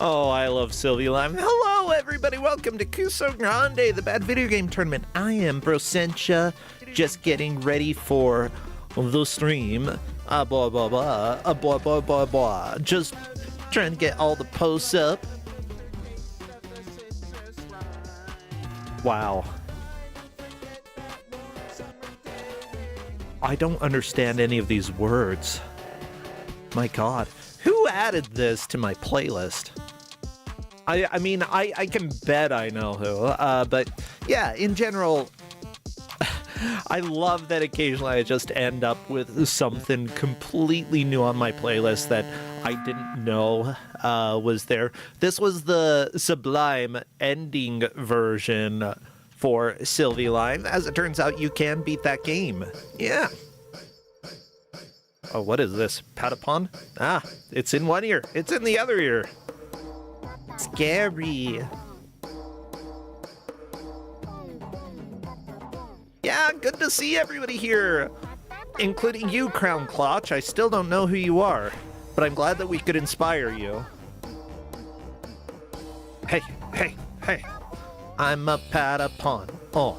Oh, I love Sylvie Lime. Hello, everybody. Welcome to Kuso9rande, the bad video game tournament. I am Brosentia, just getting ready for the stream. Blah, blah, blah. Blah, blah, blah, blah. Just trying to get all the posts up. Wow. I don't understand any of these words. My God. Who added this to my playlist? I mean, I can bet I know who, but yeah, in general, I love that occasionally I just end up with something completely new on my playlist that I didn't know was there. This was the Sublime ending version for Sylvie Lime. As it turns out, you can beat that game. Yeah. Oh, what is this? Patapon? Ah, it's in one ear. It's in the other ear. Scary. Yeah, good to see everybody here, including you, Crown Clutch. I still don't know who you are, but I'm glad that we could inspire you. Hey, hey, hey. I'm a Patapon. Oh.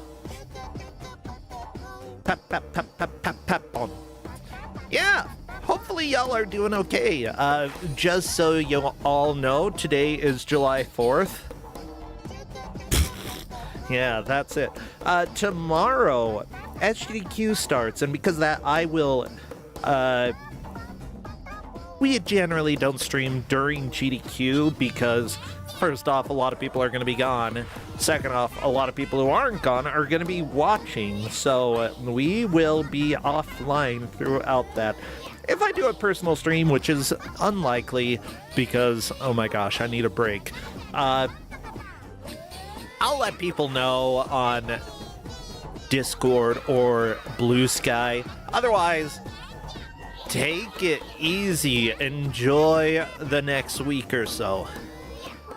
Patapon. Yeah, hopefully y'all are doing okay. Just so you all know, today is July 4th. Yeah, that's it. Tomorrow, HDQ starts, and because of that, I will, we generally don't stream during GDQ because, first off, a lot of people are going to be gone. Second off, a lot of people who aren't gone are going to be watching, so we will be offline throughout that. If I do a personal stream, which is unlikely because, oh my gosh, I need a break, I'll let people know on Discord or Blue Sky. Otherwise, take it easy. Enjoy the next week or so.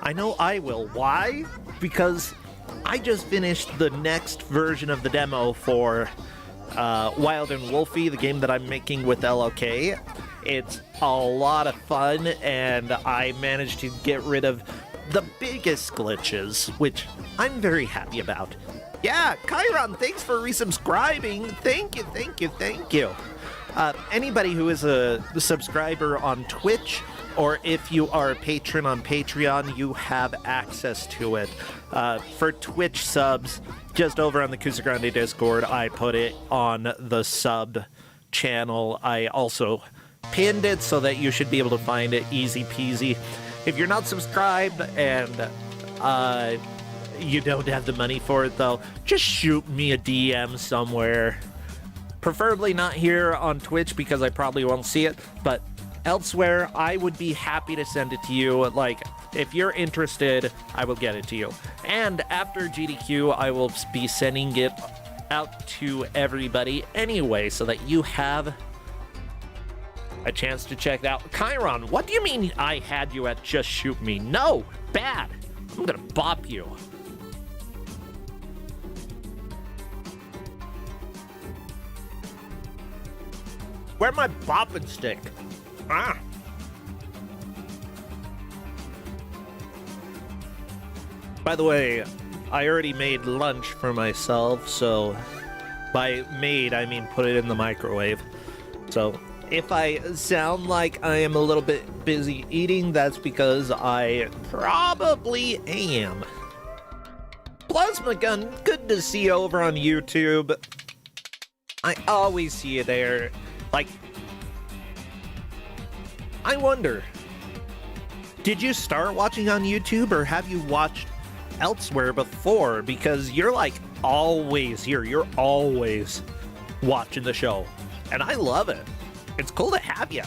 I know I will. Why? Because I just finished the next version of the demo for Wild and Wolfie, the game that I'm making with LOK. It's a lot of fun, and I managed to get rid of the biggest glitches, which I'm very happy about. Yeah, Chiron, thanks for resubscribing. Thank you, thank you, thank you. Anybody who is a subscriber on Twitch, or if you are a patron on Patreon, you have access to it. For Twitch subs, just over on the Kusogrande Discord, I put it on the sub channel. I also pinned it so that you should be able to find it easy peasy. If you're not subscribed and you don't have the money for it, though, just shoot me a DM somewhere. Preferably not here on Twitch because I probably won't see it, but elsewhere, I would be happy to send it to you. Like, if you're interested, I will get it to you. And after GDQ, I will be sending it out to everybody anyway, so that you have a chance to check it out. Chiron, what do you mean I had you at just shoot me? No, bad. I'm gonna bop you. Where's my bopping stick? Ah. By the way, I already made lunch for myself, so by made, I mean put it in the microwave. So if I sound like I am a little bit busy eating, that's because I probably am. Plasma Gun, good to see you over on YouTube. I always see you there. Like, I wonder, did you start watching on YouTube or have you watched elsewhere before? Because you're like always here. You're always watching the show. And I love it. It's cool to have you.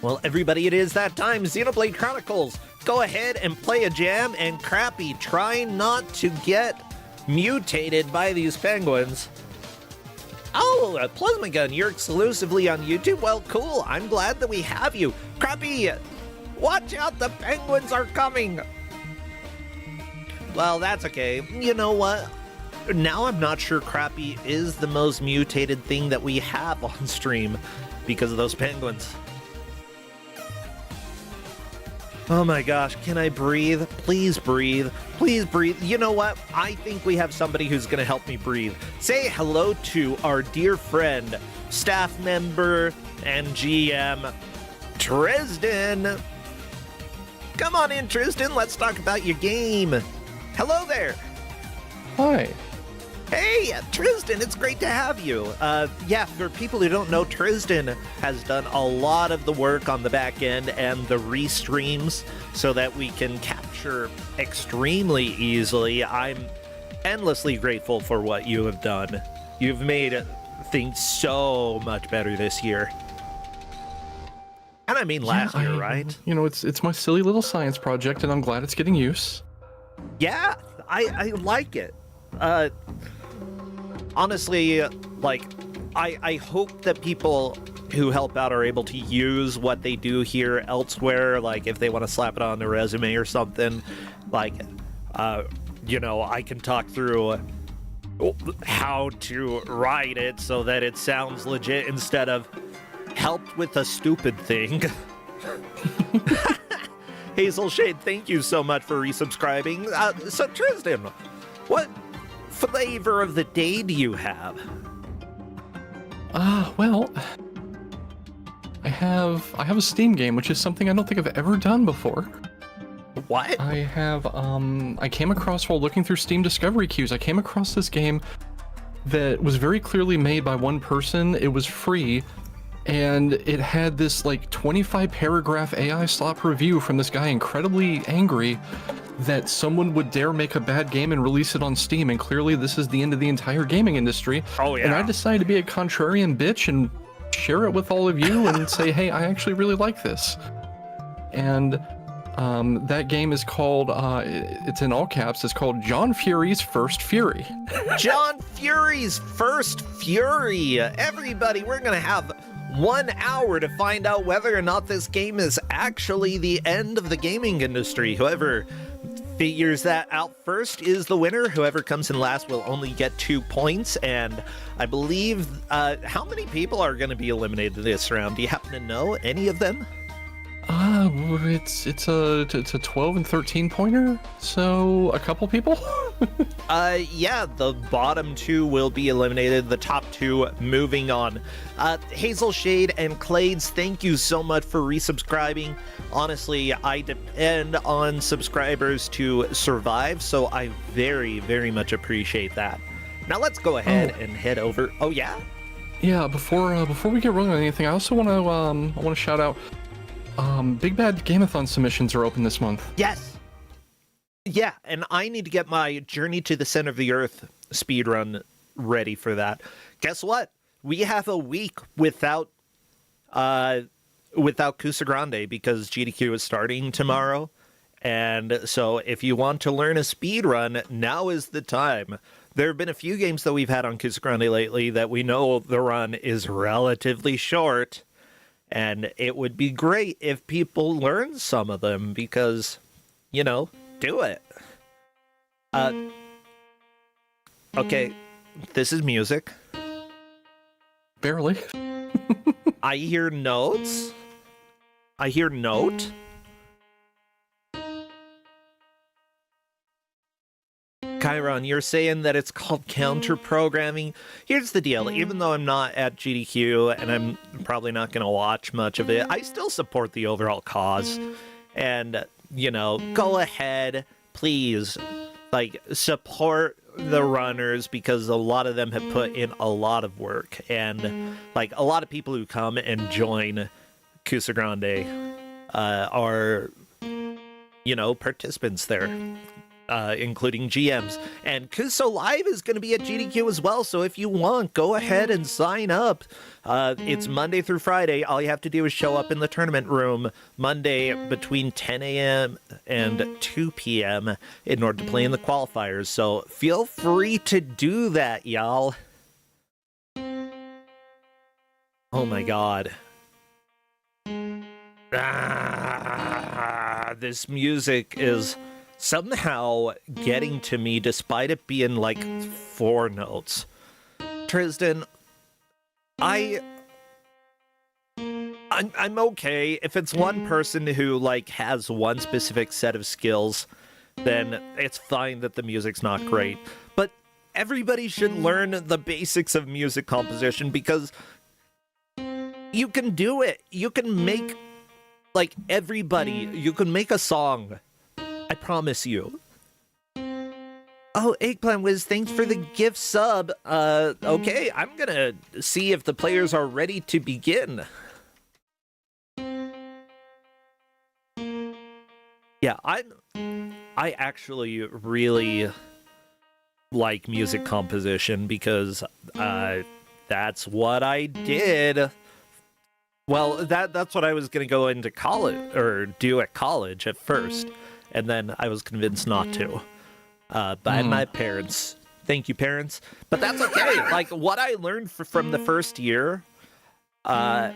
Well, everybody, it is that time. Xenoblade Chronicles. Go ahead and play a jam, and Crappy, try not to get mutated by these penguins. Oh, Plasma Gun, you're exclusively on YouTube? Well, cool. I'm glad that we have you. Crappy, watch out. The penguins are coming. Well, that's okay. You know what? Now I'm not sure Crappy is the most mutated thing that we have on stream because of those penguins. Oh my gosh, can I breathe? Please breathe. Please breathe. You know what? I think we have somebody who's going to help me breathe. Say hello to our dear friend, staff member, and GM, Tristan. Come on in, Tristan. Let's talk about your game. Hello there. Hi. Hey, Tristan, it's great to have you. Yeah, for people who don't know, Tristan has done a lot of the work on the back end and the restreams so that we can capture extremely easily. I'm endlessly grateful for what you have done. You've made things so much better this year. And I mean last year, right? You know, it's my silly little science project, and I'm glad it's getting use. Yeah, I like it. Honestly, like, I hope that people who help out are able to use what they do here elsewhere, like if they want to slap it on their resume or something, like, you know, I can talk through how to write it so that it sounds legit instead of helped with a stupid thing. Hazel Shade, thank you so much for resubscribing. So Tristan, what flavor of the day do you have? Well, I have a Steam game, which is something I don't think I've ever done before. What? I came across, while looking through Steam discovery queues, I came across this game that was very clearly made by one person. It was free, and it had this like 25 paragraph AI slop review from this guy incredibly angry that someone would dare make a bad game and release it on Steam, and clearly this is the end of the entire gaming industry. Oh yeah. And I decided to be a contrarian bitch and share it with all of you and say, hey, I actually really like this. And that game is called, it's in all caps, it's called John Fury's First Fury. John Fury's First Fury! Everybody, we're gonna have 1 hour to find out whether or not this game is actually the end of the gaming industry. Whoever figures that out first is the winner. Whoever comes in last will only get 2 points, and I believe, how many people are going to be eliminated this round? Do you happen to know any of them? It's a 12 and 13 pointer, so a couple people. Yeah, the bottom 2 will be eliminated, the top 2 moving on. Hazel Shade and Clades, thank you so much for resubscribing. Honestly, I depend on subscribers to survive, so I very, very much appreciate that. Now let's go ahead and head over. Oh yeah? Yeah, before we get rolling on anything, I also want to shout out, Big Bad Gameathon submissions are open this month. Yes. Yeah, and I need to get my Journey to the Center of the Earth speedrun ready for that. Guess what? We have a week without Kusogrande because GDQ is starting tomorrow. And so if you want to learn a speedrun, now is the time. There have been a few games that we've had on Kusogrande lately that we know the run is relatively short. And it would be great if people learn some of them because, you know, do it. Okay, this is music. Barely. I hear notes. I hear note. Chiron, you're saying that it's called counter-programming. Here's the deal. Even though I'm not at GDQ and I'm probably not going to watch much of it, I still support the overall cause. And, you know, go ahead, please, like, support the runners because a lot of them have put in a lot of work. And, like, a lot of people who come and join Kusogrande are, you know, participants there. Including GMs. And Kuso Live is going to be at GDQ as well, so if you want, go ahead and sign up. It's Monday through Friday. All you have to do is show up in the tournament room Monday between 10 a.m. and 2 p.m. in order to play in the qualifiers, so feel free to do that, y'all. Oh my god. This music is somehow getting to me despite it being like 4 notes. Tristan, I I'm okay. If it's one person who, like, has one specific set of skills, then it's fine that the music's not great. But everybody should learn the basics of music composition because you can do it. You can make, like, you can make a song. I promise you. Oh, Eggplant Wiz, thanks for the gift sub. Okay, I'm gonna see if the players are ready to begin. Yeah, I actually really like music composition because that's what I did. Well, that's what I was gonna go into college or do at college at first, and then I was convinced not to by my parents. Thank you, parents. But that's okay. Like what I learned from the first year, and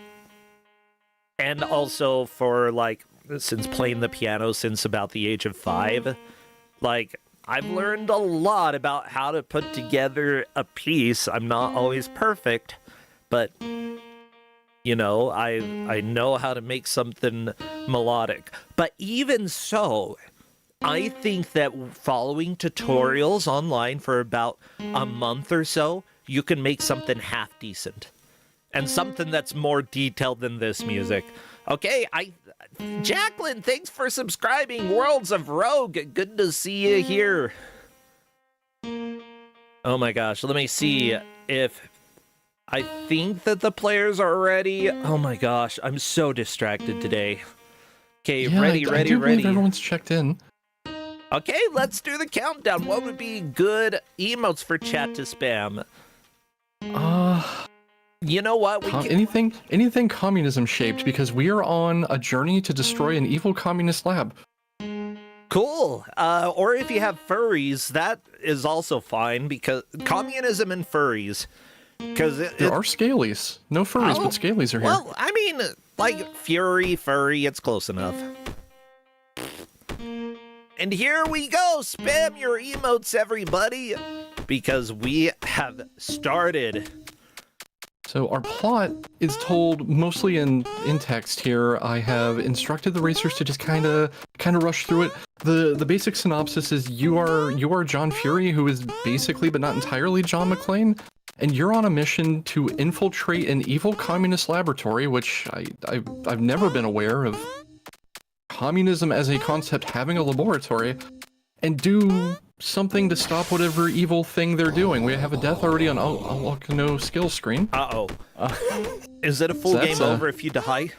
also for like since playing the piano since about the age of 5, like I've learned a lot about how to put together a piece. I'm not always perfect, but you know, I know how to make something melodic. But even so, I think that following tutorials online for about a month or so, you can make something half decent. And something that's more detailed than this music. Okay, Jacqueline, thanks for subscribing. Worlds of Rogue, good to see you here. Oh my gosh, let me see if... I think that the players are ready. Oh my gosh, I'm so distracted today. Okay, yeah, ready. Everyone's checked in. Okay, let's do the countdown. What would be good emotes for chat to spam? You know what? Anything communism shaped, because we are on a journey to destroy an evil communist lab. Cool. Or if you have furries, that is also fine, because communism and furries. Because there are scalies. No furries, but scalies are here. Well, I mean, like furry, it's close enough. And here we go. Spam your emotes, everybody, because we have started. So our plot is told mostly in text here. I have instructed the racers to just kind of rush through it. The basic synopsis is you are John Fury, who is basically but not entirely John McClane, and you're on a mission to infiltrate an evil communist laboratory, which I've never been aware of communism as a concept having a laboratory, and do something to stop whatever evil thing they're doing. We have a death already on unlock no skill screen. Is it a full game over if you die?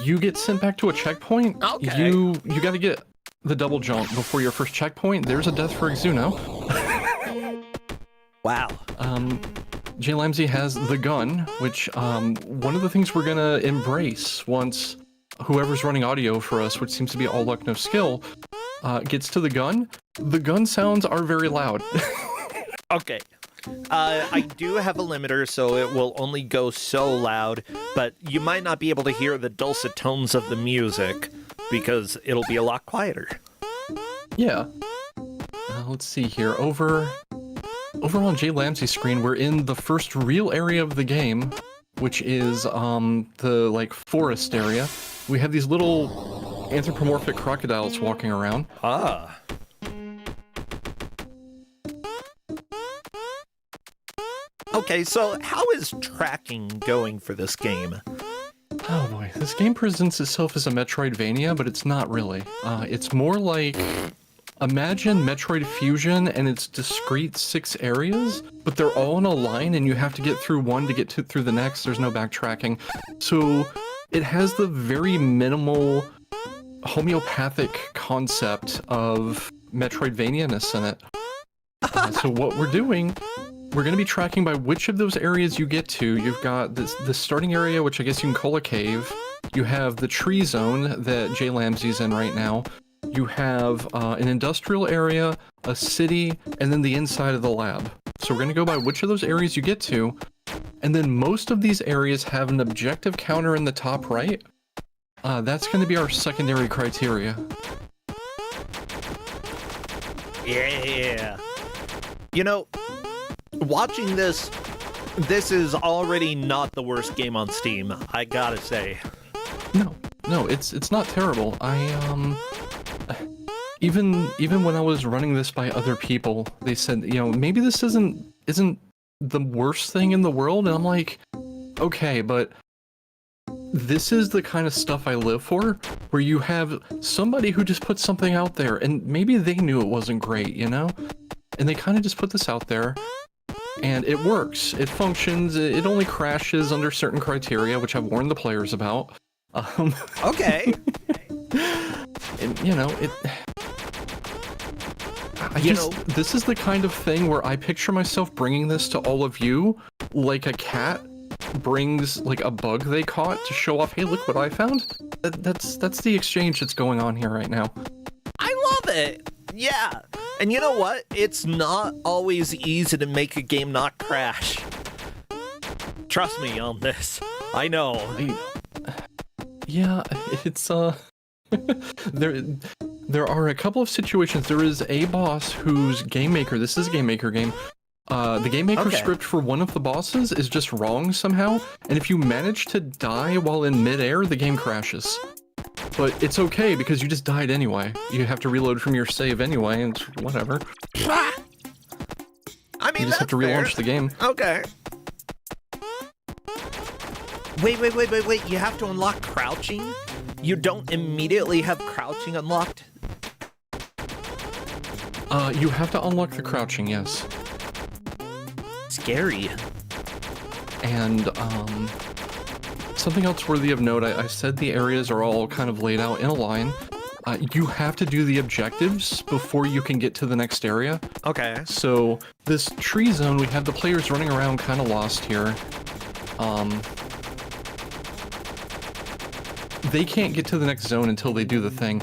You get sent back to a checkpoint. Okay. You gotta get the double jump before your first checkpoint. There's a death for Exuno. Wow. Jay Lamsey has the gun, which one of the things we're gonna embrace once whoever's running audio for us, which seems to be all luck, no skill, gets to the gun. The gun sounds are very loud. Okay. I do have a limiter, so it will only go so loud, but you might not be able to hear the dulcet tones of the music, because it'll be a lot quieter. Yeah. Let's see here. Over on Jay Lamsey's screen, we're in the first real area of the game, which is the like forest area. We have these little anthropomorphic crocodiles walking around. Ah. Okay, so how is tracking going for this game? Oh boy, this game presents itself as a Metroidvania, but it's not really. It's more like, imagine Metroid Fusion and its discrete 6 areas, but they're all in a line and you have to get through one to get through the next. There's no backtracking. So it has the very minimal homeopathic concept of Metroidvania-ness in it. So what we're doing, we're going to be tracking by which of those areas you get to. You've got the starting area, which I guess you can call a cave. You have the tree zone that Jay Lamsey's in right now. You have an industrial area, a city, and then the inside of the lab. So we're going to go by which of those areas you get to, and then most of these areas have an objective counter in the top right. That's going to be our secondary criteria. Yeah. You know, watching this This is already not the worst game on Steam, I gotta say. No, it's not terrible. Even when I was running this by other people, they said, you know, maybe this isn't the worst thing in the world, and I'm like, okay, but this is the kind of stuff I live for, where you have somebody who just put something out there, and maybe they knew it wasn't great, you know? And they kind of just put this out there, and it works. It functions. It only crashes under certain criteria, which I've warned the players about. Okay. And, you know, this is the kind of thing where I picture myself bringing this to all of you, like a cat brings like a bug they caught to show off, hey, look what I found. That's the exchange that's going on here right now. I love it. Yeah. And you know what? It's not always easy to make a game not crash. Trust me on this. I know. Yeah, it's there are a couple of situations. There is a boss whose game maker, this is a game maker game. The game maker script for one of the bosses is just wrong somehow, and if you manage to die while in midair, the game crashes. But it's okay because you just died anyway. You have to reload from your save anyway, and whatever. I mean, you just have to relaunch the game. Okay. Wait. You have to unlock crouching? You don't immediately have crouching unlocked? You have to unlock the crouching, yes. Scary. And, something else worthy of note, I said the areas are all kind of laid out in a line. You have to do the objectives before you can get to the next area. Okay. So, this tree zone, we have the players running around kind of lost here. They can't get to the next zone until they do the thing.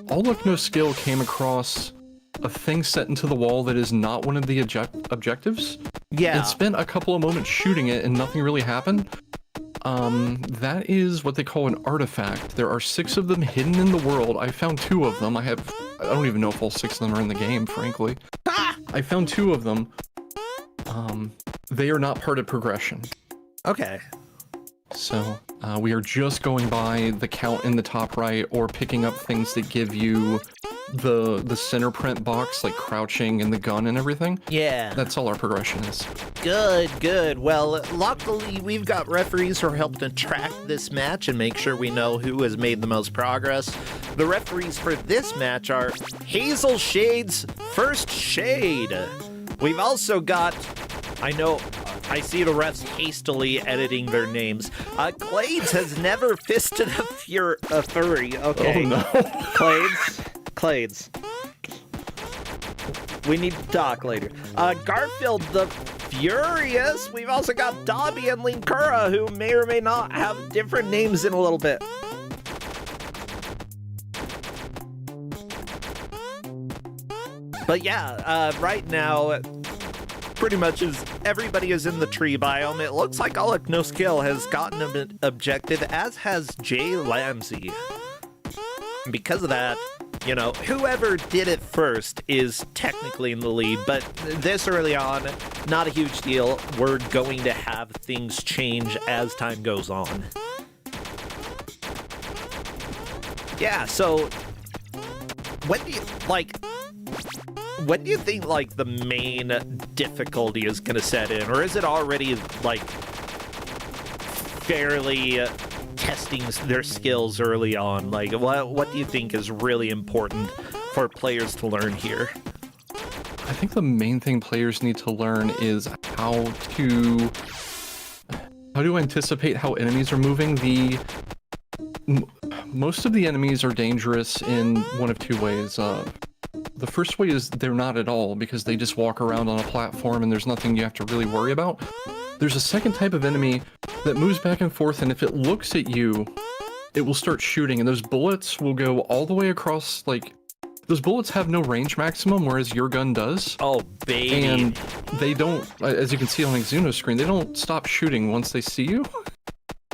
All Luck No Skill came across a thing set into the wall that is not one of the objectives. Yeah. It spent a couple of moments shooting it and nothing really happened. That is what they call an artifact. There are 6 of them hidden in the world. I found 2 of them. I don't even know if all 6 of them are in the game, frankly. I found 2 of them. They are not part of progression. Okay. So, we are just going by the count in the top right, or picking up things that give you the center print box, like crouching and the gun and everything. Yeah. That's all our progression is. Good. Well, luckily we've got referees who are helping to track this match and make sure we know who has made the most progress. The referees for this match are Hazel Shade's First Shade. We've also got, I see the refs hastily editing their names. Clades has never fisted a furry. Okay. Oh no. Clades. We need to talk later. Garfield the Furious. We've also got Dobby and Linkura, who may or may not have different names in a little bit. But yeah, right now, pretty much everybody is in the tree biome. It looks like All Luck No Skill has gotten an objective, as has Jay Lamsey. Because of that, you know, whoever did it first is technically in the lead, but this early on, not a huge deal. We're going to have things change as time goes on. Yeah, so when do you think, like, the main difficulty is going to set in? Or is it already, like, fairly testing their skills early on? Like, what do you think is really important for players to learn here? I think the main thing players need to learn is how to anticipate how enemies are moving. Most of the enemies are dangerous in one of 2 ways. The first way is they're not at all, because they just walk around on a platform and there's nothing you have to really worry about. There's a second type of enemy that moves back and forth, and if it looks at you, it will start shooting, and those bullets will go all the way across, like, those bullets have no range maximum, whereas your gun does. Oh, baby. And they don't, as you can see on the Xuno screen, they don't stop shooting once they see you.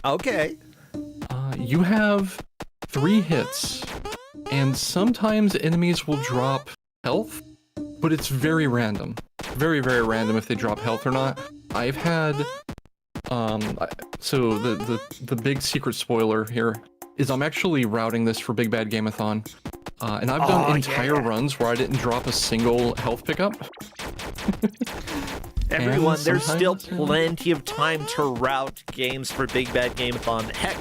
Okay. You have 3 hits, and sometimes enemies will drop health, but it's very random. Very, very random if they drop health or not. I've had So the big secret spoiler here is I'm actually routing this for Big Bad Gameathon. And I've done entire runs where I didn't drop a single health pickup. Everyone, there's still plenty of time to route games for Big Bad Gameathon. Heck,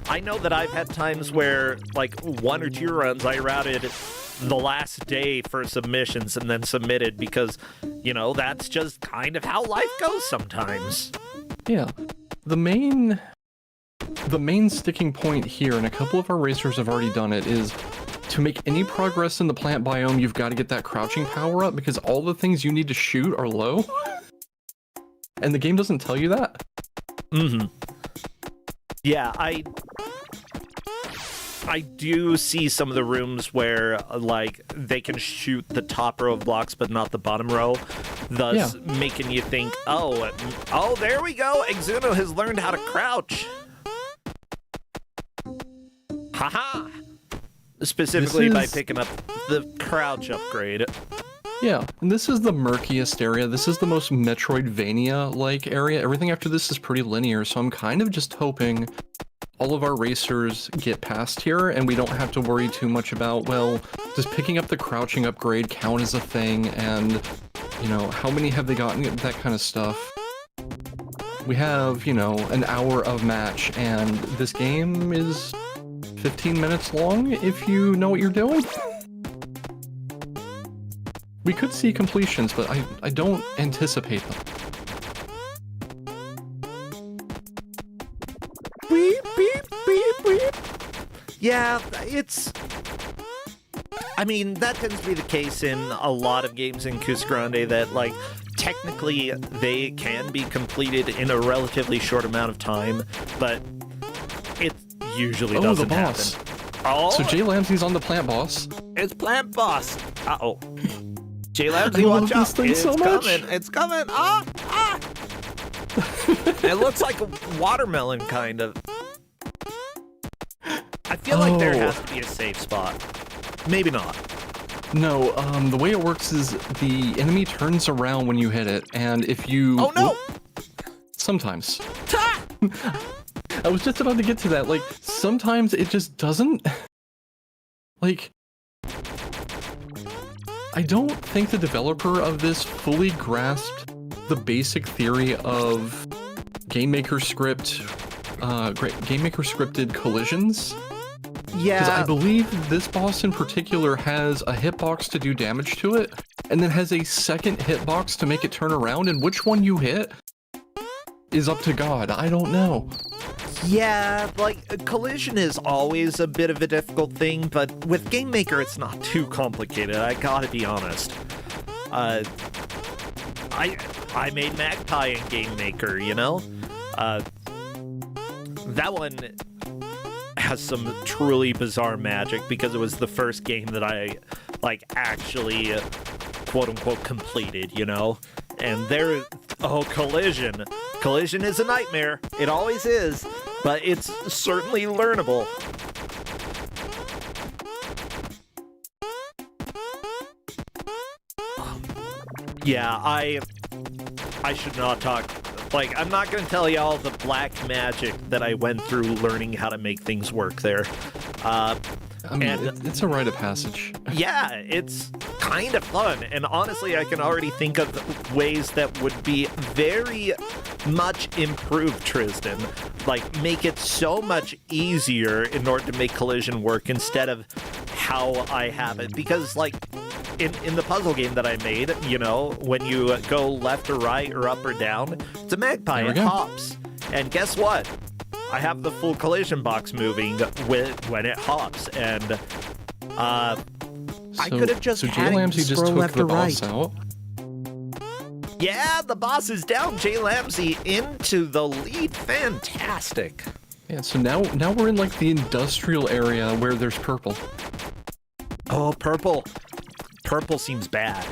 I know that I've had times where, like, 1 or 2 runs I routed the last day for submissions and then submitted because, you know, that's just kind of how life goes sometimes. Yeah. The main sticking point here, and a couple of our racers have already done it, is to make any progress in the plant biome, you've got to get that crouching power up because all the things you need to shoot are low. And the game doesn't tell you that. Mm-hmm. Yeah, I do see some of the rooms where, like, they can shoot the top row of blocks but not the bottom row, thus making you think, oh, there we go, Exuno has learned how to crouch. Haha! Specifically by picking up the crouch upgrade. Yeah, and this is the murkiest area. This is the most Metroidvania-like area. Everything after this is pretty linear, so I'm kind of just hoping all of our racers get past here and we don't have to worry too much about, well, does picking up the crouching upgrade count as a thing, and, you know, how many have they gotten, that kind of stuff. We have, you know, an hour of match, and this game is 15 minutes long if you know what you're doing. We could see completions, but I don't anticipate them. Beep, beep, beep, beep. Yeah, it's... I mean, that tends to be the case in a lot of games in Kusogrande that, like, technically they can be completed in a relatively short amount of time, but it usually doesn't happen. Oh, so Jay Lamsey's on the plant boss. It's plant boss. Uh-oh. Jay Lamsey, watch out. It's coming. It's coming. Ah! Ah! It looks like a watermelon, kind of. I feel like there has to be a safe spot. Maybe not. No, the way it works is the enemy turns around when you hit it, and if you... Oh, no! Sometimes. Ta! I was just about to get to that. Like, sometimes it just doesn't... Like... I don't think the developer of this fully grasped the basic theory of game maker scripted collisions. Yeah. Because I believe this boss in particular has a hitbox to do damage to it, and then has a second hitbox to make it turn around, and which one you hit is up to God. I don't know. Yeah, like, collision is always a bit of a difficult thing, but with Game Maker, it's not too complicated, I gotta be honest. I made Magpie in Game Maker, you know? That one has some truly bizarre magic because it was the first game that I, like, actually, quote-unquote, completed, you know? And there... Oh, collision. Collision is a nightmare. It always is. But it's certainly learnable. Yeah, I should not talk. Like, I'm not going to tell y'all the black magic that I went through learning how to make things work there. I mean, it's a rite of passage. Yeah, it's kind of fun. And honestly, I can already think of ways that would be very much improve Tristan. Like, make it so much easier in order to make collision work instead of how I have it. Because, like, in the puzzle game that I made, you know, when you go left or right or up or down, it's a magpie, it hops. And guess what? I have the full collision box moving when it hops, and I could have just had him scroll left or right. Out. Yeah, the boss is down. Jay Lamsey into the lead. Fantastic. Yeah, so now we're in like the industrial area where there's purple. Oh, purple. Purple seems bad.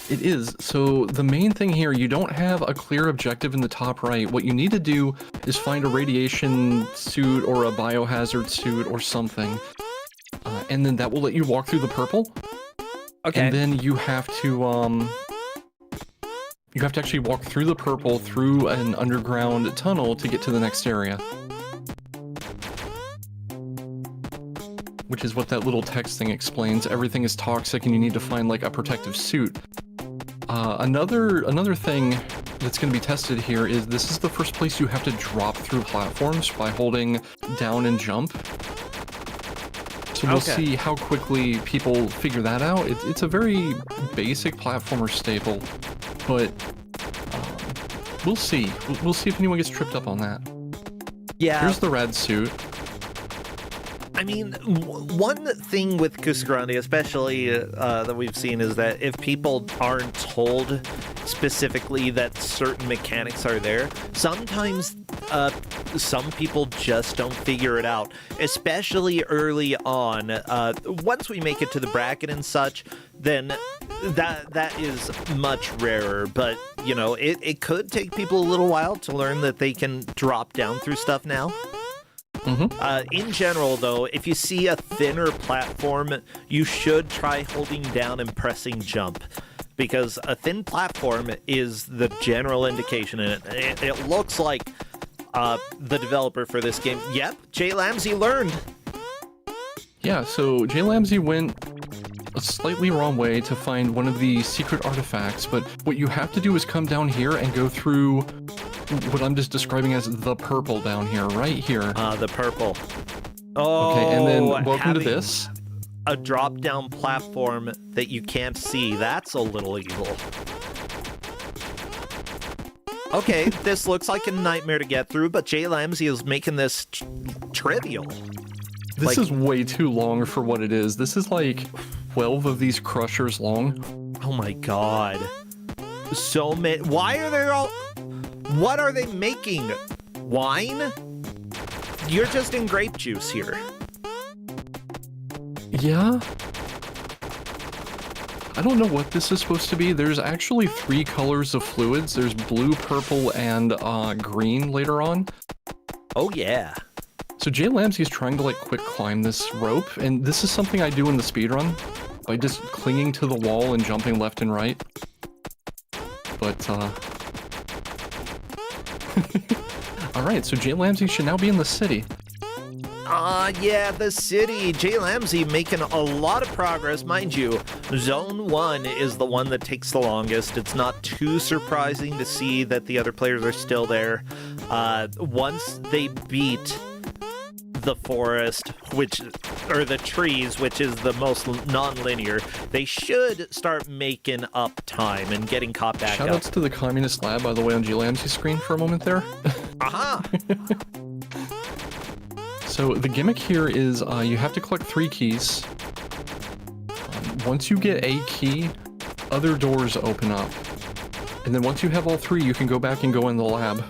It is. So the main thing here, you don't have a clear objective in the top right. What you need to do is find a radiation suit or a biohazard suit or something. And then that will let you walk through the purple. Okay. And then you have to, you have to actually walk through the purple, through an underground tunnel to get to the next area. Which is what that little text thing explains. Everything is toxic and you need to find like a protective suit. Another thing that's going to be tested here is this is the first place you have to drop through platforms by holding down and jump. So we'll see how quickly people figure that out. It's a very basic platformer staple, but we'll see. We'll see if anyone gets tripped up on that. Yeah. Here's the rad suit. I mean, one thing with Kusogrande, especially that we've seen, is that if people aren't told specifically that certain mechanics are there, sometimes some people just don't figure it out, especially early on. Once we make it to the bracket and such, then that is much rarer, but, you know, it could take people a little while to learn that they can drop down through stuff now. In general, though, if you see a thinner platform, you should try holding down and pressing jump, because a thin platform is the general indication, and it looks like the developer for this game, yep, Jay Lamsey learned. Yeah, so Jay Lamsey went a slightly wrong way to find one of the secret artifacts, but what you have to do is come down here and go through what I'm just describing as the purple down here, right here. The purple. Oh, okay, and then welcome to this. A drop-down platform that you can't see. That's a little evil. Okay, this looks like a nightmare to get through, but Jay Lamsey is making this trivial. This is way too long for what it is. This is like 12 of these crushers long. Oh my god. So many. Why are they all... What are they making? Wine? You're just in grape juice here. Yeah? I don't know what this is supposed to be. There's actually 3 colors of fluids. There's blue, purple, and green later on. Oh yeah. So Jay Lamsey's trying to like quick climb this rope, and this is something I do in the speedrun by just clinging to the wall and jumping left and right. But alright, so Jay Lamsey should now be in the city. Yeah, the city. Jay Lamsey making a lot of progress. Mind you, Zone 1 is the one that takes the longest. It's not too surprising to see that the other players are still there. Once they beat the forest, or the trees, which is the most non-linear, they should start making up time and getting caught back up. Shoutouts to the Communist Lab, by the way, on Jay Lamsey's screen for a moment there. Aha! So the gimmick here is you have to collect 3 keys. Once you get a key, other doors open up. And then once you have all 3, you can go back and go in the lab.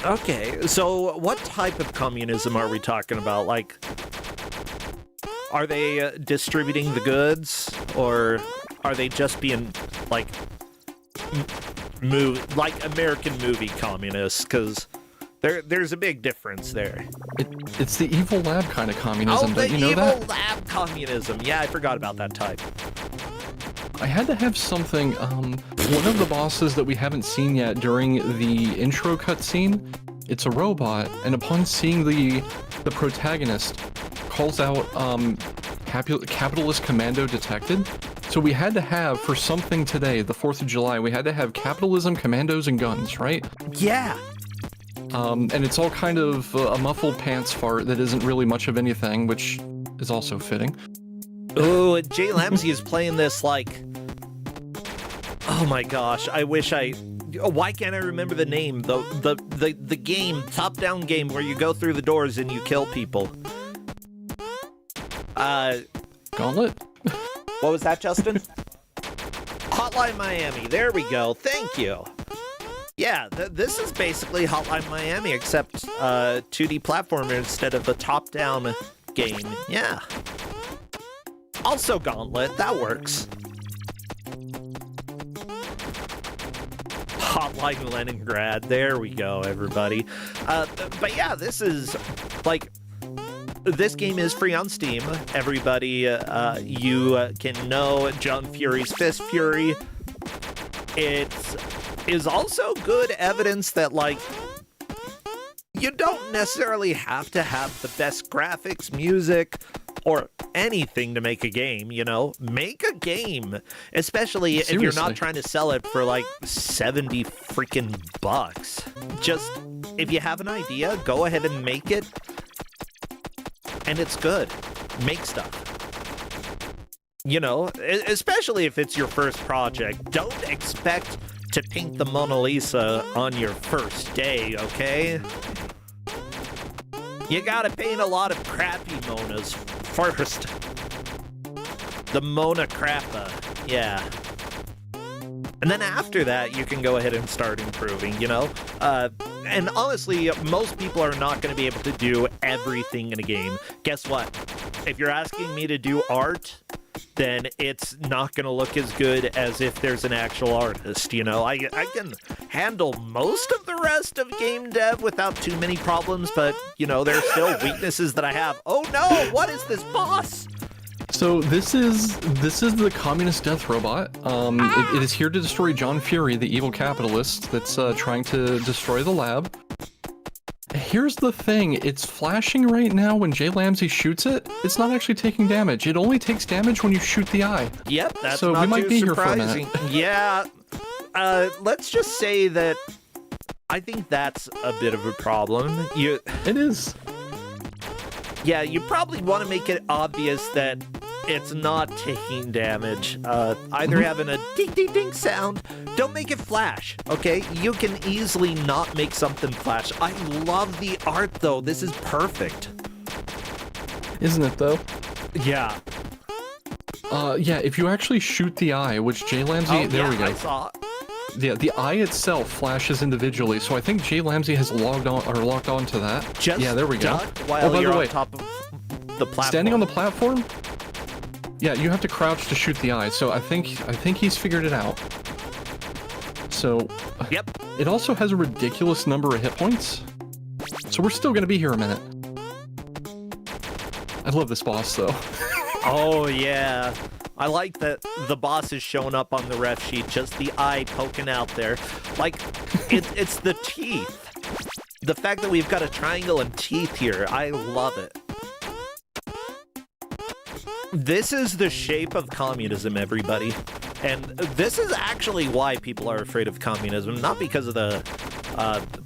Okay, so what type of communism are we talking about? Like, are they distributing the goods, or are they just being, like, like American movie communists? Because there's a big difference there. It's the evil lab kind of communism, don't you know that? Oh, the evil lab communism. Yeah, I forgot about that type. I had to have something, one of the bosses that we haven't seen yet during the intro cutscene, it's a robot, and upon seeing the protagonist, calls out, capitalist commando detected. So we had to have, for something today, the 4th of July, we had to have capitalism, commandos, and guns, right? Yeah. And it's all kind of a muffled pants fart that isn't really much of anything, which is also fitting. Oh, Jay Lamsey is playing this like... Oh my gosh, I wish I... Why can't I remember the name? The game, top-down game where you go through the doors and you kill people. Gauntlet? What was that, Justin? Hotline Miami, there we go, thank you. Yeah, this is basically Hotline Miami, except 2D platformer instead of the top-down game, yeah. Also Gauntlet, that works. Hotline Leningrad, there we go, everybody. But yeah, this is, like, this game is free on Steam. Everybody, you can know John Fury's Fist Fury. It is also good evidence that, like, you don't necessarily have to have the best graphics, music, or anything to make a game, you know? Make a game, especially if you're not trying to sell it for like 70 freaking bucks. Just, if you have an idea, go ahead and make it, and it's good. Make stuff. You know, especially if it's your first project. Don't expect to paint the Mona Lisa on your first day, okay? You gotta paint a lot of crappy Monas first. The Mona Crappa, yeah. And then after that, you can go ahead and start improving, you know? And honestly, most people are not going to be able to do everything in a game. Guess what? If you're asking me to do art, then it's not going to look as good as if there's an actual artist, you know? I can handle most of the rest of game dev without too many problems, but, you know, there's still weaknesses that I have. Oh no, what is this boss? So this is the communist death robot. It is here to destroy John Fury, the evil capitalist that's trying to destroy the lab. Here's the thing, it's flashing right now when Jay Lamsey shoots it. It's not actually taking damage. It only takes damage when you shoot the eye. Yep, that's so not we might too be surprising. Here for a minute. Yeah, let's just say that I think that's a bit of a problem. It is. Yeah, you probably want to make it obvious that it's not taking damage. Either having a ding ding ding sound. Don't make it flash, okay? You can easily not make something flash. I love the art, though. This is perfect. Isn't it, though? Yeah. Yeah, if you actually shoot the eye, which Jay Lamsey... there we go. I saw. Yeah, the eye itself flashes individually, so I think Jay Lamsey has logged on to that. Just yeah, there we go. While by you're the way, on top of the platform. Standing on the platform? Yeah, you have to crouch to shoot the eye, so I think he's figured it out. So, yep. It also has a ridiculous number of hit points, so we're still gonna be here a minute. I love this boss, though. Oh, yeah. I like that the boss is showing up on the ref sheet, just the eye poking out there. Like, it's the teeth. The fact that we've got a triangle and teeth here, I love it. This is the shape of communism, everybody. And this is actually why people are afraid of communism, not because of the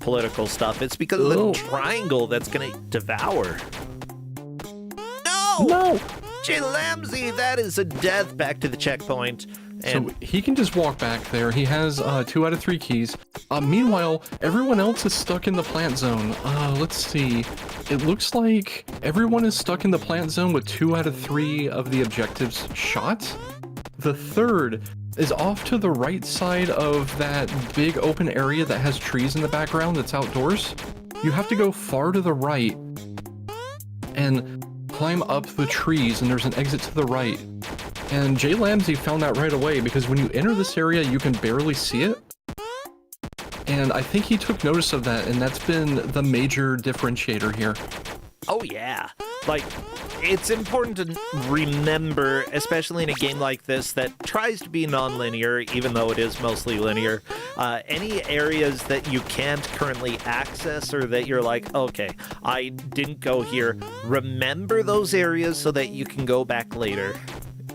political stuff. It's because of the triangle that's going to devour. No! No! Jay Lamsey, that is a death. Back to the checkpoint. And so he can just walk back there. He has 2 out of 3 keys. Meanwhile, everyone else is stuck in the plant zone. Let's see. It looks like everyone is stuck in the plant zone with 2 out of 3 of the objectives shot. The third is off to the right side of that big open area that has trees in the background that's outdoors. You have to go far to the right and climb up the trees, and there's an exit to the right. And Jay Lamsey found that right away, because when you enter this area, you can barely see it. And I think he took notice of that, and that's been the major differentiator here. Oh yeah, like, it's important to remember, especially in a game like this that tries to be non-linear, even though it is mostly linear, any areas that you can't currently access or that you're like, okay, I didn't go here, remember those areas so that you can go back later.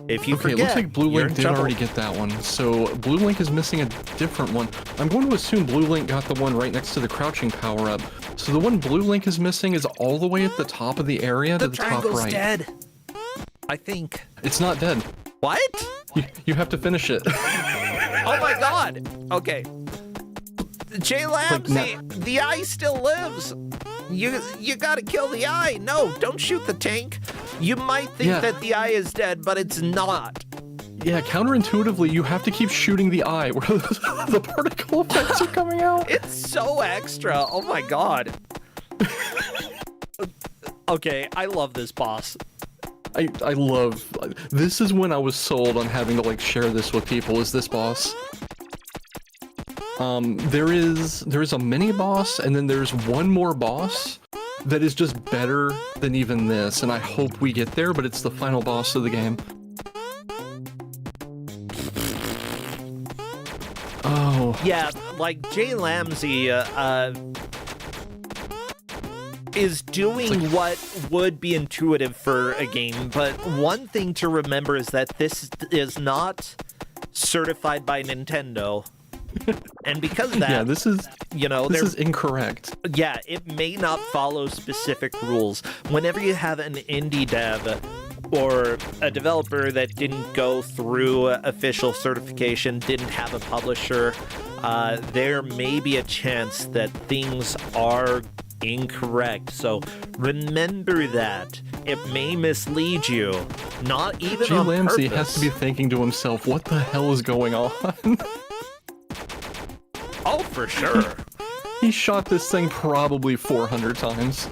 If you forget, it looks like Blue Link did trouble. already get that one, so Blue Link is missing a different one. I'm going to assume Blue Link got the one right next to the crouching power-up. So the one Blue Link is missing is all the way at the top of the area to the top right. The triangle's dead, I think. It's not dead. What? You have to finish it. Oh my god! Okay. Jay Lamsey, the eye still lives! You gotta kill the eye! No, don't shoot the tank! You might think that the eye is dead, but it's not. Yeah, counterintuitively, you have to keep shooting the eye where the particle effects are coming out. It's so extra. Oh my god. Okay, I love this boss. I love... This is when I was sold on having to, like, share this with people, is this boss. There is a mini boss, and then there's one more boss that is just better than even this, and I hope we get there, but it's the final boss of the game. Oh. Yeah, like Jay Lamsey is doing what would be intuitive for a game, but one thing to remember is that this is not certified by Nintendo. And because of that, yeah, this is this is incorrect. Yeah, it may not follow specific rules. Whenever you have an indie dev or a developer that didn't go through official certification, didn't have a publisher, there may be a chance that things are incorrect. So remember that. It may mislead you. Not even Jay on Lamsey purpose. has to be thinking to himself, what the hell is going on? Oh, for sure. He shot this thing probably 400 times.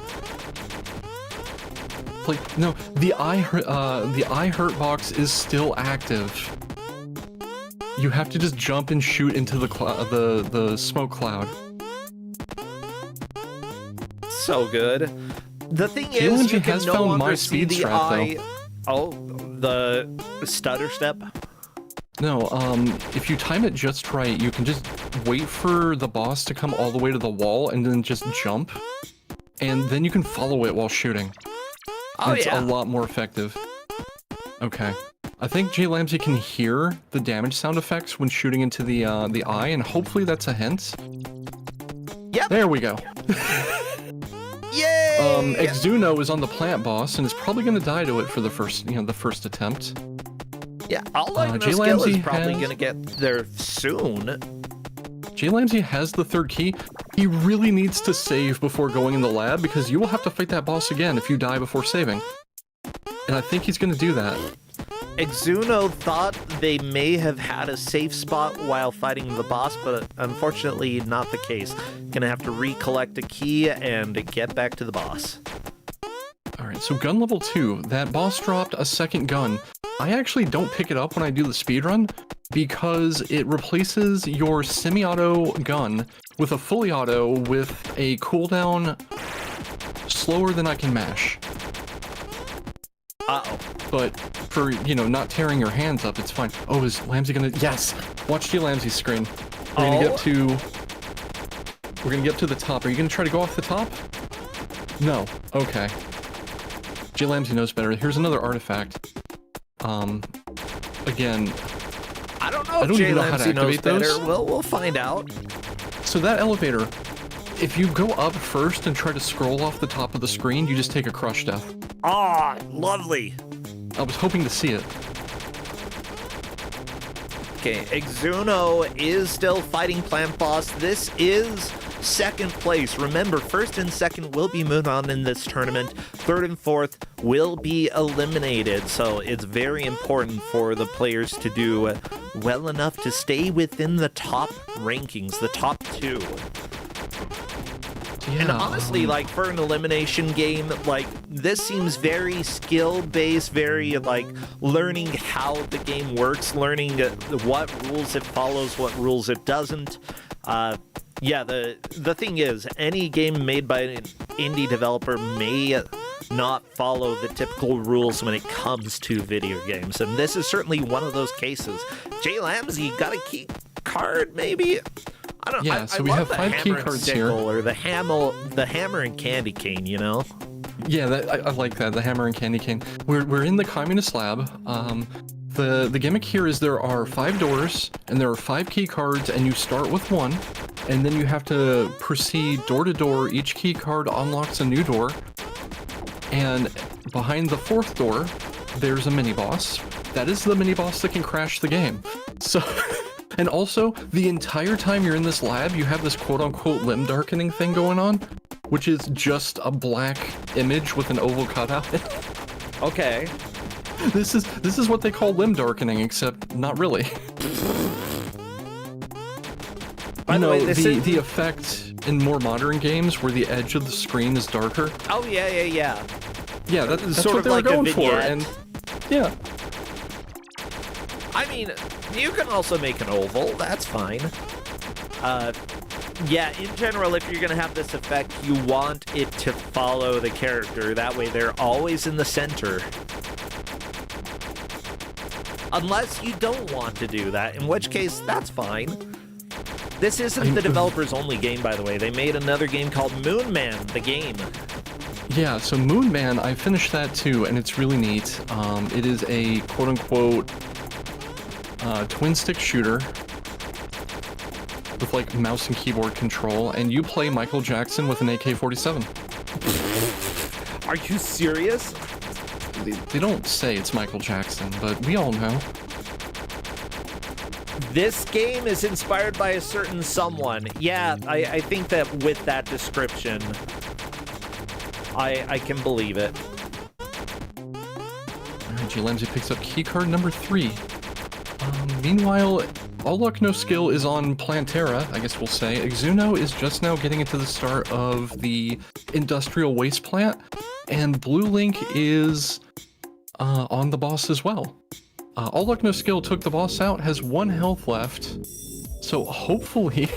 Like, no, the I hurt box is still active. You have to just jump and shoot into the smoke cloud. So good. The thing Jay is, Lamsey you can has no found longer my see speed the strat, eye. though. Oh, the stutter step. No, if you time it just right, you can just wait for the boss to come all the way to the wall and then just jump. And then you can follow it while shooting. Oh, It's yeah. a lot more effective. Okay. I think Jay Lamsey can hear the damage sound effects when shooting into the eye, and hopefully that's a hint. Yep. There we go. Yay! Exuno is on the plant boss and is probably going to die to it for the first attempt. Yeah, all I know Jay skill is Lamsey probably has- gonna get there soon. Jay Lamsey has the third key. He really needs to save before going in the lab because you will have to fight that boss again if you die before saving. And I think he's going to do that. Exuno thought they may have had a safe spot while fighting the boss, but unfortunately not the case. Gonna have to recollect a key and get back to the boss. Alright, so gun level 2. That boss dropped a second gun. I actually don't pick it up when I do the speedrun because it replaces your semi-auto gun with a fully auto with a cooldown slower than I can mash. Uh-oh. But for, not tearing your hands up, it's fine. Oh, is Lamsey gonna... Yes! Watch Jay Lamsey's screen. We're gonna get to... We're gonna get to the top. Are you gonna try to go off the top? No. Okay. Jay Lamsey knows better. Here's another artifact. Again... I don't know I if don't Jay even know how to Lamsey knows activate those. better. We'll find out. So that elevator, if you go up first and try to scroll off the top of the screen, you just take a crush death. Ah, lovely. I was hoping to see it. Okay, Exuno is still fighting Plant Boss. This is second place. Remember, first and second will be moved on in this tournament. Third and fourth will be eliminated. So it's very important for the players to do well enough to stay within the top rankings, the top two. Yeah, And honestly, like, for an elimination game, like, this seems very skill-based, very, like, learning how the game works, learning what rules it follows, what rules it doesn't. Yeah, the thing is, any game made by an indie developer may not follow the typical rules when it comes to video games, and this is certainly one of those cases. Jay Lamsey got a key card, maybe? I don't know. Yeah, so we have 5 key cards here. Or the hammer and candy cane, Yeah, I like that, the hammer and candy cane. We're in the communist lab. The gimmick here is there are 5 doors, and there are 5 key cards, and you start with 1, and then you have to proceed door to door. Each key card unlocks a new door, and behind the 4th door, there's a mini-boss. That is the mini-boss that can crash the game. So... And also, the entire time you're in this lab, you have this quote-unquote limb darkening thing going on, which is just a black image with an oval cutout. Okay. This is what they call limb darkening, except not really. By the way, the effect in more modern games where the edge of the screen is darker. Oh, yeah. Yeah, that's Sort what of they were like a going for, vignette. and yeah. I mean, you can also make an oval. That's fine. Yeah, in general, if you're going to have this effect, you want it to follow the character. That way they're always in the center. Unless you don't want to do that, in which case, that's fine. This isn't the developer's only game, by the way. They made another game called Moon Man, the game. Yeah, so Moon Man, I finished that too, and it's really neat. It is a quote-unquote twin-stick shooter with like mouse and keyboard control, and you play Michael Jackson with an AK-47. Are you serious? They don't say it's Michael Jackson, but we all know. This game is inspired by a certain someone. Yeah, I think that with that description, I can believe it. Alright, G-Lamsy picks up keycard number 3. Meanwhile, All Luck No Skill is on Plantera, I guess we'll say. Exuno is just now getting into the start of the industrial waste plant, and Blue Link is on the boss as well. All Luck No Skill took the boss out, has 1 health left, so hopefully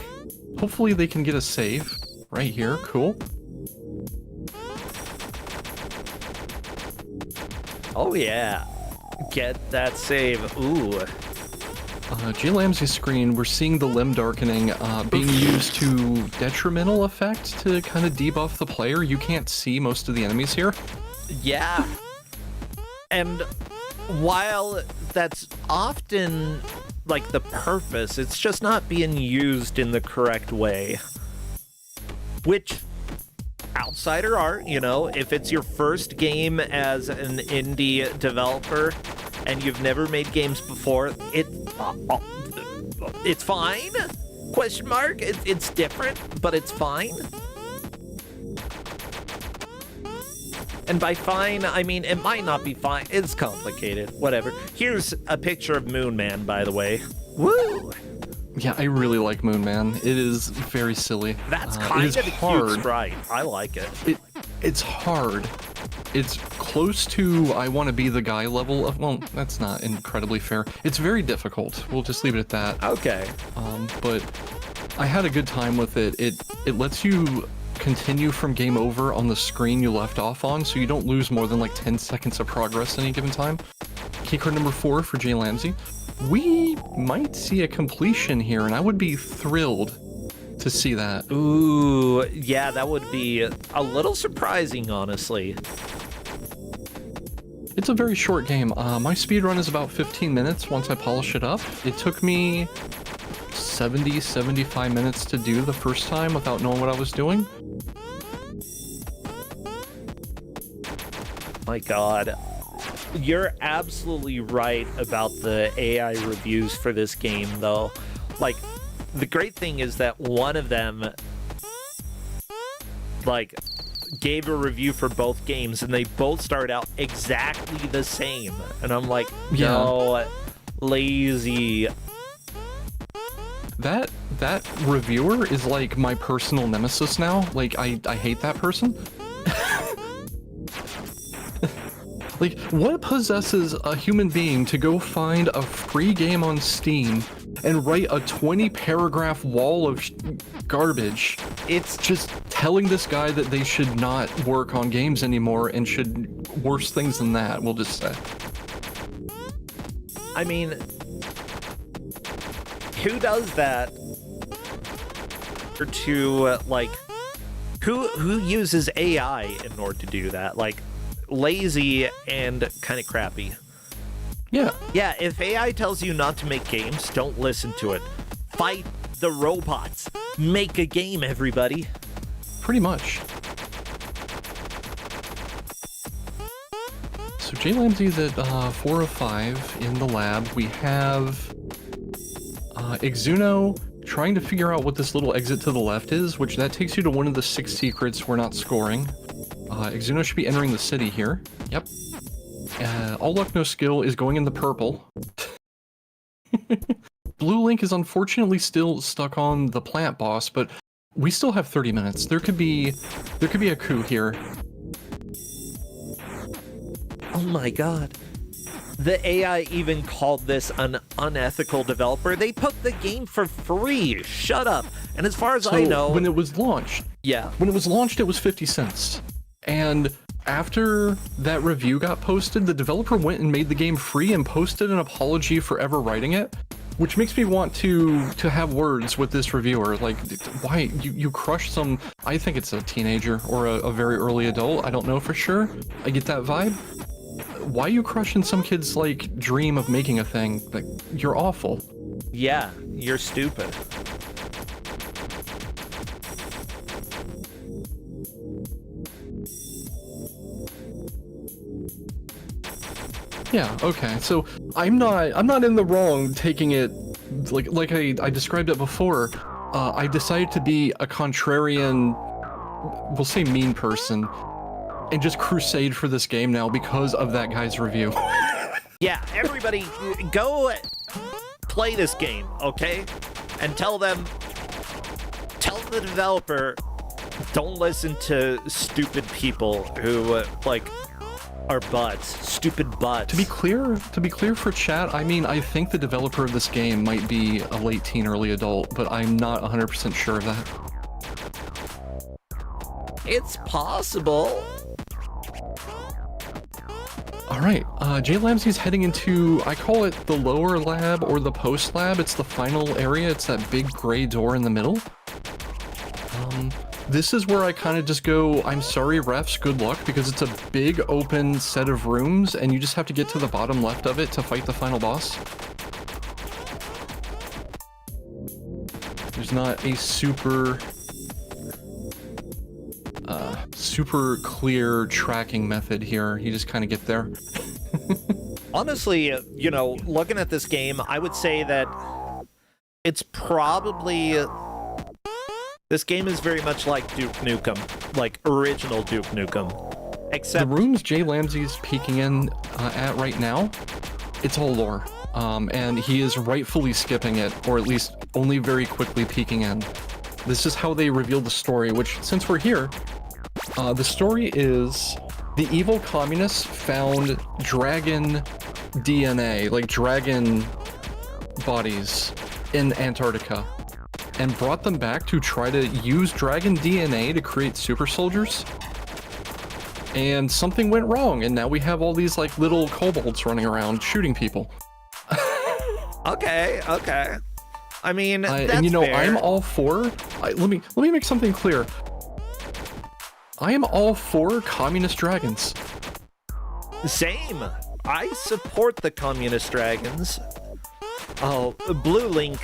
they can get a save right here. Cool. Oh yeah, get that save. Ooh. G-Lamsy's screen, we're seeing the limb darkening being used to detrimental effect to kind of debuff the player. You can't see most of the enemies here. Yeah. And while that's often like the purpose, it's just not being used in the correct way. Which, outsider art, you know, if it's your first game as an indie developer and you've never made games before, it's fine? Question mark? It's different, but it's fine. And by fine, I mean, it might not be fine. It's complicated. Whatever. Here's a picture of Moon Man, by the way. Woo! Yeah, I really like Moon Man. It is very silly. That's kind of a cute sprite. I like it. It's hard. It's close to I want to be the guy level of, well, that's not incredibly fair. It's very difficult. We'll just leave it at that. Okay. But I had a good time with it. It lets you continue from game over on the screen you left off on, so you don't lose more than like 10 seconds of progress any given time. Keycard number 4 for J-Lamsy. We might see a completion here, and I would be thrilled to see that. Ooh, yeah, that would be a little surprising, honestly. It's a very short game. My speedrun is about 15 minutes once I polish it up. It took me 75 minutes to do the first time without knowing what I was doing. My God. You're absolutely right about the AI reviews for this game, though. Like, the great thing is that one of them, like, gave a review for both games, and they both start out exactly the same. And I'm like, no, lazy. That reviewer is like my personal nemesis now. Like, I hate that person. Like, what possesses a human being to go find a free game on Steam and write a 20-paragraph wall of garbage? It's just telling this guy that they should not work on games anymore and should worse things than that, we'll just say. I mean, who does that? Or to, like, who uses AI in order to do that? Like, lazy and kind of crappy. Yeah. Yeah, if AI tells you not to make games, don't listen to it. Fight the robots. Make a game, everybody. Pretty much. So J-Lamsy's at 4 of 5 in the lab. We have Exuno trying to figure out what this little exit to the left is, which that takes you to one of the 6 secrets we're not scoring. Exuno should be entering the city here. Yep. All Luck No Skill is going in the purple. Blue Link is unfortunately still stuck on the plant boss, but we still have 30 minutes. There could be a coup here. Oh my God. The AI even called this an unethical developer. They put the game for free. Shut up. And as far as I know, when it was launched, when it was 50 cents. And after that review got posted, the developer went and made the game free and posted an apology for ever writing it, which makes me want to have words with this reviewer. Like, why you crush some, I think it's a teenager or a very early adult, I don't know for sure. I get that vibe. Why are you crushing some kid's like dream of making a thing? Like, you're awful. Yeah, you're stupid. Yeah, okay. So I'm not in the wrong taking it like I described it before. I decided to be a contrarian, we'll say mean person, and just crusade for this game now because of that guy's review. Yeah, everybody go play this game, okay? And tell the developer, don't listen to stupid people who like are butts, stupid butts. To be clear for chat, I mean, I think the developer of this game might be a late teen, early adult, but I'm not 100% sure of that. It's possible. All right, Jay Lamsey's heading into, I call it the lower lab or the post lab. It's the final area. It's that big gray door in the middle. This is where I kind of just go, I'm sorry, refs, good luck, because it's a big open set of rooms, and you just have to get to the bottom left of it to fight the final boss. There's not a super clear tracking method here. You just kind of get there. Honestly, you know, looking at this game, I would say that it's probably... This game is very much like Duke Nukem, like original Duke Nukem, except... The rooms Jay Lamsey's peeking in at right now, it's all lore, and he is rightfully skipping it, or at least only very quickly peeking in. This is how they reveal the story, which, since we're here, the story is the evil communists found dragon DNA, like dragon bodies, in Antarctica, and brought them back to try to use dragon DNA to create super soldiers. And something went wrong, and now we have all these like little kobolds running around shooting people. Okay. I mean, that's and you know, fair. I'm all for. Let me make something clear. I am all for communist dragons. Same. I support the communist dragons. Oh, Blue Link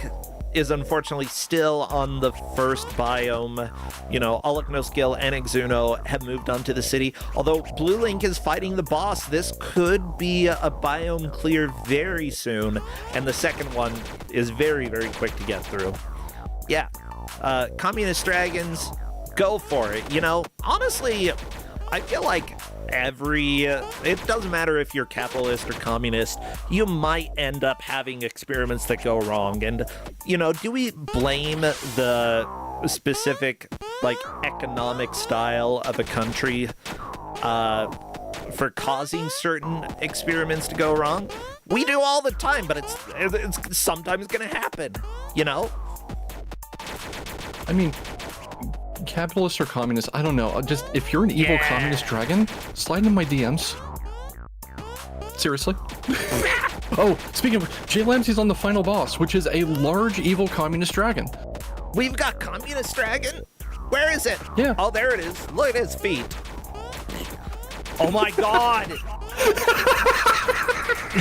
is unfortunately still on the first biome. You know, Alaknoskill and Exuno have moved on to the city. Although Blue Link is fighting the boss, this could be a biome clear very soon. And the second one is very, very quick to get through. Yeah, communist dragons, go for it. You know, honestly, I feel like it doesn't matter if you're capitalist or communist, you might end up having experiments that go wrong. And, you know, do we blame the specific, like, economic style of a country for causing certain experiments to go wrong? We do all the time, but it's sometimes gonna happen, you know? I mean, capitalist or communist, I don't know. Just if you're an evil communist dragon, slide into my DMs. Seriously. Oh, speaking of, Jay Lamsey's on the final boss, which is a large evil communist dragon. We've got communist dragon? Where is it? Yeah. Oh, there it is. Look at his feet. Oh my god.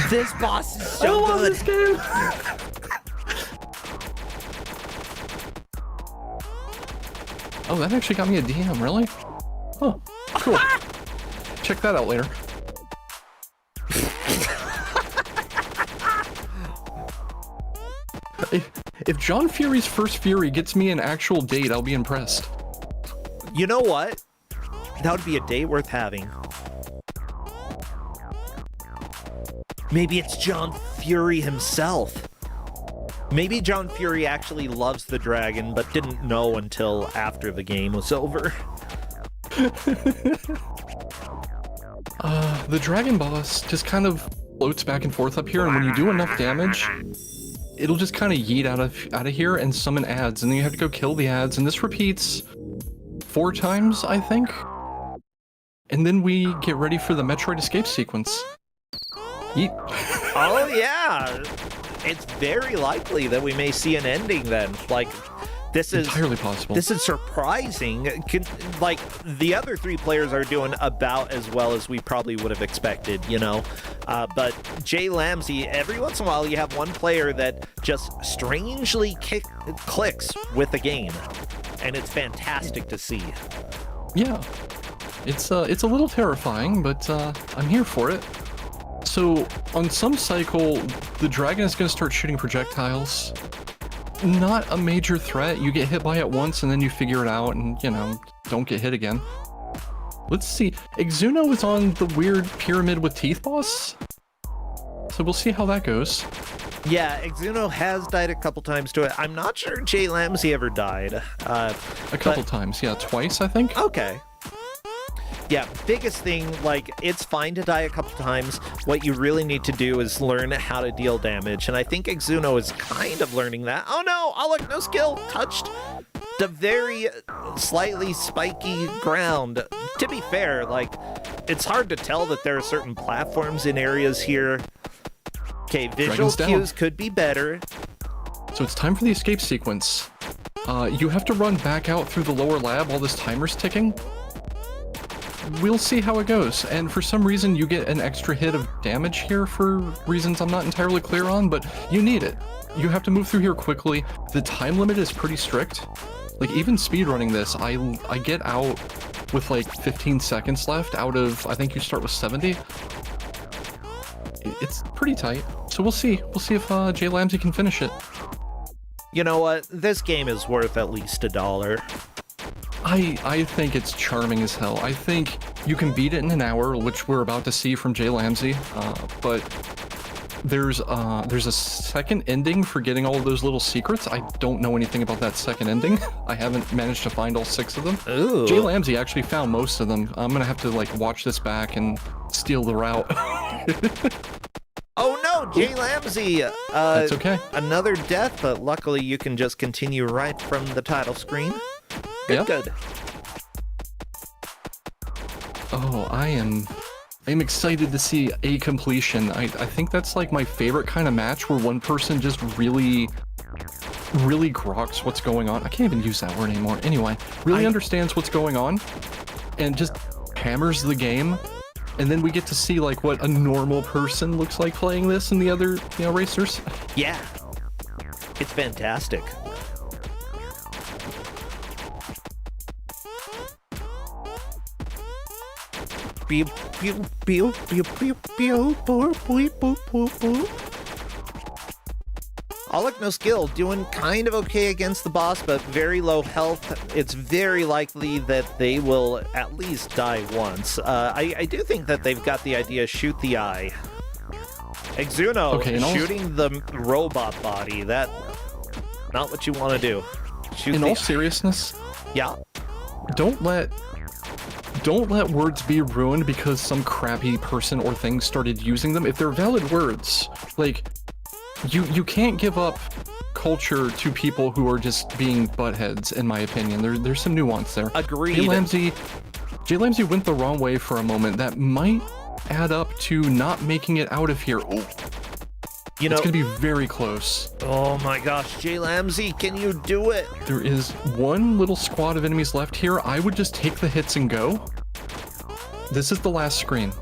This boss is so I love good. this game. Oh, that actually got me a DM, really? Oh, cool. Check that out later. If John Fury's first Fury gets me an actual date, I'll be impressed. You know what? That would be a date worth having. Maybe it's John Fury himself. Maybe John Fury actually loves the dragon, but didn't know until after the game was over. The dragon boss just kind of floats back and forth up here, and when you do enough damage, it'll just kind of yeet out of here and summon ads, and then you have to go kill the ads, and this repeats 4 times, I think. And then we get ready for the Metroid escape sequence. Yeet. Oh yeah, it's very likely that we may see an ending then. Like, this is entirely possible. This is surprising. Like, the other 3 players are doing about as well as we probably would have expected, you know. But Jay Lamsey, every once in a while, you have one player that just strangely clicks with the game, and it's fantastic to see. Yeah, it's a little terrifying, but I'm here for it. So on some cycle, the dragon is going to start shooting projectiles. Not a major threat. You get hit by it once and then you figure it out and, you know, don't get hit again. Let's see. Exuno is on the weird pyramid with teeth boss. So we'll see how that goes. Yeah, Exuno has died a couple times to it. I'm not sure Jay Lamsey ever died. A couple times, yeah, twice, I think. Okay. Yeah, biggest thing, like, it's fine to die a couple times. What you really need to do is learn how to deal damage, and I think Exuno is kind of learning that. Oh no, oh look, no skill, touched the very slightly spiky ground. To be fair, like, it's hard to tell that there are certain platforms in areas here. Okay, visual cues could be better. So it's time for the escape sequence. You have to run back out through the lower lab while this timer's ticking. We'll see how it goes, and for some reason you get an extra hit of damage here for reasons I'm not entirely clear on, but you need it. You have to move through here quickly. The time limit is pretty strict. Like, even speedrunning this, I get out with like 15 seconds left out of, I think you start with 70. It's pretty tight, so we'll see. We'll see if Jay Lamsey can finish it. You know what? This game is worth at least $1. I think it's charming as hell. I think you can beat it in an hour, which we're about to see from Jay Lamsey, but there's a second ending for getting all of those little secrets. I don't know anything about that second ending. I haven't managed to find all 6 of them. Ooh. Jay Lamsey actually found most of them. I'm gonna have to like watch this back and steal the route. Oh no, Jay Lamsey! That's okay. Another death, but luckily you can just continue right from the title screen. Good. Oh, I'm excited to see a completion. I think that's like my favorite kind of match where one person just really groks what's going on. I can't even use that word anymore. Anyway, really understands what's going on and just hammers the game. And then we get to see like what a normal person looks like playing this and the other, you know, racers. Yeah. It's fantastic. Pew, pew, pew, pew, pew, pew, pew, pew, pew, pew. All look no skill, doing kind of okay against the boss, but very low health. It's very likely that they will at least die once. I do think that they've got the idea, shoot the eye. Exuno, shooting the robot body, that not what you want to do. Shoot in all seriousness, yeah. Don't let words be ruined because some crappy person or thing started using them. If they're valid words, like, you can't give up culture to people who are just being buttheads, in my opinion. There's some nuance there. Agreed. Jay Lamsey went the wrong way for a moment. That might add up to not making it out of here. Oh. You know, it's gonna be very close. Oh my gosh, Jay Lamsey, can you do it? There is one little squad of enemies left here. I would just take the hits and go. This is the last screen.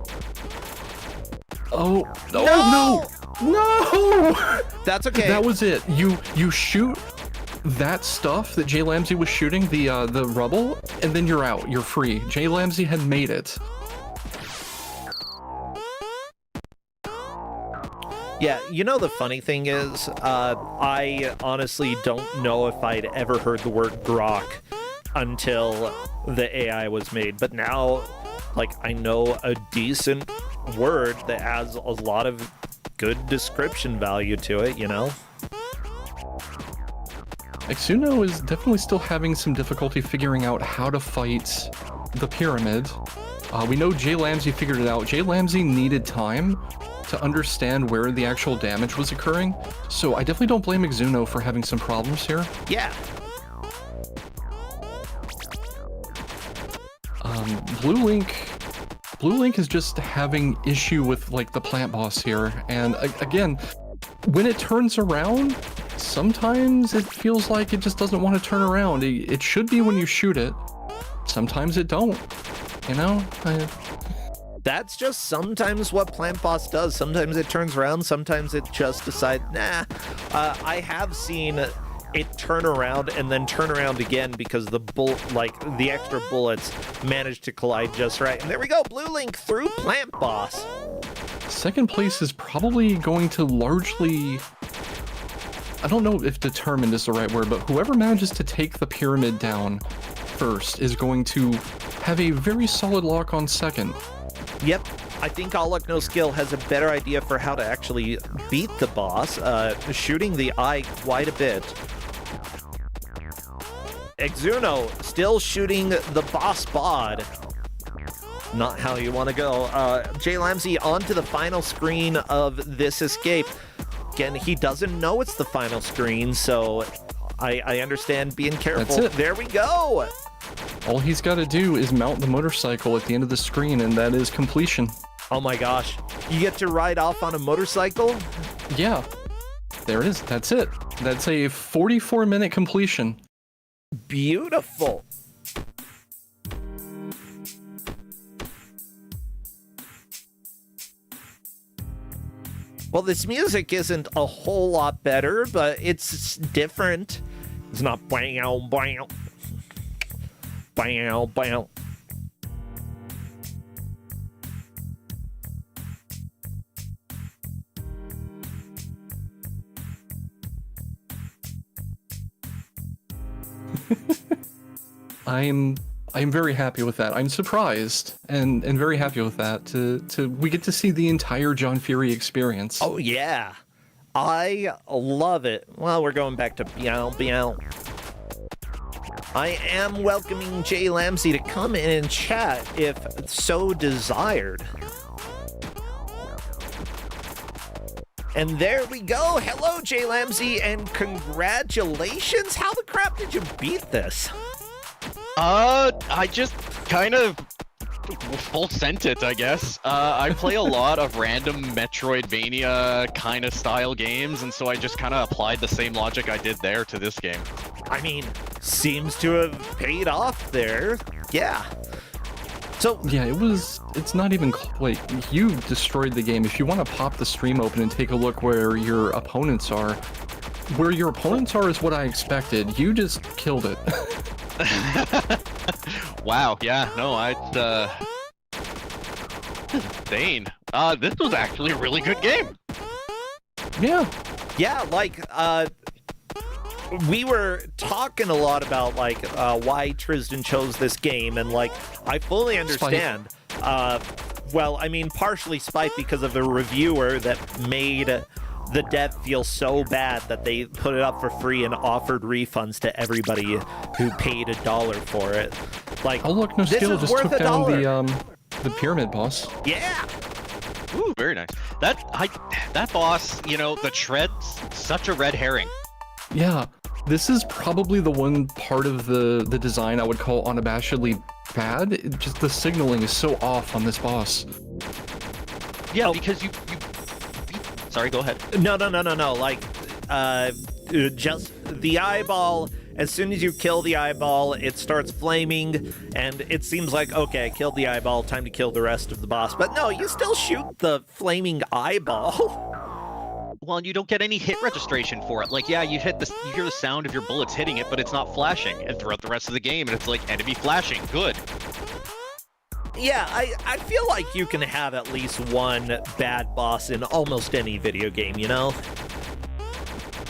Oh, no! No! That's okay. That was it. You shoot that stuff that Jay Lamsey was shooting, the rubble, and then you're out. You're free. Jay Lamsey had made it. Yeah, you know the funny thing is, I honestly don't know if I'd ever heard the word grok until the AI was made, but now, like, I know a decent word that has a lot of good description value to it, you know? Exuno is definitely still having some difficulty figuring out how to fight the pyramid. We know Jay Lamsey figured it out. Jay Lamsey needed time to understand where the actual damage was occurring. So I definitely don't blame Exuno for having some problems here. Yeah. Blue Link is just having issue with like the plant boss here, and again, when it turns around, sometimes it feels like it just doesn't want to turn around. It should be when you shoot it. Sometimes it don't. You know? That's just sometimes what Plant Boss does. Sometimes it turns around, sometimes it just decides, nah. I have seen it turn around and then turn around again because the the extra bullets managed to collide just right. And there we go, Blue Link through Plant Boss. Second place is probably going to largely, I don't know if determined is the right word, but whoever manages to take the pyramid down first is going to have a very solid lock on second. Yep, I think All Luck No Skill has a better idea for how to actually beat the boss, shooting the eye quite a bit. Exuno still shooting the boss bod. Not how you want to go. Jay Lamsey onto the final screen of this escape. Again, he doesn't know it's the final screen, so I understand being careful. That's it. There we go. All he's got to do is mount the motorcycle at the end of the screen, and that is completion. Oh my gosh. You get to ride off on a motorcycle? Yeah. There it is. That's it. That's a 44-minute completion. Beautiful. Well, this music isn't a whole lot better, but it's different. It's not bang, bang, bang, bang. I'm very happy with that. I'm surprised and very happy with that. We get to see the entire John Fury experience. Oh yeah, I love it. Well, we're going back to meow meow. I am welcoming Jay Lamsey to come in and chat if so desired. And there we go. Hello, Jay Lamsey, and congratulations. How the crap did you beat this? I just kind of full sent it, I guess. I play a lot of random Metroidvania kind of style games, and so I just kind of applied the same logic I did there to this game. I mean, seems to have paid off there. Yeah. So yeah, it's not even like you destroyed the game. If you want to pop the stream open and take a look where your opponents are, is what I expected. You just killed it. Wow, yeah, no, insane. This was actually a really good game. Yeah. Yeah, like, we were talking a lot about, like, why Tristan chose this game, and, like, I fully understand. Well, I mean, partially spite because of the reviewer that made the dev feel so bad that they put it up for free and offered refunds to everybody who paid $1 for it. Like, oh look, No Skill just took down the pyramid boss. Yeah. Ooh, very nice. That boss, you know, the tread's such a red herring. Yeah, this is probably the one part of the design I would call unabashedly bad. Just the signaling is so off on this boss. Yeah, because you sorry, go ahead. No. Like, just the eyeball, as soon as you kill the eyeball, it starts flaming, and it seems like, okay, I killed the eyeball, time to kill the rest of the boss. But no, you still shoot the flaming eyeball. Well, you don't get any hit registration for it. Like, yeah, you hear the sound of your bullets hitting it, but it's not flashing. And throughout the rest of the game, and it's like, enemy flashing, good. Yeah, I feel like you can have at least one bad boss in almost any video game, you know?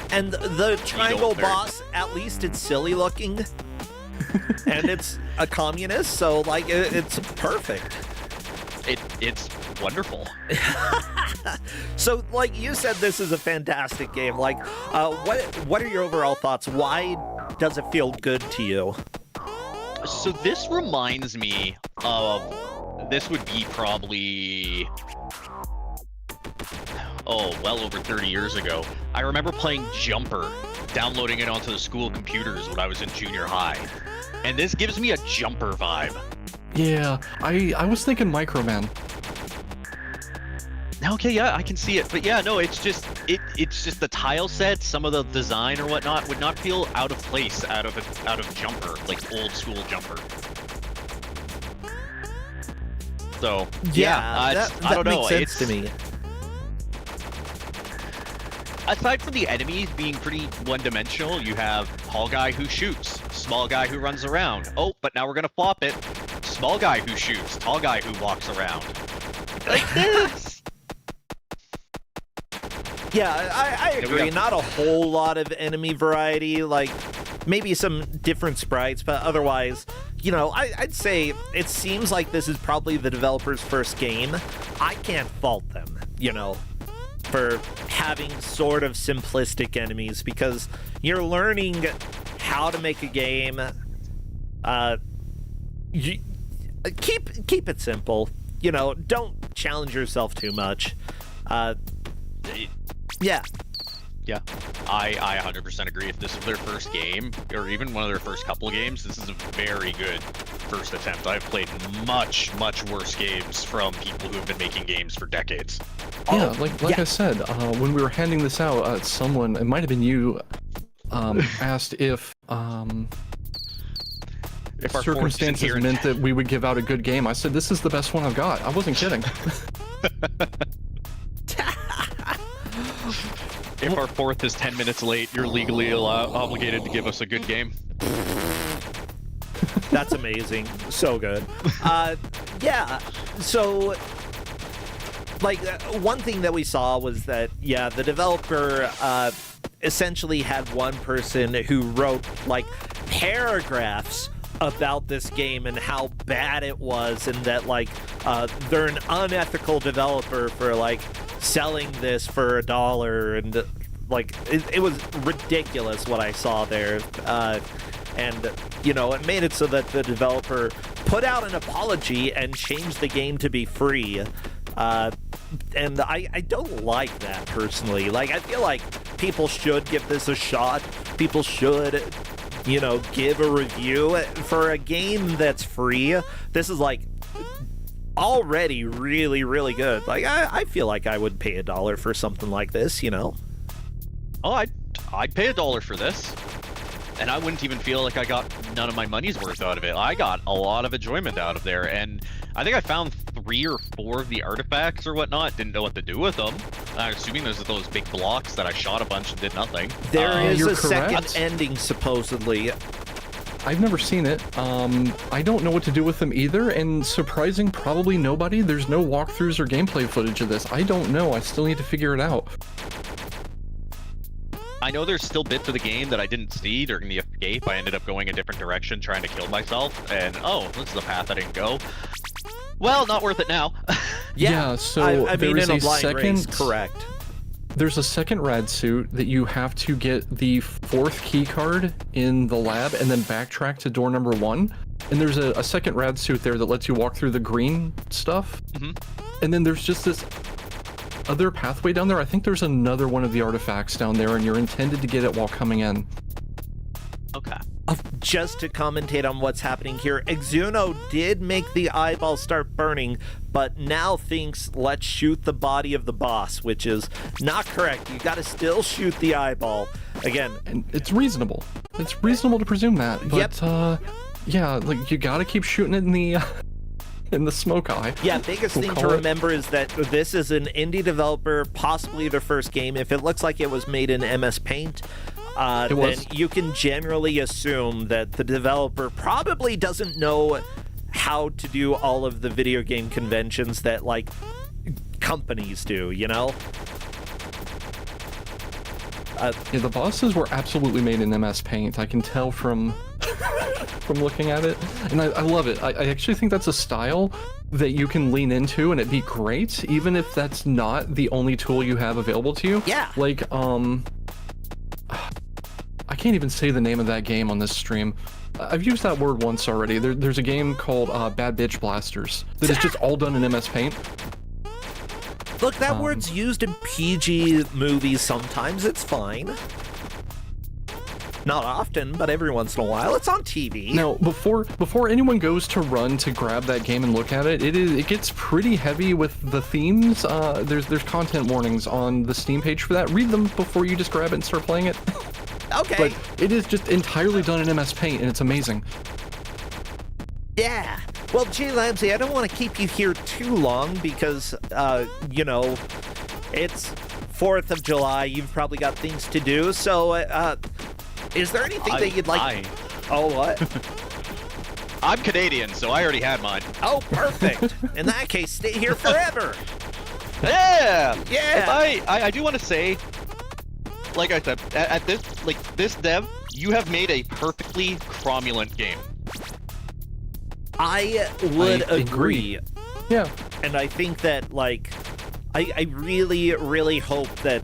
And the triangle boss, at least it's silly looking. And it's a communist, so, like, it's perfect. It's wonderful. So, like you said, this is a fantastic game. Like, what are your overall thoughts? Why does it feel good to you? So this reminds me of, this would be probably well over 30 years ago. I remember playing Jumper, downloading it onto the school computers when I was in junior high. And this gives me a Jumper vibe. Yeah, I was thinking Microman. Okay, yeah, I can see it, but yeah, no, it's just the tile set, some of the design or whatnot would not feel out of place out of Jumper, like old school Jumper. So yeah, that I don't know. makes sense to me. Aside from the enemies being pretty one-dimensional, you have tall guy who shoots, small guy who runs around. Oh, but now we're gonna flop it. Small guy who shoots, tall guy who walks around. Like this. Yeah, I agree. Not a whole lot of enemy variety, like maybe some different sprites, but otherwise, you know, I'd say it seems like this is probably the developer's first game. I can't fault them, you know, for having sort of simplistic enemies, because you're learning how to make a game. You, keep it simple, you know, don't challenge yourself too much. Yeah. Yeah, I 100% agree. If this is their first game, or even one of their first couple games, this is a very good first attempt. I've played much worse games from people who have been making games for decades. Yeah, like I said, when we were handing this out, someone, it might have been you, asked if our circumstances meant that we would give out a good game. I said, this is the best one I've got. I wasn't kidding. If our fourth is 10 minutes late, you're legally obligated to give us a good game. That's amazing. So good. Yeah, so, like, one thing that we saw was that, yeah, the developer essentially had one person who wrote, like, paragraphs about this game and how bad it was, and that, like, they're an unethical developer for, like, selling this for $1, and like it was ridiculous what I saw there, and you know, it made it so that the developer put out an apology and changed the game to be free, and I don't like that personally. Like, I feel like people should give this a shot. People should, you know, give a review for a game that's free. This is like already really good. Like, I feel like I would pay $1 for something like this, you know. Oh, I'd pay $1 for this, and I wouldn't even feel like I got none of my money's worth out of it. I got a lot of enjoyment out of there, and I think I found 3 or 4 of the artifacts or whatnot. Didn't know what to do with them. I'm assuming there's those big blocks that I shot a bunch and did nothing. There is you're a correct. second ending, supposedly. I've never seen it. I don't know what to do with them either, and surprising, probably nobody. There's no walkthroughs or gameplay footage of this. I don't know. I still need to figure it out. I know there's still bits of the game that I didn't see during the escape. I ended up going a different direction trying to kill myself, and oh, this is the path I didn't go. Well, not worth it now. Yeah, so I mean, there is in a a blind second... race, correct. There's a second rad suit that you have to get the 4th key card in the lab and then backtrack to door number 1. And there's a second rad suit there that lets you walk through the green stuff. Mm-hmm. And then there's just this other pathway down there. I think there's another one of the artifacts down there, and you're intended to get it while coming in. Okay. Just to commentate on what's happening here, Exuno did make the eyeball start burning, but now thinks let's shoot the body of the boss, which is not correct. You gotta still shoot the eyeball. Again, And it's reasonable. It's reasonable to presume that. But, yeah, like, you gotta keep shooting it in the... in the smoke eye. yeah, biggest thing to remember is that this is an indie developer, possibly their first game. If it looks like it was made in MS Paint, then you can generally assume that the developer probably doesn't know how to do all of the video game conventions that, like, companies do, you know? Yeah, the bosses were absolutely made in MS Paint. I can tell from from looking at it, and I love it. I actually think that's a style that you can lean into and it'd be great, even if that's not the only tool you have available to you. Yeah. Like, I can't even say the name of that game on this stream. I've used that word once already. There's a game called Bad Bitch Blasters that is just all done in MS Paint. Look, that word's used in PG movies sometimes. It's fine. Not often, but every once in a while. It's on TV. Now, before anyone goes to run to grab that game and look at it, it gets pretty heavy with the themes. There's content warnings on the Steam page for that. Read them before you just grab it and start playing it. Okay. But it is just entirely done in MS Paint, and it's amazing. Yeah. Well, Jay Lamsey, I don't want to keep you here too long because, you know, it's 4th of July. You've probably got things to do. So, is there anything that you'd like? Oh, what? I'm Canadian, so I already had mine. Oh, perfect. In that case, stay here forever. Yeah. Yeah. I do want to say, like I said, at this dev, you have made a perfectly cromulent game. I would agree. Yeah. And I think that, like, I really, really hope that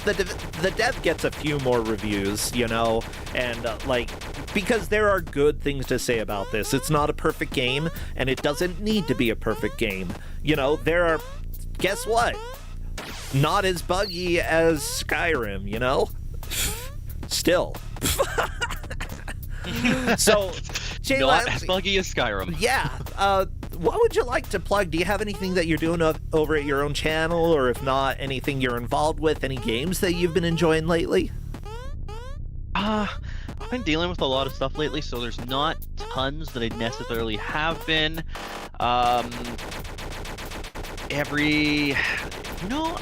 the dev gets a few more reviews, you know, and, like, because there are good things to say about this. It's not a perfect game, and it doesn't need to be a perfect game. You know, there are, guess what? Not as buggy as Skyrim, you know? Still. So, Jay Not Lamsey, as buggy as Skyrim. yeah. What would you like to plug? Do you have anything that you're doing over at your own channel, or if not, anything you're involved with? Any games that you've been enjoying lately? I've been dealing with a lot of stuff lately, so there's not tons that I necessarily have been. I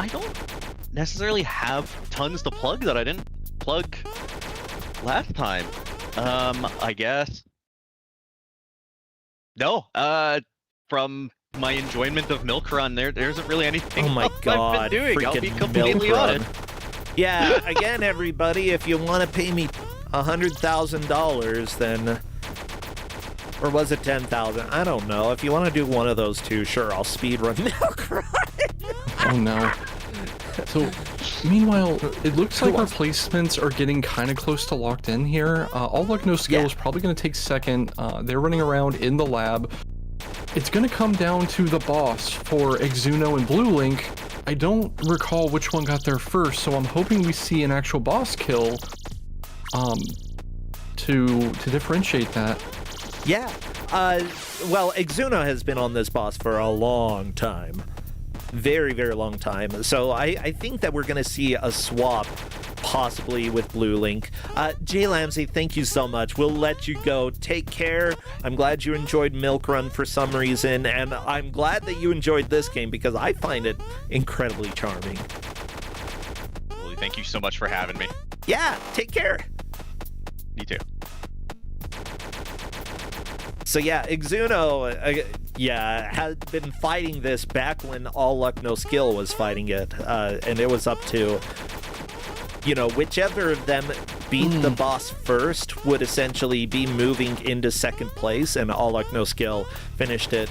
don't necessarily have tons to plug that I didn't plug last time. I guess. No, from my enjoyment of Milk Run, there isn't really anything Oh my else God, I've been doing. I'll be freaking completely Milk Run. honest. Yeah, again, everybody, if you want to pay me $100,000, then... Or was it 10,000? I don't know. If you want to do one of those two, sure, I'll speedrun Milk Run. Oh no. So, meanwhile, it looks like our placements are getting kind of close to locked in here. All Luck No Skill is probably going to take second. They're running around in the lab. It's going to come down to the boss for Exuno and Blue Link. I don't recall which one got there first, so I'm hoping we see an actual boss kill to differentiate that. Yeah. Well, Exuno has been on this boss for a long time. Very, very long time. So I think that we're going to see a swap, possibly with Blue Link. Jay Lamsey, thank you so much. We'll let you go. Take care. I'm glad you enjoyed Milk Run for some reason, and I'm glad that you enjoyed this game because I find it incredibly charming. Well, thank you so much for having me. Yeah, take care. You too. So yeah, Exuno, had been fighting this back when All Luck No Skill was fighting it, and it was up to, you know, whichever of them beat the boss first would essentially be moving into second place, and All Luck No Skill finished it.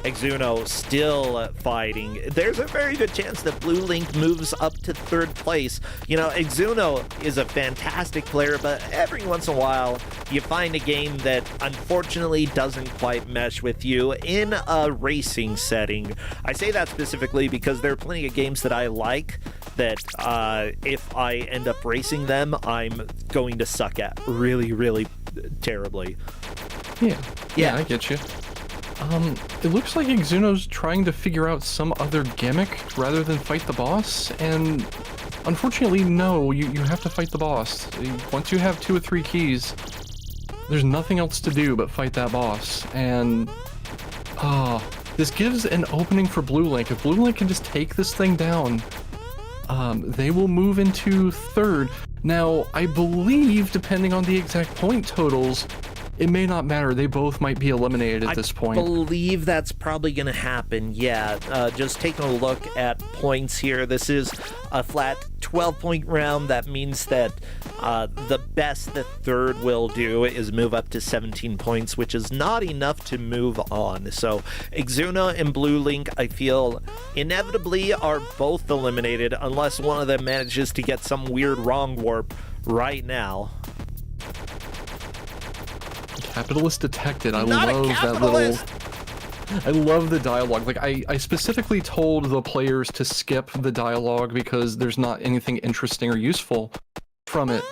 Exuno still fighting. There's a very good chance that Blue Link moves up to third place. You know, Exuno is a fantastic player, but every once in a while, you find a game that unfortunately doesn't quite mesh with you in a racing setting. I say that specifically because there are plenty of games that I like that if I end up racing them, I'm going to suck at really, really terribly. Yeah, I get you. It looks like Exuno's trying to figure out some other gimmick rather than fight the boss, and unfortunately, no, you have to fight the boss. Once you have 2 or 3 keys, there's nothing else to do but fight that boss, and this gives an opening for Blue Link. If Blue Link can just take this thing down, they will move into third. Now, I believe, depending on the exact point totals, it may not matter. They both might be eliminated at this point. I believe that's probably going to happen, yeah. Just taking a look at points here. This is a flat 12-point round. That means that the best the third will do is move up to 17 points, which is not enough to move on. So Exuno and Blue Link, I feel, inevitably are both eliminated unless one of them manages to get some weird wrong warp right now. Capitalist detected. I Not love a that little. capitalist. I love the dialogue. Like, I specifically told the players to skip the dialogue because there's not anything interesting or useful from it.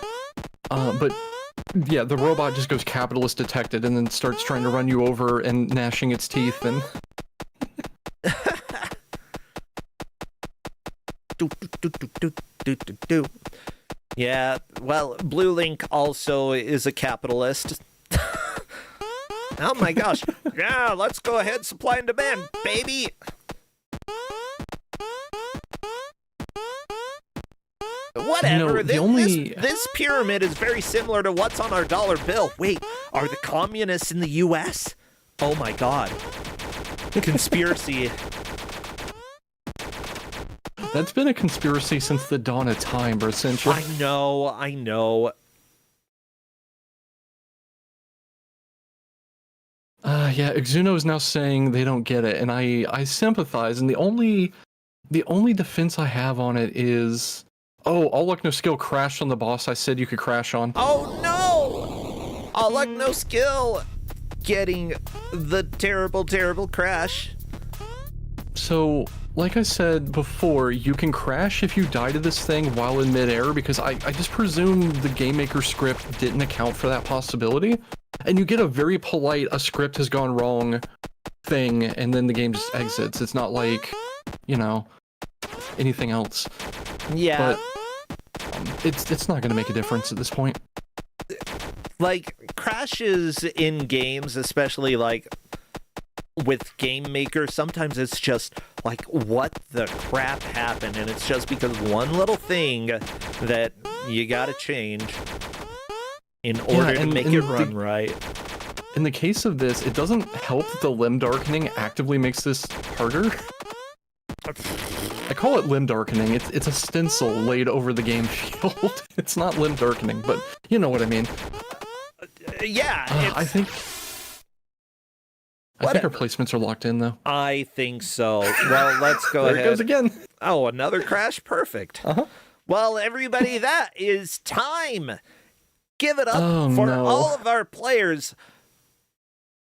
But yeah, the robot just goes capitalist detected and then starts trying to run you over and gnashing its teeth and... Yeah, well, Blue Link also is a capitalist. Oh my gosh. Yeah, let's go ahead, supply and demand, baby. Whatever, this pyramid is very similar to what's on our dollar bill. Wait, are the communists in the US? Oh my god. Conspiracy. That's been a conspiracy since the dawn of time, bro, essentially. I know. Yeah, Exuno is now saying they don't get it, and I sympathize, and the only defense I have on it is... Oh, All Luck No Skill crashed on the boss I said you could crash on. Oh no! All Luck No Skill getting the terrible, terrible crash. So, like I said before, you can crash if you die to this thing while in midair, because I just presume the Game Maker script didn't account for that possibility. And you get a very polite, a script has gone wrong thing, and then the game just exits. It's not like, you know, anything else. Yeah. But it's not going to make a difference at this point. Like, crashes in games, especially like with Game Maker, sometimes it's just like, what the crap happened? And it's just because one little thing that you gotta change in order to make it run right. In the case of this, it doesn't help that the limb darkening actively makes this harder. I call it limb darkening. It's a stencil laid over the game field. It's not limb darkening, but you know what I mean. Yeah. I think our placements are locked in, though. I think so. Well, let's go ahead. There it goes again. Oh, another crash? Perfect. Well, everybody, that is time. Give it up for all of our players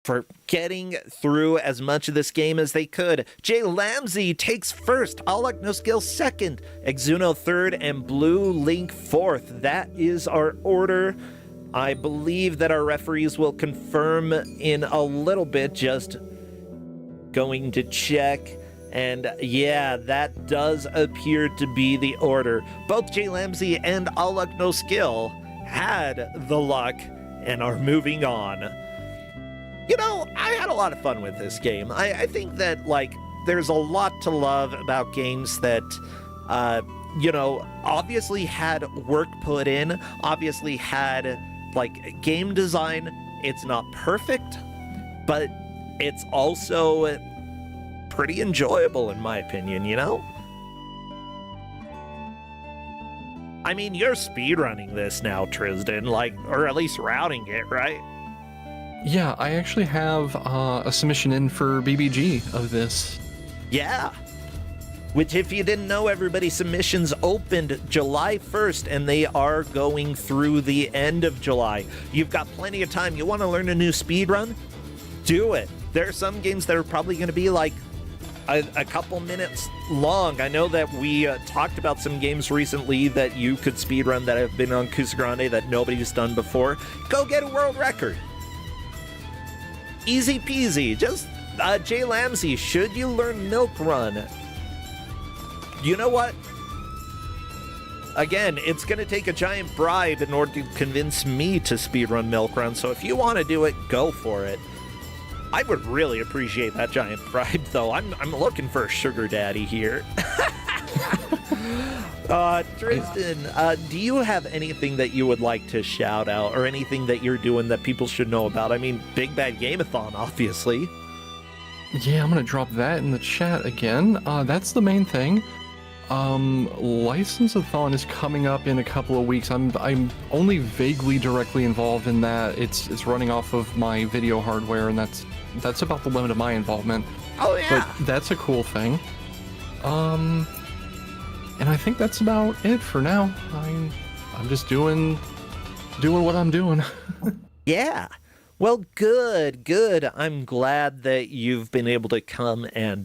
for getting through as much of this game as they could. Jay Lamsey takes first, All Luck No Skill second, Exuno third, and Blue Link fourth. That is our order. I believe that our referees will confirm in a little bit, just going to check. And yeah, that does appear to be the order. Both Jay Lamsey and All Luck No Skill had the luck and are moving on. You know, I had a lot of fun with this game. I think that, like, there's a lot to love about games that, you know, obviously had work put in, obviously had, like, game design. It's not perfect, but it's also pretty enjoyable, in my opinion, you know? I mean, you're speedrunning this now, Tristan, like, or at least routing it, right? Yeah, I actually have a submission in for BBG of this. Yeah. Which, if you didn't know, everybody, submissions opened July 1st, and they are going through the end of July. You've got plenty of time. You want to learn a new speedrun? Do it. There are some games that are probably going to be like a couple minutes long. I know that we talked about some games recently that you could speedrun that have been on Kusogrande that nobody's done before. Go get a world record. Easy peasy. Just, Jay Lamsey, should you learn Milk Run? You know what? Again, it's going to take a giant bribe in order to convince me to speedrun Milk Run, so if you want to do it, go for it. I would really appreciate that giant bribe, though. I'm looking for a sugar daddy here. Tristan, do you have anything that you would like to shout out, or anything that you're doing that people should know about? I mean, Big Bad Game-a-thon, obviously. Yeah, I'm gonna drop that in the chat again. That's the main thing. License-a-thon is coming up in a couple of weeks. I'm only vaguely directly involved in that. It's running off of my video hardware, and that's about the limit of my involvement. Oh yeah. But that's a cool thing. And I think that's about it for now. I'm just doing what I'm doing. Yeah. Well, good, good. I'm glad that you've been able to come and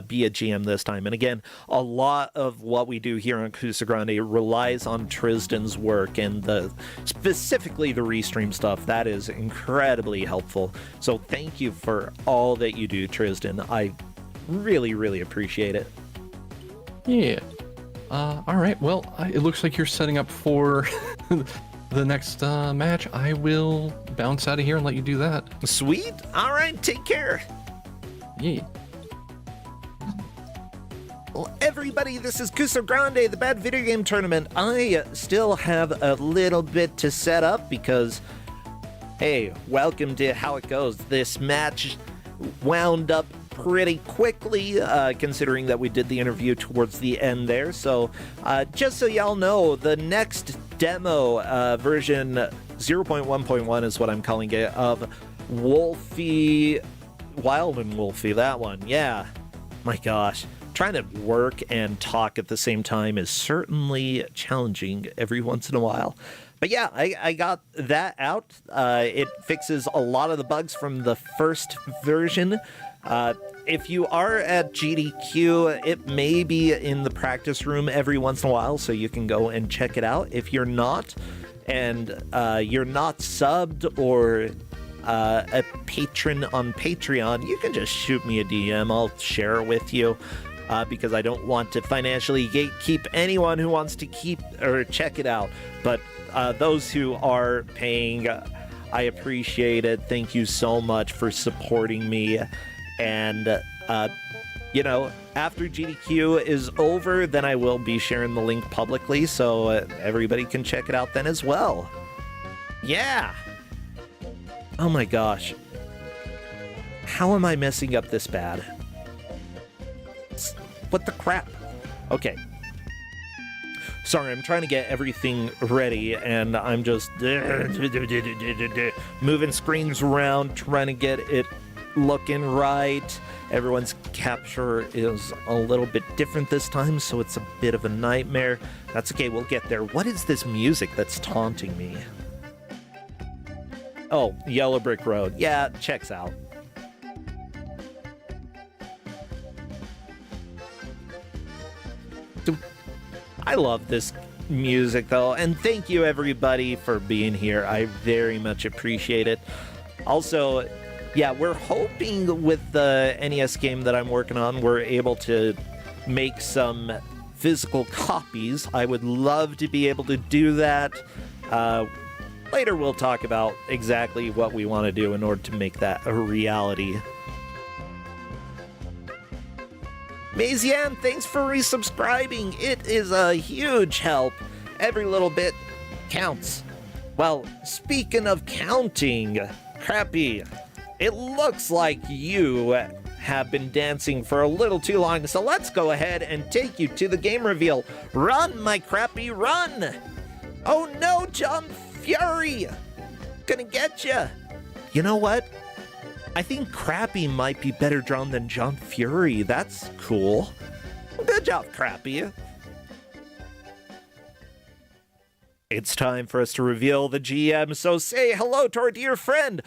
be a GM this time. And again, a lot of what we do here on Kusogrande relies on Tristan's work and specifically the restream stuff. That is incredibly helpful. So thank you for all that you do, Tristan. I really, really appreciate it. Yeah. All right. Well, it looks like you're setting up for the next match. I will bounce out of here and let you do that. Sweet. All right. Take care. Yeah. Well, everybody, this is Kusogrande, the Bad Video Game Tournament. I still have a little bit to set up because, hey, welcome to how it goes. This match wound up pretty quickly, considering that we did the interview towards the end there. So just so y'all know, the next demo, version 0.1.1 is what I'm calling it, of Wolfie, Wild and Wolfie, that one. Yeah, my gosh. Trying to work and talk at the same time is certainly challenging every once in a while. But yeah, I got that out. It fixes a lot of the bugs from the first version. If you are at GDQ, it may be in the practice room every once in a while, so you can go and check it out. If you're not, and you're not subbed or a patron on Patreon, you can just shoot me a DM. I'll share it with you. Because I don't want to financially gatekeep anyone who wants to keep or check it out. But those who are paying, I appreciate it. Thank you so much for supporting me. And, you know, after GDQ is over, then I will be sharing the link publicly so everybody can check it out then as well. Yeah. Oh my gosh. How am I messing up this bad? What the crap? Okay. Sorry, I'm trying to get everything ready, and I'm just moving screens around, trying to get it looking right. Everyone's capture is a little bit different this time, so it's a bit of a nightmare. That's okay, we'll get there. What is this music that's taunting me? Oh, Yellow Brick Road. Yeah, checks out. I love this music, though, and thank you, everybody, for being here. I very much appreciate it. Also, yeah, we're hoping with the NES game that I'm working on, we're able to make some physical copies. I would love to be able to do that. Later, we'll talk about exactly what we want to do in order to make that a reality. Mazian, thanks for resubscribing. It is a huge help. Every little bit counts. Well, speaking of counting, Crappy, it looks like you have been dancing for a little too long, so let's go ahead and take you to the game reveal. Run, my Crappy, run! Oh no, John Fury! Gonna get ya! You know what? I think Crappy might be better drawn than John Fury. That's cool. Good job, Crappy. It's time for us to reveal the GM, so say hello to our dear friend,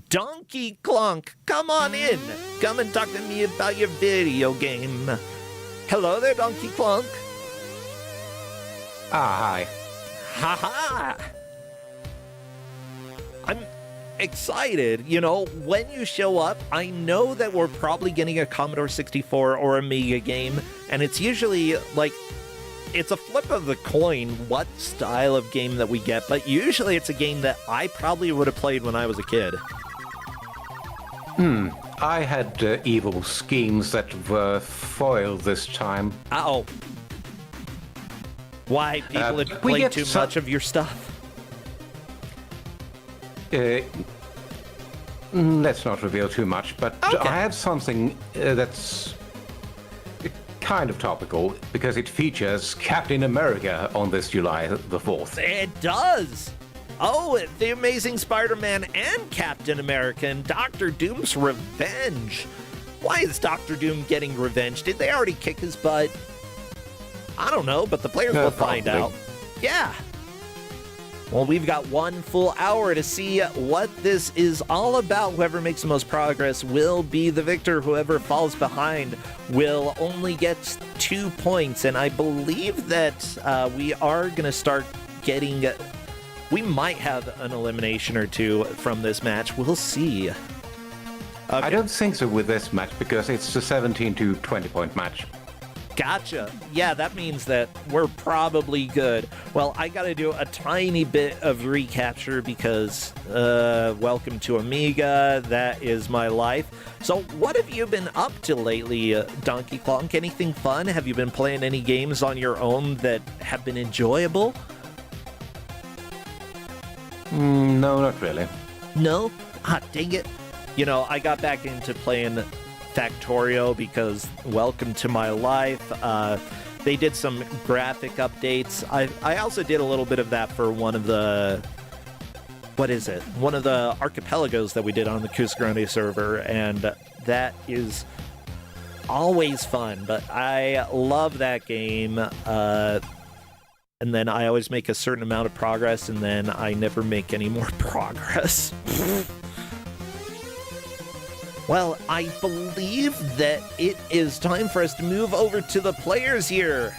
Donkey Clonk. Come on in. Come and talk to me about your video game. Hello there, Donkey Clonk. Hi. Ha-ha! I'm excited. You know, when you show up, I know that we're probably getting a Commodore 64 or Amiga game, and it's usually like, it's a flip of the coin what style of game that we get, but usually it's a game that I probably would have played when I was a kid. I had evil schemes that were foiled this time. Uh-oh. Why? People had played too much of your stuff? Let's not reveal too much, but Okay. I have something that's kind of topical because it features Captain America on this July the 4th. It does! Oh, The Amazing Spider-Man and Captain America and Doctor Doom's revenge. Why is Doctor Doom getting revenge? Did they already kick his butt? I don't know, but the players will find Probably. out. Yeah. Well, we've got 1 full hour to see what this is all about. Whoever makes the most progress will be the victor. Whoever falls behind will only get 2 points. And I believe that we are going to start getting... We might have an elimination or two from this match. We'll see. I don't think so with this match, because it's a 17 to 20 point match. Gotcha. Yeah, that means that we're probably good. Well, I gotta do a tiny bit of recapture because, welcome to Amiga. That is my life. So, what have you been up to lately, Donkey Klonk? Anything fun? Have you been playing any games on your own that have been enjoyable? No, not really. No? Ah, dang it. You know, I got back into playing Factorio because welcome to my life. They did some graphic updates. I also did a little bit of that for one of the... What is it? One of the archipelagos that we did on the Kusogrande server, and that is always fun, but I love that game. And then I always make a certain amount of progress, and then I never make any more progress. Well, I believe that it is time for us to move over to the players here.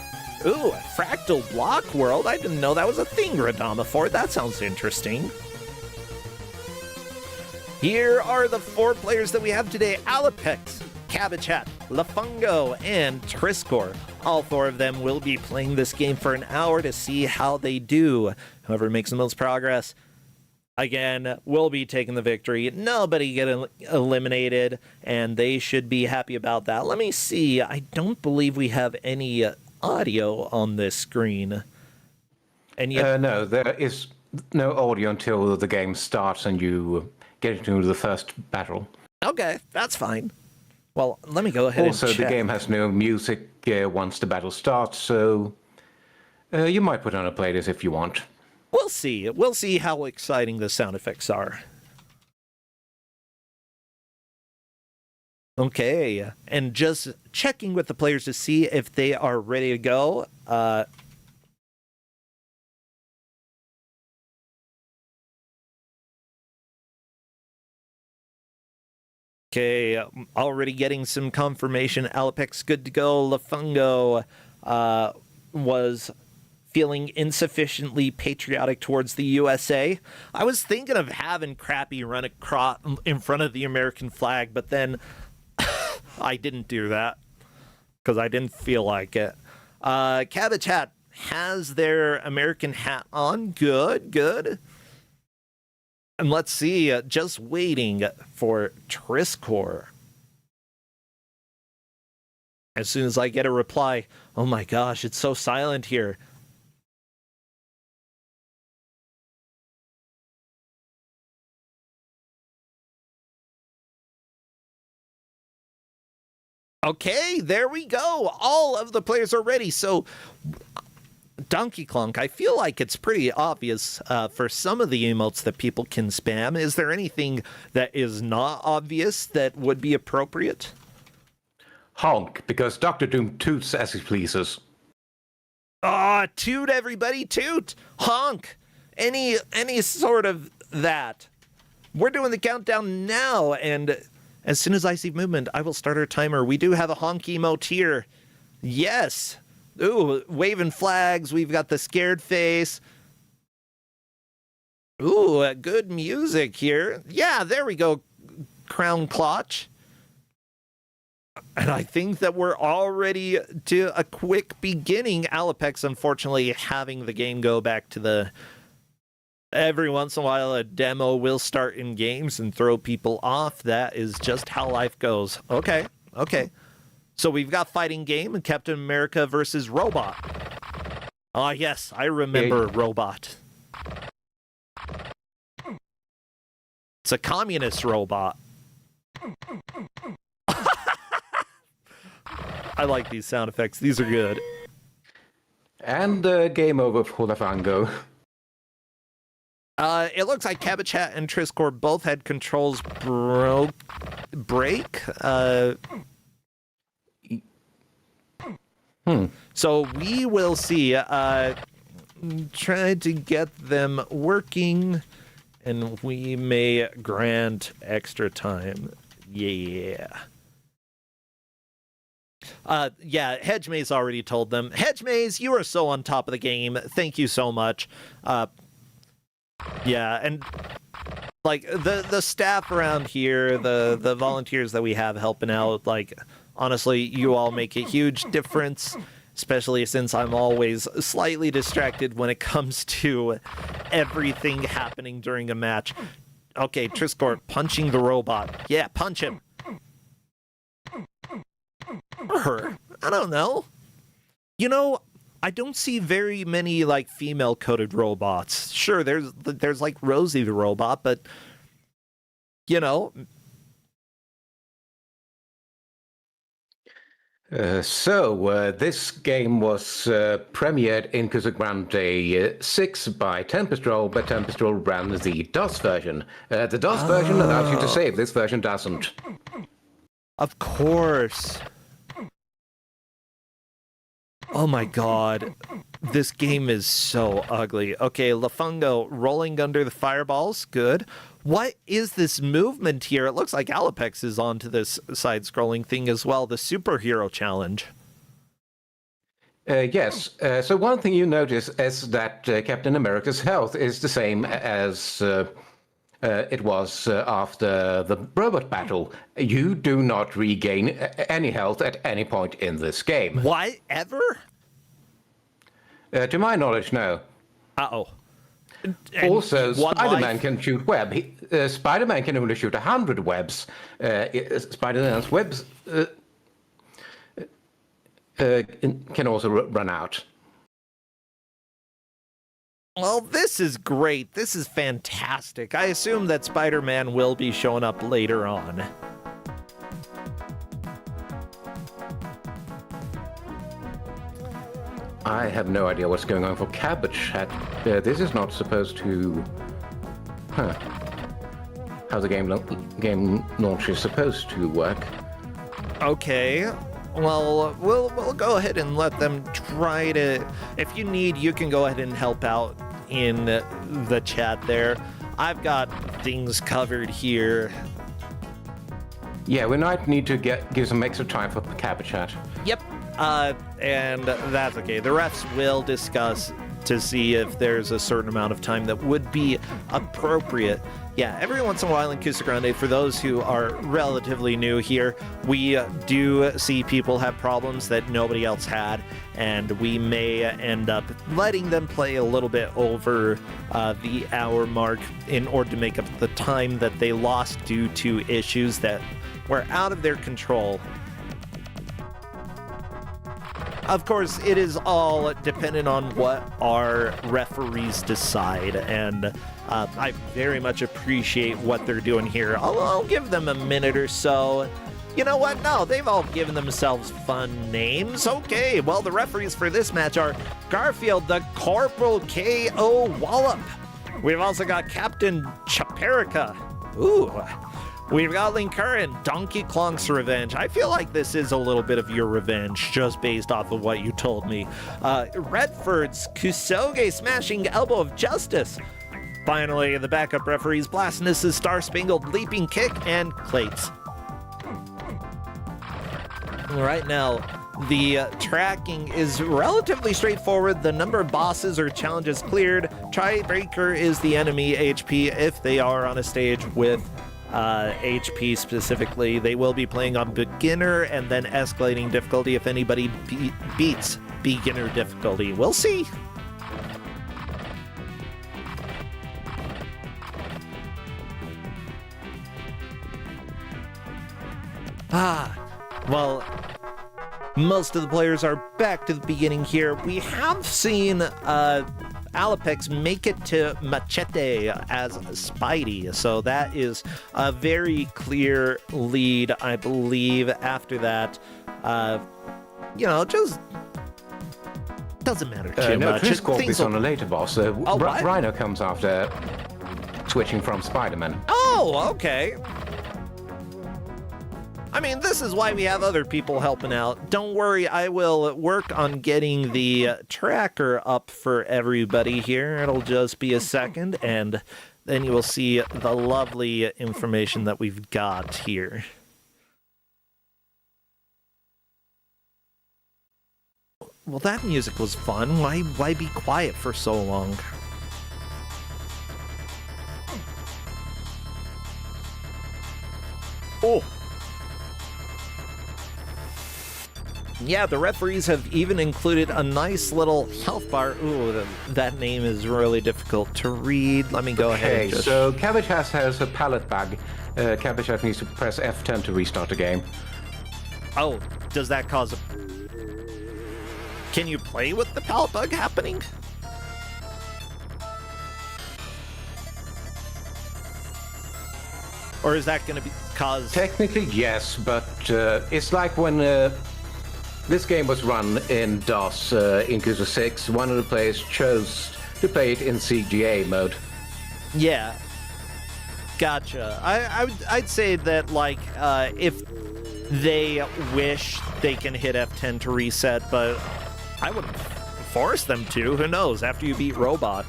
Ooh, Fractal Block World. I didn't know that was a thing, Radamafor. That sounds interesting. Here are the 4 players that we have today. Alapex, Cabachat, Lafungo, and Triscor. All 4 of them will be playing this game for an hour to see how they do. Whoever makes the most progress, again, will be taking the victory. Nobody get eliminated, and they should be happy about that. Let me see. I don't believe we have any audio on this screen. And yet, No, there is no audio until the game starts and you get into the first battle. okay, that's fine. Well, let me go ahead Also, and check. the game has no music once the battle starts, so you might put on a playlist if you want. We'll see. We'll see how exciting the sound effects are. Okay, and just checking with the players to see if they are ready to go. Okay, already getting some confirmation. Alapex good to go. Lafungo was feeling insufficiently patriotic towards the USA. I was thinking of having Crappy run across in front of the American flag, but then I didn't do that because I didn't feel like it. Cabbage Hat has their American hat on. Good, good. And let's see, just waiting for Triscor. As soon as I get a reply, oh my gosh, it's so silent here. Okay, there we go. All of the players are ready. So, Donkey Klonk, I feel like it's pretty obvious for some of the emotes that people can spam. Is there anything that is not obvious that would be appropriate? Honk, because Dr. Doom toots as he pleases. Ah, toot, everybody, toot! Honk! Any sort of that. We're doing the countdown now, and as soon as I see movement, I will start our timer. We do have a honk emote here. Yes! Ooh, waving flags. We've got the scared face. Ooh, good music here. Yeah, there we go, Crown Clutch. And I think that we're already to a quick beginning. Alapex, unfortunately, having the game go back to the... Every once in a while, a demo will start in games and throw people off. That is just how life goes. Okay, okay. So we've got fighting game and Captain America versus Robot. Ah, yes, I remember Robot. It's a communist robot. I like these sound effects. These are good. And game over for Lafango. It looks like Cabbage Hat and Triscor both had controls break. So we will see. try to get them working, and we may grant extra time. Yeah. Yeah, Hedge Maze already told them. Hedge Maze, you are so on top of the game. Thank you so much. Yeah, and like the staff around here, the volunteers that we have helping out, like honestly, you all make a huge difference, especially since I'm always slightly distracted when it comes to everything happening during a match. Okay, Triscore punching the robot. Yeah, punch him. Or her. I don't know. You know, I don't see very many like female coded robots. Sure, there's like Rosie the robot, but you know. This game was premiered in Kusogrande 6 by Tempest Roll, but Tempest Roll ran the DOS version. The DOS version allows you to save, this version doesn't. Of course. Oh my god. This game is so ugly. Okay, Lafungo rolling under the fireballs. Good. What is this movement here? It looks like Alapex is onto this side-scrolling thing as well. The superhero challenge. Yes. So one thing you notice is that Captain America's health is the same as it was after the robot battle. You do not regain any health at any point in this game. What? Ever? To my knowledge, no. Uh-oh. Also, Spider-Man can shoot web. Spider-Man can only shoot 100 webs. Spider-Man's webs can also run out. Well, this is great. This is fantastic. I assume that Spider-Man will be showing up later on. I have no idea what's going on for Cabbage Chat. This is not supposed to... How the game launch is supposed to work. Okay. Well, we'll go ahead and let them try to... If you need, you can go ahead and help out in the chat there. I've got things covered here. Yeah, we might need to give some extra time for Cabbage Chat. Yep. And that's okay. The refs will discuss to see if there's a certain amount of time that would be appropriate. Yeah, every once in a while in Kusogrande, for those who are relatively new here, we do see people have problems that nobody else had, and we may end up letting them play a little bit over the hour mark in order to make up the time that they lost due to issues that were out of their control. Of course, it is all dependent on what our referees decide, and I very much appreciate what they're doing here. I'll give them a minute or so. You know what? No, they've all given themselves fun names. Okay, well, the referees for this match are Garfield, the Corporal K.O. Wallop. We've also got Captain Chaperica. Ooh. We've got Linkarin, Donkey Klonk's revenge. I feel like this is a little bit of your revenge, just based off of what you told me. Redford's Kusoge smashing elbow of justice. Finally, the backup referees, Blasphemous' Star-Spangled Leaping Kick, and Clates. Right now, the tracking is relatively straightforward. The number of bosses or challenges cleared. Tiebreaker is the enemy HP if they are on a stage with HP specifically. They will be playing on beginner and then escalating difficulty if anybody beats beginner difficulty. We'll see. Well, most of the players are back to the beginning here. We have seen Alapex make it to Machete as Spidey, so that is a very clear lead, I believe. After that, you know, just doesn't matter too no, much. Chris is on a later boss. Rhino comes after switching from Spider-Man. Oh, okay. I mean, this is why we have other people helping out. Don't worry, I will work on getting the tracker up for everybody here. It'll just be a second, and then you will see the lovely information that we've got here. Well, that music was fun. Why be quiet for so long? Oh! Yeah, the referees have even included a nice little health bar. Ooh, that name is really difficult to read. Let me go ahead and just... so Cabbage has a pallet bug. Cabbage needs to press F10 to restart the game. Oh, does that cause a... Can you play with the pallet bug happening? Or is that going to be cause... Technically, yes, but it's like when this game was run in DOS in Kuso9rande, one of the players chose to play it in CGA mode. Yeah. Gotcha. I'd say that, like, if they wish, they can hit F10 to reset, but I wouldn't force them to. Who knows? After you beat Robot.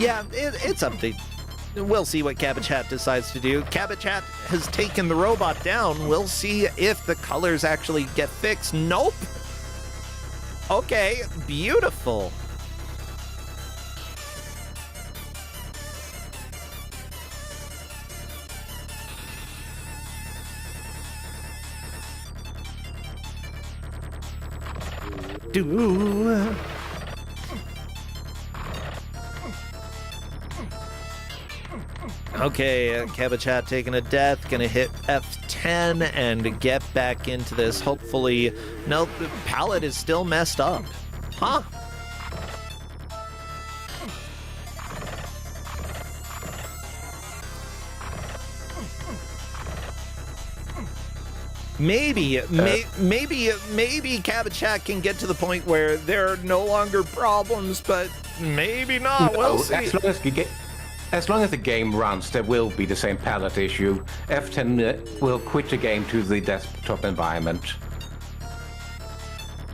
Yeah, it's up to... We'll see what Cabbage Hat decides to do. Cabbage Hat has taken the robot down. We'll see if the colors actually get fixed. Nope. Okay, beautiful. Do... Okay, Cabbage Hat taking a death, gonna hit F10 and get back into this. Hopefully, no, the palette is still messed up. Huh? Maybe Cabbage Hat can get to the point where there are no longer problems, but maybe not. We'll see. As long as the game runs, there will be the same palette issue. F10 will quit the game to the desktop environment.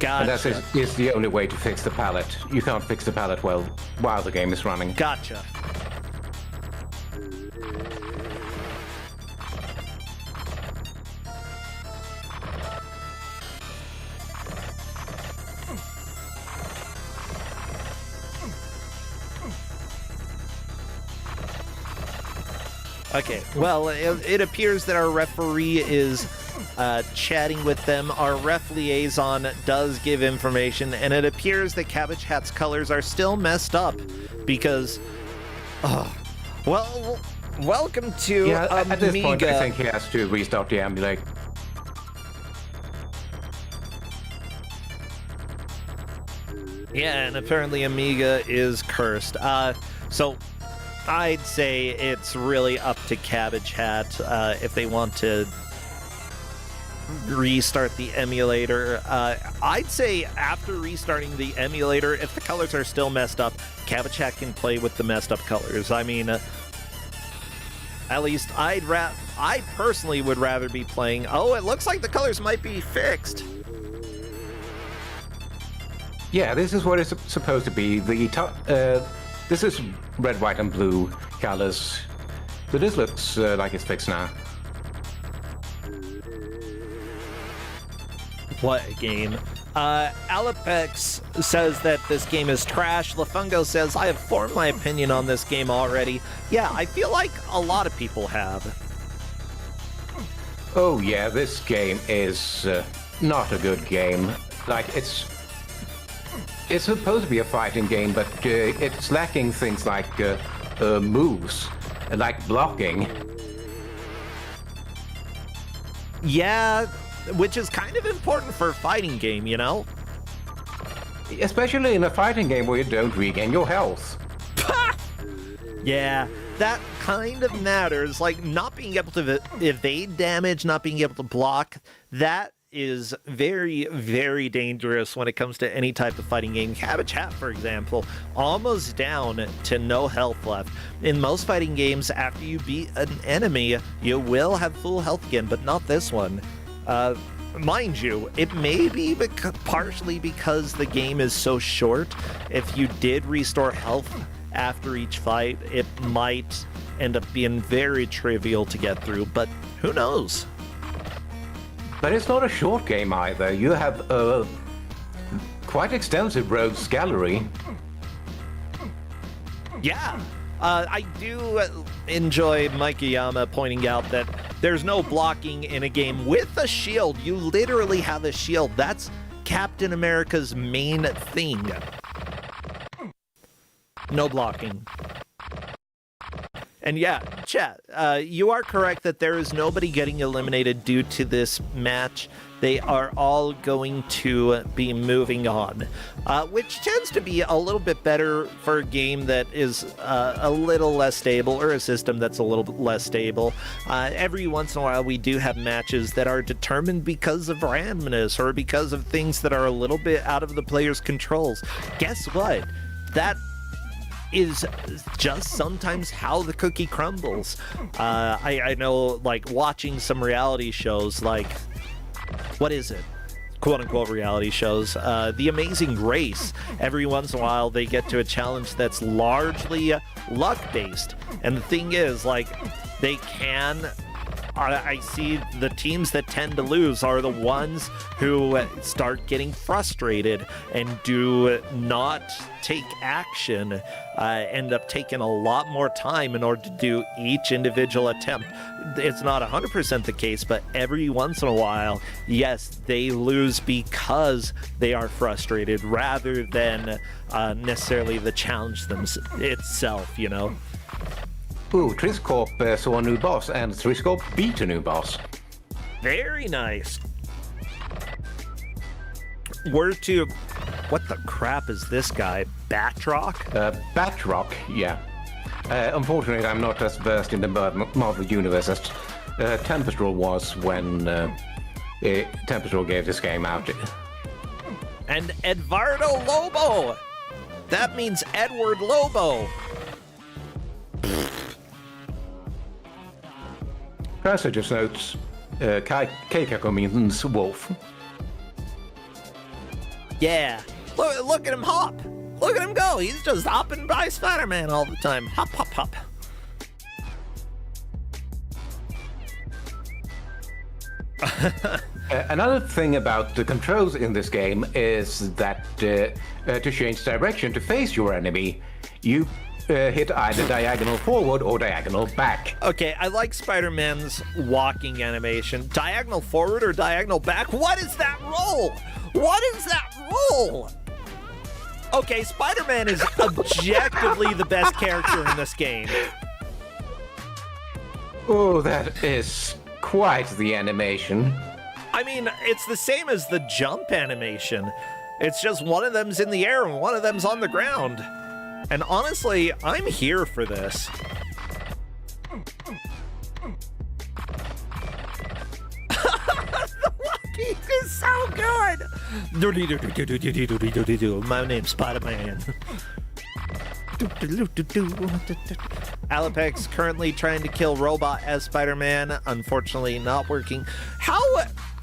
Gotcha. And that is the only way to fix the palette. You can't fix the palette while the game is running. Gotcha. Okay, well, it appears that our referee is chatting with them. Our ref liaison does give information, and it appears that Cabbage Hat's colors are still messed up because... well, welcome to Amiga. At this point, I think he has to restart the emulator. Yeah, and apparently Amiga is cursed. So... I'd say it's really up to Cabbage Hat if they want to restart the emulator. I'd say after restarting the emulator, if the colors are still messed up, Cabbage Hat can play with the messed up colors. I mean, at least I personally would rather be playing... Oh, it looks like the colors might be fixed. Yeah, this is what it's supposed to be. This is red, white, and blue colors. So this looks like it's fixed now. What a game. Alapex says that this game is trash. Lafungo says, I have formed my opinion on this game already. Yeah, I feel like a lot of people have. Oh yeah, this game is not a good game. Like, it's supposed to be a fighting game, but it's lacking things like moves, like blocking. Yeah, which is kind of important for a fighting game, you know? Especially in a fighting game where you don't regain your health. Yeah, that kind of matters. Like, not being able to evade damage, not being able to block, that is very, very dangerous when it comes to any type of fighting game. Cabbage Hat, for example, almost down to no health left. In most fighting games, after you beat an enemy, you will have full health again, but not this one. Mind you, it may be partially because the game is so short. If you did restore health after each fight, it might end up being very trivial to get through, but who knows? But it's not a short game either. You have a quite extensive rogues gallery. Yeah, I do enjoy Mikeyama pointing out that there's no blocking in a game with a shield. You literally have a shield. That's Captain America's main thing. No blocking. And yeah, chat, you are correct that there is nobody getting eliminated due to this match. They are all going to be moving on, which tends to be a little bit better for a game that is a little less stable, or a system that's a little bit less stable. Every once in a while, we do have matches that are determined because of randomness or because of things that are a little bit out of the player's controls. Guess what? That is just sometimes how the cookie crumbles. I know, like, watching some reality shows, like, what is it? Quote-unquote reality shows. The Amazing Race. Every once in a while, they get to a challenge that's largely luck-based. And the thing is, like, they can... I see the teams that tend to lose are the ones who start getting frustrated and do not take action, end up taking a lot more time in order to do each individual attempt. It's not 100% the case, but every once in a while, yes, they lose because they are frustrated rather than necessarily the challenge itself, you know? Ooh, Triscorp saw a new boss, and Triscorp beat a new boss. Very nice. We're to... What the crap is this guy? Batroc? Batroc, yeah. Unfortunately, I'm not as versed in the Marvel Universe as Tempestral was when Tempestral gave this game out. And Eduardo Lobo! That means Edward Lobo! Cursor just notes Keikaku means wolf. Yeah. Look at him hop! Look at him go! He's just hopping by Spider-Man all the time. Hop, hop, hop. Another thing about the controls in this game is that to change direction to face your enemy, you hit either diagonal forward or diagonal back. Okay, I like Spider-Man's walking animation. Diagonal forward or diagonal back? What is that roll? What is that roll? Okay, Spider-Man is objectively the best character in this game. Oh, that is quite the animation. I mean, it's the same as the jump animation. It's just one of them's in the air and one of them's on the ground. And honestly, I'm here for this. The walking is so good! My name's Spider-Man. Alapex currently trying to kill Robot as Spider-Man. Unfortunately, not working. How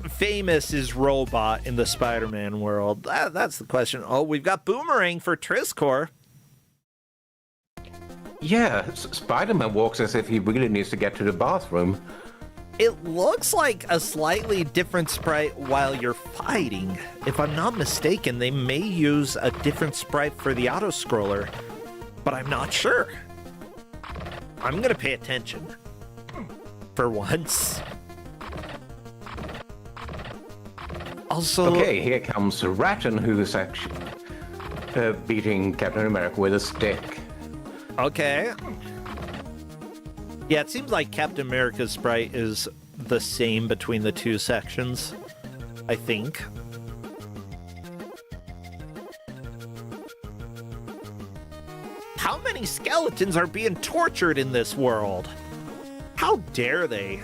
famous is Robot in the Spider-Man world? That's the question. Oh, we've got Boomerang for Triscor. Yeah, Spider-Man walks as if he really needs to get to the bathroom. It looks like a slightly different sprite while you're fighting. If I'm not mistaken, they may use a different sprite for the auto-scroller, but I'm not sure. I'm gonna pay attention. For once. Also... Okay, here comes Ratton, who is actually beating Captain America with a stick. Okay. Yeah, it seems like Captain America's sprite is the same between the two sections, I think. How many skeletons are being tortured in this world? How dare they?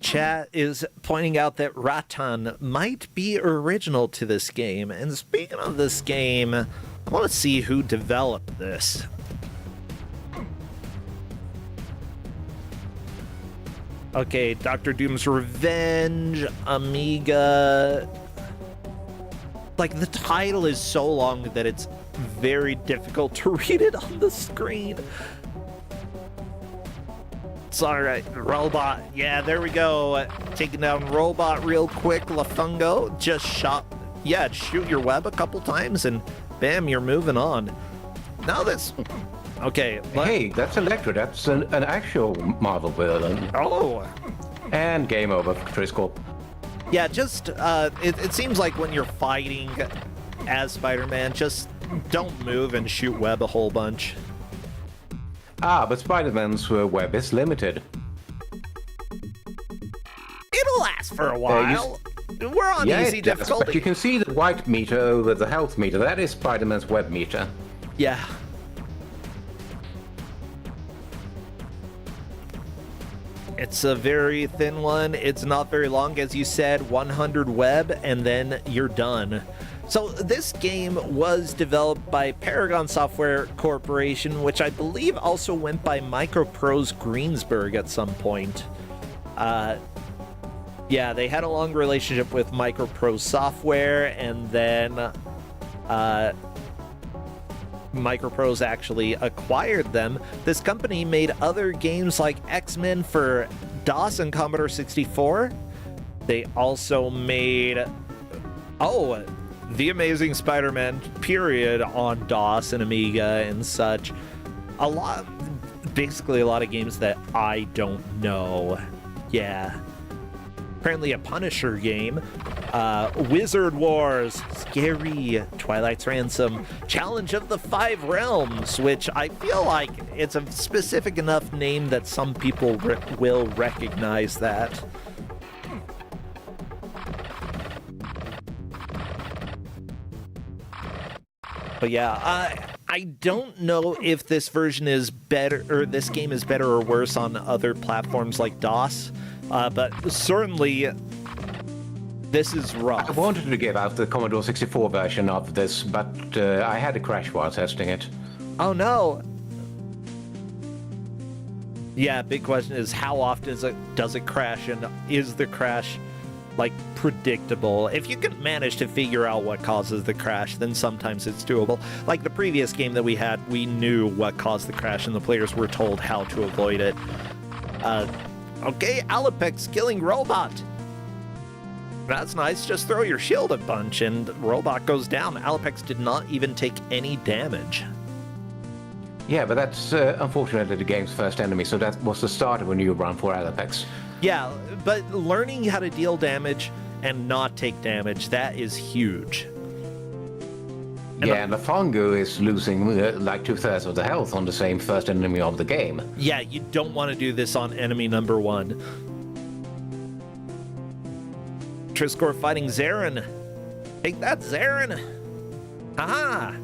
Chat is pointing out that Rattan might be original to this game. And speaking of this game, I want to see who developed this. Okay, Dr. Doom's Revenge, Amiga. Like, the title is so long that it's very difficult to read it on the screen. It's alright. Robot. Yeah, there we go. Taking down Robot real quick. Lafungo. Just shot. Yeah, shoot your web a couple times and bam, you're moving on. Now this. Okay. Hey, that's Electra. That's an actual Marvel villain. Oh. And game over for Triscorp. Yeah, just, it seems like when you're fighting as Spider-Man, just don't move and shoot web a whole bunch. Ah, but Spider-Man's web is limited. It'll last for a while. We're on easy it does, difficulty. but you can see the white meter over the health meter. That is Spider-Man's web meter. Yeah. It's a very thin one. It's not very long, as you said, 100 web, and then you're done. So this game was developed by Paragon Software Corporation, which I believe also went by Microprose Greensburg at some point. Yeah, they had a long relationship with Microprose Software, and then Microprose actually acquired them. This company made other games like X-Men for DOS and Commodore 64. They also made, The Amazing Spider-Man period on DOS and Amiga and such. Basically a lot of games that I don't know. Yeah. Apparently a Punisher game. Wizard Wars, Scary, Twilight's Ransom, Challenge of the Five Realms, which I feel like it's a specific enough name that some people will recognize that. But yeah, I don't know if this version is better, or this game is better or worse on other platforms like DOS, but certainly this is rough. I wanted to give out the Commodore 64 version of this, but I had a crash while testing it. Oh no! Yeah, big question is how often does it crash, and is the crash like predictable? If you can manage to figure out what causes the crash, then sometimes it's doable. Like the previous game that we had, we knew what caused the crash and the players were told how to avoid it. Okay, Alopex killing Robot. That's nice, just throw your shield a bunch and Robot goes down. Alopex did not even take any damage. Yeah, but that's unfortunately the game's first enemy, so that was the start of a new run for Alopex. Yeah, but learning how to deal damage and not take damage, that is huge. And the Fungo is losing like 2/3 of the health on the same first enemy of the game. Yeah, you don't want to do this on enemy number 1. Triscorp fighting Zarin. Take that, Zarin! Haha!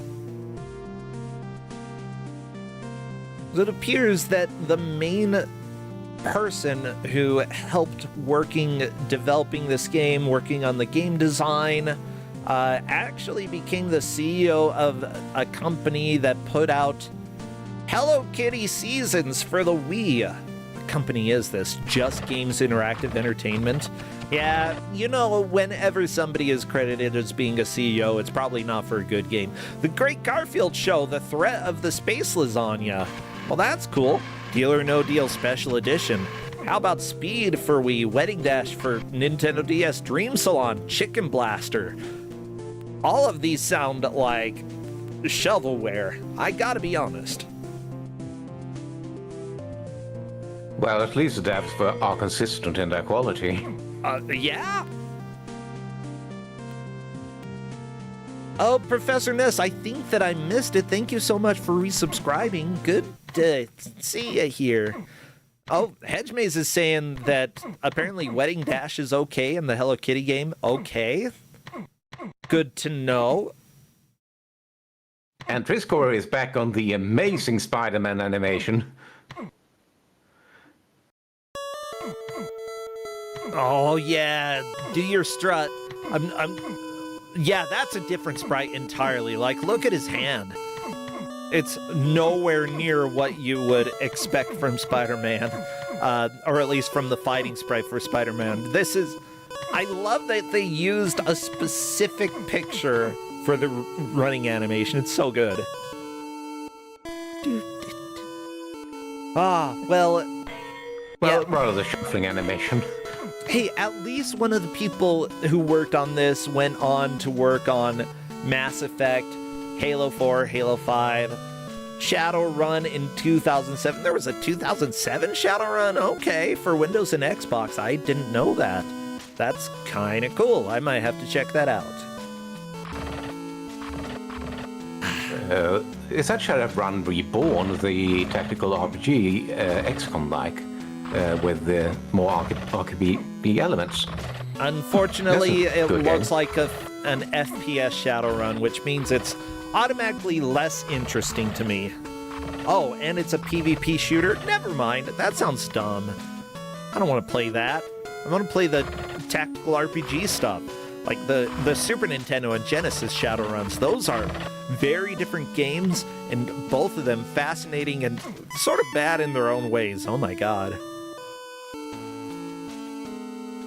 It appears that the main person who helped developing this game, working on the game design, actually became the CEO of a company that put out Hello Kitty Seasons for the Wii. What company is this? Just Games Interactive Entertainment? Yeah, you know, whenever somebody is credited as being a CEO, it's probably not for a good game. The Great Garfield Show, The Threat of the Space Lasagna. Well, that's cool. Deal or No Deal Special Edition. How about Speed for Wii, Wedding Dash for Nintendo DS, Dream Salon, Chicken Blaster? All of these sound like shovelware. I gotta be honest. Well, at least the devs are consistent in their quality. Yeah? Oh, Professor Ness, I think that I missed it. Thank you so much for resubscribing. Good to see you here. Oh, Hedgemaze is saying that apparently Wedding Dash is okay in the Hello Kitty game. Okay. Good to know. And Triscorp is back on the amazing Spider-Man animation. Oh yeah, do your strut. Yeah, that's a different sprite entirely. Like, look at his hand. It's nowhere near what you would expect from Spider-Man, or at least from the fighting sprite for Spider-Man. I love that they used a specific picture for the running animation. It's so good. Well, rather shuffling animation. hey, at least one of the people who worked on this went on to work on Mass Effect, Halo 4, Halo 5, Shadowrun in 2007. There was a 2007 Shadowrun? Okay, for Windows and Xbox. I didn't know that. That's kind of cool. I might have to check that out. Is that Shadowrun Reborn, the tactical RPG XCOM-like, with the more RPB elements? Unfortunately, That's a it good looks game. like an FPS Shadowrun, which means it's automatically less interesting to me. Oh, and it's a PvP shooter? Never mind. That sounds dumb. I don't want to play that. I want to play the tactical RPG stuff. Like the Super Nintendo and Genesis Shadowruns. Those are very different games, and both of them fascinating and sort of bad in their own ways. Oh my god.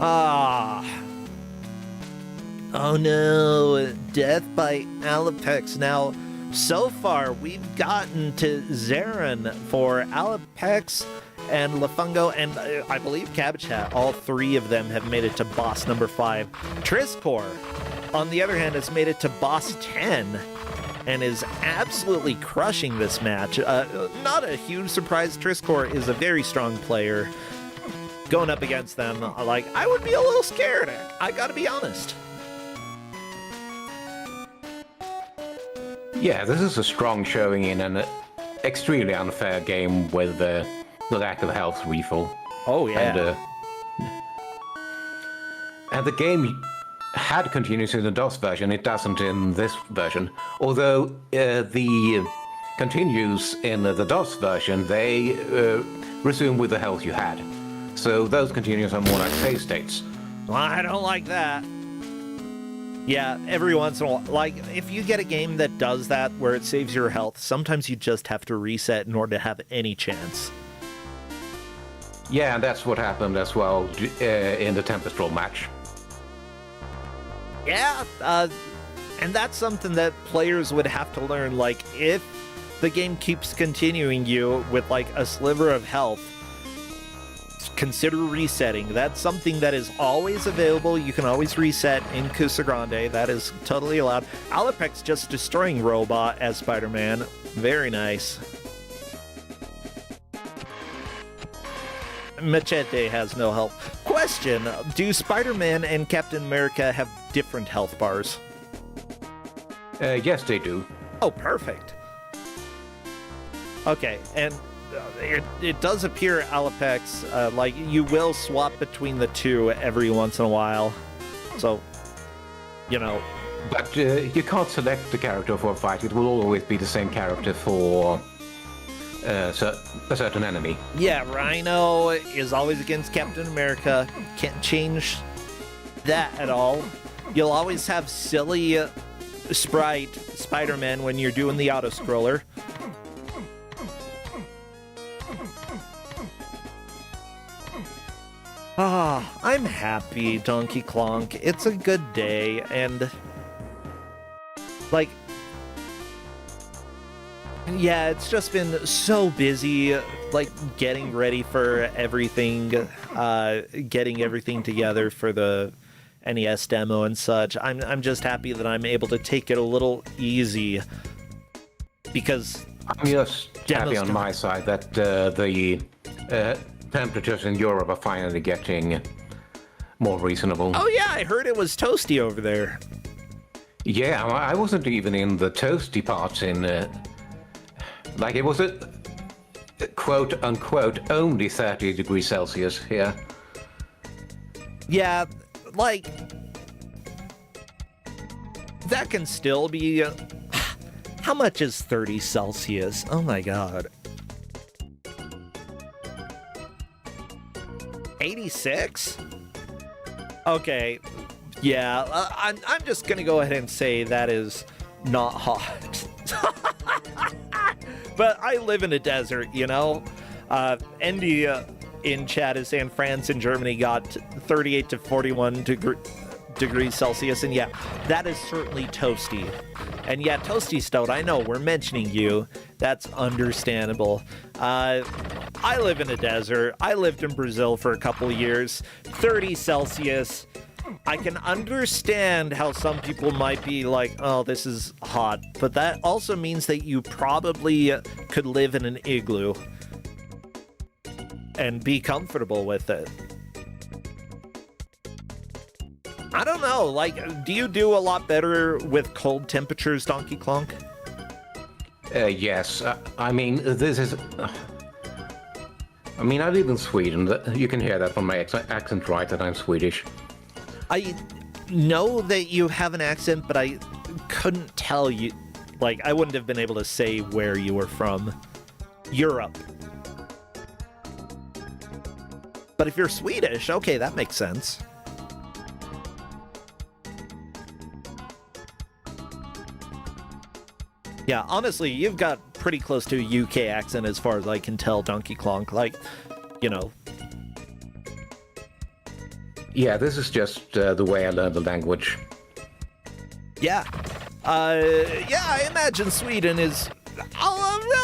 Oh no, death by Alapex. Now, so far, we've gotten to Zarin for Alapex and Lafungo, and I believe Cabbage Hat. All three of them have made it to boss number 5. Triscor, on the other hand, has made it to boss 10 and is absolutely crushing this match. Not a huge surprise. Triscor is a very strong player. Going up against them, like, I would be a little scared. I gotta be honest. Yeah, this is a strong showing in an extremely unfair game with the lack of health refill. Oh, yeah. And the game had continues in the DOS version. It doesn't in this version. Although the continues in the DOS version, they resume with the health you had. So those continues are more like save states. Well, I don't like that. Yeah, every once in a while, like, if you get a game that does that, where it saves your health, sometimes you just have to reset in order to have any chance. Yeah, and that's what happened as well in the Tempestral match. Yeah, and that's something that players would have to learn. Like, if the game keeps continuing you with, like, a sliver of health, consider resetting. That's something that is always available. You can always reset in Kusogrande. That is totally allowed. Alapex just destroying Robot as Spider-Man. Very nice. Machete has no health. Question, do Spider-Man and Captain America have different health bars? Yes, they do. Oh, perfect. Okay, and it does appear, Alapex, like you will swap between the two every once in a while. So, you know. But you can't select the character for a fight. It will always be the same character for a certain enemy. Yeah, Rhino is always against Captain America. Can't change that at all. You'll always have silly sprite Spider-Man when you're doing the auto-scroller. I'm happy, Donkey Klonk. It's a good day, and like, yeah, it's just been so busy, like, getting ready for everything, getting everything together for the NES demo and such. I'm just happy that I'm able to take it a little easy, because I'm just happy on my side that the temperatures in Europe are finally getting more reasonable. Oh yeah, I heard it was toasty over there. Yeah, I wasn't even in the toasty parts in, like, it was a quote-unquote only 30 degrees Celsius here. Yeah, like, that can still be, how much is 30 Celsius? Oh my god. 86? Okay, yeah, I'm just gonna go ahead and say that is not hot. But I live in a desert, you know? Andy in chat is saying France and Germany got 38 to 41 degrees Celsius, and yeah, that is certainly toasty. And yeah, Toasty Stout, I know, we're mentioning you. That's understandable. I live in a desert. I lived in Brazil for a couple years. 30 Celsius. I can understand how some people might be like, oh, this is hot. But that also means that you probably could live in an igloo and be comfortable with it. I don't know, like, do you do a lot better with cold temperatures, Donkey Clonk? Yes, I mean, this is... I mean, I live in Sweden. You can hear that from my accent, right, that I'm Swedish. I know that you have an accent, but I couldn't tell you. Like, I wouldn't have been able to say where you were from. Europe. But if you're Swedish, okay, that makes sense. Yeah, honestly, you've got pretty close to a UK accent as far as I can tell, Donkey Clonk. Like, you know. Yeah, this is just the way I learned the language. Yeah. Yeah, I imagine Sweden is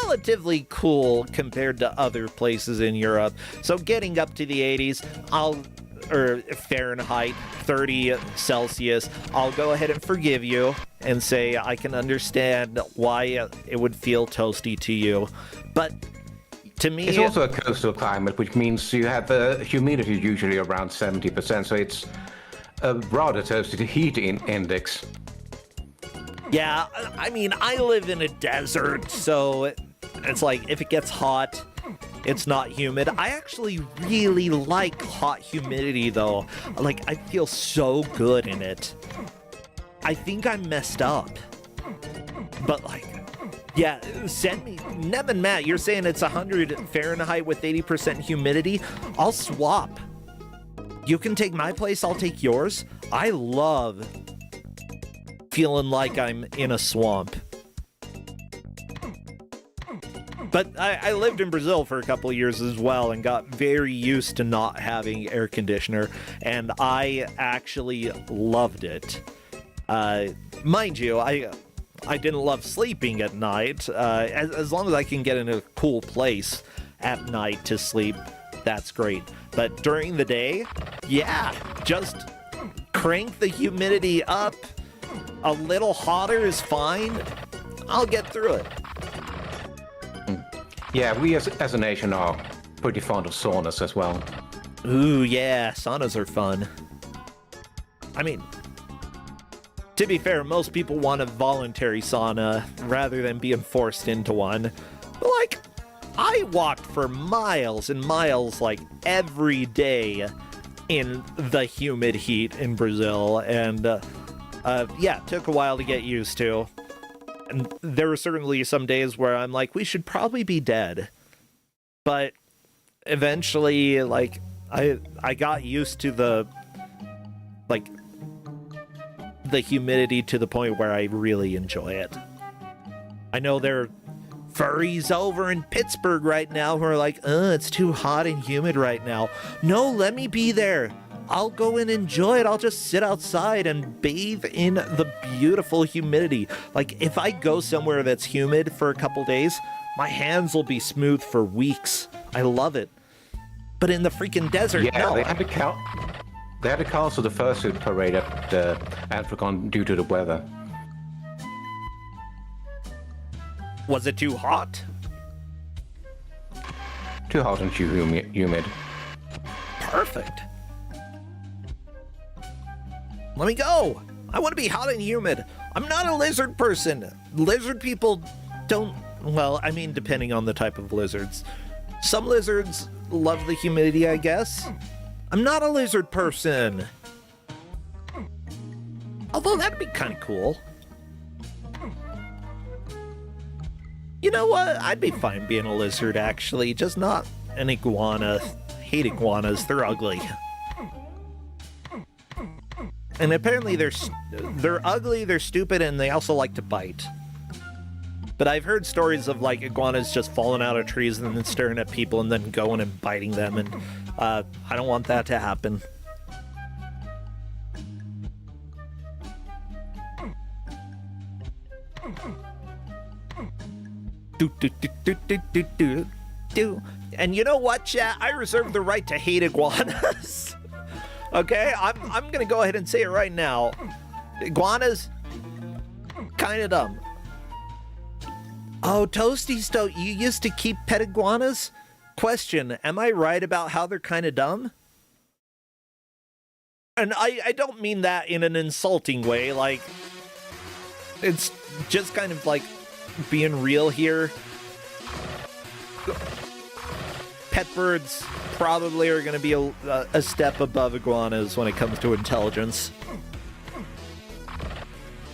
relatively cool compared to other places in Europe. So getting up to the 80s, or Fahrenheit, 30 Celsius, I'll go ahead and forgive you and say I can understand why it would feel toasty to you. But to me... It's also a coastal climate, which means you have humidity usually around 70%, so it's a rather toasty heat index. Yeah, I mean, I live in a desert, so it's like, if it gets hot, it's not humid. I actually really like hot humidity, though. Like, I feel so good in it. I think I'm messed up. But, like, yeah, send me... Neb and Matt, you're saying it's 100 Fahrenheit with 80% humidity? I'll swap. You can take my place, I'll take yours. I love feeling like I'm in a swamp. But I lived in Brazil for a couple of years as well and got very used to not having air conditioner, and I actually loved it. Mind you, I didn't love sleeping at night. As long as I can get in a cool place at night to sleep, that's great. But during the day, yeah, just crank the humidity up. A little hotter is fine. I'll get through it. Yeah, we as a nation are pretty fond of saunas as well. Ooh, yeah, saunas are fun. I mean, to be fair, most people want a voluntary sauna rather than being forced into one. But, like, I walked for miles and miles, like, every day in the humid heat in Brazil, and, yeah, it took a while to get used to. And there were certainly some days where I'm like, we should probably be dead. But eventually, like, I got used to the humidity to the point where I really enjoy it. I know there are furries over in Pittsburgh right now who are like, it's too hot and humid right now. No, let me be there. I'll go and enjoy it. I'll just sit outside and bathe in the beautiful humidity. Like, if I go somewhere that's humid for a couple days, my hands will be smooth for weeks. I love it. But in the freaking desert, yeah, no. They had to cancel the fursuit parade at Africon due to the weather. Was it too hot? Too hot and too humid. Perfect. Let me go. I want to be hot and humid. I'm not a lizard person. Lizard people don't... Well, I mean, depending on the type of lizards. Some lizards love the humidity, I guess. I'm not a lizard person. Although that'd be kind of cool. You know what? I'd be fine being a lizard, actually. Just not an iguana. I hate iguanas. They're ugly. And apparently they're ugly, they're stupid, and they also like to bite. But I've heard stories of like iguanas just falling out of trees and then staring at people and then going and biting them, and I don't want that to happen. Do. And you know what, chat? I reserve the right to hate iguanas. Okay, I'm gonna go ahead and say it right now. Iguanas, kind of dumb. Oh, Toasty Stoat, you used to keep pet iguanas? Question, am I right about how they're kind of dumb? And I don't mean that in an insulting way, like, it's just kind of like being real here. Pet birds probably are going to be a step above iguanas when it comes to intelligence.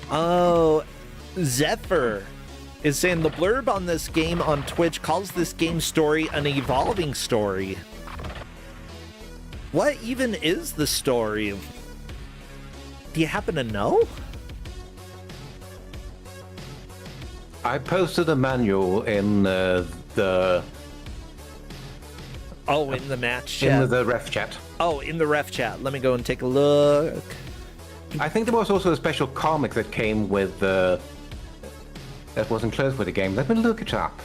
Oh, Zephyr is saying the blurb on this game on Twitch calls this game's story an evolving story. What even is the story? Do you happen to know? I posted a manual in the... Oh, in the match chat? In the ref chat. Oh, in the ref chat. Let me go and take a look. I think there was also a special comic that came with... that was enclosed with the game. Let me look it up.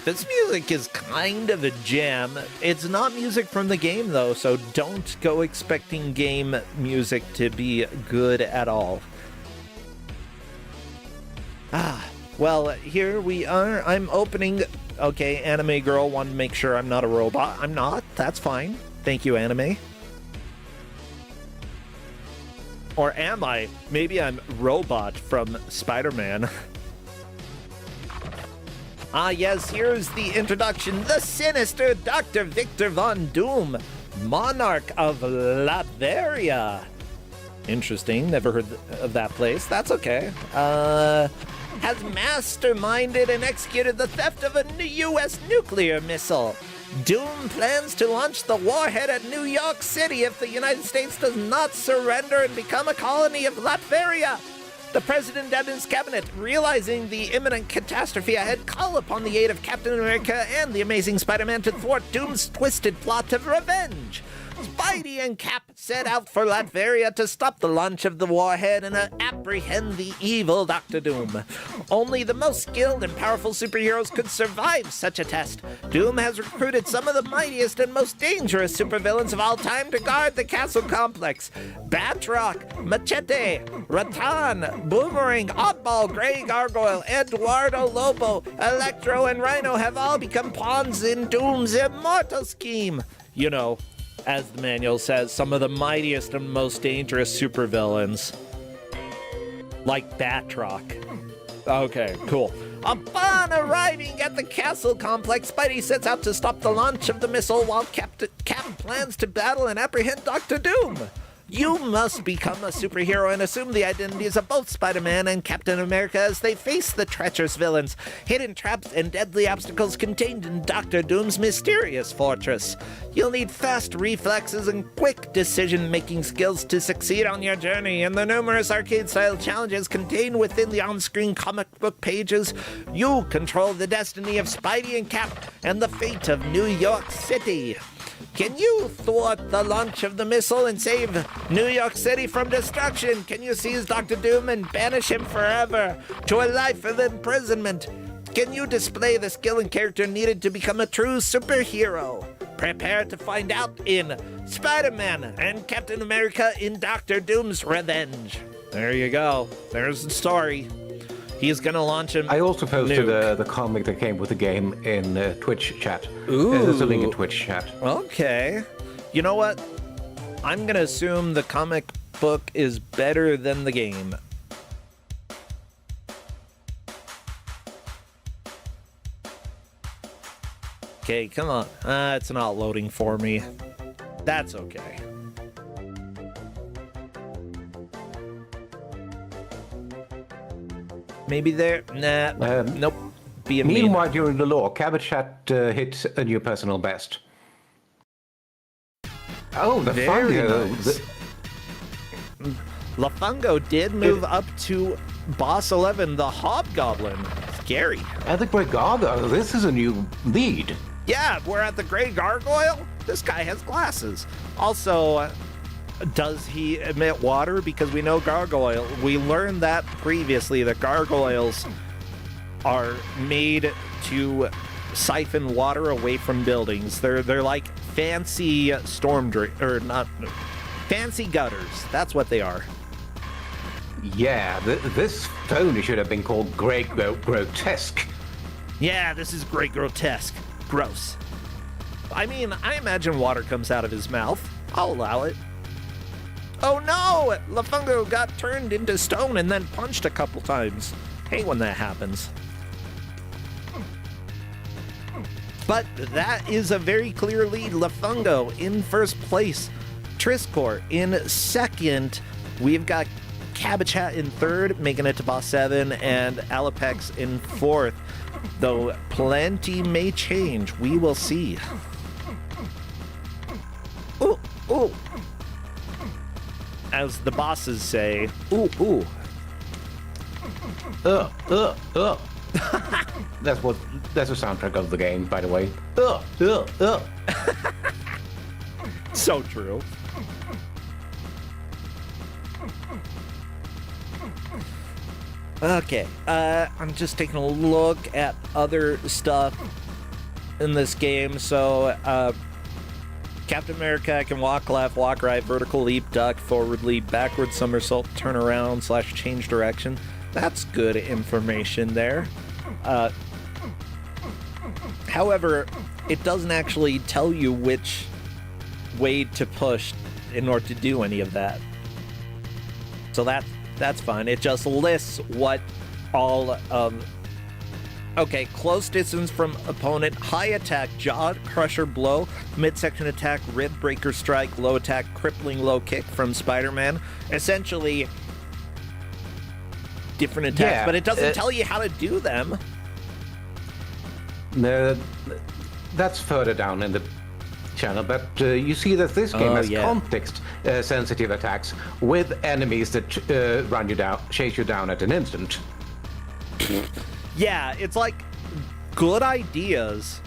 This music is kind of a jam. It's not music from the game, though, so don't go expecting game music to be good at all. Well, here we are. I'm opening... Okay, Anime Girl wanted to make sure I'm not a robot. I'm not. That's fine. Thank you, Anime. Or am I? Maybe I'm Robot from Spider-Man. Yes, here's the introduction. The sinister Dr. Victor Von Doom, Monarch of Latveria. Interesting, never heard of that place. That's okay. Has masterminded and executed the theft of a U.S. nuclear missile. Doom plans to launch the warhead at New York City if the United States does not surrender and become a colony of Latveria. The President and his cabinet, realizing the imminent catastrophe ahead, call upon the aid of Captain America and the Amazing Spider-Man to thwart Doom's twisted plot of revenge. Spidey and Cap set out for Latveria to stop the launch of the warhead and apprehend the evil Dr. Doom. Only the most skilled and powerful superheroes could survive such a test. Doom has recruited some of the mightiest and most dangerous supervillains of all time to guard the castle complex. Batroc, Machete, Rattan, Boomerang, Oddball, Grey Gargoyle, Eduardo Lobo, Electro, and Rhino have all become pawns in Doom's immortal scheme. You know, as the manual says, some of the mightiest and most dangerous supervillains. Like Batroc. Okay, cool. Upon arriving at the castle complex, Spidey sets out to stop the launch of the missile while Cap plans to battle and apprehend Dr. Doom. You must become a superhero and assume the identities of both Spider-Man and Captain America as they face the treacherous villains, hidden traps, and deadly obstacles contained in Dr. Doom's mysterious fortress. You'll need fast reflexes and quick decision-making skills to succeed on your journey, and the numerous arcade-style challenges contained within the on-screen comic book pages. You control the destiny of Spidey and Cap and the fate of New York City. Can you thwart the launch of the missile and save New York City from destruction? Can you seize Dr. Doom and banish him forever to a life of imprisonment? Can you display the skill and character needed to become a true superhero? Prepare to find out in Spider-Man and Captain America in Dr. Doom's Revenge. There you go. There's the story. He's gonna launch him. I also posted the comic that came with the game in Twitch chat. Ooh. There's a link in Twitch chat. Okay. You know what? I'm gonna assume the comic book is better than the game. Okay, come on. It's not loading for me. That's okay. Maybe there? Nah. Nope. Being mean. Meanwhile, during the lore, Cabbage Chat hit a new personal best. Oh, the Very fungo. nice. Lafungo did move up to boss 11, the Hobgoblin. Scary. And the Great Gargoyle, this is a new lead. Yeah, we're at the Grey Gargoyle. This guy has glasses. Also, does he emit water? Because we know gargoyle. We learned that previously, that gargoyles are made to siphon water away from buildings. They're like fancy fancy gutters. That's what they are. Yeah, this phone should have been called Great Grotesque. Yeah, this is Great Grotesque. Gross. I mean, I imagine water comes out of his mouth. I'll allow it. Oh no! Lafungo got turned into stone and then punched a couple times. Hate when that happens. But that is a very clear lead. Lafungo in first place. Triscor in second. We've got Cabbage Hat in third, making it to boss 7, and Alapex in fourth. Though plenty may change. We will see. Ooh, ooh. As the bosses say, ooh, ooh. That's the soundtrack of the game, by the way. So true. Okay, I'm just taking a look at other stuff in this game. So, Captain America can walk left, walk right, vertical leap, duck, forward leap, backward somersault, turn around / change direction. That's good information there. However, it doesn't actually tell you which way to push in order to do any of that. So that's fine. It just lists what all okay, close distance from opponent, high attack, jaw crusher blow, midsection attack, rib breaker strike, low attack, crippling low kick from Spider-Man. Essentially different attacks, Yeah, but it doesn't tell you how to do them. No, that's further down in the channel, but you see that this game has context-sensitive attacks with enemies that run you down, chase you down at an instant. Yeah, it's like good ideas,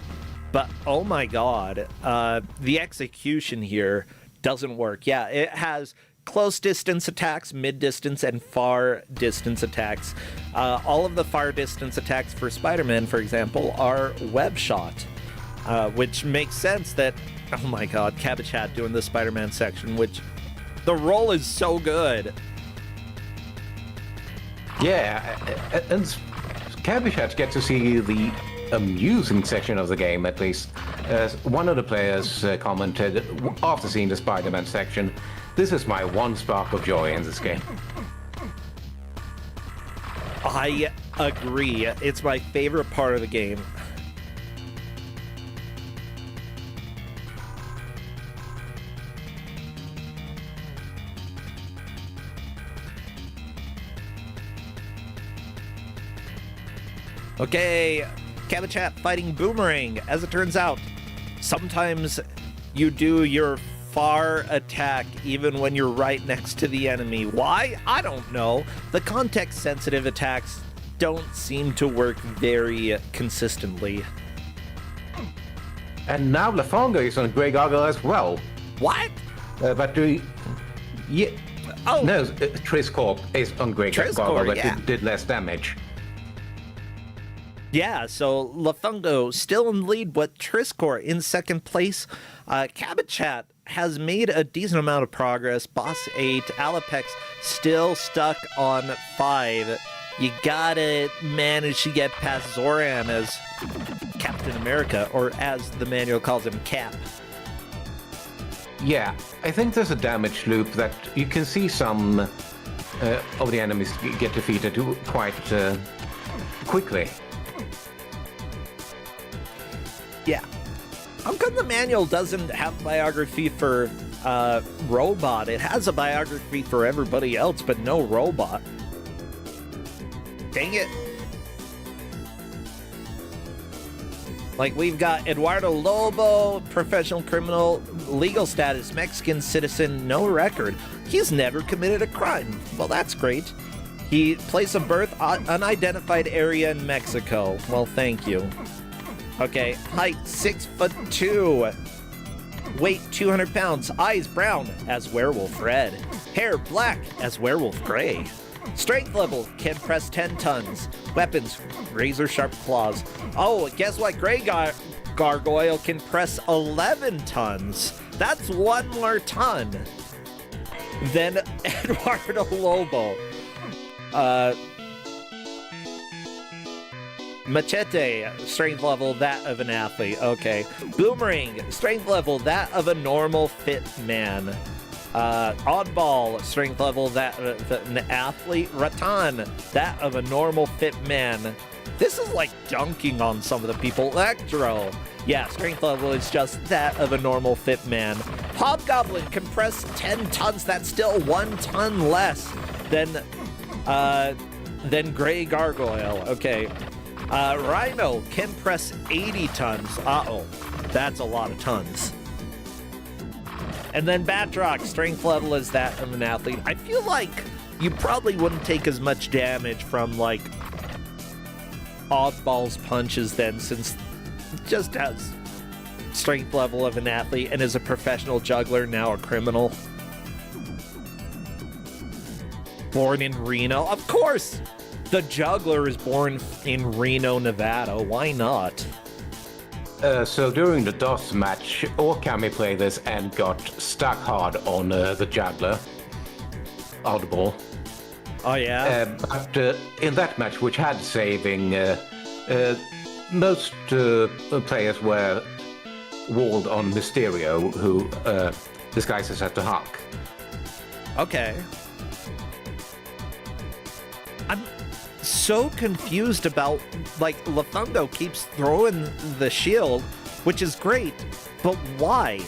but oh my god, the execution here doesn't work. Yeah, it has close distance attacks, mid distance, and far distance attacks. All of the far distance attacks for Spider-Man, for example, are web shot, which makes sense that, oh my god, Cabbage Hat doing the Spider-Man section, which the role is so good. Yeah, and Cabbage Hat get to see the amusing section of the game, at least. As one of the players commented after seeing the Spider-Man section, "This is my one spark of joy in this game." I agree. It's my favorite part of the game. Okay, Cabbage Hat fighting Boomerang. As it turns out, sometimes you do your far attack even when you're right next to the enemy. Why? I don't know. The context-sensitive attacks don't seem to work very consistently. And now Lafongo is on Grey Gargoyle as well. What? But yeah. Oh. No, Triscorp is on Grey Gargoyle, but yeah. it did less damage. Yeah, so Lafungo still in the lead, but Triscor in second place. Cabbage Hat has made a decent amount of progress. Boss 8, Alapex still stuck on 5. You gotta manage to get past Zoran as Captain America, or as the manual calls him, Cap. Yeah, I think there's a damage loop that you can see some of the enemies get defeated quite quickly. Yeah. How come the manual doesn't have biography for Robot? It has a biography for everybody else, but no Robot. Dang it. Like, we've got Eduardo Lobo, professional criminal, legal status, Mexican citizen, no record. He's never committed a crime. Well, that's great. He place of birth, unidentified area in Mexico. Well, thank you. Okay, height 6'2". Weight 200 pounds. Eyes brown as Werewolf Red. Hair black as Werewolf Gray. Strength level, can press 10 tons. Weapons, razor sharp claws. Oh, guess what? Gray Gargoyle can press 11 tons. That's one more ton than Eduardo Lobo. Machete, strength level, that of an athlete. Okay. Boomerang, strength level, that of a normal fit man. Oddball, strength level, that an athlete. Rattan, that of a normal fit man. This is like dunking on some of the people. Electro, yeah, strength level is just that of a normal fit man. Hobgoblin can press 10 tons. That's still 1 ton less than Gray Gargoyle. Okay. Rhino can press 80 tons. Uh-oh, that's a lot of tons. And then Batroc, strength level is that of an athlete. I feel like you probably wouldn't take as much damage from, like, Oddball's punches then, since it just has strength level of an athlete and is a professional juggler, now a criminal. Born in Reno. Of course! The juggler is born in Reno, Nevada. Why not? So during the DOS match, Okami played this and got stuck hard on the juggler, Oddball. Oh, yeah? But in that match, which had saving, most players were walled on Mysterio, who disguises as the Hulk. Okay. I'm so confused about, like, Lafundo keeps throwing the shield, which is great, but why?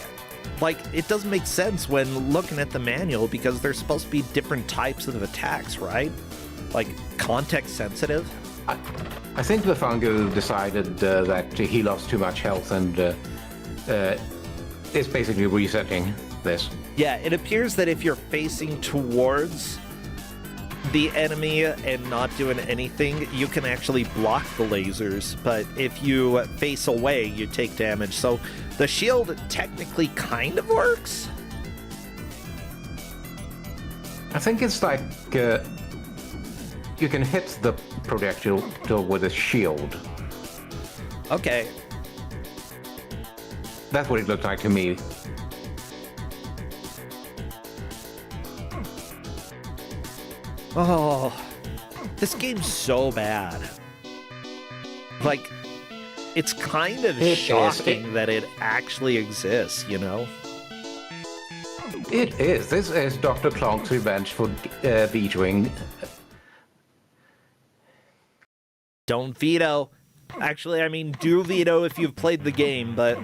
Like, it doesn't make sense when looking at the manual, because there's supposed to be different types of attacks, right? Like, context sensitive? I think Lafungo decided that he lost too much health and is basically resetting this. Yeah, it appears that if you're facing towards the enemy and not doing anything, you can actually block the lasers, but if you face away, you take damage. So the shield technically kind of works? I think it's like you can hit the projectile with a shield. Okay. That's what it looked like to me. Oh, this game's so bad. Like, it's kind of shocking that it actually exists, you know? It is. This is Dr. Klonk's revenge for vetoing. Don't veto. Actually, I mean, do veto if you've played the game, but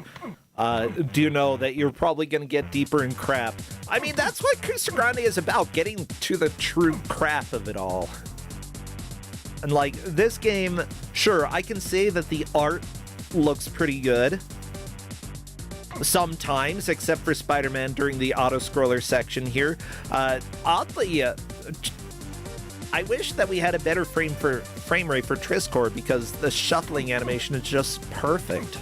do know that you're probably going to get deeper in crap. I mean, that's what Kusogrande is about, getting to the true crap of it all. And, like, this game, sure, I can say that the art looks pretty good. Sometimes, except for Spider-Man during the auto-scroller section here. Oddly, I wish that we had a better frame rate for Triscore, because the shuffling animation is just perfect.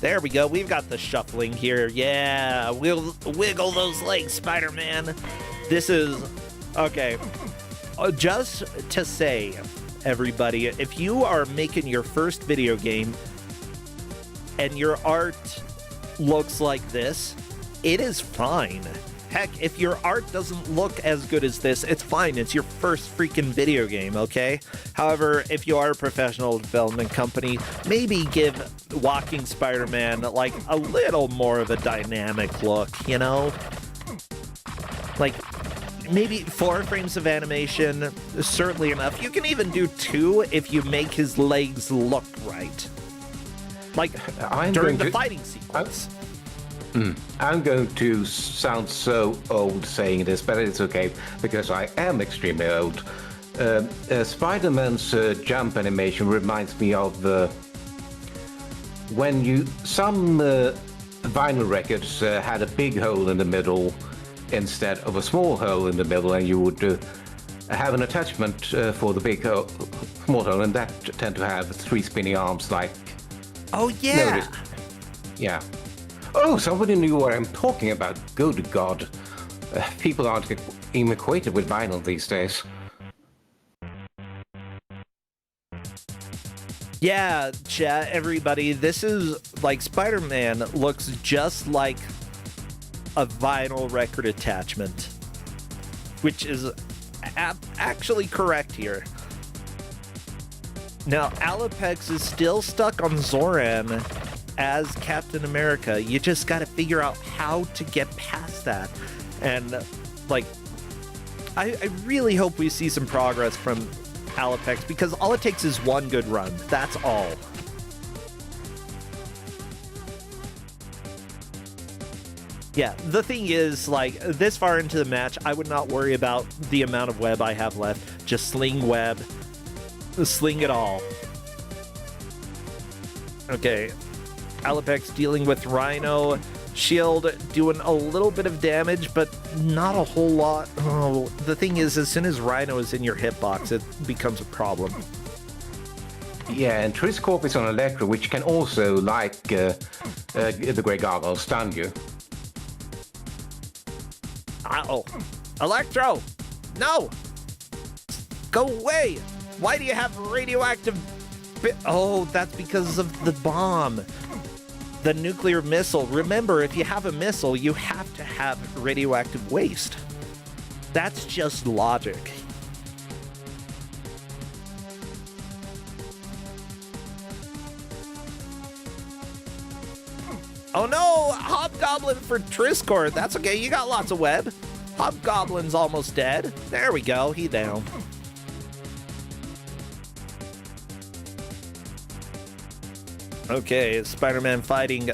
There we go. We've got the shuffling here. Yeah, we'll wiggle those legs, Spider-Man. This is okay. Just to say, everybody, if you are making your first video game and your art looks like this, it is fine. Heck, if your art doesn't look as good as this, it's fine. It's your first freaking video game, okay? However, if you are a professional development company, maybe give Walking Spider-Man, like, a little more of a dynamic look, you know? Like, maybe 4 frames of animation is certainly enough. You can even do 2 if you make his legs look right. Like, during the fighting sequence. I'm going to sound so old saying this, but it's okay because I am extremely old. Spider-Man's jump animation reminds me of when some vinyl records had a big hole in the middle instead of a small hole in the middle, and you would have an attachment for the big small hole, and that tend to have 3 spinning arms like. Oh yeah. Notice. Yeah. Oh, somebody knew what I'm talking about. Good God. People aren't even acquainted with vinyl these days. Yeah, chat, everybody. This is like Spider-Man looks just like a vinyl record attachment, which is actually correct here. Now, Alapex is still stuck on Zoran as Captain America. You just got to figure out how to get past that. And, like, I really hope we see some progress from Alapex, because all it takes is one good run. That's all. Yeah, the thing is, like, this far into the match, I would not worry about the amount of web I have left. Just sling web. Sling it all. Okay. Alapex dealing with Rhino. Shield doing a little bit of damage, but not a whole lot. Oh, the thing is, as soon as Rhino is in your hitbox, it becomes a problem. Yeah, and Triscorp is on Electro, which can also, like the Grey Gargoyle, stun you. Uh-oh. Electro! No! Go away! Why do you have radioactive... Oh, that's because of the bomb. The nuclear missile. Remember, if you have a missile, you have to have radioactive waste. That's just logic. Oh no! Hobgoblin for Triscor. That's okay, you got lots of web. Hobgoblin's almost dead. There we go, he down. Okay, Spider-Man fighting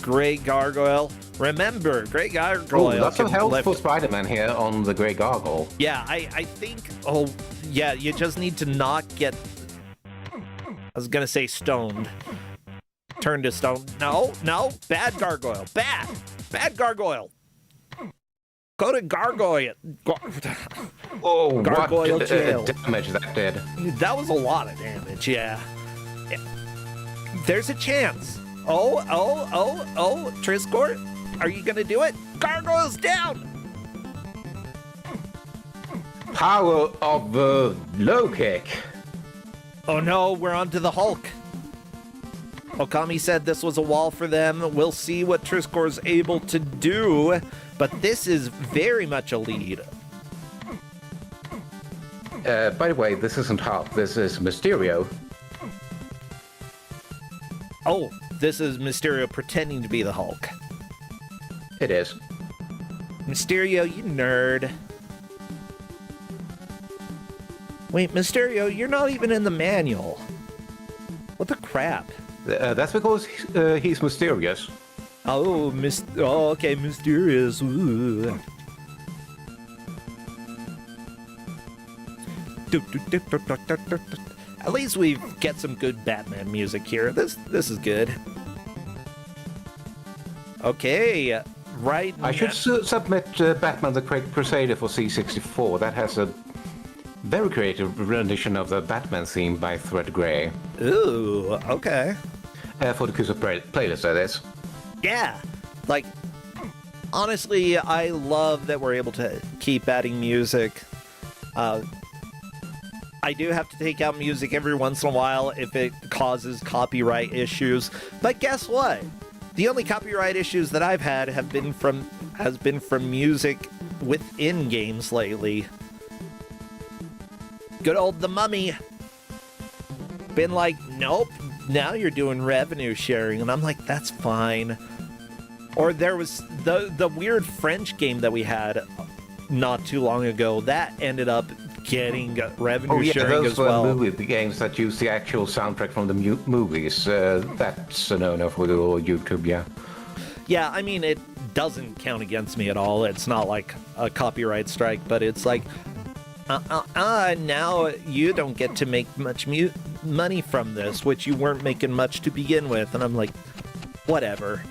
Grey Gargoyle. Remember, Grey Gargoyle. Oh, lots of health for Spider-Man here on the Grey Gargoyle. Yeah, I think. Oh, yeah, you just need to not get. I was gonna say stoned. Turn to stone. No, no, bad gargoyle. Bad gargoyle. Go to gargoyle. Oh, Gargoyle what jail. damage that did. That was a lot of damage, yeah. There's a chance. Oh, Triscor, are you gonna do it? Gargoyle's down. Power of the low kick. Oh no, we're on to the Hulk. Okami said this was a wall for them. We'll see what Triscor's able to do, but this is very much a lead. By the way, this isn't Hulk, this is Mysterio. Oh, this is Mysterio pretending to be the Hulk. It is. Mysterio, you nerd. Wait, Mysterio, you're not even in the manual. What the crap? That's because he's mysterious. Oh, okay, mysterious. Ooh. At least we get some good Batman music here. This is good. Okay, right. I should submit Batman the Crusader for C64. That has a very creative rendition of the Batman theme by Fred Gray. Ooh, okay. For the Kuso playlist, that is. Yeah, like, honestly, I love that we're able to keep adding music. I do have to take out music every once in a while if it causes copyright issues. But guess what? The only copyright issues that I've had has been from music within games lately. Good old The Mummy. Been like, nope, now you're doing revenue sharing. And I'm like, that's fine. Or there was the weird French game that we had not too long ago. That ended up getting revenue sharing those as well. were movie games that use the actual soundtrack from the movies. That's a no-no for the YouTube, yeah. Yeah, I mean, it doesn't count against me at all. It's not like a copyright strike, but it's like, now you don't get to make much money from this, which you weren't making much to begin with. And I'm like, whatever.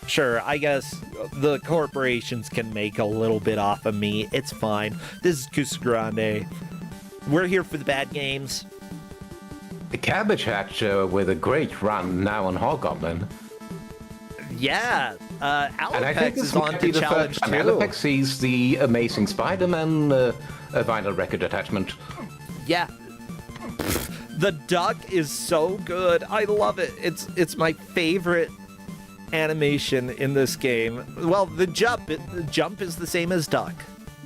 Sure, I guess the corporations can make a little bit off of me. It's fine. This is Kusogrande. We're here for the bad games. Cabbage Hatch with a great run now on Hobgoblin. Yeah, And I think Alapex this is on might be to the challenge first time too. Alapex sees the Amazing Spider-Man vinyl record attachment. Yeah. The duck is so good. I love it. It's my favorite animation in this game. Well, the jump is the same as duck.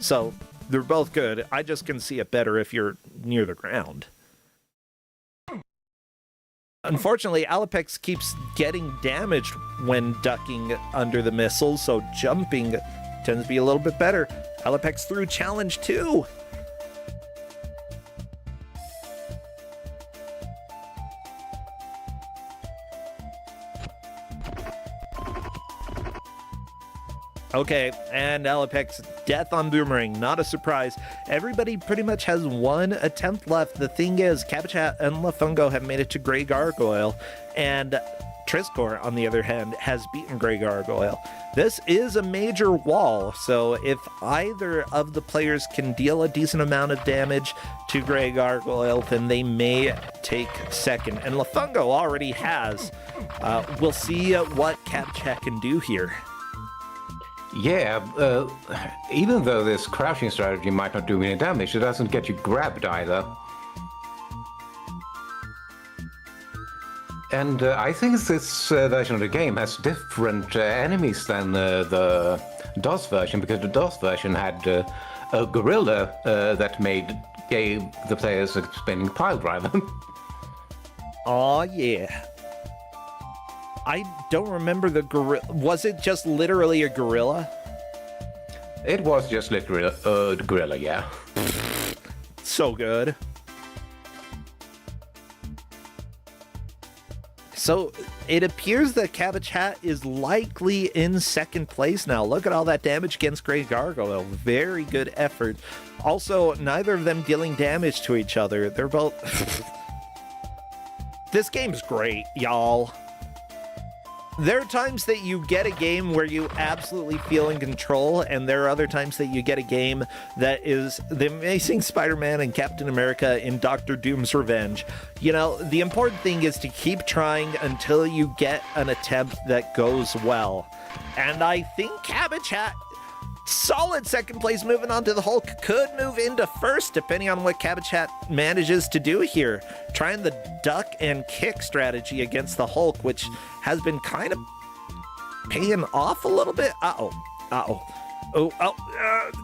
So, they're both good. I just can see it better if you're near the ground. Unfortunately, Alapex keeps getting damaged when ducking under the missiles, so jumping tends to be a little bit better. Alapex through challenge 2. Okay, and Alapex death on Boomerang, not a surprise. Everybody pretty much has one attempt left. The thing is, Cabbage Hat and Lafungo have made it to Grey Gargoyle, and Triscore, on the other hand, has beaten Grey Gargoyle. This is a major wall, so if either of the players can deal a decent amount of damage to Grey Gargoyle, then they may take second. And Lafungo already has. We'll see what Cabbage Hat can do here. Yeah, even though this crouching strategy might not do any damage, it doesn't get you grabbed either. And I think this version of the game has different enemies than the DOS version, because the DOS version had a gorilla that gave the players a spinning pile driver. Aw, yeah. I don't remember the gorilla. Was it just literally a gorilla? It was just literally a gorilla, yeah. So good. So it appears that Cabbage Hat is likely in second place now. Look at all that damage against Grey Gargoyle. Very good effort. Also, neither of them dealing damage to each other. They're both... This game's great, y'all. There are times that you get a game where you absolutely feel in control, and there are other times that you get a game that is The Amazing Spider-Man and Captain America in Doctor Doom's Revenge. You know, the important thing is to keep trying until you get an attempt that goes well. And I think Cabbage Hat, solid second place, moving on to the Hulk, could move into first depending on what Cabbage Hat manages to do here. Trying the duck and kick strategy against the Hulk, which has been kind of paying off a little bit.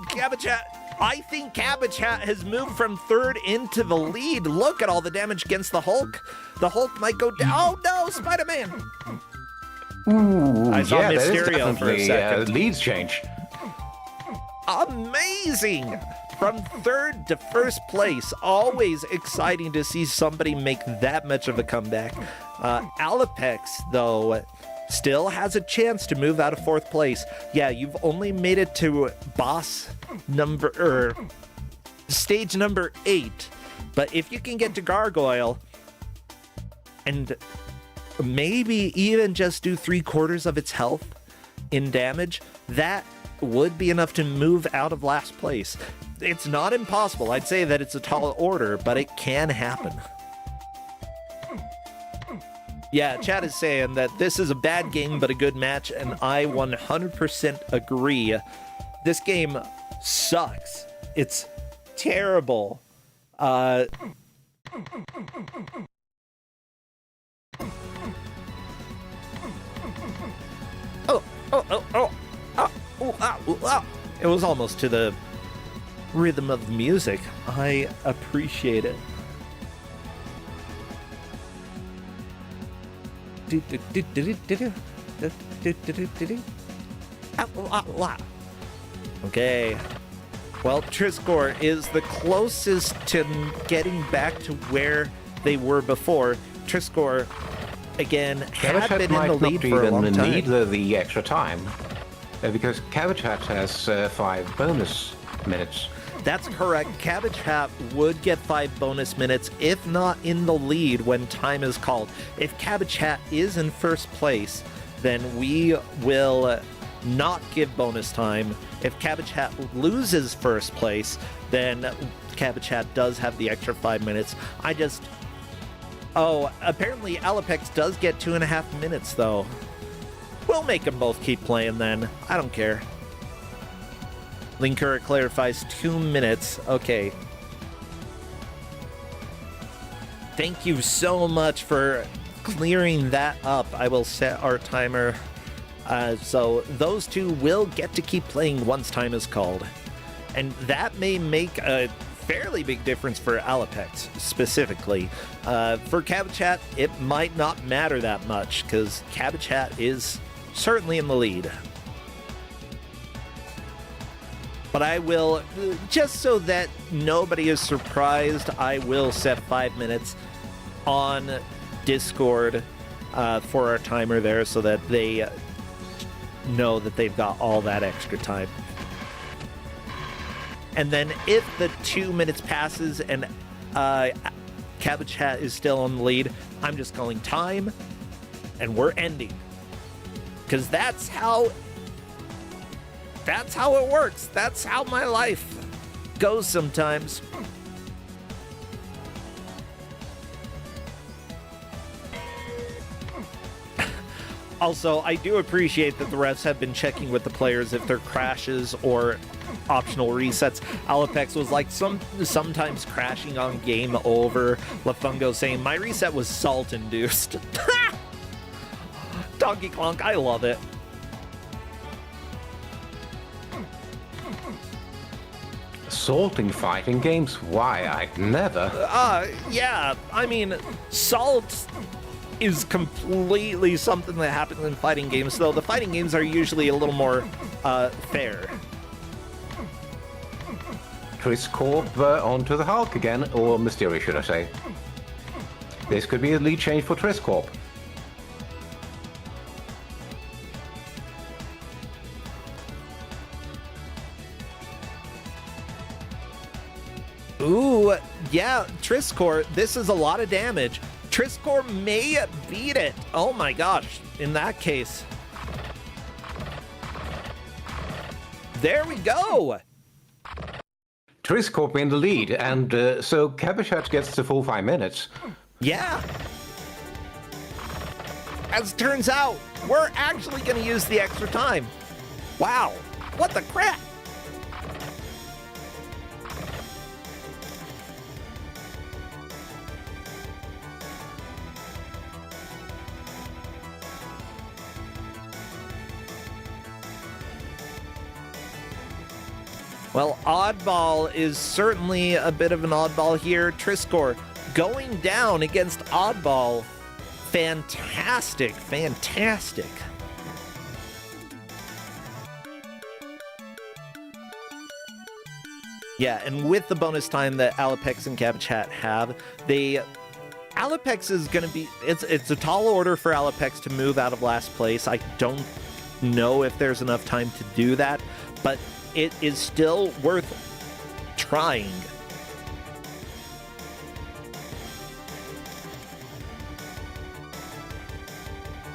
Cabbage Hat. I think Cabbage Hat has moved from third into the lead. Look at all the damage against the Hulk. The Hulk might go down. Oh no, Spider-Man. I saw Mysterio for a second. Leads change. Amazing! From third to first place. Always exciting to see somebody make that much of a comeback. Alapex, though, still has a chance to move out of fourth place. Yeah, you've only made it to stage number 8. But if you can get to Gargoyle and maybe even just do 3/4 of its health in damage, that would be enough to move out of last place. It's not impossible. I'd say that it's a tall order, but it can happen. Yeah, chat is saying that this is a bad game, but a good match, and I 100% agree. This game sucks. It's terrible. It was almost to the rhythm of music. I appreciate it. Okay. Well, Triscore is the closest to getting back to where they were before. Triscore again, Cabbage had Hat been in the might lead not for a long even time. need the extra time, because Cabbage Hat has 5 bonus minutes. That's correct. Cabbage Hat would get 5 bonus minutes, if not in the lead when time is called. If Cabbage Hat is in first place, then we will not give bonus time. If Cabbage Hat loses first place, then Cabbage Hat does have the extra 5 minutes. Oh, apparently Alapex does get 2.5 minutes, though. We'll make them both keep playing then. I don't care. Linkura clarifies 2 minutes. Okay. Thank you so much for clearing that up. I will set our timer. So those two will get to keep playing once time is called. And that may make a fairly big difference for Alapex specifically. For Cabbage Hat, it might not matter that much because Cabbage Hat is certainly in the lead. But I will, just so that nobody is surprised, I will set 5 minutes on Discord for our timer there so that they know that they've got all that extra time. And then if the 2 minutes passes and Cabbage Hat is still on the lead, I'm just calling time and we're ending. Because that's how it works. That's how my life goes sometimes. Also, I do appreciate that the refs have been checking with the players if there are crashes or optional resets. Alapex was like sometimes crashing on game over. Lafungo saying, my reset was salt induced. Donkey Clonk, I love it. Salting fighting games? Why, I'd never. Yeah, I mean, salt is completely something that happens in fighting games, though the fighting games are usually a little more fair. Triss Corp onto the Hulk again, or Mysterio, should I say. This could be a lead change for Triss Corp. Ooh, yeah, Triscor, this is a lot of damage. Triscor may beat it. Oh my gosh, in that case. There we go. Triss Corp in the lead, and so Cabbage Hat gets the full 5 minutes. Yeah. As it turns out, we're actually going to use the extra time. Wow, what the crap? Well, Oddball is certainly a bit of an oddball here. Triscor going down against Oddball. Fantastic, fantastic. Yeah, and with the bonus time that Alapex and Cabbage Hat have, Alapex is going to be... It's a tall order for Alapex to move out of last place. I don't know if there's enough time to do that, but it is still worth trying.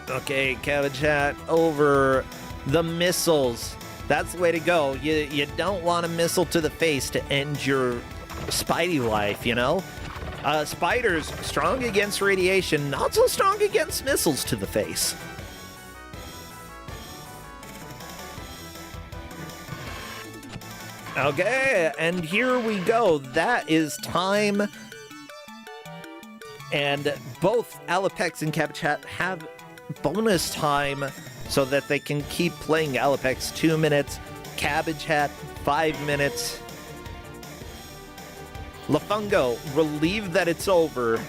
Okay, Cabbage Hat over the missiles. That's the way to go. You don't want a missile to the face to end your Spidey life, you know? Spiders, strong against radiation, not so strong against missiles to the face. Okay, and here we go. That is time. And both Alapex and Cabbage Hat have bonus time so that they can keep playing. Alapex 2 minutes, Cabbage Hat 5 minutes. Lafungo, relieved that it's over.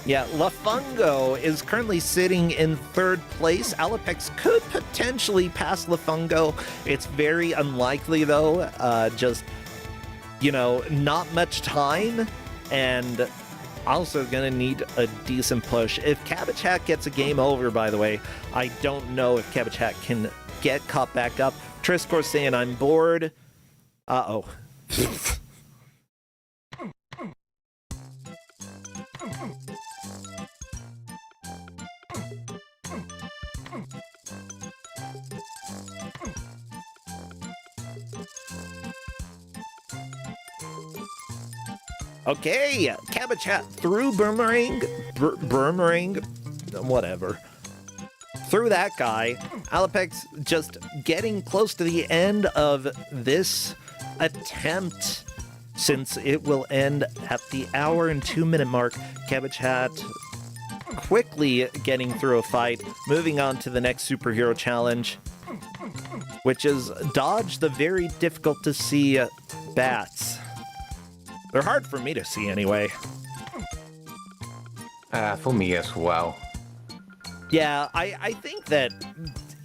Yeah, Lafungo is currently sitting in 3rd place. Alapex could potentially pass Lafungo. It's very unlikely, though. Just, you know, not much time. And also gonna need a decent push. If Cabbage Hat gets a game over, by the way, I don't know if Cabbage Hat can get caught back up. Triscore saying I'm bored. Uh-oh. Okay, Cabbage Hat threw Boomerang, whatever. Through that guy. Alapex just getting close to the end of this attempt, since it will end at the hour and 2-minute mark. Cabbage Hat quickly getting through a fight, moving on to the next superhero challenge, which is dodge the very difficult to see bats. They're hard for me to see anyway. For me as well. Yeah, I think that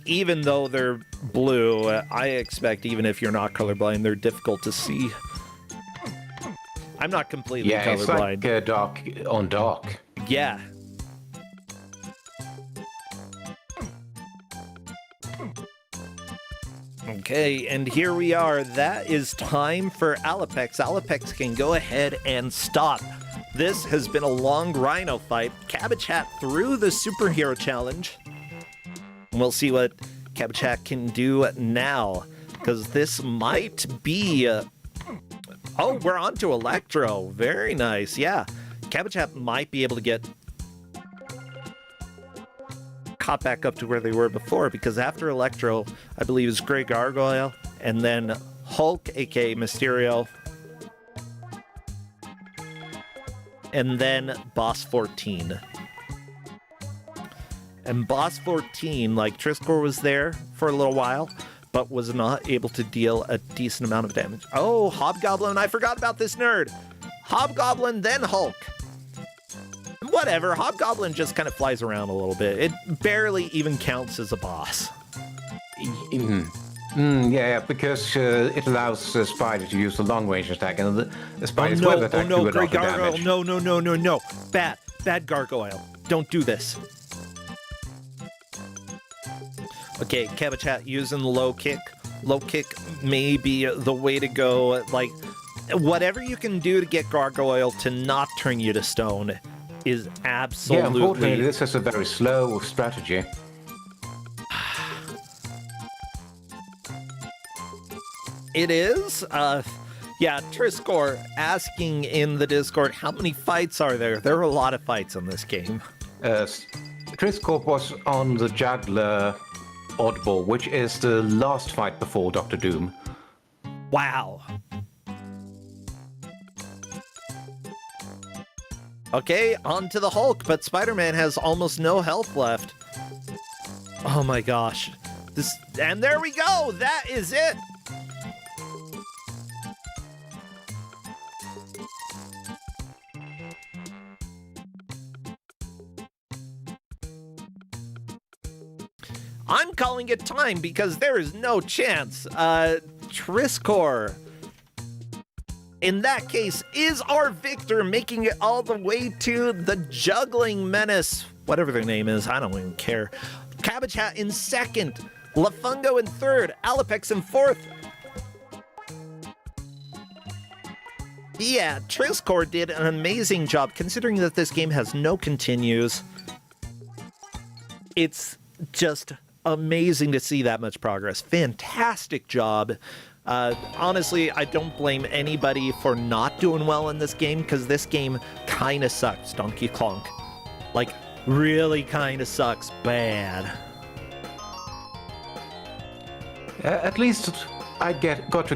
even though they're blue, I expect even if you're not colorblind, they're difficult to see. I'm not completely colorblind. It's like dark on dark. Yeah. Okay, and here we are. That is time for Alapex. Alapex can go ahead and stop. This has been a long rhino fight. Cabbage Hat through the superhero challenge. We'll see what Cabbage Hat can do now, because this might be... Oh, we're on to Electro. Very nice. Yeah, Cabbage Hat might be able to get caught back up to where they were before, because after Electro, I believe is Grey Gargoyle, and then Hulk, aka Mysterio, and then Boss 14. And Boss 14, like, Triscore was there for a little while, but was not able to deal a decent amount of damage. Oh, Hobgoblin, I forgot about this nerd. Hobgoblin, then Hulk. Whatever, Hobgoblin just kind of flies around a little bit. It barely even counts as a boss. Yeah, because it allows Spider to use the long-range attack, and the Spider's web attack to do a lot of damage. No. Bad Gargoyle. Don't do this. Okay, Cabbage Hat using the low kick. Low kick may be the way to go. Like, whatever you can do to get Gargoyle to not turn you to stone is absolutely... Yeah, unfortunately, this is a very slow strategy. It is? Yeah, Triscore asking in the Discord, how many fights are there? There are a lot of fights in this game. Triscore was on the Juggler Oddball, which is the last fight before Doctor Doom. Wow. Okay, on to the Hulk, but Spider-Man has almost no health left. Oh my gosh. And there we go! That is it! I'm calling it time because there is no chance. Triscore, in that case, is our victor, making it all the way to the Juggling Menace. Whatever their name is, I don't even care. Cabbage Hat in second. Lafungo in third. Alapex in fourth. Yeah, Triscore did an amazing job, considering that this game has no continues. It's just amazing to see that much progress. Fantastic job. Honestly, I don't blame anybody for not doing well in this game, because this game kind of sucks, Donkey Kong. Like, really kind of sucks bad. At least I got to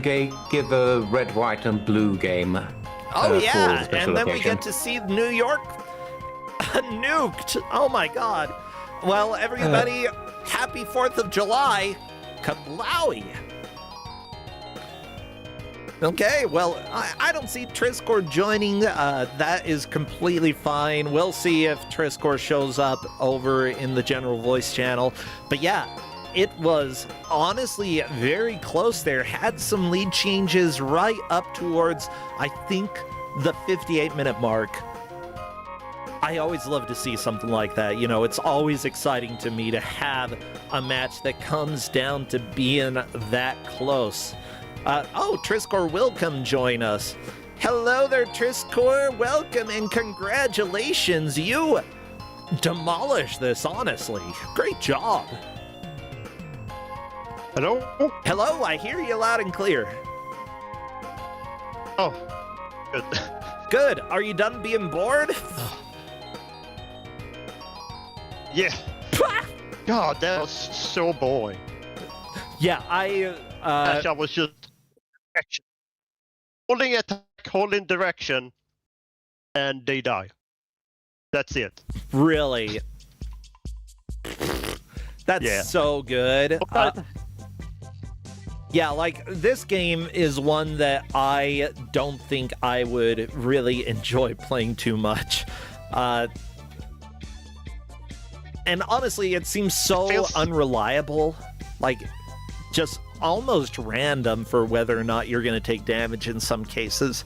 give a red, white, and blue game. Oh yeah, for and then we occasion. get to see New York nuked. Oh my god. Well, everybody, happy 4th of July. Kablowie. Okay, well, I don't see Triscore joining. That is completely fine. We'll see if Triscore shows up over in the general voice channel. But yeah, it was honestly very close there. Had some lead changes right up towards, I think, the 58-minute mark. I always love to see something like that. You know, it's always exciting to me to have a match that comes down to being that close. Oh, Triskor will come join us. Hello there, Triskor. Welcome and congratulations. You demolished this, honestly. Great job. Hello? Hello, I hear you loud and clear. Oh, good. Good. Are you done being bored? Yeah. God, that was so boring. Yeah, Actually, I was just direction. Holding attack, holding direction, and they die. That's it. really. That's Yeah. so good. Yeah, like, this game is one that I don't think I would really enjoy playing too much. And honestly, it seems so Feels- unreliable. Like, just almost random for whether or not you're going to take damage in some cases.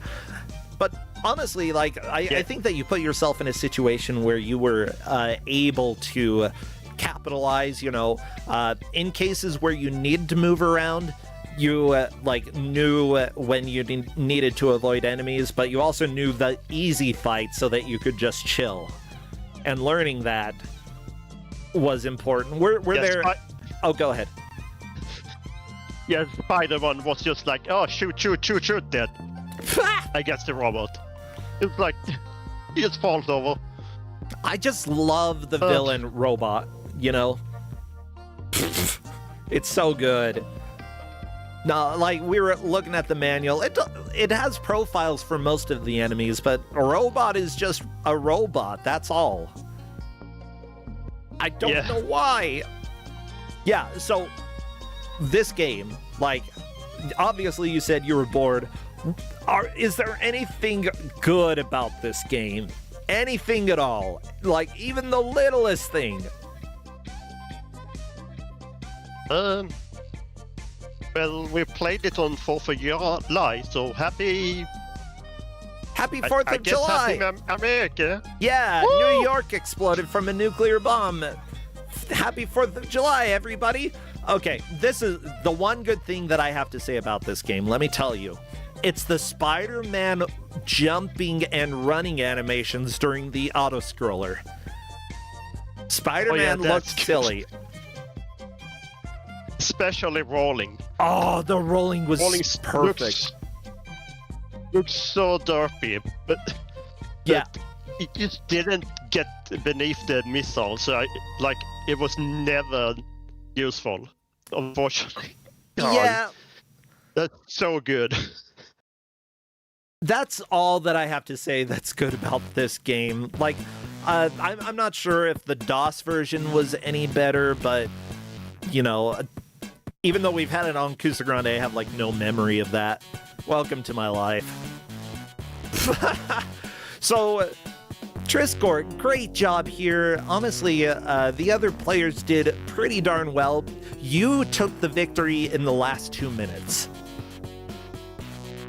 But honestly, like, I think that you put yourself in a situation where you were able to capitalize, you know, in cases where you needed to move around. You like knew when you needed to avoid enemies, but you also knew the easy fight so that you could just chill. And learning that was important. We're there. Oh, go ahead. Yeah, Spider-Man was just like, oh, shoot, dead. I guess the robot. It's like, he just falls over. I just love the villain robot, you know? It's so good. No, like, we were looking at the manual. It has profiles for most of the enemies, but a robot is just a robot. That's all. I don't know why. Yeah, so this game, like, obviously you said you were bored. Is there anything good about this game? Anything at all? Like, even the littlest thing? Well, we played it on 4th of July, so happy 4th of July! Happy America! Yeah, Woo! New York exploded from a nuclear bomb. Happy 4th of July, everybody! Okay, this is the one good thing that I have to say about this game. Let me tell you. It's the Spider-Man jumping and running animations during the auto-scroller. Spider-Man looks silly. Especially rolling. Oh, the rolling was perfect. Looks so derpy, but Yeah. it just didn't get beneath the missile, so it was never useful, unfortunately. God, Yeah. that's so good. That's all that I have to say that's good about this game. Like, I'm not sure if the DOS version was any better, but, you know, even though we've had it on Kusogrande, I have, like, no memory of that. Welcome to my life. So, Triskor, great job here. Honestly, the other players did pretty darn well. You took the victory in the last 2 minutes.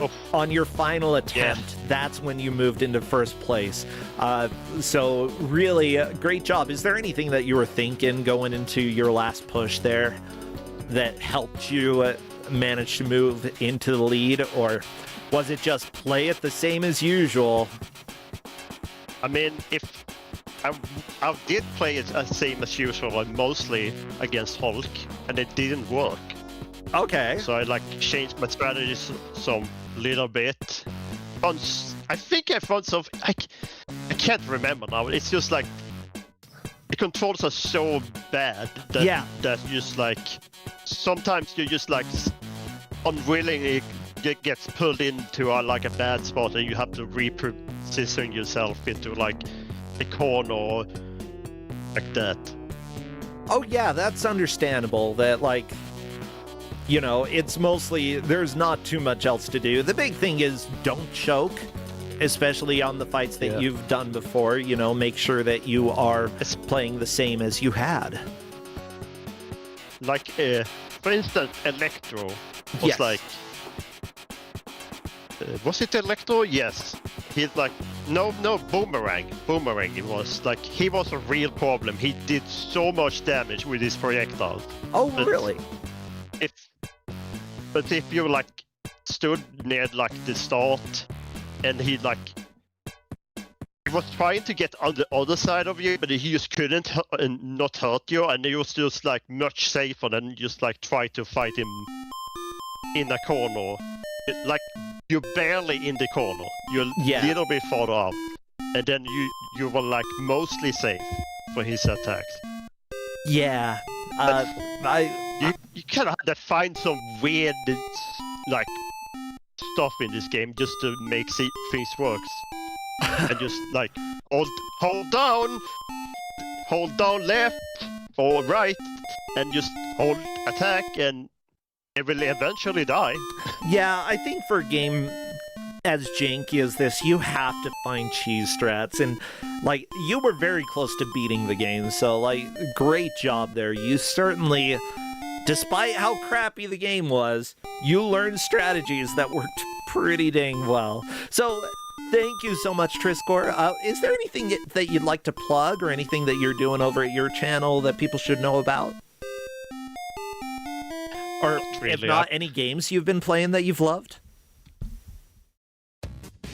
Oh. On your final attempt, that's when you moved into first place. So really, great job. Is there anything that you were thinking going into your last push there that helped you manage to move into the lead, or was it just play it the same as usual? I mean, if I did play it as same as usual, mostly against Hulk, and it didn't work. Okay. So I changed my strategy some little bit. I think I found something. I can't remember now. It's just like the controls are so bad that that just sometimes you just unwillingly gets pulled into a bad spot, and you have to reposition yourself into a corner like that. Oh yeah, that's understandable. That you know, it's mostly, there's not too much else to do. The big thing is don't choke, especially on the fights that you've done before. You know, make sure that you are playing the same as you had. For instance, Electro was was it Electro? Yes. He's no, Boomerang. Boomerang, it was like, he was a real problem. He did so much damage with his projectile. Oh, But really? But if you like stood near like the start, and he was trying to get on the other side of you, but he just couldn't not hurt you, and it was just like much safer than just like try to fight him in a corner. Like, you're barely in the corner. You're a little bit farther out, and then you were like mostly safe for his attacks. Yeah. You kind of had to find some weird like stuff in this game just to make things work. And just like hold down left or right, and just hold attack, and it will eventually die. Yeah, I think for a game as janky as this, you have to find cheese strats, and like, you were very close to beating the game, so like, great job there. You certainly, despite how crappy the game was, you learned strategies that worked pretty dang well. So thank you so much, Triscor. Is there anything that you'd like to plug, or anything that you're doing over at your channel that people should know about? Or really, if not, any games you've been playing that you've loved?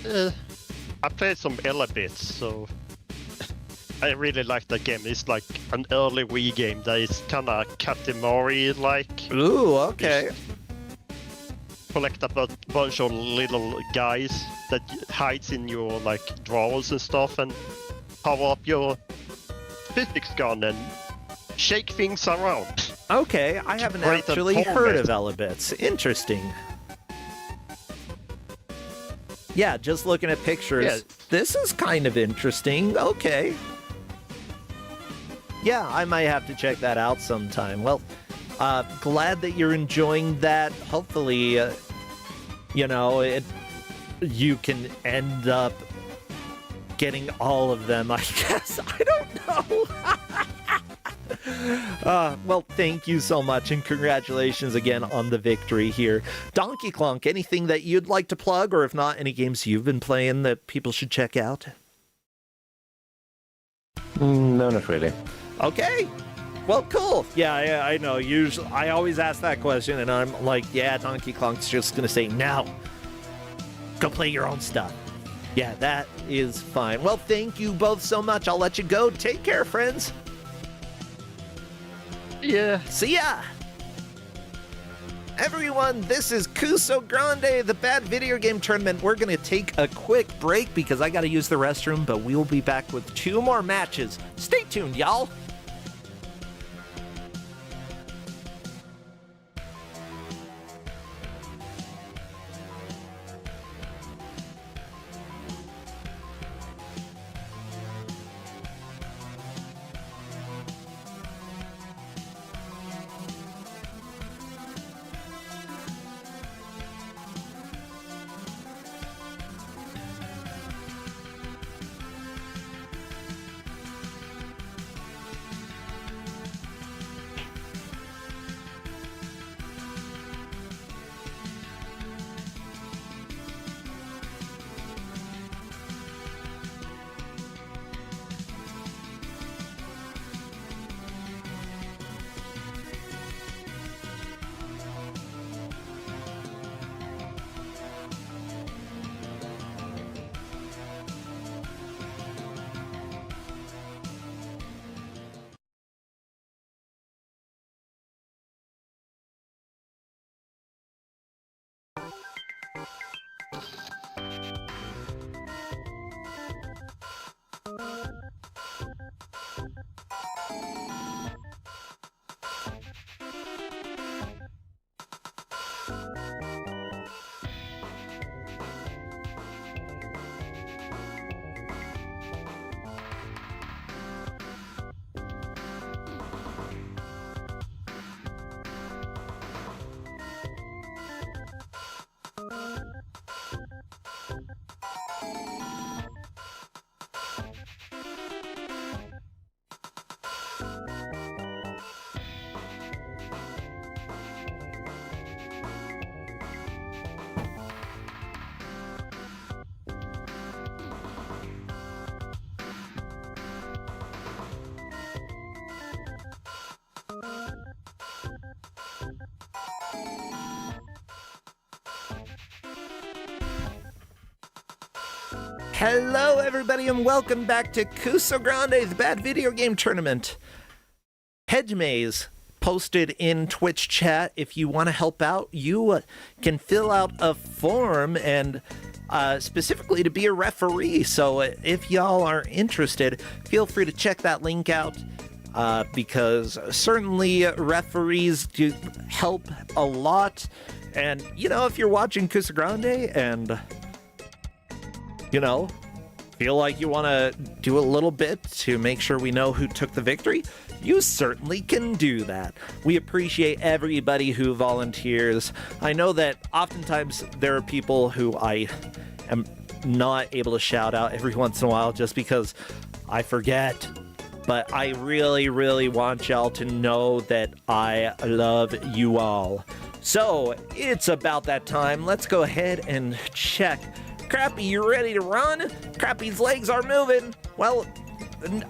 I played some Ella bits, so I really like that game. It's like an early Wii game that is kind of Katamari-like. Ooh, okay. Collect a bunch of little guys that hides in your like drawers and stuff, and power up your physics gun and shake things around. Okay, I haven't Great actually and heard of torment. Elabits. Interesting. Yeah, just looking at pictures, Yeah. this is kind of interesting. Okay. Yeah, I might have to check that out sometime. Well, glad that you're enjoying that. Hopefully, you can end up getting all of them, I guess. I don't know. Well, thank you so much, and congratulations again on the victory here. Donkey Clonk, anything that you'd like to plug, or if not, any games you've been playing that people should check out? No, not really. Okay. Well, cool. Yeah, I know. Usually, I always ask that question, and I'm like, yeah, Donkey Klonk's just gonna say, no. Go play your own stuff. Yeah, that is fine. Well, thank you both so much. I'll let you go. Take care, friends. Yeah. See ya! Everyone, this is Kusogrande, the Bad Video Game Tournament. We're going to take a quick break because I got to use the restroom, but we'll be back with 2 more matches. Stay tuned, y'all! Hello, everybody, and welcome back to Kusogrande, the Bad Video Game Tournament. Hedge Maze posted in Twitch chat. If you want to help out, you can fill out a form and specifically to be a referee. So if y'all are interested, feel free to check that link out because certainly referees do help a lot. And, you know, if you're watching Kusogrande and, you know, feel like you want to do a little bit to make sure we know who took the victory, you certainly can do that. We appreciate everybody who volunteers. I know that oftentimes there are people who I am not able to shout out every once in a while just because I forget. But I really, really want y'all to know that I love you all. So, it's about that time. Let's go ahead and check. Crappy, you ready to run? Crappy's legs are moving. Well,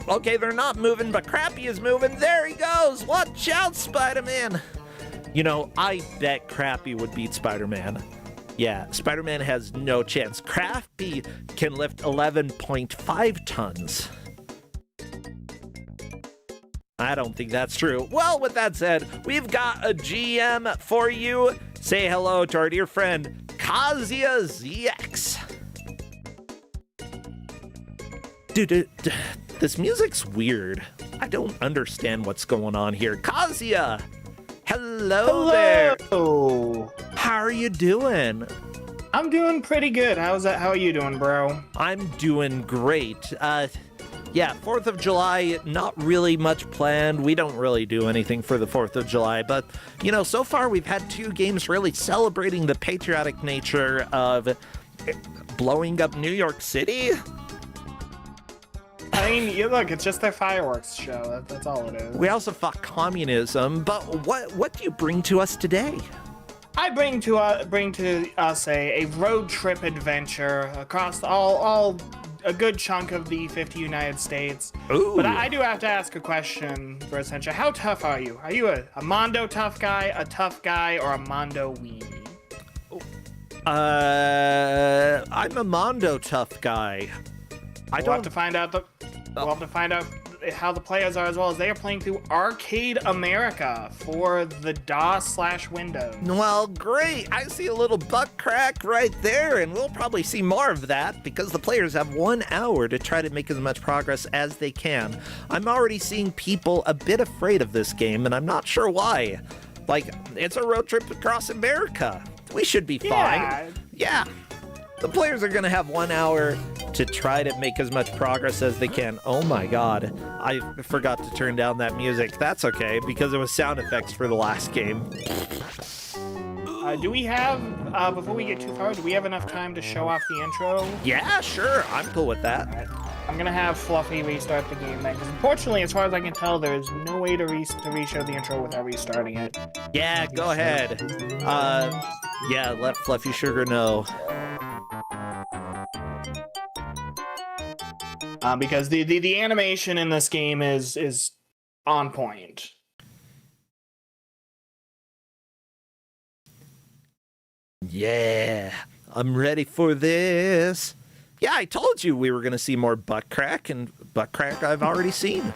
okay, they're not moving, but Crappy is moving. There he goes. Watch out, Spider-Man. You know, I bet Crappy would beat Spider-Man. Yeah, Spider-Man has no chance. Crappy can lift 11.5 tons. I don't think that's true. Well, with that said, we've got a GM for you. Say hello to our dear friend, Kazuya ZX. Dude, this music's weird. I don't understand what's going on here. Kazuya! Hello there! How are you doing? I'm doing pretty good. How are you doing, bro? I'm doing great. Yeah, 4th of July, not really much planned. We don't really do anything for the 4th of July, but, you know, so far we've had 2 games really celebrating the patriotic nature of blowing up New York City. I mean, look, it's just their fireworks show. That's all it is. We also fought communism, but what do you bring to us today? I bring to us a road trip adventure across all a good chunk of the 50 United States. Ooh. But I do have to ask a question for Essentia. How tough are you? Are you a Mondo tough guy, or a Mondo weenie? I'm a Mondo tough guy. We'll have to find out how the players are, as well as they are playing through Arcade America for the DOS/Windows. Well, great. I see a little butt crack right there, and we'll probably see more of that because the players have 1 hour to try to make as much progress as they can. I'm already seeing people a bit afraid of this game, and I'm not sure why. Like, it's a road trip across America. We should be fine. Yeah. The players are going to have 1 hour to try to make as much progress as they can. Oh my god, I forgot to turn down that music. That's okay, because it was sound effects for the last game. Do we have, before we get too far, do we have enough time to show off the intro? Yeah, sure, I'm cool with that. Right. I'm going to have Fluffy restart the game then, because unfortunately, as far as I can tell, there is no way to re-show the intro without restarting it. Yeah, go ahead. Yeah, let Fluffy Sugar know. Because the animation in this game is on point. Yeah, I'm ready for this. Yeah, I told you we were going to see more butt crack, and butt crack I've already seen.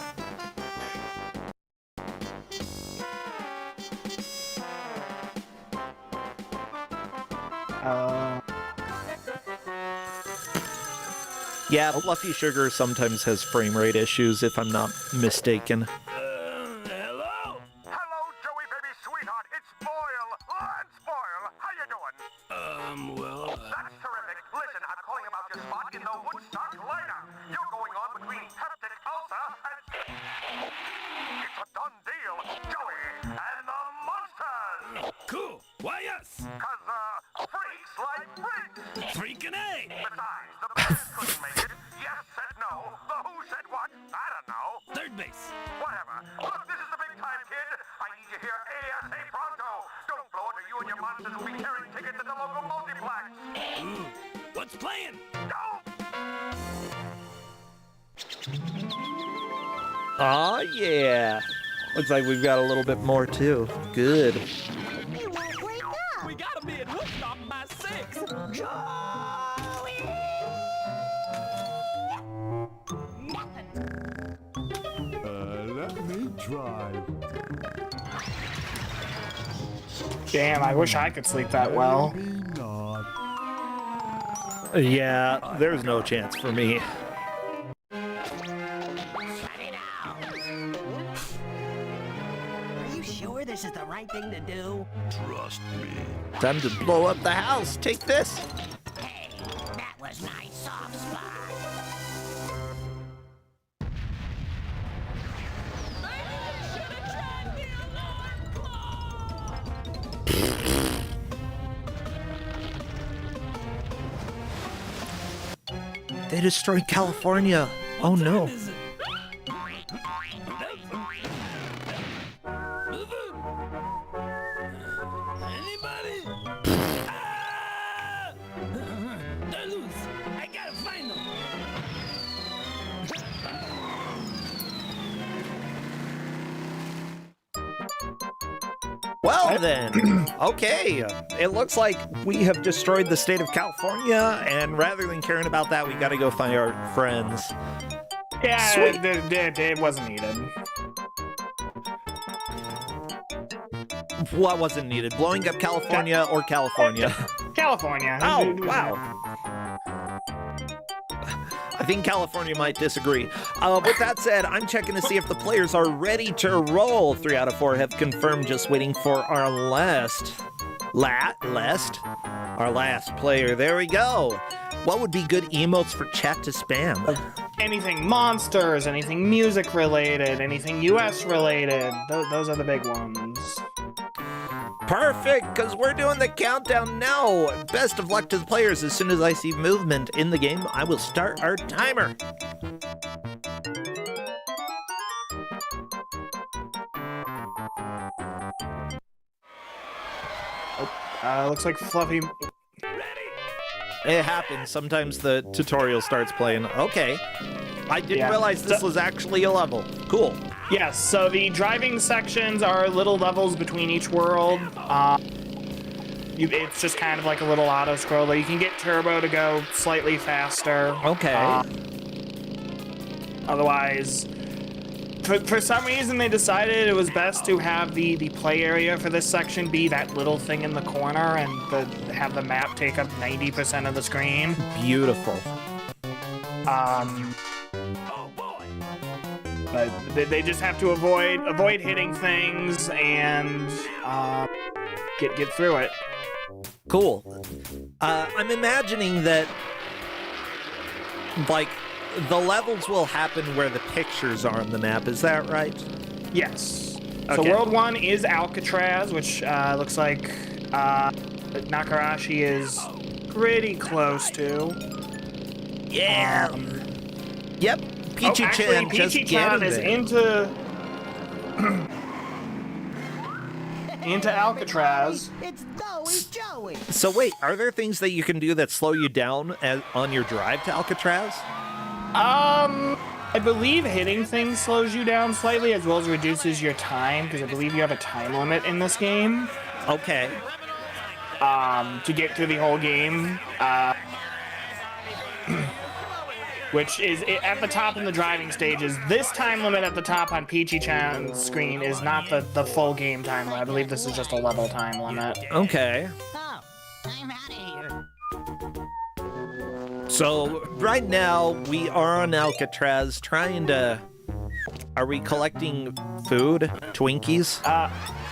Yeah, Fluffy Sugar sometimes has frame rate issues, if I'm not mistaken. Hello? Hello, Joey baby sweetheart. It's Boyle. Lance Boyle. How you doing? Well... That's terrific. Listen, I'm calling about your spot in the Woodstock lineup. You're going on between Peptic Ulcer and... It's a done deal. Joey and the Monsters. Cool. Why us? Cause, freaks like freaks. Freaking A! Besides, the band couldn't make it. Yes said no. The who said what? I don't know. Third base. Whatever. Look, this is the big time, kid. I need you here ASA pronto. Don't blow it or you and your monsters will be carrying tickets at the local multiplex. Ooh. What's playing? Don't! Aw, yeah. Looks like we've got a little bit more, too. Good. He won't wake up. We gotta be at Woodstock by 6. Damn, I wish I could sleep that well. Yeah, there's no chance for me. Are you sure this is the right thing to do? Trust me. Time to blow up the house. Take this. Hey, that was my soft spot. They destroyed California. Oh no. Anybody? They're loose. I gotta find them. Well then, okay. It looks like we have destroyed the state of California, and rather than caring about that, we gotta go find our friends. Yeah, Sweet. it wasn't needed. What wasn't needed? Blowing up California or California? California. Oh, wow. I think California might disagree. With that said, I'm checking to see if the players are ready to roll. 3 out of 4 have confirmed, just waiting for our last player. There we go. What would be good emotes for chat to spam? Anything monsters, anything music related, anything US related. Those are the big ones. Perfect, because we're doing the countdown now. Best of luck to the players. As soon as I see movement in the game, I will start our timer. Looks like Fluffy. It happens. Sometimes the tutorial starts playing. Okay. I didn't realize this was actually a level. Cool. Yes, so the driving sections are little levels between each world. It's just kind of like a little auto scroller. You can get turbo to go slightly faster. Okay. Otherwise, for some reason they decided it was best to have the play area for this section be that little thing in the corner and have the map take up 90% of the screen. Beautiful. But they just have to avoid hitting things and get through it. Cool. I'm imagining that, like, the levels will happen where the pictures are on the map. Is that right? Yes. So Okay. World 1 is Alcatraz, which looks like Nakarashi is pretty close to. Yeah. Yep. Peachy-chan just Peachy-chan getting is there. into Alcatraz. It's Doughy Joey. So wait, are there things that you can do that slow you down on your drive to Alcatraz? I believe hitting things slows you down slightly, as well as reduces your time, because I believe you have a time limit in this game. Okay. To get through the whole game. Which is at the top in the driving stages. This time limit at the top on Peachy-chan's screen is not the full game time limit. I believe this is just a level time limit. Okay. Oh, I'm out of here. So right now we are on Alcatraz trying to... Are we collecting food? Twinkies?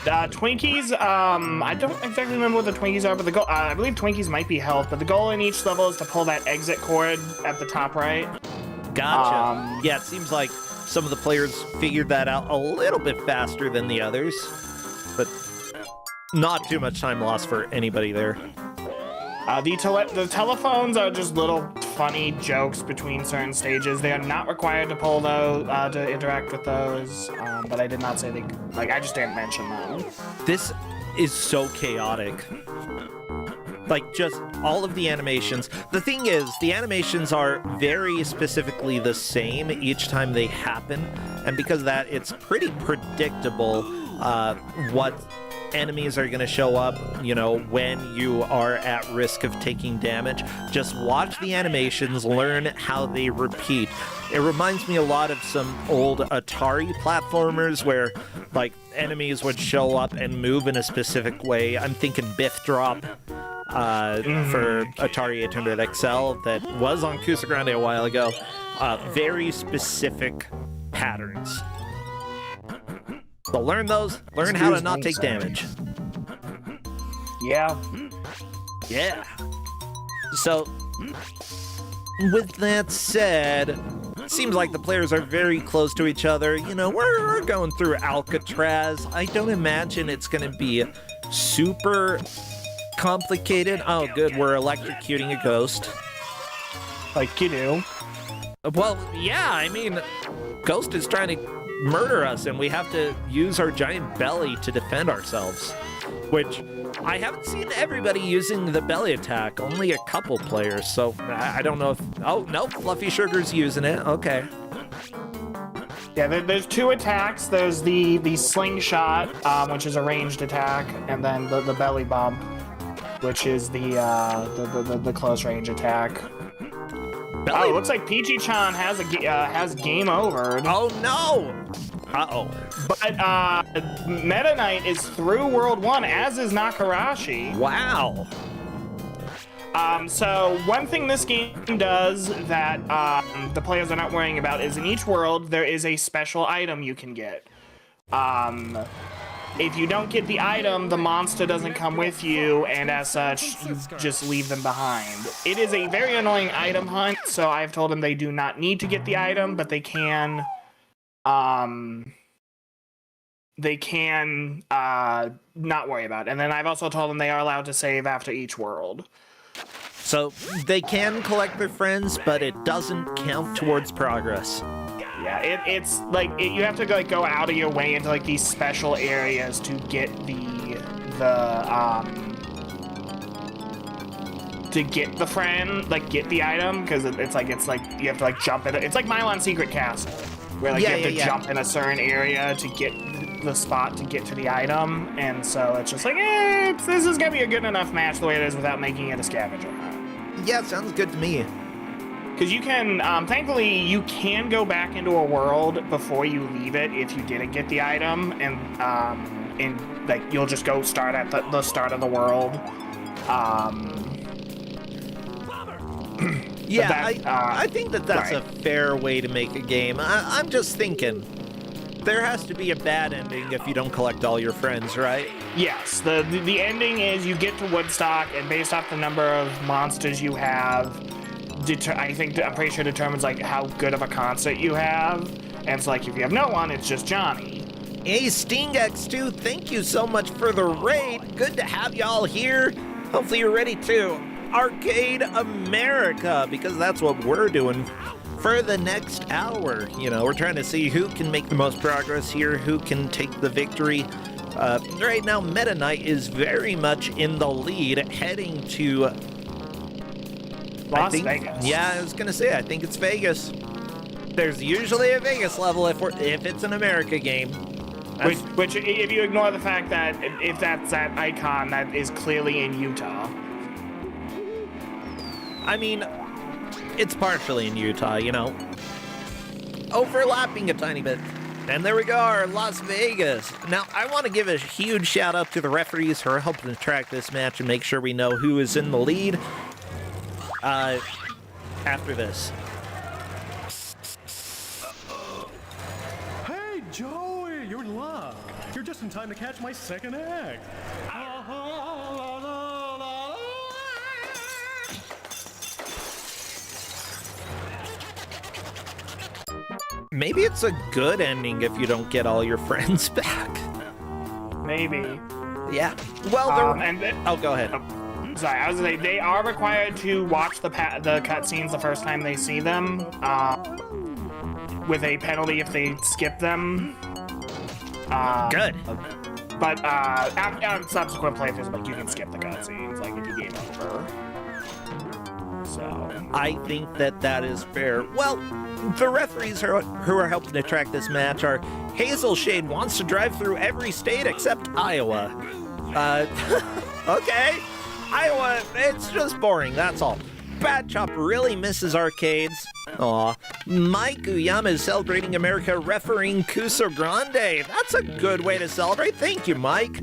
Twinkies, I don't exactly remember what the Twinkies are, but the goal, I believe Twinkies might be health, but the goal in each level is to pull that exit cord at the top right. Gotcha. Yeah, it seems like some of the players figured that out a little bit faster than the others, but not too much time lost for anybody there. The telephones are just little funny jokes between certain stages. They are not required to pull those, to interact with those, but I did not say I just didn't mention them. This is so chaotic. Like, just all of the animations. The thing is, the animations are very specifically the same each time they happen, and because of that, it's pretty predictable what enemies are going to show up, you know, when you are at risk of taking damage. Just watch the animations, learn how they repeat. It reminds me a lot of some old Atari platformers where, like, enemies would show up and move in a specific way. I'm thinking Biff Drop for Atari 800 XL that was on Kusogrande a while ago. Very specific patterns. So learn those, learn how to not take damage. Yeah. Yeah. So, with that said, seems like the players are very close to each other. You know, we're going through Alcatraz. I don't imagine it's going to be super complicated. Oh, good, we're electrocuting a ghost. Like you do. Well, yeah, I mean, Ghost is trying to murder us, and we have to use our giant belly to defend ourselves. Which, I haven't seen everybody using the belly attack, only a couple players, so I don't know if... Oh, no, Fluffy Sugar's using it, okay. Yeah, there's two attacks. There's the slingshot, which is a ranged attack, and then the belly bump, which is the close range attack. Oh, it looks like Peachy-chan has game over. Oh no! Uh-oh. But Meta Knight is through World 1, as is Nakarashi. Wow. So one thing this game does that the players are not worrying about is in each world there is a special item you can get. If you don't get the item, the monster doesn't come with you, and as such, you just leave them behind. It is a very annoying item hunt, so I've told them they do not need to get the item, but they can not worry about it. And then I've also told them they are allowed to save after each world. So they can collect their friends, but it doesn't count towards progress. Yeah, it's like you have to like go out of your way into like these special areas to get the friend, like get the item, because it's like you have to like jump in. It's like Milon Secret Castle, where like you have to jump in a certain area to get the spot to get to the item, and so it's just like this is gonna be a good enough match the way it is without making it a scavenger hunt. Yeah, sounds good to me. Because you can, thankfully, you can go back into a world before you leave it if you didn't get the item, and like you'll just go start at the start of the world. Yeah, I think that's a fair way to make a game. I'm just thinking, there has to be a bad ending if you don't collect all your friends, right? Yes, the ending is you get to Woodstock, and based off the number of monsters you have, I'm pretty sure determines like how good of a concert you have. And it's like if you have no one, it's just Johnny. Hey, StingX2, thank you so much for the raid. Good to have y'all here. Hopefully you're ready to Arcade America, because that's what we're doing for the next hour. You know, we're trying to see who can make the most progress here, who can take the victory. Right now, Meta Knight is very much in the lead, heading to Las Vegas. Yeah, I was gonna say, I think it's Vegas. There's usually a Vegas level if it's an America game. Which, if you ignore the fact that if that's that icon, that is clearly in Utah. I mean, it's partially in Utah, you know. Overlapping a tiny bit. And there we go, Las Vegas. Now, I want to give a huge shout out to the referees who are helping to track this match and make sure we know who is in the lead. After this. Hey, Joey, you're in luck. You're just in time to catch my second act. Maybe it's a good ending if you don't get all your friends back. Maybe. Yeah. Well, go ahead. Sorry, I was gonna say, they are required to watch the cutscenes the first time they see them, with a penalty if they skip them. Good. But on subsequent playthroughs, like you can skip the cutscenes, like if you game over. So I think that is fair. Well, the referees who are helping to track this match are Hazel Shade wants to drive through every state except Iowa. Okay. Iowa, it's just boring, that's all. Bad Chop really misses arcades. Aw. Mike Uyama is celebrating America refereeing Kusogrande. That's a good way to celebrate. Thank you, Mike.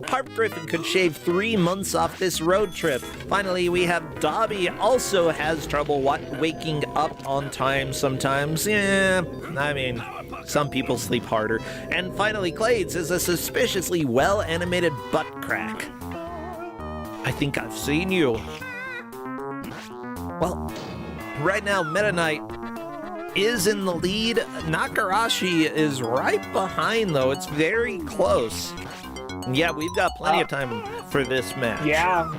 Harp Griffin could shave 3 months off this road trip. Finally, we have Dobby also has trouble waking up on time sometimes. Yeah, I mean, some people sleep harder. And finally, Clades is a suspiciously well-animated butt crack. I think I've seen you. Well, right now, Meta Knight is in the lead. Nakarashi is right behind, though. It's very close. Yeah, we've got plenty of time for this match. yeah.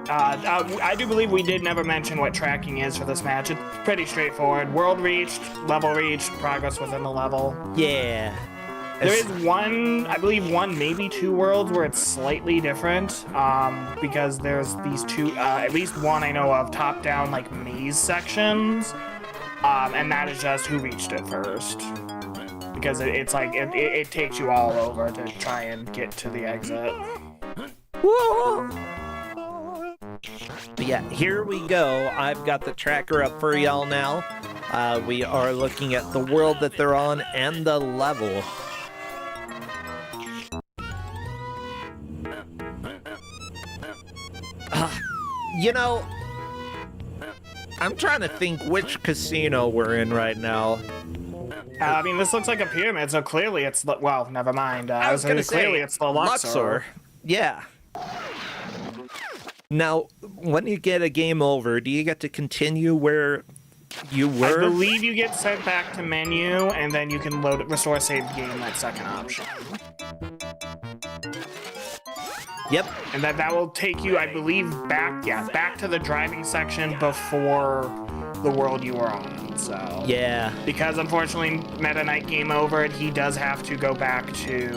I do believe we did never mention what tracking is for this match. It's pretty straightforward. World reached, level reached, progress within the level. Yeah. There is one, I believe one, maybe 2 worlds where it's slightly different, because there's these 2, at least one I know of, top-down, like, maze sections, and that is just who reached it first. Because it's like, it takes you all over to try and get to the exit. Whoa. But yeah, here we go. I've got the tracker up for y'all now. We are looking at the world that they're on and the level. You know, I'm trying to think which casino we're in right now. I mean, this looks like a pyramid, so clearly it's the, well, never mind. I was gonna say, clearly it's the Luxor. Yeah. Now, when you get a game over, do you get to continue where you were? I believe you get sent back to menu, and then you can restore save game, that second option. Yep. And that will take you, I believe, back to the driving section before the world you were on. So yeah, because unfortunately Meta Knight game over, he does have to go back to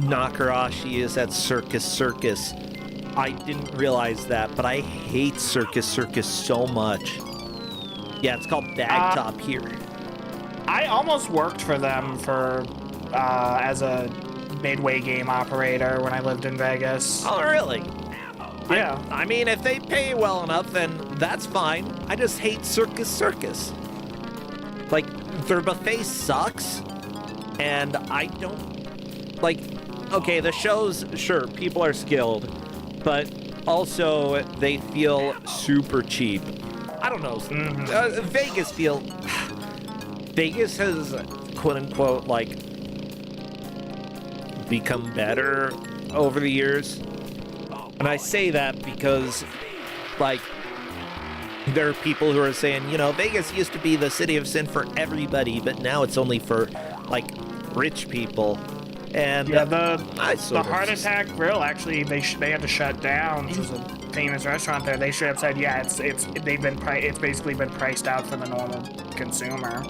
Nakarashi is at Circus. I didn't realize that, but I hate Circus so much. Yeah, it's called Bagtop here. I almost worked for them for as a midway game operator when I lived in Vegas. Oh, really? Yeah. I mean, if they pay well enough, then that's fine. I just hate Circus. Like, their buffet sucks, and I don't... Like, okay, the shows, sure, people are skilled, but also they feel super cheap. I don't know. Vegas has, quote-unquote, like, become better over the years. And I say that because, like, there are people who are saying, you know, Vegas used to be the city of sin for everybody, but now it's only for, like, rich people. And yeah, the Heart Attack Grill, actually, they had to shut down, which was a famous restaurant there. They should have said, yeah, it's basically been priced out for the normal consumer.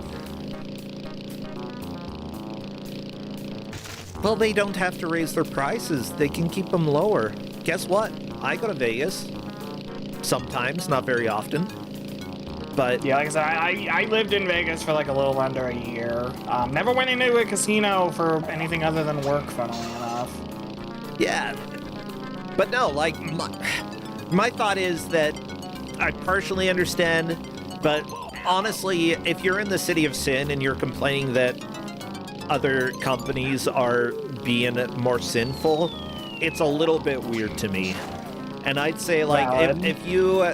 Well, they don't have to raise their prices. They can keep them lower. Guess what? I go to Vegas. Sometimes, not very often. But yeah, like I said, I lived in Vegas for like a little under a year. Never went into a casino for anything other than work, funnily enough. Yeah. But no, like, my thought is that I partially understand, but honestly, if you're in the City of Sin and you're complaining that other companies are being more sinful, it's a little bit weird to me. And I'd say, like, if you,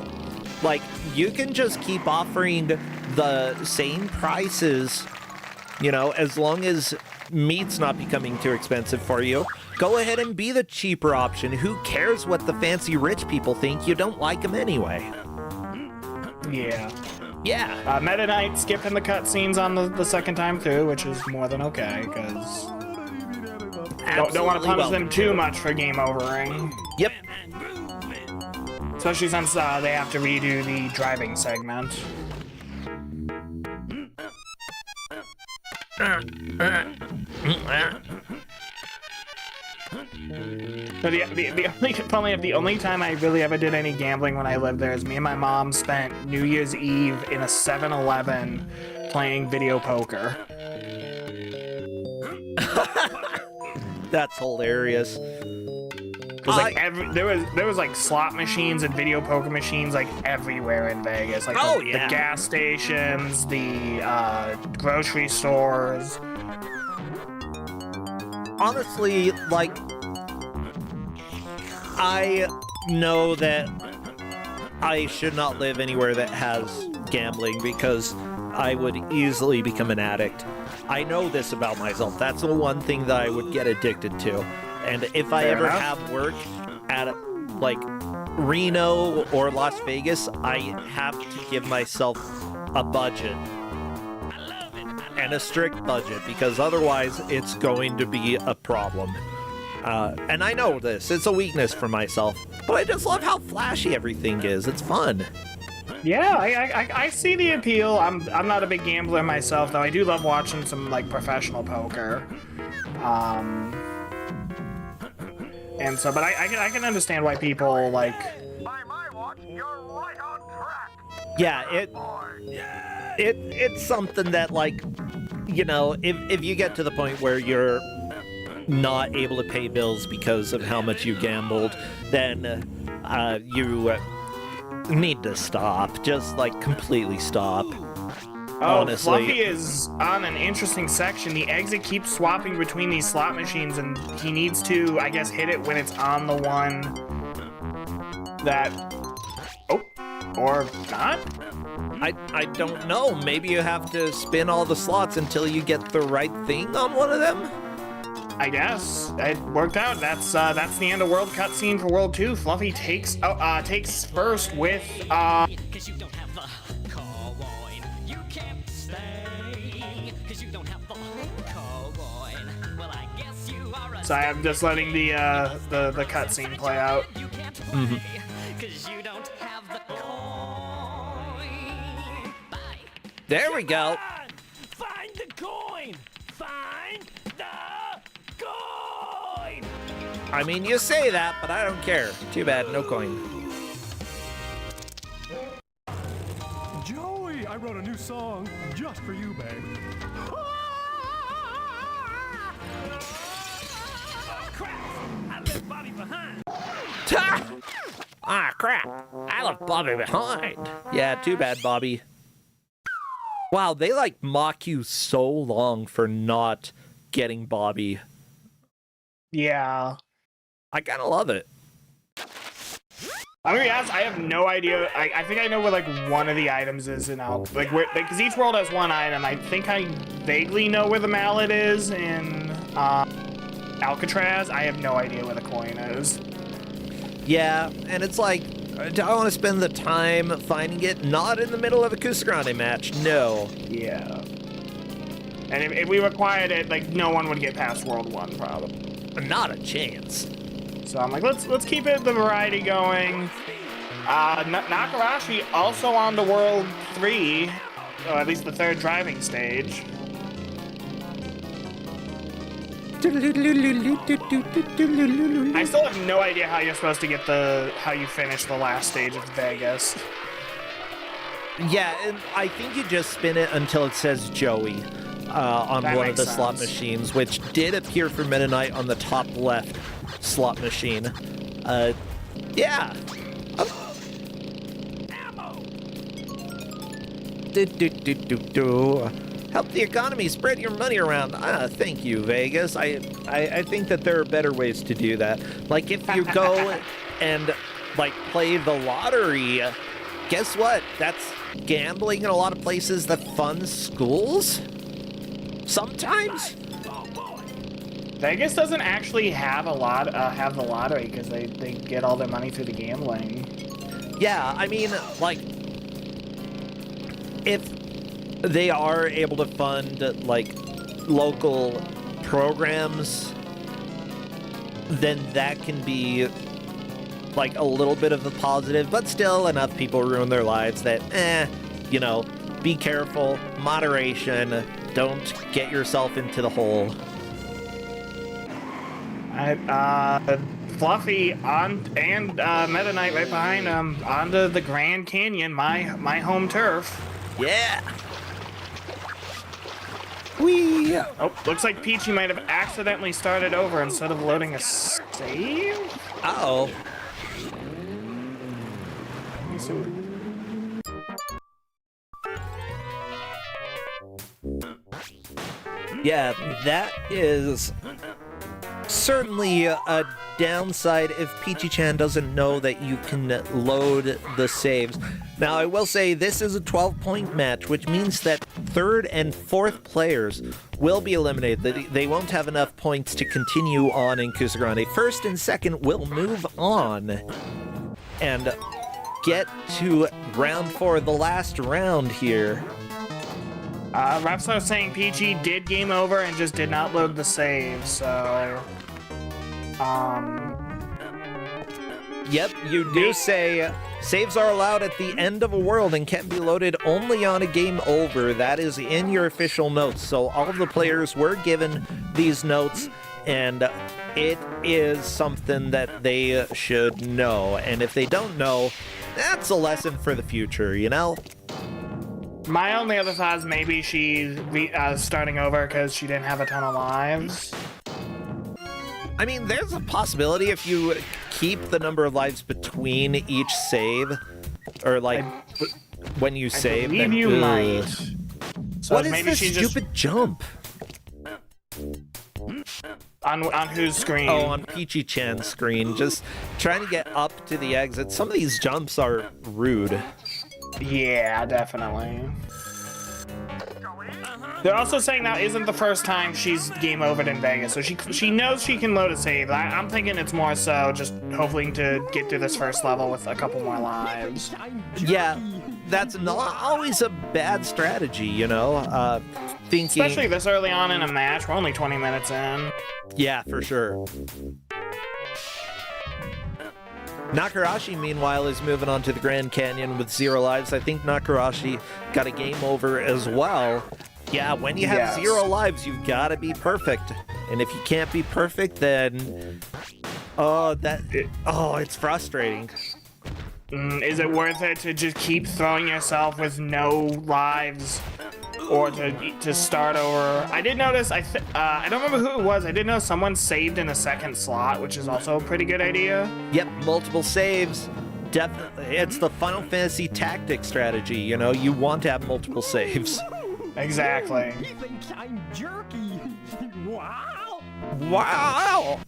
like, you can just keep offering the same prices, you know, as long as meat's not becoming too expensive for you. Go ahead and be the cheaper option. Who cares what the fancy rich people think? You don't like them anyway. Yeah. Yeah. Meta Knight skipping the cutscenes on the second time through, which is more than okay, because don't want to punish them too much for game overing. Yep. Especially since they have to redo the driving segment. So the only time I really ever did any gambling when I lived there is me and my mom spent New Year's Eve in a 7-Eleven playing video poker. That's hilarious. It was like there was like slot machines and video poker machines like everywhere in Vegas. Like the gas stations, the grocery stores. Honestly, like, I know that I should not live anywhere that has gambling because I would easily become an addict. I know this about myself. That's the one thing that I would get addicted to. And if I ever have work at like Reno or Las Vegas, I have to give myself a budget. And a strict budget, because otherwise it's going to be a problem. And I know this, it's a weakness for myself, but I just love how flashy everything is. It's fun. Yeah, I see the appeal. I'm not a big gambler myself, though. I do love watching some like professional poker. And so, but I can understand why people like. By my watch, you're right on track. Yeah, it's something that, like, you know, if you get to the point where you're not able to pay bills because of how much you gambled, then you need to stop. Just like completely stop. Oh, honestly. Fluffy is on an interesting section. The exit keeps swapping between these slot machines, and he needs to, I guess, hit it when it's on the one that... Oh, or not? I don't know. Maybe you have to spin all the slots until you get the right thing on one of them? I guess. It worked out. That's the end of World cutscene for World 2. Fluffy takes first with... So I'm just letting the cutscene play out. Mm-hmm. There we go. Find the coin! Find the coin! I mean, you say that, but I don't care. Too bad, no coin. Joey, I wrote a new song just for you, babe. Ah, crap. I left Bobby behind. Yeah, too bad, Bobby. Wow, they like mock you so long for not getting Bobby. Yeah. I kind of love it. I'm gonna be honest, I have no idea. I think I know where like one of the items is in like where, because each world has one item. I think I vaguely know where the mallet is in Alcatraz. I have no idea where the coin is. Yeah, and it's like, do I want to spend the time finding it not in the middle of a Kusogrande match? No. Yeah. And if we required it, like, no one would get past World 1, probably. Not a chance. So I'm like, let's keep the variety going. Nakarashi also on the World 3, or at least the third driving stage. I still have no idea how you're supposed to get how you finish the last stage of Vegas. Yeah, and I think you just spin it until it says Joey on That one of makes the slot sense. machines, which did appear for Mennonite on the top left slot machine. Yeah. Help the economy, spread your money around. Thank you, Vegas. I think that there are better ways to do that. Like, if you go and, like, play the lottery, guess what? That's gambling in a lot of places that fund schools? Sometimes? Vegas doesn't actually have the lottery because they get all their money through the gambling. Yeah, I mean, like, if they are able to fund, like, local programs, then that can be, like, a little bit of a positive, but still enough people ruin their lives that, you know, be careful, moderation, don't get yourself into the hole. Fluffy and Meta Knight right behind him onto the Grand Canyon, my home turf. Yeah. Whee! Oh, looks like Peachy might have accidentally started over instead of loading a save. Uh-oh. Yeah, that is certainly a downside if Peachy-chan doesn't know that you can load the saves. Now, I will say this is a 12-point match, which means that third and fourth players will be eliminated. They won't have enough points to continue on in Kusogrande. First and second will move on and get to round 4, the last round here. Rapstar saying Peachy did game over and just did not load the save, so... Yep, you do say saves are allowed at the end of a world and can be loaded only on a game over. That is in your official notes. So all of the players were given these notes, and it is something that they should know. And if they don't know, that's a lesson for the future, you know? My only other thought is maybe she's starting over because she didn't have a ton of lives. I mean, there's a possibility if you keep the number of lives between each save, or like when you save. I believe then, you might. So what is maybe this she stupid jump? On whose screen? Oh, on Peachy-chan's screen. Just trying to get up to the exit. Some of these jumps are rude. Yeah, definitely. They're also saying that isn't the first time she's game overed in Vegas, so she knows she can load a save. I'm thinking it's more so just hoping to get through this first level with a couple more lives. Yeah, that's not always a bad strategy, you know? Thinking... Especially this early on in a match. We're only 20 minutes in. Yeah, for sure. Nakarashi, meanwhile, is moving on to the Grand Canyon with 0 lives. I think Nakarashi got a game over as well. Yeah, when you have 0 lives, you've got to be perfect. And if you can't be perfect, then... it's frustrating. Is it worth it to just keep throwing yourself with no lives? Or to start over? I did notice, I don't remember who it was, I did know someone saved in a second slot, which is also a pretty good idea. Yep, multiple saves. Definitely. It's the Final Fantasy tactic strategy, you know? You want to have multiple saves. Exactly. He thinks I'm jerky. Wow. Wow!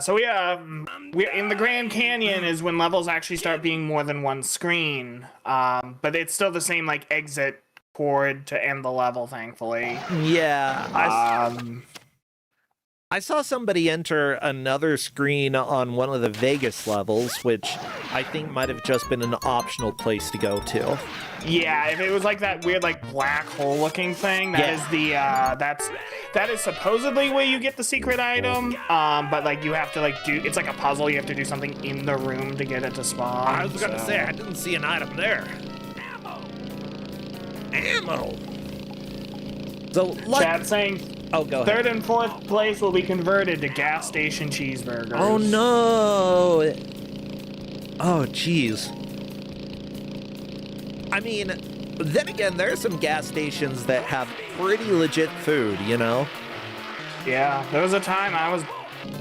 So we're in the Grand Canyon is when levels actually start being more than one screen. But it's still the same like exit cord to end the level, thankfully. Yeah. I saw somebody enter another screen on one of the Vegas levels, which I think might have just been an optional place to go to. Yeah, if it was like that weird like black hole looking thing, that is the that is supposedly where you get the secret item. But like you have to like it's like a puzzle, you have to do something in the room to get it to spawn. I was gonna say I didn't see an item there. Ammo. So like Chad saying go ahead. Third and fourth place will be converted to gas station cheeseburgers. Oh no! Oh jeez. I mean, then again, there are some gas stations that have pretty legit food, you know? Yeah, there was a time I was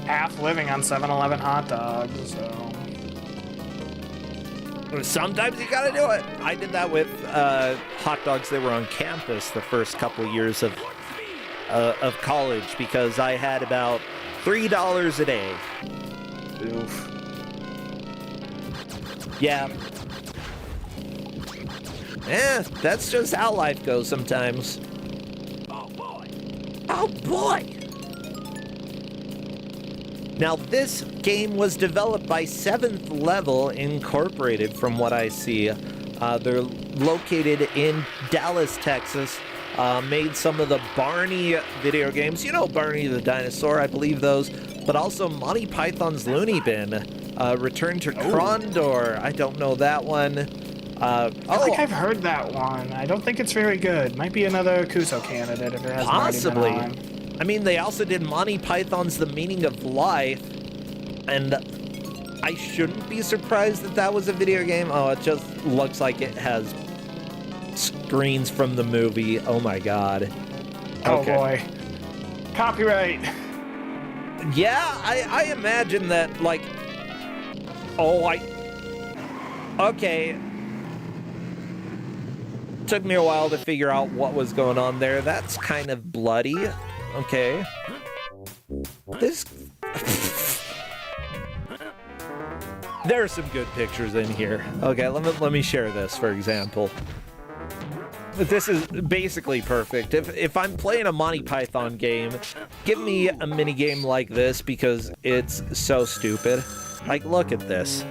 half living on 7-Eleven hot dogs, so... Sometimes you gotta do it. I did that with hot dogs that were on campus the first couple years of college because I had about $3 a day. Oof. Yeah. That's just how life goes sometimes. Oh boy. Oh boy! Now, this game was developed by 7th Level Incorporated, from what I see. They're located in Dallas, Texas. Made some of the Barney video games. You know Barney the Dinosaur, I believe those. But also Monty Python's Looney Bin. Return to Krondor, I don't know that one. I think I've heard that one. I don't think it's very good. Might be another Kuso candidate if it hasn't possibly. already been on. I mean, they also did Monty Python's The Meaning of Life, and I shouldn't be surprised that that was a video game. Oh, it just looks like it has screens from the movie. Oh my god. Oh Okay. boy. Copyright. Yeah, I imagine that, like... Okay. Took me a while to figure out what was going on there. That's kind of bloody. Okay. This... There are some good pictures in here. Okay, let me share this, for example. This is basically perfect. If I'm playing a Monty Python game, give me a mini game like this because it's so stupid. Like, look at this.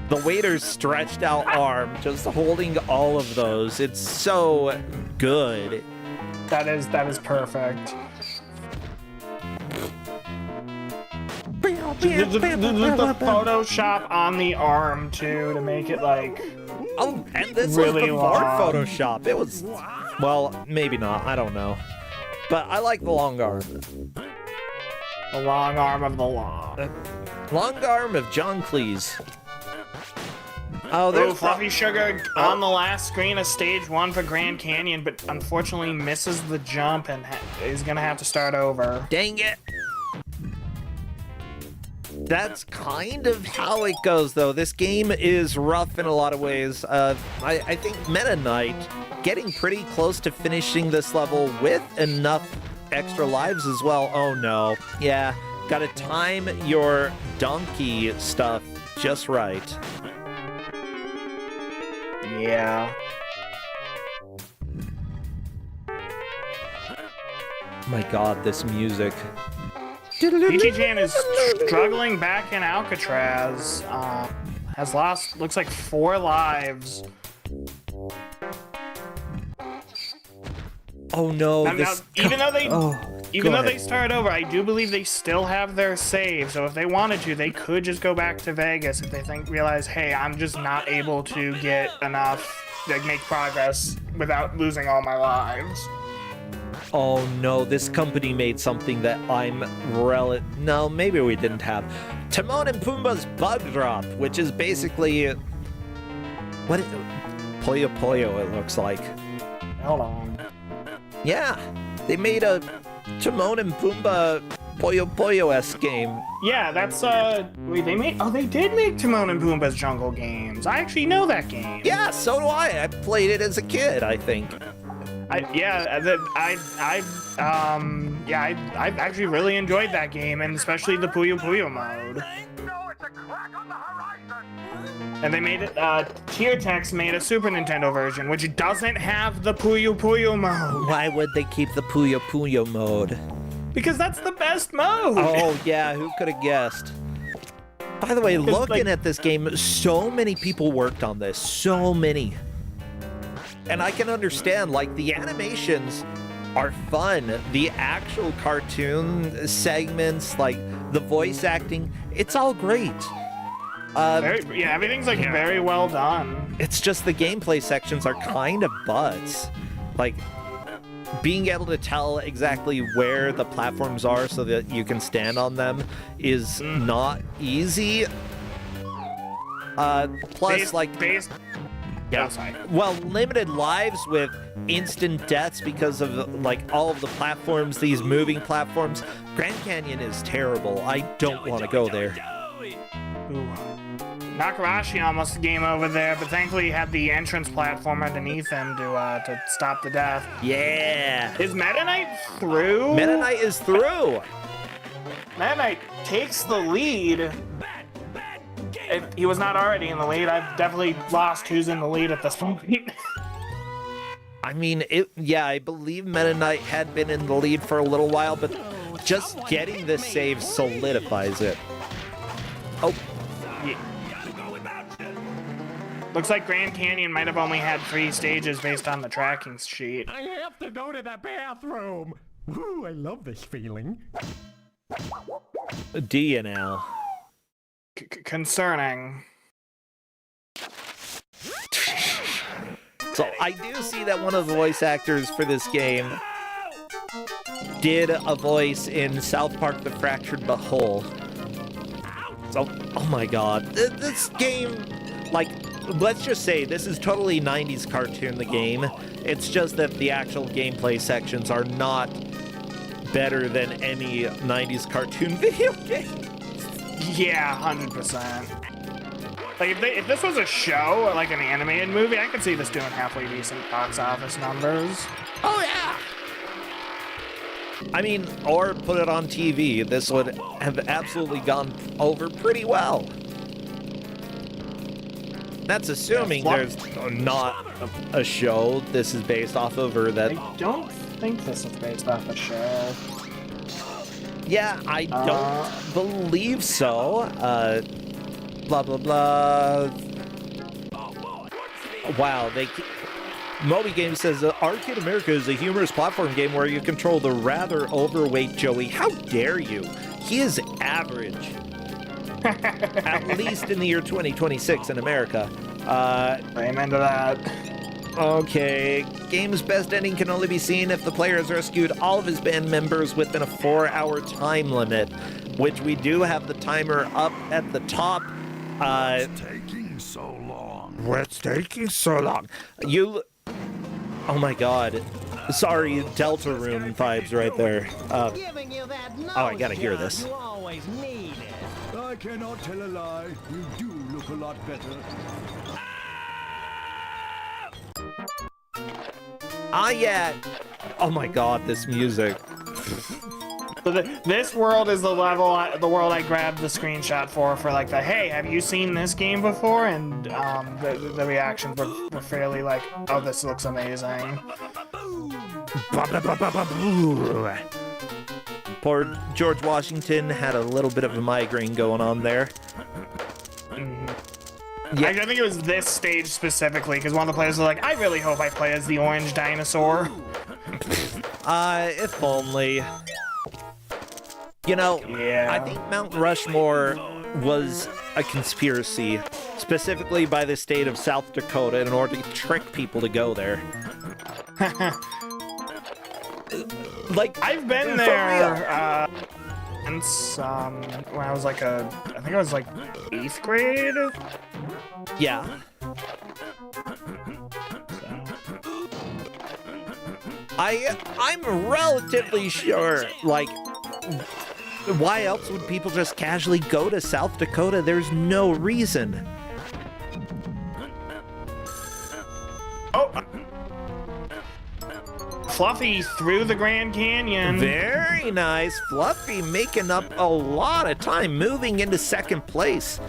The waiter's stretched out arm, just holding all of those. It's so good. That is perfect. The Photoshop on the arm too to make it like. Oh, and this really was before long. Photoshop. It was, well, maybe not. I don't know. But I like the long arm. The long arm of the law. Long arm of John Cleese. Oh, there's Fluffy Sugar on the last screen of stage 1 for Grand Canyon, but unfortunately misses the jump and is gonna have to start over. Dang it. That's kind of how it goes, though. This game is rough in a lot of ways. I think Meta Knight getting pretty close to finishing this level with enough extra lives as well. Oh no. Yeah, gotta time your donkey stuff just right. Yeah. My god, this music. Peachy-chan is struggling back in Alcatraz. Has lost, looks like 4 lives. Oh no, Now, even though they start over, I do believe they still have their save. So if they wanted to, they could just go back to Vegas if they realize, hey, I'm just not able to get enough to make progress without losing all my lives. Oh no, this company made something that no, maybe we didn't have. Timon and Pumbaa's Bug Drop, which is basically Puyo Puyo, it looks like. Hold on. Yeah, they made a Timon and Pumbaa Puyo Puyo-esque game. Yeah, that's wait, they did make Timon and Pumbaa's Jungle Games. I actually know that game. Yeah, so do I. I played it as a kid, I think. I actually really enjoyed that game, and especially the Puyo Puyo mode. And they made it, Tiertex made a Super Nintendo version, which doesn't have the Puyo Puyo mode. Why would they keep the Puyo Puyo mode? Because that's the best mode! Oh yeah, who could have guessed? By the way, looking at this game, so many people worked on this, so many. And I can understand, like, the animations are fun. The actual cartoon segments, like, the voice acting, it's all great. Everything's, like, very well done. It's just the gameplay sections are kind of butts. Like, being able to tell exactly where the platforms are so that you can stand on them is not easy. Plus, yeah. Well, limited lives with instant deaths because of, like, all of the platforms, these moving platforms. Grand Canyon is terrible. I don't want to go there. Ooh. Nakarashi almost game over there, but thankfully he had the entrance platform underneath him to stop the death. Yeah! Is Meta Knight through? Meta Knight is through! Meta Knight takes the lead. If he was not already in the lead, I've definitely lost who's in the lead at this point. I mean, I believe Meta Knight had been in the lead for a little while, but just getting this save solidifies it. Oh. Yeah. Looks like Grand Canyon might have only had 3 stages based on the tracking sheet. I have to go to the bathroom. Ooh, I love this feeling. Do you now? Concerning. So I do see that one of the voice actors for this game did a voice in South Park: The Fractured But Whole. So, oh my god. This game, like, let's just say this is totally 90s cartoon, the game. It's just that the actual gameplay sections are not better than any 90s cartoon video game. Yeah, 100%. Like, if this was a show, or like an animated movie, I could see this doing halfway decent box office numbers. Oh, yeah! I mean, or put it on TV. This would have absolutely gone over pretty well. That's assuming there's not a show this is based off of, or that... I don't think this is based off a show. Yeah, I don't believe so. Blah, blah, blah. Wow, Moby Game says, Arcade America is a humorous platform game where you control the rather overweight Joey. How dare you? He is average. At least in the year 2026 in America. Amen to that. Okay. Game's best ending can only be seen if the player has rescued all of his band members within a 4-hour time limit, which we do have the timer up at the top. It's taking so long. What's taking so long? Oh my god. Sorry, Delta Room vibes right there. Oh, I gotta hear this. I cannot tell a lie. You do look a lot better. Yeah. Oh my god, this music. So this world is the world I grabbed the screenshot for like the, hey, have you seen this game before? And the reactions were fairly like, oh, this looks amazing. Poor George Washington had a little bit of a migraine going on there. Yeah. I think it was this stage specifically, because one of the players was like, I really hope I play as the orange dinosaur. If only. You know, yeah. I think Mount Rushmore was a conspiracy, specifically by the state of South Dakota, in order to trick people to go there. Like, I've been there since when I was like I think I was like 8th grade. Yeah. I'm relatively sure, like, why else would people just casually go to South Dakota? There's no reason. Oh! Fluffy through the Grand Canyon. Very nice. Fluffy making up a lot of time, moving into 2nd place.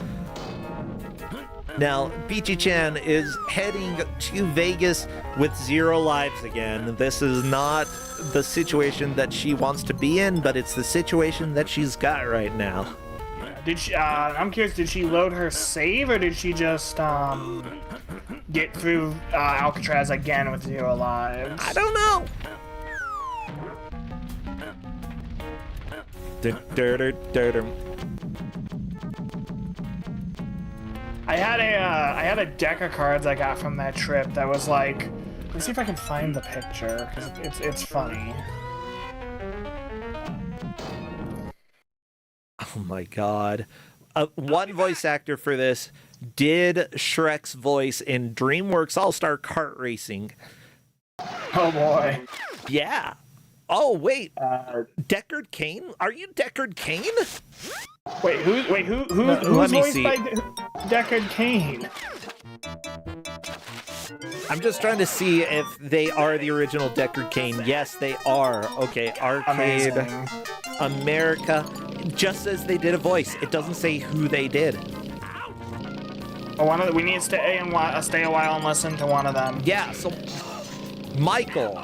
Now, Peachy-chan is heading to Vegas with 0 lives again. This is not the situation that she wants to be in, but it's the situation that she's got right now. Did she, I'm curious, did she load her save, or did she just, get through, Alcatraz again with 0 lives? I don't know. I had a deck of cards I got from that trip that was like, let's see if I can find the picture, because it's funny. Oh my god. One voice actor for this did Shrek's voice in DreamWorks All-Star Kart Racing. Oh boy. Yeah. Oh wait. Deckard Cain? Are you Deckard Cain? Who's voiced by Deckard Cain? I'm just trying to see if they are the original Deckard Cain. Yes, they are. Okay, Arcade Amazing. America. Just says they did a voice. It doesn't say who they did. We need to stay a while and listen to one of them. Yeah, so Michael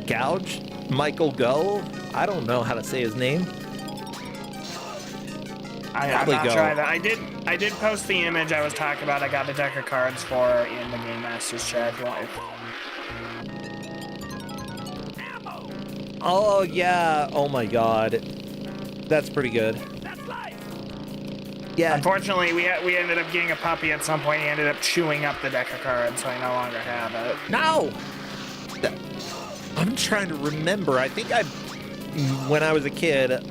Gouge? Michael Go? I don't know how to say his name. I'm not sure either. I did post the image I was talking about. I got a deck of cards for in the Game Masters chat if you want. Oh yeah. Oh my god. That's pretty good. Yeah. Unfortunately, we ended up getting a puppy at some point. He ended up chewing up the deck of cards, so I no longer have it. No! I'm trying to remember. I think when I was a kid,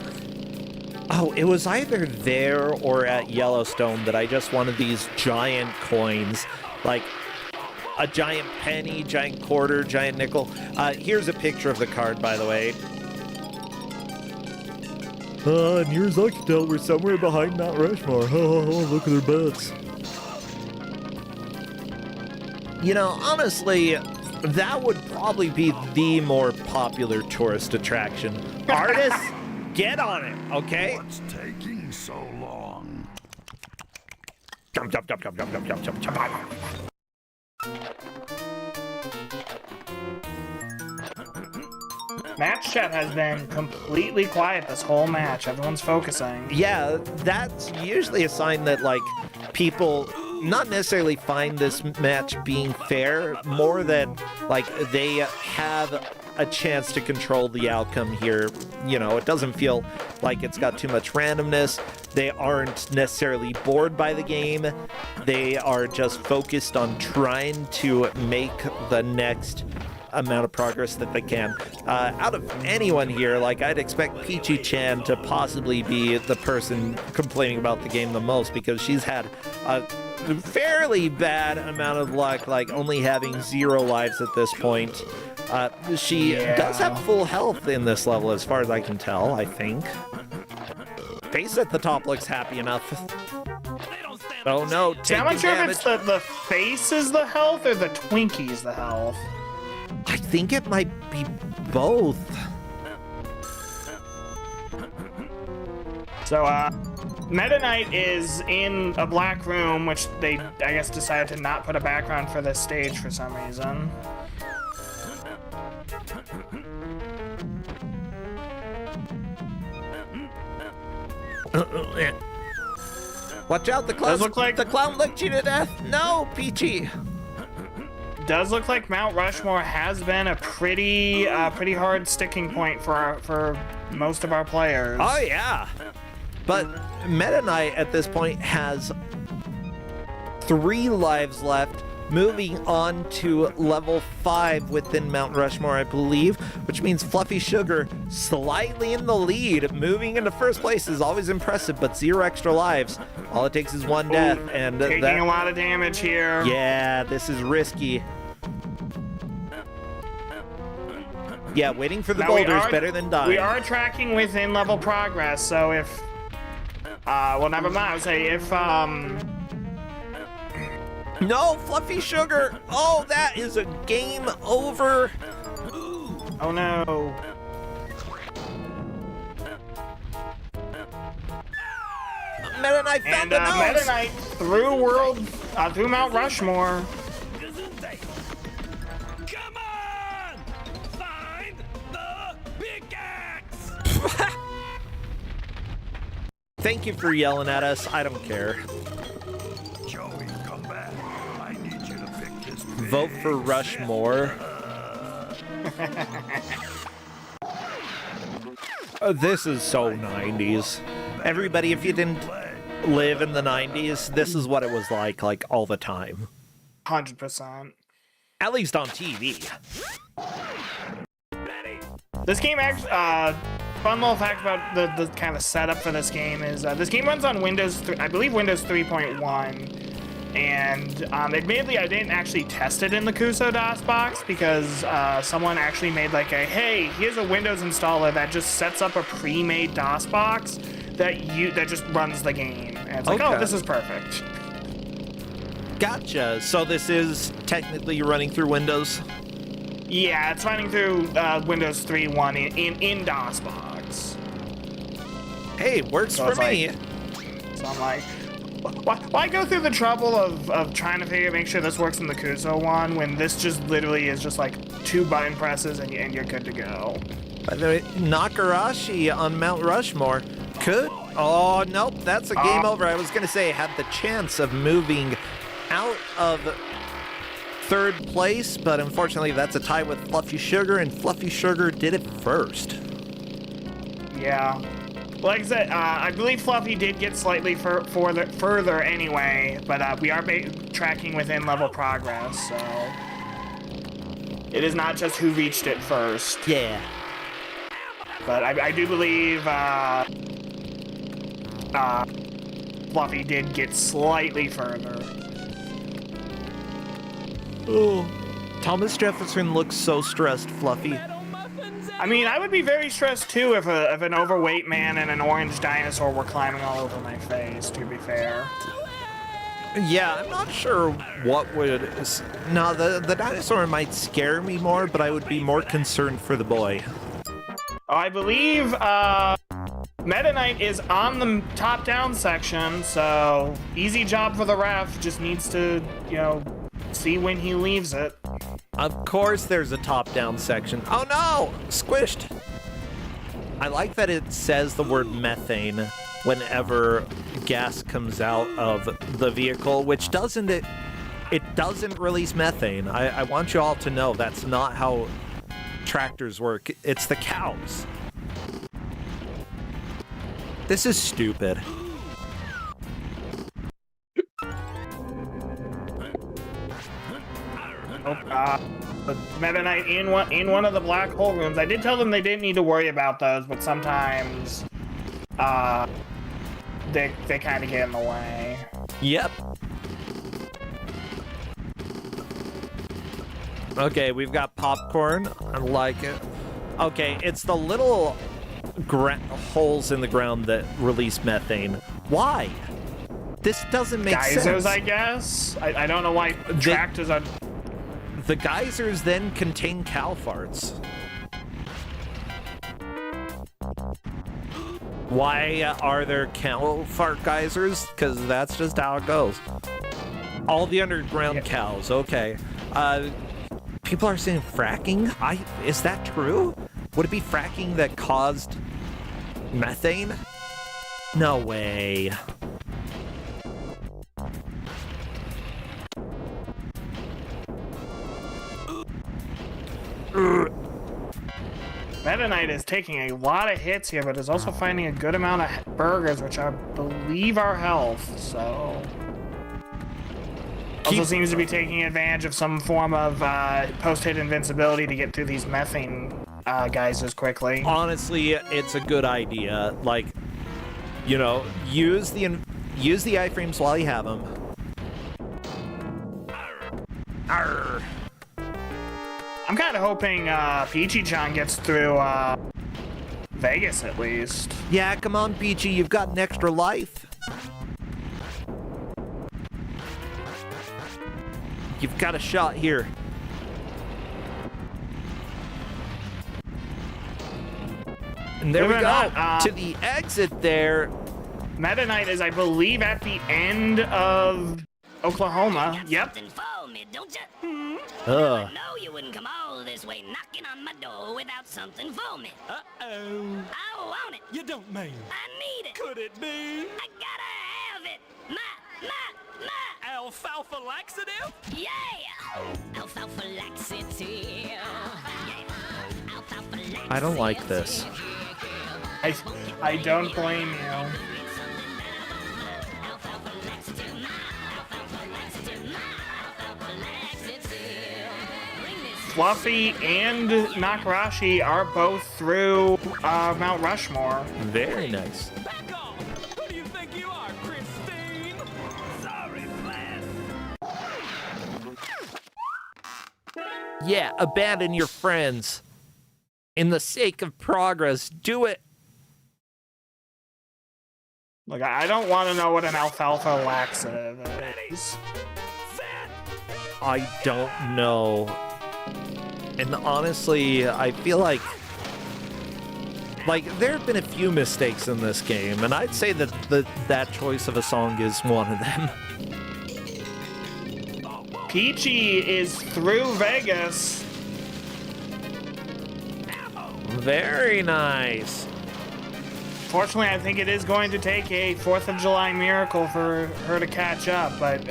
oh, it was either there or at Yellowstone that I just wanted these giant coins, like a giant penny, giant quarter, giant nickel. Here's a picture of the card, by the way. Near as I can tell, we're somewhere behind Mount Rushmore. Look at their butts. You know, honestly, that would probably be the more popular tourist attraction. Artists, get on it, okay? What's taking so long? Jump, jump, jump, jump, jump, jump, jump, jump, jump. Match chat has been completely quiet this whole match. Everyone's focusing. Yeah, that's usually a sign that, like, people not necessarily find this match being fair, more than, like, they have a chance to control the outcome here. You know, it doesn't feel like it's got too much randomness. They aren't necessarily bored by the game. They are just focused on trying to make the next amount of progress that they can. Out of anyone here, like, I'd expect Peachy-chan to possibly be the person complaining about the game the most, because she's had a fairly bad amount of luck, like only having 0 lives at this point. She does have full health in this level, as far as I can tell, I think. Face at the top looks happy enough. Oh no, See, I'm not sure if it's the face is the health or the Twinkie's the health. I think it might be both. So, Meta Knight is in a black room, which they, I guess, decided to not put a background for this stage for some reason. Watch out, the clown! The clown licked you to death! No, Peachy! Does look like Mount Rushmore has been a pretty hard sticking point for most of our players. Oh yeah, but Meta Knight at this point has 3 lives left, moving on to level 5 within Mount Rushmore, I believe, which means Fluffy Sugar slightly in the lead. Moving into first place is always impressive, but 0 extra lives. All it takes is 1 death, and taking a lot of damage here. Yeah, this is risky. Yeah, waiting for the boulders better than dying. We are tracking within level progress, so if well, never mind. I would say if no, Fluffy Sugar! Oh, that is a game over! Oh no. Meta Knight found the nose! Meta Knight through Mount Rushmore. Come on! Find the big axe! Thank you for yelling at us. I don't care. Joey, come back. I need you to pick this Vote for Rushmore. This is so 90s. Everybody, if you didn't live in the 90s, this is what it was like all the time. 100%. At least on TV. This game actually, fun little fact about the kind of setup for this game is this game runs on Windows, I believe Windows 3.1. And admittedly, I didn't actually test it in the Kuso DOS box because someone actually made like a, hey, here's a Windows installer that just sets up a pre-made DOS box that just runs the game. And it's like, oh, this is perfect. Gotcha. So this is technically running through Windows? Yeah, it's running through Windows 3.1 in DOS box. Hey, works for me. So I'm like, why go through the trouble of trying to make sure this works in the Kuso one when this just literally is just like 2 button presses and you're good to go. By the way, Nakarashi on Mount Rushmore could... Oh, nope, that's a game over. I was going to say, had the chance of moving out of 3rd place, but unfortunately that's a tie with Fluffy Sugar, and Fluffy Sugar did it first. Yeah. Like I said, I believe Fluffy did get slightly further anyway, but we are tracking within level progress, so... It is not just who reached it first. Yeah. But I do believe Fluffy did get slightly further. Oh, Thomas Jefferson looks so stressed, Fluffy. I mean, I would be very stressed too if an overweight man and an orange dinosaur were climbing all over my face, to be fair. Yeah, I'm not sure what would... No, the dinosaur might scare me more, but I would be more concerned for the boy. I believe Meta Knight is on the top-down section, so easy job for the ref. Just needs to, you know, see when he leaves it. Of course there's a top-down section. Oh no! Squished! I like that it says the word methane whenever gas comes out of the vehicle, which doesn't... It doesn't release methane. I want you all to know that's not how tractors work. It's the cows. This is stupid. Meta Knight in one of the black hole rooms. I did tell them they didn't need to worry about those, but sometimes they kind of get in the way. Yep. Okay, we've got popcorn. I like it. Okay, it's the little holes in the ground that release methane. Why? This doesn't make sense. Geysers, I guess? I don't know why tractors are... The geysers then contain cow farts. Why are there cow fart geysers? Because that's just how it goes. All the underground cows, okay. People are saying fracking? Is that true? Would it be fracking that caused methane? No way. Meta Knight is taking a lot of hits here, but is also finding a good amount of burgers, which I believe are health, so... Also seems to be taking advantage of some form of post-hit invincibility to get through these methane geysers quickly. Honestly, it's a good idea. Like, you know, use the iframes while you have them. Arr. I'm kind of hoping Peachy-chan gets through Vegas at least. Yeah, come on, Peachy, you've got an extra life. You've got a shot here. And there we go. To the exit there. Meta Knight is, I believe, at the end of Oklahoma. Yep. I know you wouldn't come all this way knocking on my door without something for me. Uh-oh. I want it. You don't mean. I need it. Could it be? I gotta have it. My. Alfalfa laxative? Yeah. Alfalfa laxative. Yeah. Alfalfa laxative. I don't like this. I don't blame you. Fluffy and Nakarashi are both through Mount Rushmore. Very nice. Back off! Who do you think you are, Christine? Sorry, Flash. Yeah, abandon your friends. In the sake of progress, do it. Look, I don't want to know what an alfalfa laxative is. I don't know. And honestly, I feel like there have been a few mistakes in this game, and I'd say that that choice of a song is one of them. Peachy is through Vegas. Very nice. Fortunately, I think it is going to take a 4th of July miracle for her to catch up, but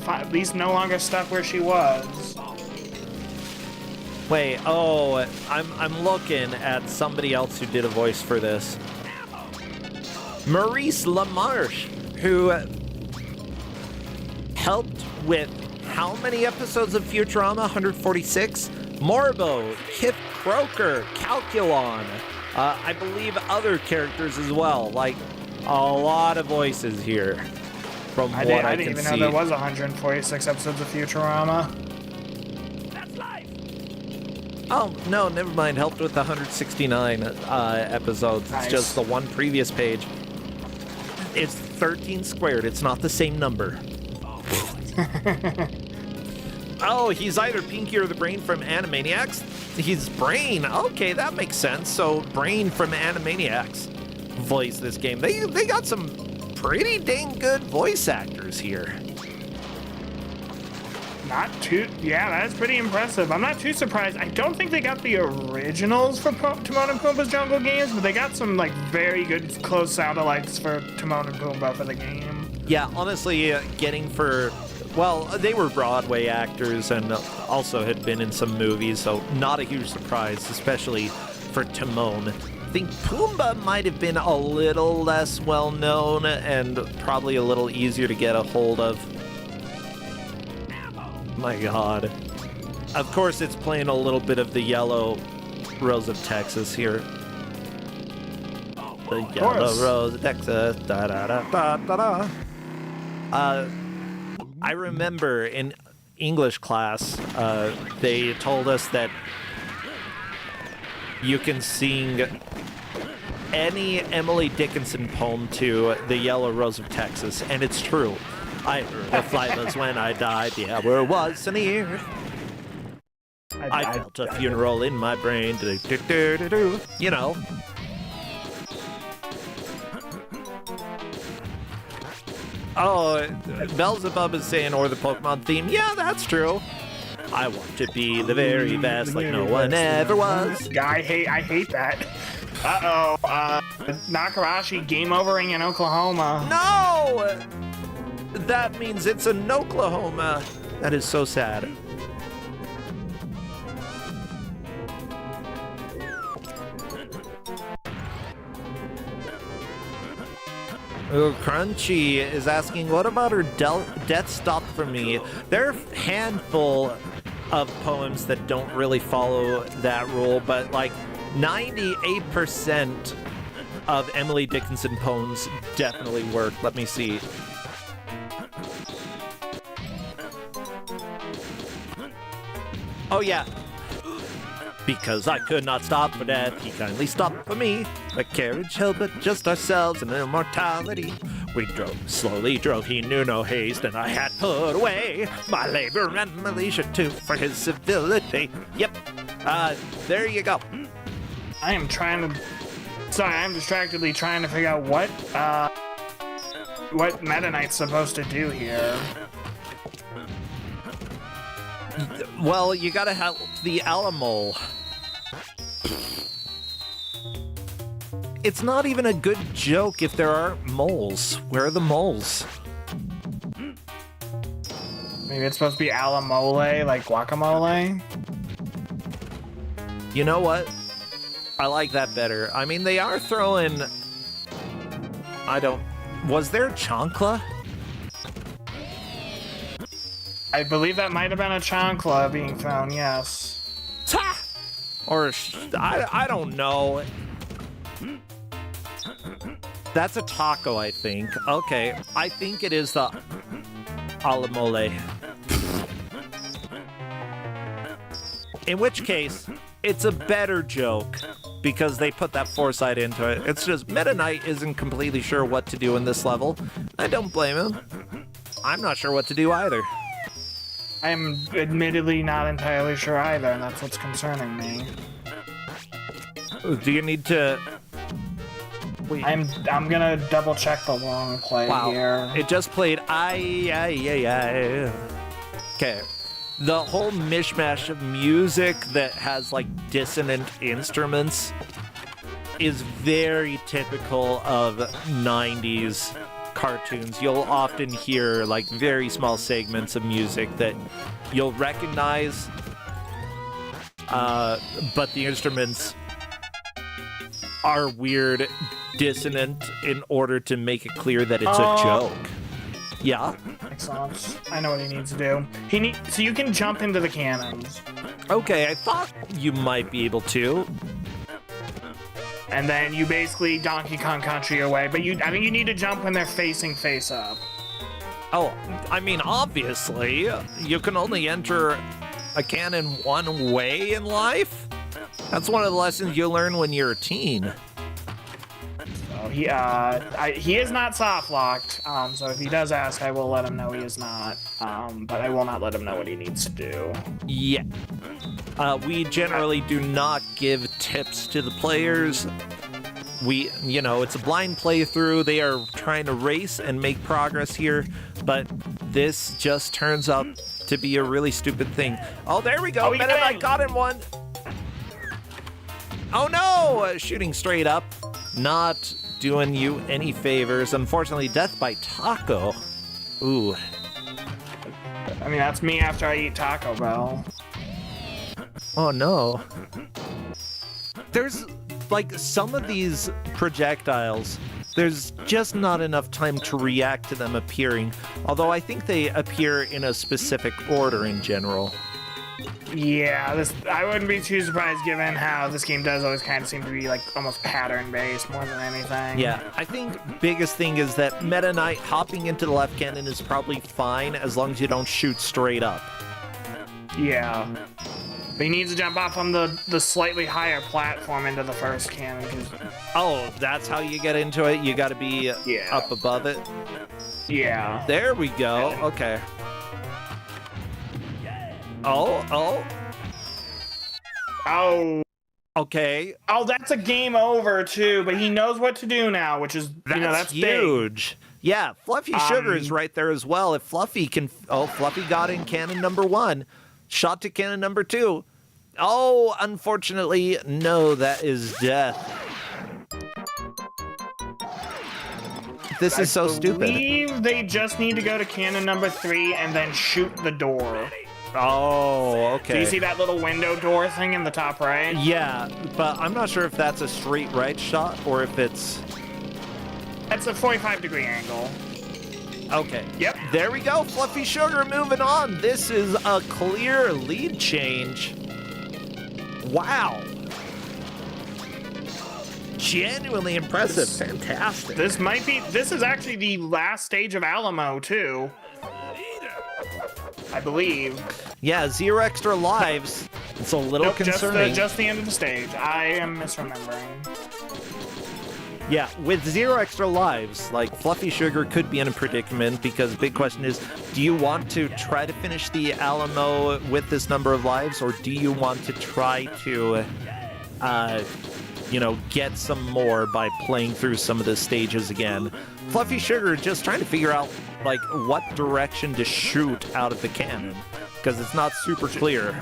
at least no longer stuck where she was. Wait, oh, I'm looking at somebody else who did a voice for this. Maurice LaMarche, who helped with how many episodes of Futurama? 146? Morbo, Kip Croker, Calculon, I believe other characters as well, like a lot of voices here from I what I didn't can even see. know there was 146 episodes of Futurama. That's life. Oh, no, never mind. Helped with the 169 episodes. Nice. It's just the one previous page. It's 13 squared. It's not the same number. Oh, he's either Pinky or the Brain from Animaniacs. He's Brain. Okay, that makes sense. So Brain from Animaniacs voiced this game. They got some pretty dang good voice actors here. Yeah, that's pretty impressive. I'm not too surprised. I don't think they got the originals for Timon and Pumbaa's Jungle Games, but they got some like very good close sound-alikes for Timon and Pumbaa for the game. Yeah, honestly, they were Broadway actors and also had been in some movies, so not a huge surprise, especially for Timon. I think Pumbaa might have been a little less well-known and probably a little easier to get a hold of. My god. Of course, it's playing a little bit of the Yellow Rose of Texas here. The Yellow Rose of Texas. Da da da da da da. I remember in English class, they told us that you can sing any Emily Dickinson poem to the Yellow Rose of Texas, and it's true. I heard the flavors when I died, yeah, where was an ear. I felt a funeral in my brain, you know. Oh, Beelzebub is saying, or the Pokemon theme. Yeah, that's true. I want to be the very best, like no one ever was. Yeah, I hate that. Uh-oh, Nakarashi game overing in Oklahoma. No! That means it's in Oklahoma. That is so sad. Oh, Crunchy is asking, what about her Death Stop for Me? There are a handful of poems that don't really follow that rule, but like 98% of Emily Dickinson poems definitely work. Let me see. Oh yeah. Because I could not stop for death, he kindly stopped for me. The carriage held but just ourselves and immortality. We slowly drove, he knew no haste, and I had put away my labor and my leisure too for his civility. Yep, there you go. I'm distractedly trying to figure out what Meta Knight's supposed to do here. Well, you gotta help the Alamo. It's not even a good joke if there are moles. Where are the moles? Maybe it's supposed to be alamole, like guacamole? You know what? I like that better. I mean, they are throwing... Was there chancla? I believe that might have been a chancla being thrown, yes. Ta! Or, I don't know. That's a taco, I think. Okay, I think it is the alamole. In which case, it's a better joke because they put that foresight into it. It's just Meta Knight isn't completely sure what to do in this level. I don't blame him. I'm not sure what to do either. I'm admittedly not entirely sure either, and that's what's concerning me. Do you need to... Wait. I'm gonna double check the long play here. It just played Okay. The whole mishmash of music that has like dissonant instruments is very typical of 90s cartoons. You'll often hear like very small segments of music that you'll recognize, but the instruments are weird, dissonant in order to make it clear that it's a joke. Yeah? Excellent. I know what he needs to do. So you can jump into the cannons. Okay, I thought you might be able to. And then you basically Donkey Kong Country your way, but you need to jump when they're facing face up. Oh, I mean, obviously, you can only enter a cannon one way in life. That's one of the lessons you learn when you're a teen. So he is not soft locked. So if he does ask, I will let him know he is not. But I will not let him know what he needs to do. Yeah. We generally do not give tips to the players. It's a blind playthrough. They are trying to race and make progress here, but this just turns out to be a really stupid thing. Oh, there we go. Meta Knight got in one. Oh no! Shooting straight up. Not doing you any favors. Unfortunately, death by taco. Ooh. I mean, that's me after I eat Taco Bell. Oh no. There's, like, some of these projectiles, there's just not enough time to react to them appearing. Although I think they appear in a specific order in general. Yeah, I wouldn't be too surprised given how this game does always kind of seem to be like almost pattern-based more than anything. Yeah, I think biggest thing is that Meta Knight hopping into the left cannon is probably fine as long as you don't shoot straight up. Yeah. But he needs to jump off on the slightly higher platform into the first cannon. Oh, that's how you get into it? You gotta be up above it? Yeah. There we go. Okay. Oh. Okay. Oh, that's a game over too, but he knows what to do now, which is, that's huge. Big. Yeah, Fluffy Sugar is right there as well. If Fluffy can... Oh, Fluffy got in cannon number 1. Shot to cannon number 2. Oh, unfortunately, no, that is death. This is so stupid. I believe they just need to go to cannon number 3 and then shoot the door. Oh, okay. Do you see that little window door thing in the top right? Yeah, but I'm not sure if that's a straight right shot or if it's... That's a 45-degree angle. Okay. Yep. There we go. Fluffy Sugar moving on. This is a clear lead change. Wow. Genuinely impressive. Fantastic. This is actually the last stage of Alamo, too. I believe. Yeah, 0 extra lives. It's a little concerning. Just the end of the stage. I am misremembering. Yeah, with 0 extra lives, like, Fluffy Sugar could be in a predicament because the big question is, do you want to try to finish the Alamo with this number of lives, or do you want to try to, get some more by playing through some of the stages again? Fluffy Sugar just trying to figure out, like, what direction to shoot out of the cannon, because it's not super clear.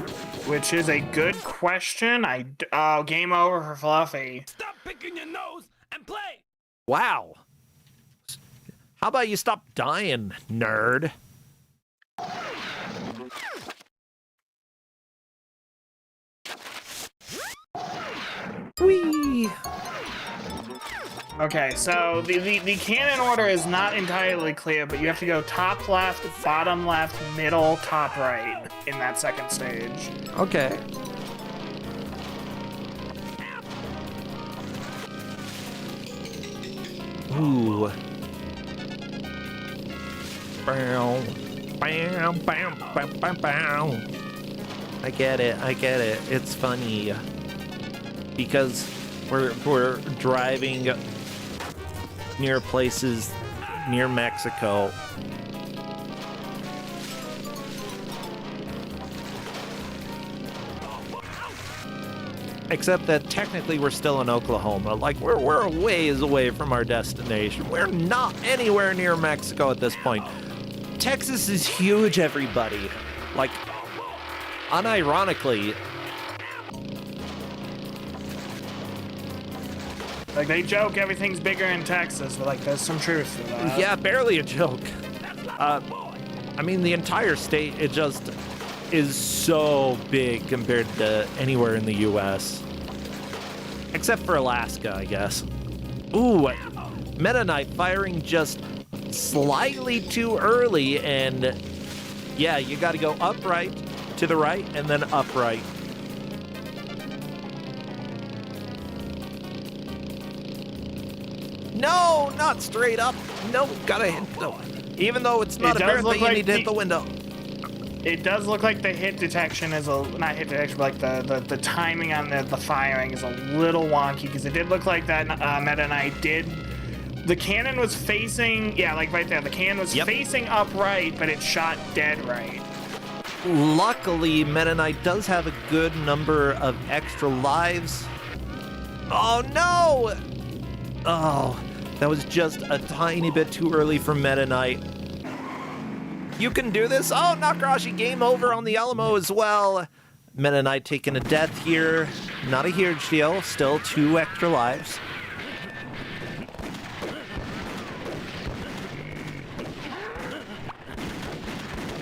Which is a good question. Game over for Fluffy. Stop picking your nose and play! Wow. How about you stop dying, nerd? Whee! Okay, so the cannon order is not entirely clear, but you have to go top left, bottom left, middle, top right in that second stage. Okay. Ooh. Bow. Bam, bam, bam, bam, bam. I get it. It's funny. Because we're driving near places near Mexico. Except that technically we're still in Oklahoma. Like, we're a ways away from our destination. We're not anywhere near Mexico at this point. Texas is huge, everybody. Like, unironically. Like, they joke everything's bigger in Texas, but, like, there's some truth to that. Yeah, barely a joke. I mean, the entire state, it just is so big compared to anywhere in the U.S. Except for Alaska, I guess. Ooh, Meta Knight firing just slightly too early, and yeah, you gotta go upright to the right and then upright No, not straight up. No, gotta hit. No. Even though it's not It does apparent look that you like need to hit the window. It does look like the hit detection is not hit detection, but like the timing on the firing is a little wonky because it did look like that Meta Knight did. The cannon was facing, yeah, like right there. The cannon was facing upright, but it shot dead right. Luckily, Meta Knight does have a good number of extra lives. Oh no! Oh, that was just a tiny bit too early for Meta Knight. You can do this. Oh, Nakarashi, game over on the Alamo as well. Meta Knight taking a death here. Not a huge deal. Still 2 extra lives.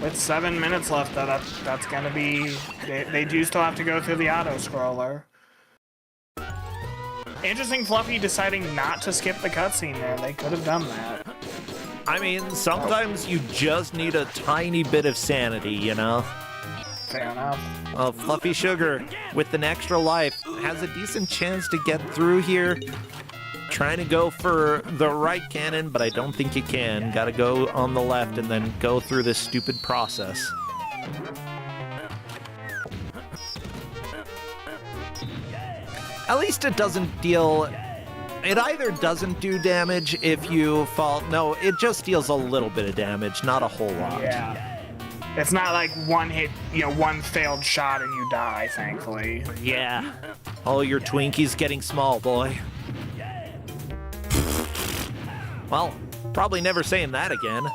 With 7 minutes left, though, that's gonna be. They do still have to go through the auto scroller. Interesting, Fluffy deciding not to skip the cutscene there. They could have done that. I mean, sometimes you just need a tiny bit of sanity, you know? Fair enough. Well, Fluffy Sugar, with an extra life, has a decent chance to get through here. Trying to go for the right cannon, but I don't think you can. Gotta go on the left and then go through this stupid process. At least it doesn't deal... It either doesn't do damage if you fall... No, it just deals a little bit of damage, not a whole lot. Yeah. It's not like one hit, one failed shot and you die, thankfully. Yeah. Oh, your Twinkie's getting small, boy. Well, probably never saying that again.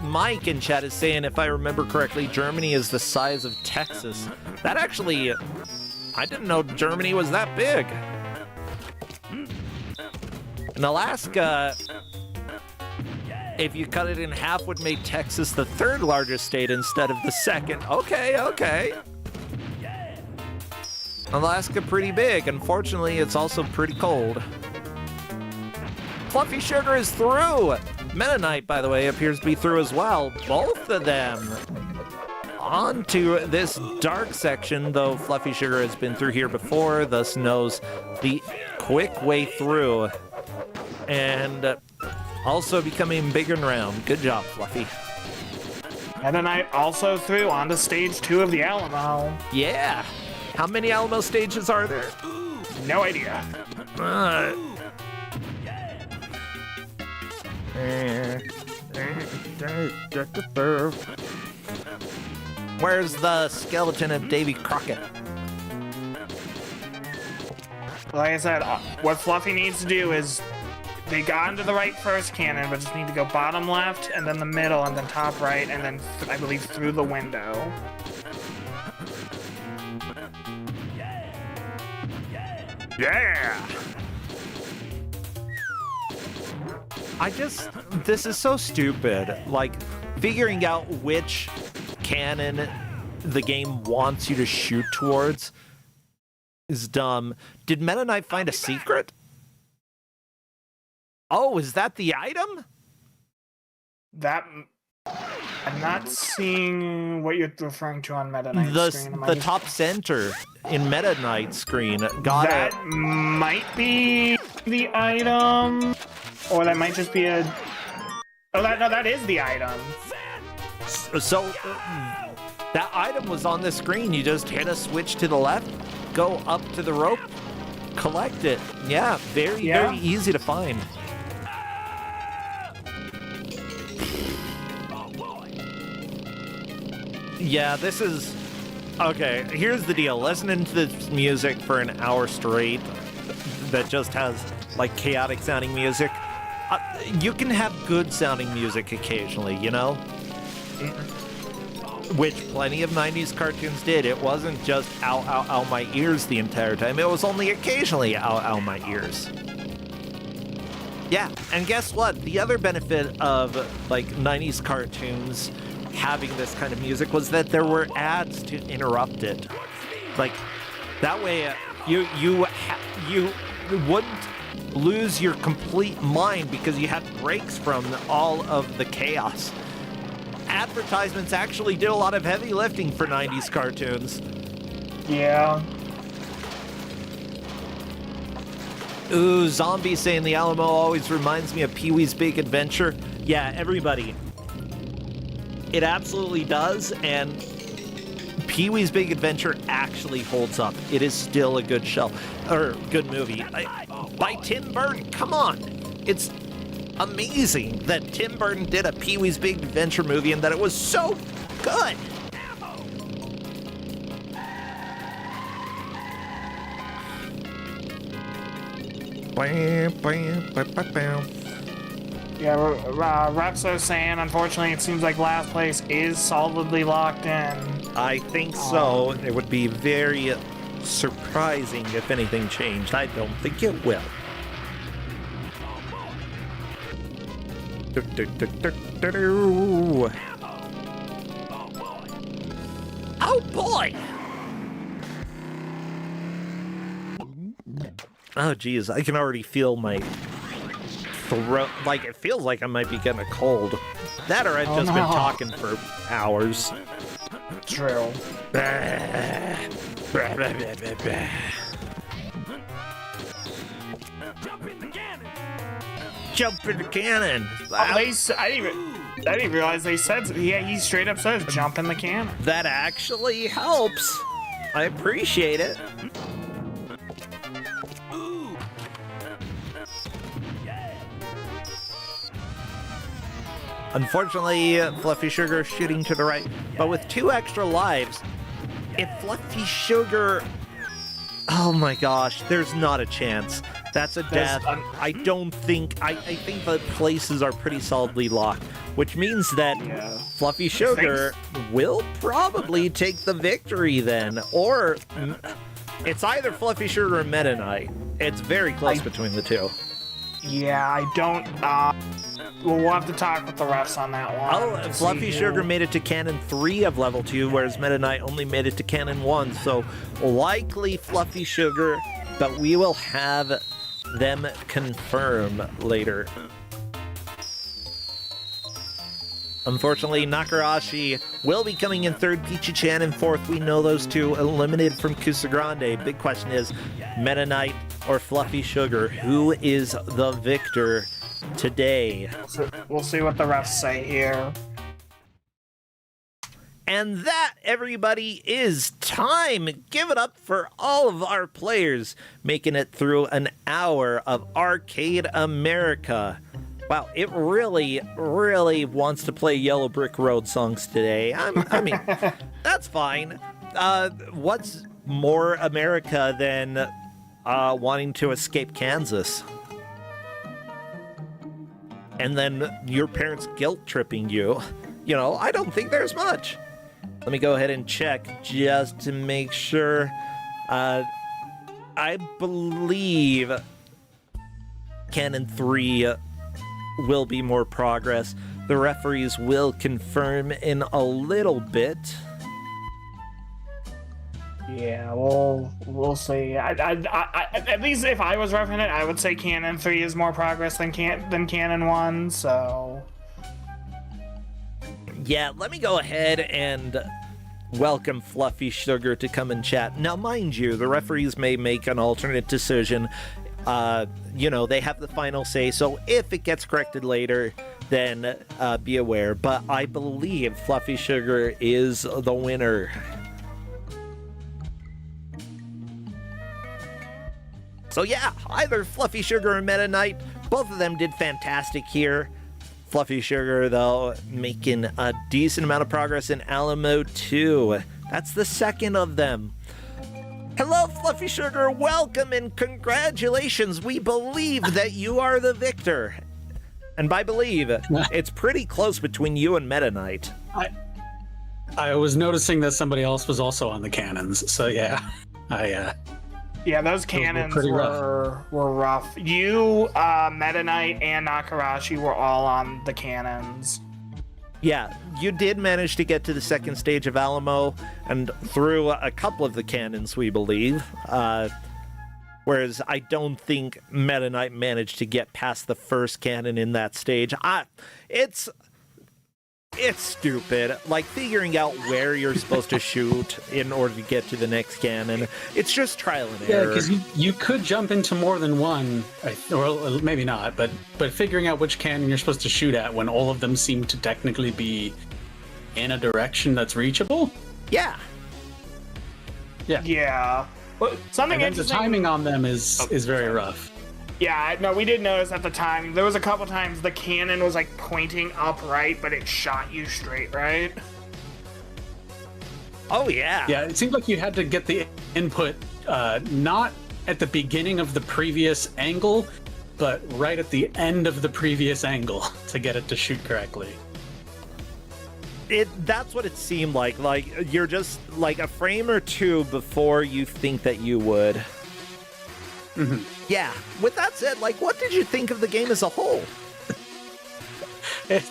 Mike in chat is saying, if I remember correctly, Germany is the size of Texas. That actually... I didn't know Germany was that big. And Alaska, if you cut it in half, would make Texas the 3rd largest state instead of the 2nd. Okay. Alaska pretty big. Unfortunately, it's also pretty cold. Fluffy Sugar is through. Meta Knight, by the way, appears to be through as well. Both of them. On to this dark section, though Fluffy Sugar has been through here before, thus knows the quick way through. And also becoming bigger and round. Good job, Fluffy. Meta Knight also through onto stage 2 of the Alamo. Yeah. How many Alamo stages are there? No idea. Where's the skeleton of Davy Crockett? Like I said, what Fluffy needs to do is they got into the right first cannon, but just need to go bottom left, and then the middle, and then top right, and then I believe through the window. Yeah! This is so stupid. Like, figuring out which cannon the game wants you to shoot towards is dumb. Did Meta Knight find a secret? Oh, is that the item? I'm not seeing what you're referring to on Meta Knight's screen. The top center in Meta Knight's screen. That might be the item. Or that might just be a... Oh, that is the item. So, that item was on the screen. You just hit a switch to the left, go up to the rope, collect it. Yeah, very easy to find. Yeah, this is... Okay, here's the deal. Listening to this music for an hour straight that just has, like, chaotic sounding music. You can have good sounding music occasionally, you know? Which plenty of 90s cartoons did. It wasn't just ow, ow, ow my ears the entire time. It was only occasionally ow, ow my ears. Yeah, and guess what? The other benefit of, like, 90s cartoons having this kind of music was that there were ads to interrupt it. Like, that way you wouldn't lose your complete mind because you had breaks from all of the chaos. Advertisements actually did a lot of heavy lifting for 90s cartoons. Yeah. Ooh, Zombie saying the Alamo always reminds me of Pee-wee's Big Adventure. Yeah, everybody. It absolutely does, and Pee-wee's Big Adventure actually holds up. It is still a good good movie. By Tim Burton, come on! It's amazing that Tim Burton did a Pee-wee's Big Adventure movie and that it was so good! Yeah, Repso saying, unfortunately, it seems like last place is solidly locked in. I think so. It would be very surprising if anything changed. I don't think it will. Oh boy! Oh geez, I can already feel my throat. Like, it feels like I might be getting a cold. That or I've just been talking for hours. True. Jump in the cannon. I didn't realize they said. Yeah, he straight up says jump in the cannon. That actually helps. I appreciate it. Unfortunately, Fluffy Sugar shooting to the right, but with 2 extra lives, if Fluffy Sugar... Oh my gosh, there's not a chance. That's a death. I don't think... I think the places are pretty solidly locked, which means that Fluffy Sugar will probably take the victory then. Or it's either Fluffy Sugar or Meta Knight. It's very close between the two. Yeah, I don't... we'll have to talk with the refs on that one. Oh, Fluffy Sugar made it to Canon 3 of Level 2, whereas Meta Knight only made it to Canon 1, so likely Fluffy Sugar, but we will have them confirm later. Unfortunately, Nakarashi will be coming in 3rd, Peachy-chan in 4th. We know those two eliminated from Kusogrande. Big question is, Meta Knight or Fluffy Sugar? Who is the victor today? We'll see what the refs say here. And that, everybody, is time. Give it up for all of our players making it through an hour of Arcade America. Wow, it really, really wants to play Yellow Brick Road songs today. I mean, that's fine. What's more America than wanting to escape Kansas? And then your parents guilt-tripping you. You know, I don't think there's much. Let me go ahead and check just to make sure. I believe Canon 3 will be more progress. The referees will confirm in a little bit. Yeah, we'll see. At least if I was referencing it, I would say Canon 3 is more progress than Canon 1, so... Yeah, let me go ahead and welcome Fluffy Sugar to come and chat. Now, mind you, the referees may make an alternate decision. You know, they have the final say, so if it gets corrected later, then be aware. But I believe Fluffy Sugar is the winner. So yeah, either Fluffy Sugar or Meta Knight, both of them did fantastic here. Fluffy Sugar, though, making a decent amount of progress in Alamo 2. That's the second of them. Hello, Fluffy Sugar. Welcome and congratulations. We believe that you are the victor. And by believe, it's pretty close between you and Meta Knight. I was noticing that somebody else was also on the cannons, so yeah. Yeah, those cannons were rough. You, Meta Knight, and Nakarashi were all on the cannons. Yeah, you did manage to get to the second stage of Alamo and through a couple of the cannons, we believe. Whereas I don't think Meta Knight managed to get past the first cannon in that stage. It's it's stupid. Like, figuring out where you're supposed to shoot in order to get to the next cannon. It's just trial and Yeah, error. because you could jump into more than one, or maybe not, but figuring out which cannon you're supposed to shoot at when all of them seem to technically be in a direction that's reachable. Yeah. Yeah. Well, something And then the interesting. timing on them is very rough. Yeah, no, we did notice at the time. There was a couple times the cannon was like pointing upright, but it shot you straight right. Oh, yeah. Yeah, it seemed like you had to get the input not at the beginning of the previous angle, but right at the end of the previous angle to get it to shoot correctly. That's what it seemed like. Like, you're just like a frame or two before you think that you would. Mm-hmm. Yeah. With that said, like, what did you think of the game as a whole? It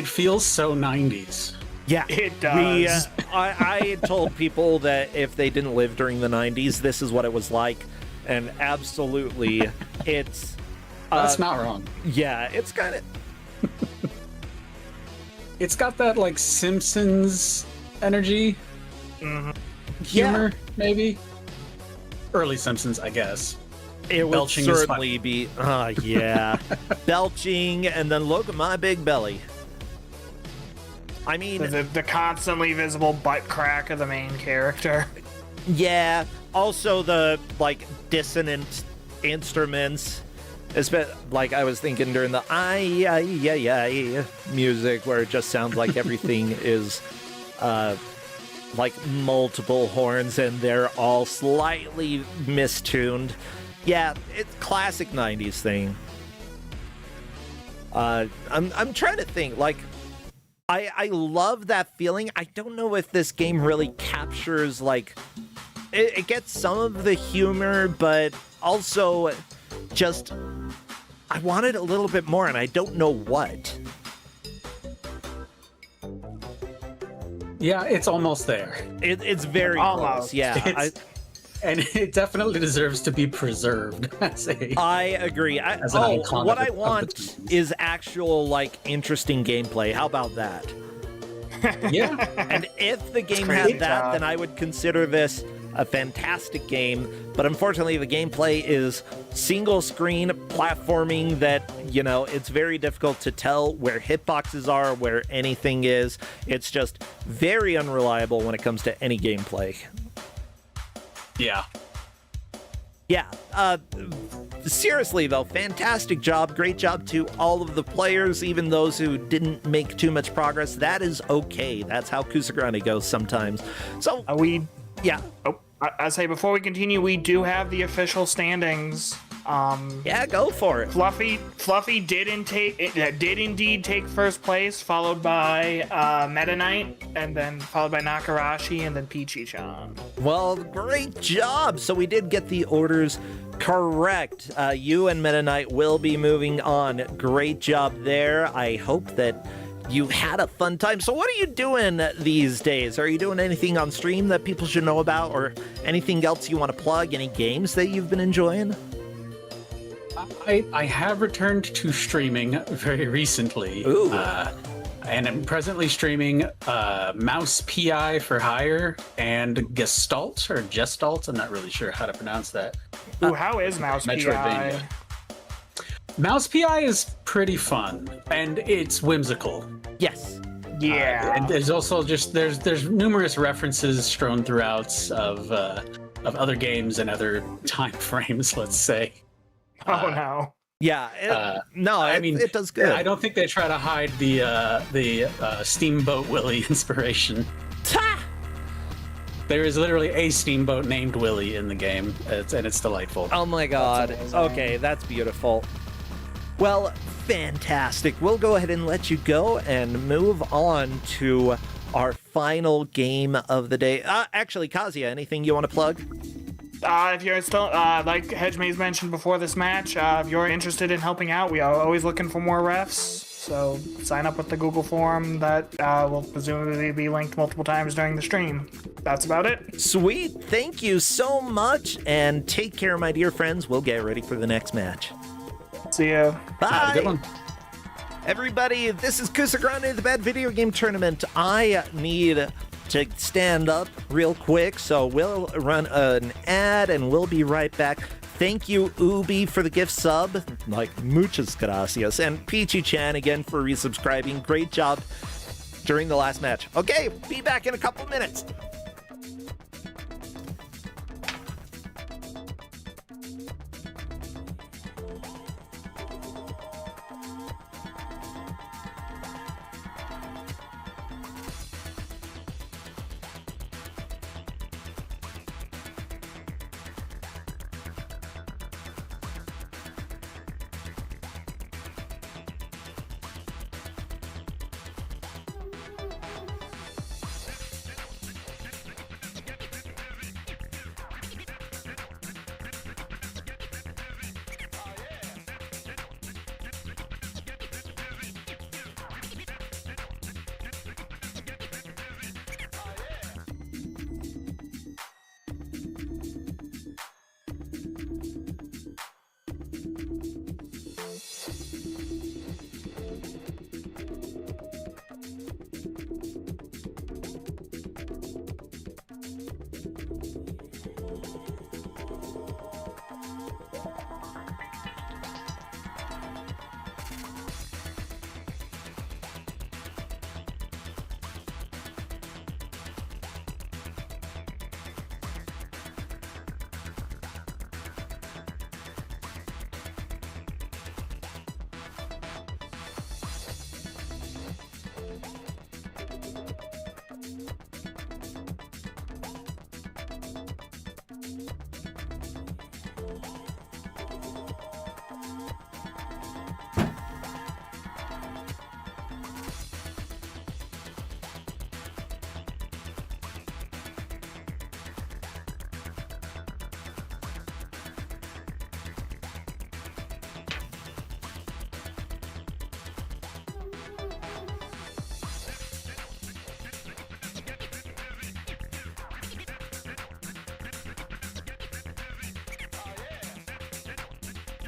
feels so 90s. Yeah, it does. I told people that if they didn't live during the 90s, this is what it was like. And absolutely, it's... That's not wrong. Yeah, it's kind of... It's got that, like, Simpsons energy. Humor, maybe? Early Simpsons, I guess. It would Belching is certainly be... yeah. Belching, and then look at my big belly. I mean... The constantly visible butt crack of the main character. Yeah. Also the, like, dissonant instruments. Like, I was thinking during the music, where it just sounds like everything is, like, multiple horns, and they're all slightly mistuned. Yeah, it's classic 90s thing. I'm trying to think, like, I love that feeling. I don't know if this game really captures, like, it gets some of the humor, but also just, I wanted a little bit more, and I don't know what. Yeah, it's almost there. It's very Almost. close, yeah. And it definitely deserves to be preserved. I agree. As an icon what of I the want teams. is actual, like, interesting gameplay. How about that? Yeah. And if the game crazy had that, job. then I would consider this a fantastic game. But unfortunately, the gameplay is single screen platforming that, you know, it's very difficult to tell where hitboxes are, where anything is. It's just very unreliable when it comes to any gameplay. Yeah. Yeah, seriously though, fantastic job. Great job to all of the players, even those who didn't make too much progress. That is okay. That's how Kusogrande goes sometimes. So, yeah. Oh, I say before we continue, we do have the official standings. Yeah, go for it. Fluffy did indeed take first place, followed by Meta Knight, and then followed by Nakarashi, and then Peachy-chan. Well, great job. So we did get the orders correct. You and Meta Knight will be moving on. Great job there. I hope that you had a fun time. So what are you doing these days? Are you doing anything on stream that people should know about, or anything else you want to plug? Any games that you've been enjoying? I have returned to streaming very recently. Ooh. And I'm presently streaming Mouse PI for Hire and Gestalt, or Gestalt. I'm not really sure how to pronounce that. Ooh, how is Mouse Metroidvania. PI? Mouse PI is pretty fun, and it's whimsical. Yes. Yeah. And there's also just there's numerous references strewn throughout of other games and other time frames, let's say. Oh no. Yeah. It does good. I don't think they try to hide the Steamboat Willie inspiration. Ta! There is literally a steamboat named Willie in the game, and it's delightful. Oh my god. Okay, that's beautiful. Well, fantastic. We'll go ahead and let you go and move on to our final game of the day. Actually, Kazuya, anything you want to plug? If you're still, like Hedge Maze mentioned before this match, if you're interested in helping out, we are always looking for more refs. So sign up with the Google form that will presumably be linked multiple times during the stream. That's about it. Sweet. Thank you so much. And take care, my dear friends. We'll get ready for the next match. See ya. Bye. Have a good one. Everybody, this is Kusogrande, the Bad Video Game Tournament. I need to stand up real quick, so we'll run an ad and we'll be right back. Thank you, Ubi, for the gift sub. Like, muchas gracias. And Peachy-chan again for resubscribing. Great job during the last match. Okay, be back in a couple minutes.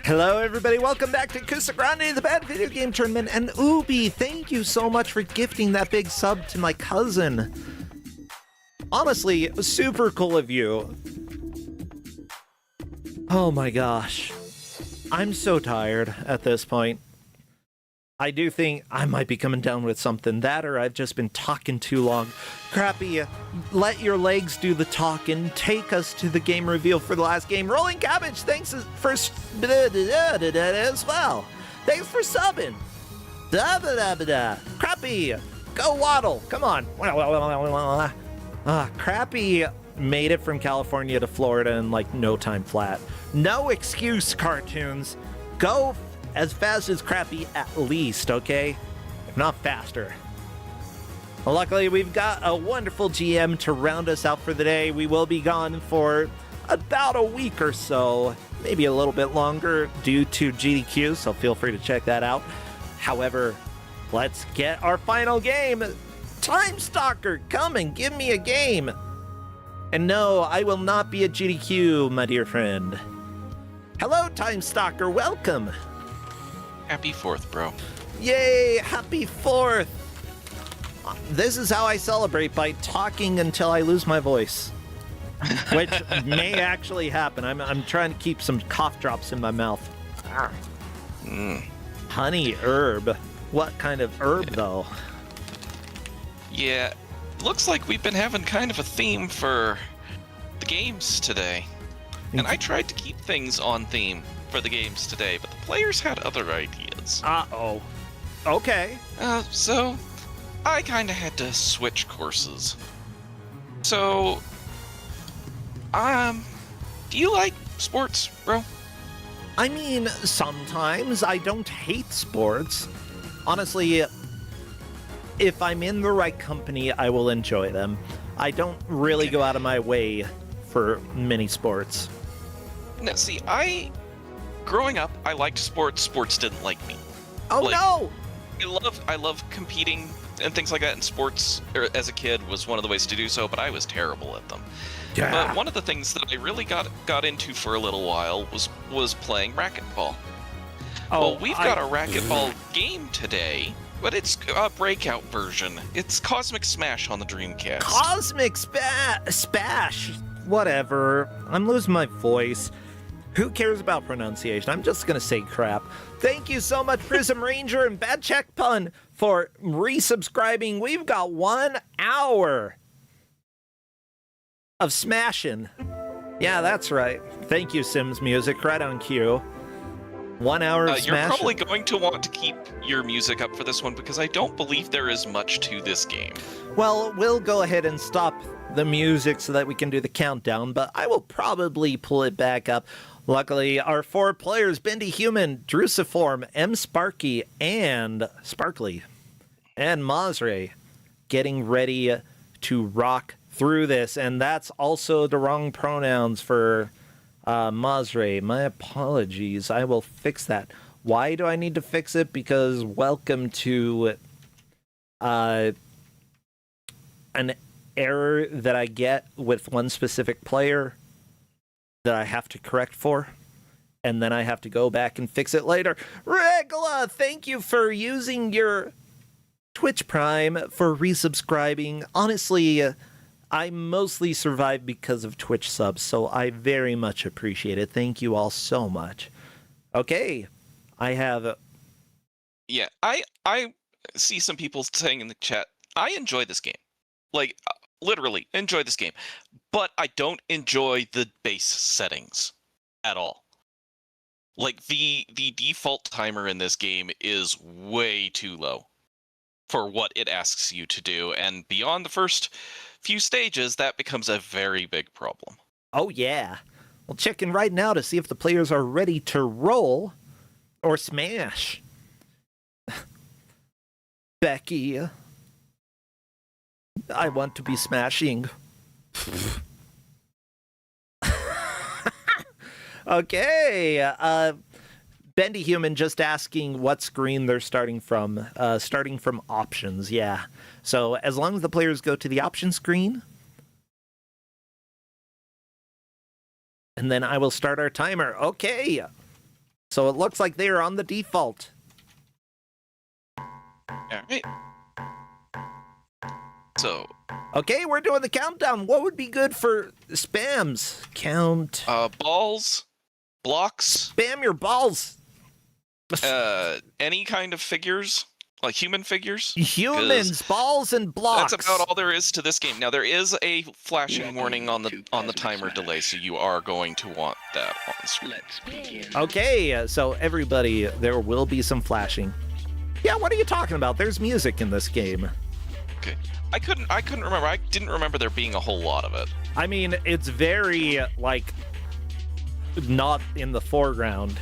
Hello, everybody. Welcome back to Kusogrande, the Bad Video Game Tournament. And Ubi, thank you so much for gifting that big sub to my cousin. Honestly, super cool of you. Oh my gosh. I'm so tired at this point. I do think I might be coming down with something. That or I've just been talking too long. Crappy, let your legs do the talking. Take us to the game reveal for the last game. Rolling Cabbage, thanks for as well. Thanks for subbing. Crappy, go Waddle. Come on. Crappy made it from California to Florida in like no time flat. No excuse, cartoons. Go as fast as Crappy at least, okay? If not faster. Well, luckily, we've got a wonderful GM to round us out for the day. We will be gone for about a week or so, maybe a little bit longer due to GDQ, so feel free to check that out. However, let's get our final game. Time Stalker, come and give me a game. And no, I will not be at GDQ, my dear friend. Hello, Time Stalker, welcome. Happy 4th, bro. Yay, happy 4th. This is how I celebrate, by talking until I lose my voice. Which may actually happen. I'm trying to keep some cough drops in my mouth. Honey herb. What kind of herb, though? Yeah, looks like we've been having kind of a theme for the games today. And I tried to keep things on theme for the games today, but the players had other ideas. Uh-oh. Okay. So I kind of had to switch courses. So, do you like sports, bro? I mean, sometimes. I don't hate sports. Honestly, if I'm in the right company, I will enjoy them. I don't really go out of my way for many sports. Now, see, growing up, I liked sports. Sports didn't like me. Oh, like, no! I love competing and things like that in sports. As a kid, was one of the ways to do so, but I was terrible at them. Yeah. But one of the things that I really got into for a little while was playing racquetball. Well, we've got a racquetball game today, but it's a breakout version. It's Cosmic Smash on the Dreamcast. Cosmic Spash! Whatever. I'm losing my voice. Who cares about pronunciation? I'm just gonna say crap. Thank you so much, Prism Ranger and Bad Check Pun, for resubscribing. We've got 1 hour of smashing. Yeah, that's right. Thank you, Sims Music. Right on cue. 1 hour of smashing. You're probably going to want to keep your music up for this one because I don't believe there is much to this game. Well, we'll go ahead and stop the music so that we can do the countdown, but I will probably pull it back up. Luckily, our 4 players, Bendy Human, Drusiform, M. Sparky, and Sparkly, and Mazre, getting ready to rock through this. And that's also the wrong pronouns for Mazre. My apologies. I will fix that. Why do I need to fix it? Because welcome to an error that I get with one specific player that I have to correct for, and then I have to go back and fix it later. Regla, thank you for using your Twitch Prime for resubscribing. Honestly, I mostly survived because of Twitch subs, so I very much appreciate it. Thank you all so much. Okay, I have... Yeah, I see some people saying in the chat, I enjoy this game. Like, literally, enjoy this game. But I don't enjoy the base settings at all. Like, the default timer in this game is way too low for what it asks you to do, and beyond the first few stages, that becomes a very big problem. Oh, yeah. Well, checking right now to see if the players are ready to roll or smash. Becky, I want to be smashing. Okay, Bendy Human just asking what screen they're starting from. Starting from options, yeah. So as long as the players go to the option screen, and then I will start our timer. Okay, so it looks like they are on the default. All right. So. Okay, we're doing the countdown. What would be good for spams? Count. Balls, blocks. Spam your balls. Any kind of figures, like human figures. Humans, balls, and blocks. That's about all there is to this game. Now there is a flashing warning on the timer delay, so you are going to want that on screen. Okay, so everybody, there will be some flashing. Yeah, what are you talking about? There's music in this game. Okay. I couldn't remember. I didn't remember there being a whole lot of it. I mean, it's very, like, not in the foreground.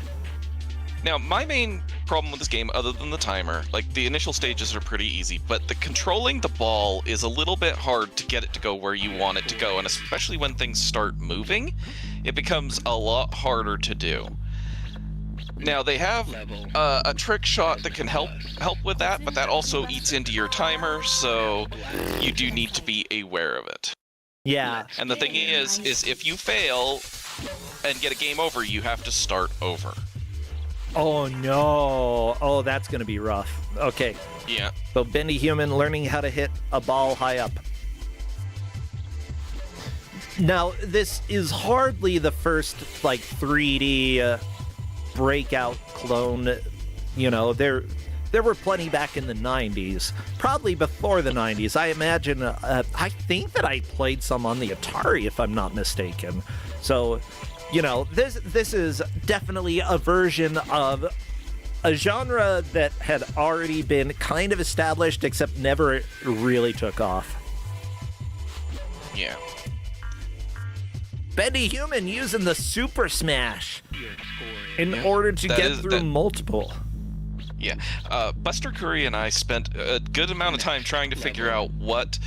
Now, my main problem with this game, other than the timer, like, the initial stages are pretty easy, but the controlling the ball is a little bit hard to get it to go where you want it to go, and especially when things start moving, it becomes a lot harder to do. Now, they have a trick shot that can help with that, but that also eats into your timer, so you do need to be aware of it. Yeah. And the thing is if you fail and get a game over, you have to start over. Oh, no. Oh, that's going to be rough. Okay. Yeah. So, Bendy Human learning how to hit a ball high up. Now, this is hardly the first, like, 3D... breakout clone. You know, there were plenty back in the 90s, probably before the 90s. I imagine, I think that I played some on the Atari, if I'm not mistaken. So, you know, this is definitely a version of a genre that had already been kind of established, except never really took off. Yeah. Bendy Human using the Super Smash in order to get through multiple. Yeah. Buster Curry and I spent a good amount of time trying to figure out what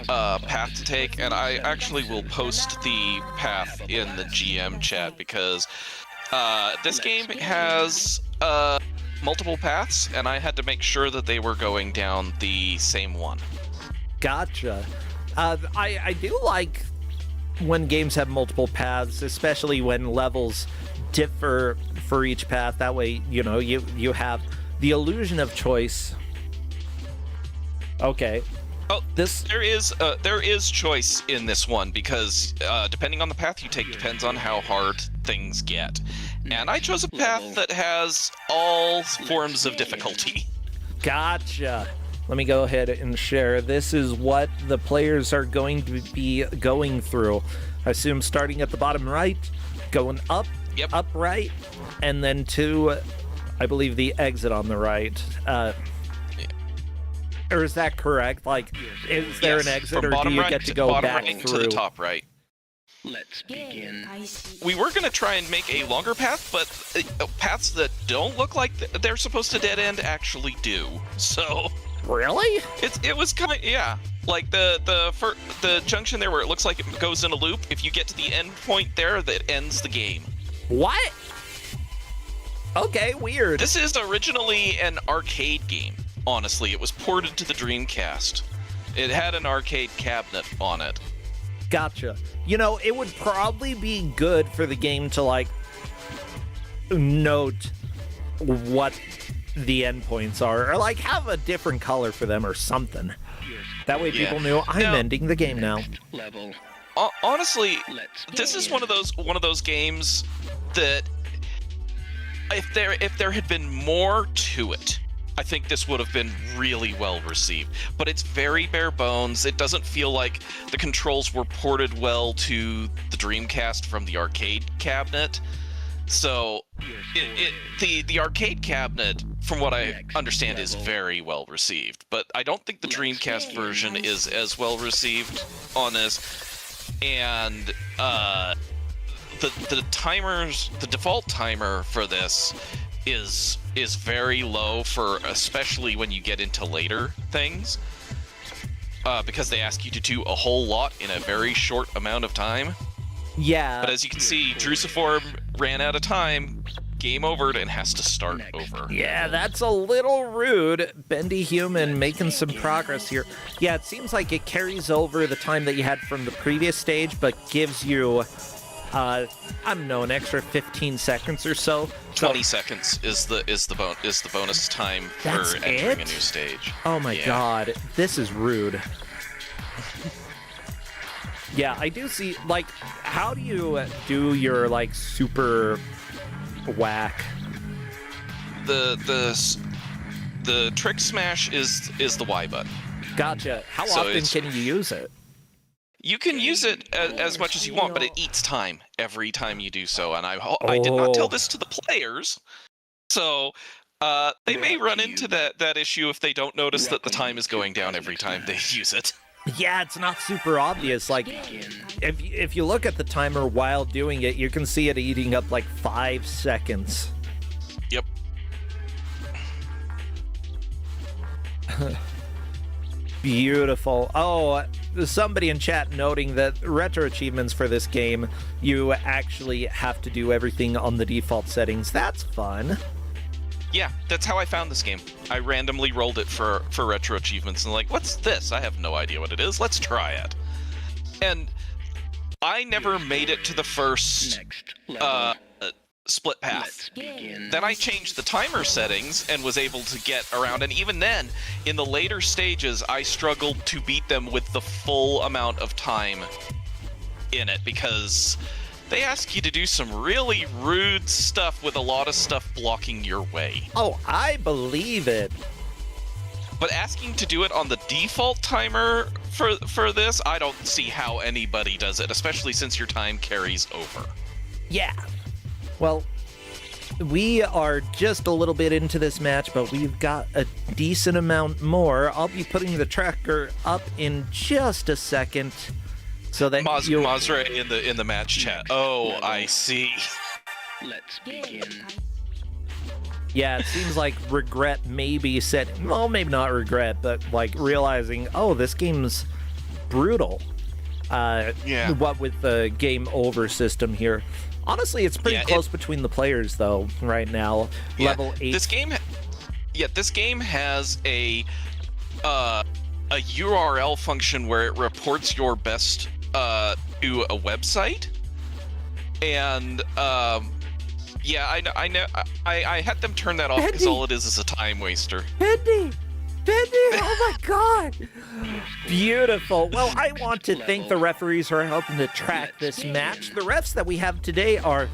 path to take, and I actually will post the path in the GM chat because this game has multiple paths, and I had to make sure that they were going down the same one. Gotcha. I do like when games have multiple paths, especially when levels differ for each path. That way, you have the illusion of choice. Okay. Oh, there is choice in this one because depending on the path you take depends on how hard things get. And I chose a path that has all forms of difficulty. Gotcha. Let me go ahead and share. This is what the players are going to be going through. I assume starting at the bottom right, going up, up right, and then to, I believe, the exit on the right. Or is that correct? Like, is there an exit, or do you get to go back right through? To the top right. Let's begin. We were going to try and make a longer path, but paths that don't look like they're supposed to dead end actually do. So really, it was kind of, yeah. Like the junction there where it looks like it goes in a loop. If you get to the end point there, that ends the game. What? Okay, weird. This is originally an arcade game. Honestly, it was ported to the Dreamcast. It had an arcade cabinet on it. Gotcha. It would probably be good for the game to, like, note what the endpoints are, or, like, have a different color for them or something. That way people knew I'm ending the game now. Level. Honestly, this is one of those games that if there had been more to it, I think this would have been really well received. But it's very bare bones. It doesn't feel like the controls were ported well to the Dreamcast from the arcade cabinet. So the arcade cabinet, from what I understand, is very well received. But I don't think the Dreamcast version is as well received on this. And the default timer for this is very low for especially when you get into later things, because they ask you to do a whole lot in a very short amount of time. Yeah. But as you can see, Drusiform ran out of time, game overed, and has to start over. Yeah, that's a little rude. Bendy Human making some progress here. Yeah, it seems like it carries over the time that you had from the previous stage, but gives you I don't know, an extra 15 seconds or so. 20 seconds is the bonus time for entering a new stage. Oh my god, this is rude. Yeah, I do see, like, how do you do your, like, super whack? The trick smash is the Y button. Gotcha. How often can you use it? You can use it as much as you want, but it eats time every time you do so. And I did not tell this to the players, so they may run into that issue if they don't notice that the time is going down every time they use it. Yeah, it's not super obvious. Like, if you look at the timer while doing it, you can see it eating up like 5 seconds. Yep. Beautiful. Oh, somebody in chat noting that retro achievements for this game, you actually have to do everything on the default settings. That's fun. Yeah, that's how I found this game. I randomly rolled it for retro achievements and like, what's this? I have no idea what it is. Let's try it. And I never made it to the first split path. Then I changed the timer settings and was able to get around, and even then, in the later stages, I struggled to beat them with the full amount of time in it, because they ask you to do some really rude stuff with a lot of stuff blocking your way. Oh, I believe it. But asking to do it on the default timer for this, I don't see how anybody does it, especially since your time carries over. Yeah. Well, we are just a little bit into this match, but we've got a decent amount more. I'll be putting the tracker up in just a second, so that Mazre in the match chat. Oh, I see. Let's begin. Yeah, it seems like regret maybe said, well, maybe not regret, but like realizing, oh, this game's brutal. Yeah. What with the game over system here. Honestly, it's pretty close between the players, though, right now. Yeah, Level 8. This game has a URL function where it reports your best to a website, and yeah, I know. I had them turn that off because all it is a time waster. Bendy! Oh my god! Beautiful. Well, I want to thank the referees who are helping to track this match. The refs that we have today are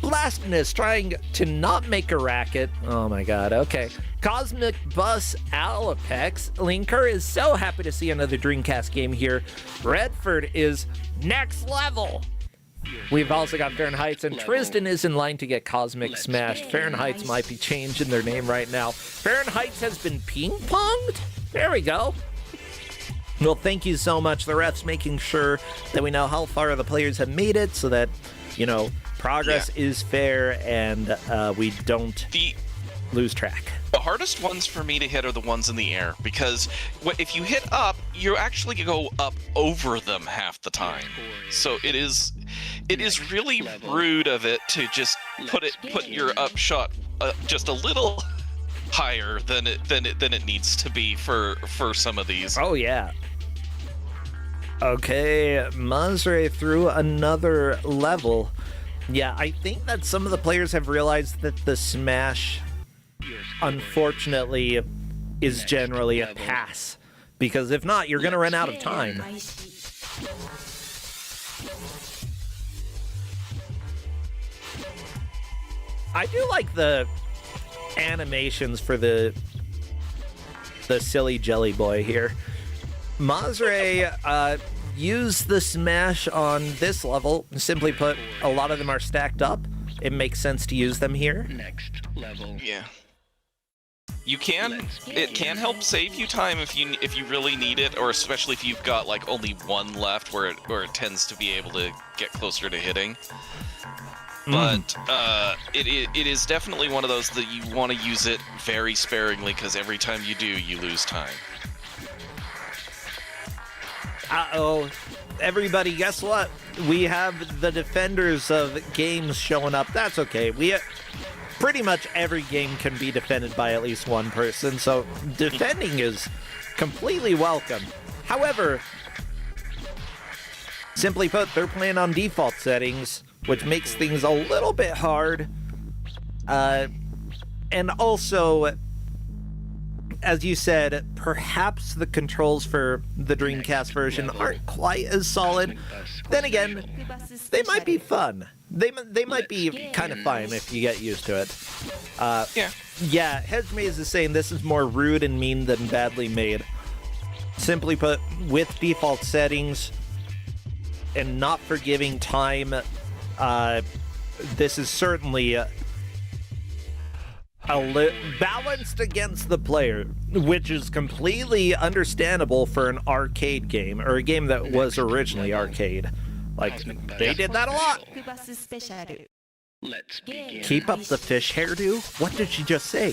Blasphemous, trying to not make a racket. Oh my god, okay. Cosmic Bus Alapex. Linker is so happy to see another Dreamcast game here. Redford is next level. We've also got Fahrenheit, and Tristan is in line to get Cosmic smashed. Fahrenheit might be changing their name right now. Fahrenheit has been ping-ponged? There we go. Well, thank you so much. The refs making sure that we know how far the players have made it so that, you know, progress is fair and we don't lose track. The hardest ones for me to hit are the ones in the air, because if you hit up, you actually go up over them half the time. So it is really rude of it to just put your up shot just a little higher than it needs to be for some of these. Oh yeah. Okay, Mazre through another level. Yeah, I think that some of the players have realized that the smash, unfortunately, is generally a pass. Because if not, you're going to run out of time. I do like the animations for the silly jelly boy here. Mazre use the smash on this level. Simply put, a lot of them are stacked up. It makes sense to use them here. Next level. Yeah. It can help save you time if you really need it, or especially if you've got like only one left where it tends to be able to get closer to hitting. But it is definitely one of those that you want to use it very sparingly, because every time you do, you lose time. Uh-oh. Everybody, guess what? We have the defenders of games showing up. That's okay. Pretty much every game can be defended by at least one person, so defending is completely welcome. However, simply put, they're playing on default settings, which makes things a little bit hard. And also, as you said, perhaps the controls for the Dreamcast version aren't quite as solid. Then again, they might be fun. They might be kind of fine if you get used to it. Yeah, Hedgemaze is saying this is more rude and mean than badly made. Simply put, with default settings and not forgiving time, this is certainly balanced against the player, which is completely understandable for an arcade game, or a game that was originally arcade. Like, they did that a lot. Let's begin. Keep up the fish hairdo? What did she just say?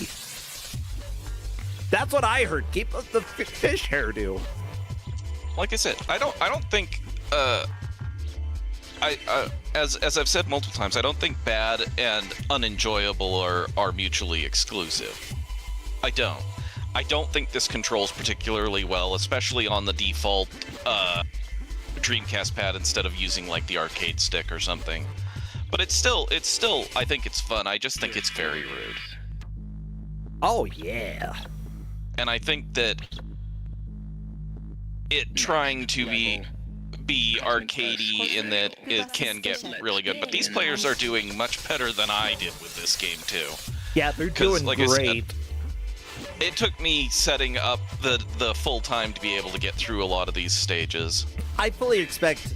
That's what I heard. Keep up the fish hairdo. Like I said, I don't think as I've said multiple times, I don't think bad and unenjoyable are mutually exclusive. I don't think this controls particularly well, especially on the default Dreamcast pad instead of using like the arcade stick or something. But it's still I think it's fun. I just think it's very rude. Oh yeah. And I think that it trying to be arcadey in that it can get really good, but these players are doing much better than I did with this game too. Yeah, they're doing like great. It took me setting up the full time to be able to get through a lot of these stages. I fully expect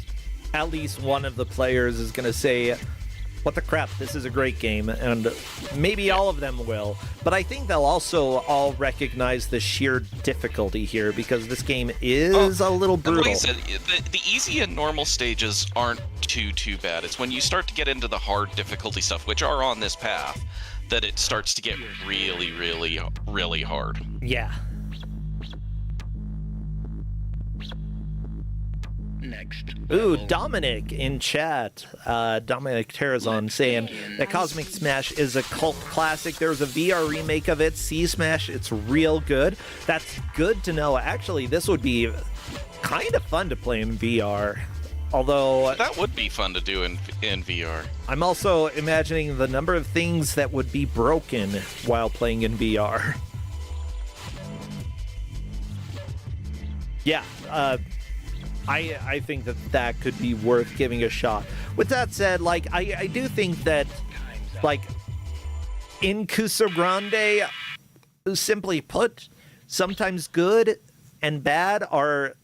at least one of the players is going to say, what the crap, this is a great game, and maybe all of them will. But I think they'll also all recognize the sheer difficulty here, because this game is a little brutal. Like I said, the easy and normal stages aren't too bad. It's when you start to get into the hard difficulty stuff, which are on this path, that it starts to get really, really, really hard. Yeah. Next. Ooh, Dominic in chat. Dominic Terrazon saying that Cosmic Smash is a cult classic. There's a VR remake of it, C-Smash. It's real good. That's good to know. Actually, this would be kind of fun to play in VR. Although That would be fun to do in VR. I'm also imagining the number of things that would be broken while playing in VR. Yeah, I think that could be worth giving a shot. With that said, like, I do think that, like, in Kusogrande, simply put, sometimes good and bad are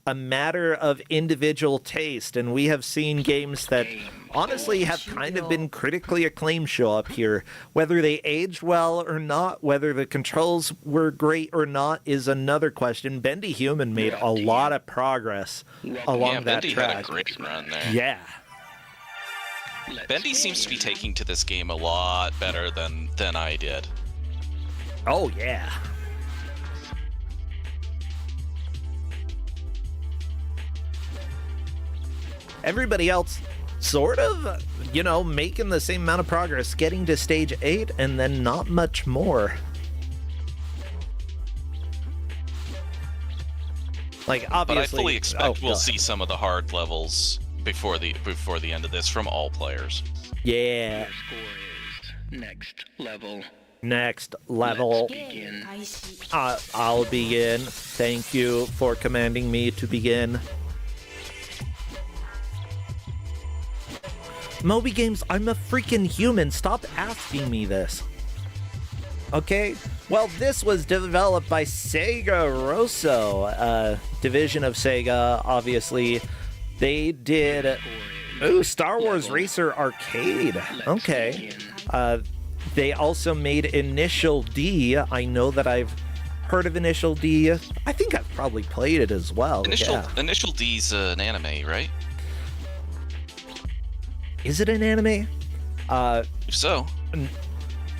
a matter of individual taste, and we have seen games that honestly have kind of been critically acclaimed show up here. Whether they aged well or not, whether the controls were great or not, is another question. Bendy Human made a lot of progress along that Bendy track. had a great run there. Yeah. Bendy seems to be taking to this game a lot better than I did. Oh, yeah. Everybody else sort of, you know, making the same amount of progress, getting to stage 8 and then not much more. Like, obviously, But I fully expect we'll see some of the hard levels before the end of this from all players. Yeah. Your score is next level. Next level. Let's begin. I'll begin. Thank you for commanding me to begin. Moby Games, I'm a freaking human. Stop asking me this. Okay, well, this was developed by Sega Rosso, division of Sega, obviously. They did... Ooh, Star Wars Racer Arcade. Okay. They also made Initial D. I know that I've heard of Initial D. I think I've probably played it as well. Initial D's an anime, right? Is it an anime? If so.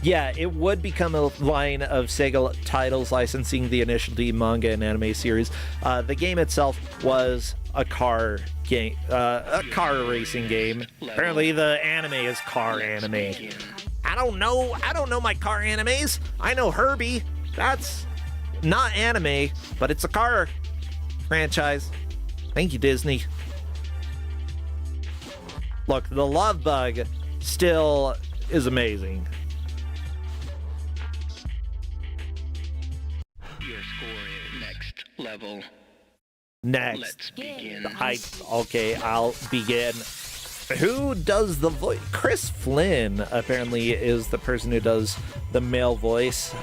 Yeah, it would become a line of Sega titles licensing the Initial D manga and anime series. The game itself was a car game, a car racing game. Apparently, the anime is car anime. I don't know my car animes. I know Herbie. That's not anime, but it's a car franchise. Thank you, Disney. Look, the Love Bug still is amazing. Your score is next level. Next. Let's begin. I'll begin. Who does the voice? Chris Flynn apparently is the person who does the male voice.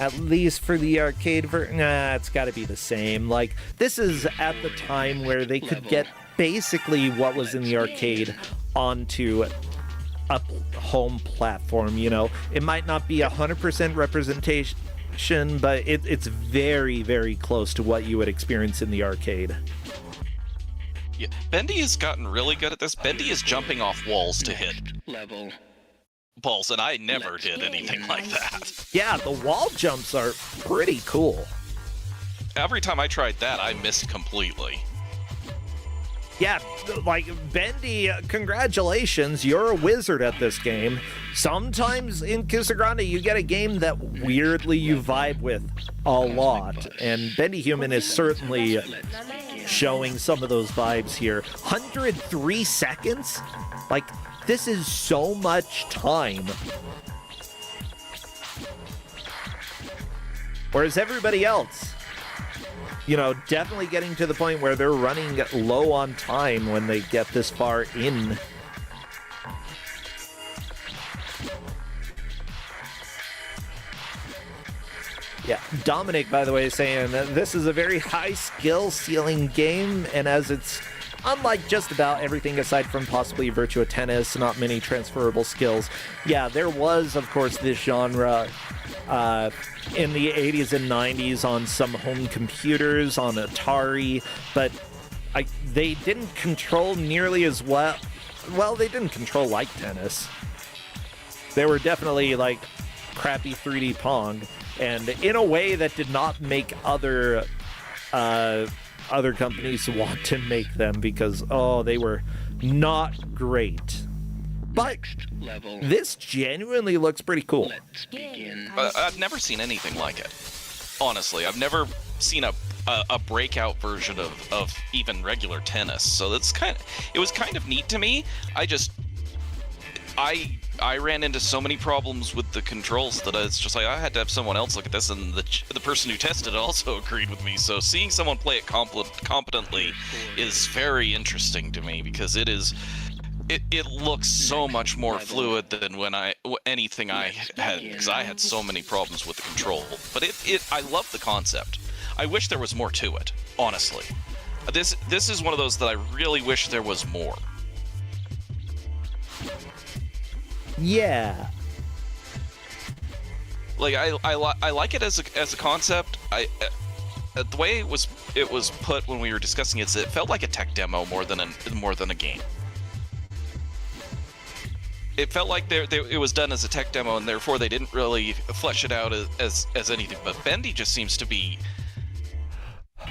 At least for the arcade version, it's got to be the same. Like, this is at the time where they could get basically what was in the arcade onto a home platform, you know? It might not be 100% representation, but it's very, very close to what you would experience in the arcade. Yeah, Bendy has gotten really good at this. Bendy is jumping off walls to hit level balls, and I never did anything like that. Yeah, the wall jumps are pretty cool. Every time I tried that, I missed completely. Yeah, like, Bendy, congratulations, you're a wizard at this game. Sometimes in Kusogrande, you get a game that weirdly you vibe with a lot, and Bendy Human is certainly showing some of those vibes here. 103 seconds? Like, this is so much time. Whereas everybody else, you know, definitely getting to the point where they're running low on time when they get this far in. Yeah, Dominic, by the way, is saying that this is a very high skill ceiling game, and as it's unlike just about everything aside from possibly Virtua Tennis, not many transferable skills. Yeah, there was, of course, this genre in the 80s and 90s on some home computers, on Atari, but they didn't control nearly as well. Well, they didn't control like tennis. They were definitely like crappy 3D Pong, and in a way that did not make other companies want to make them because, they were not great. But this genuinely looks pretty cool. I've never seen anything like it. Honestly, I've never seen a a breakout version of even regular tennis. So it was kind of neat to me. I ran into so many problems with the controls that it's just like I had to have someone else look at this, and the person who tested it also agreed with me. So seeing someone play it competently is very interesting to me, because it looks so much more fluid than anything I had, because I had so many problems with the control. But I love the concept. I wish there was more to it, honestly. This is one of those that I really wish there was more. Yeah. Like I like it as a concept. The way it was put when we were discussing it felt like a tech demo more than a game. It felt like it was done as a tech demo, and therefore they didn't really flesh it out as anything. But Bendy just seems to be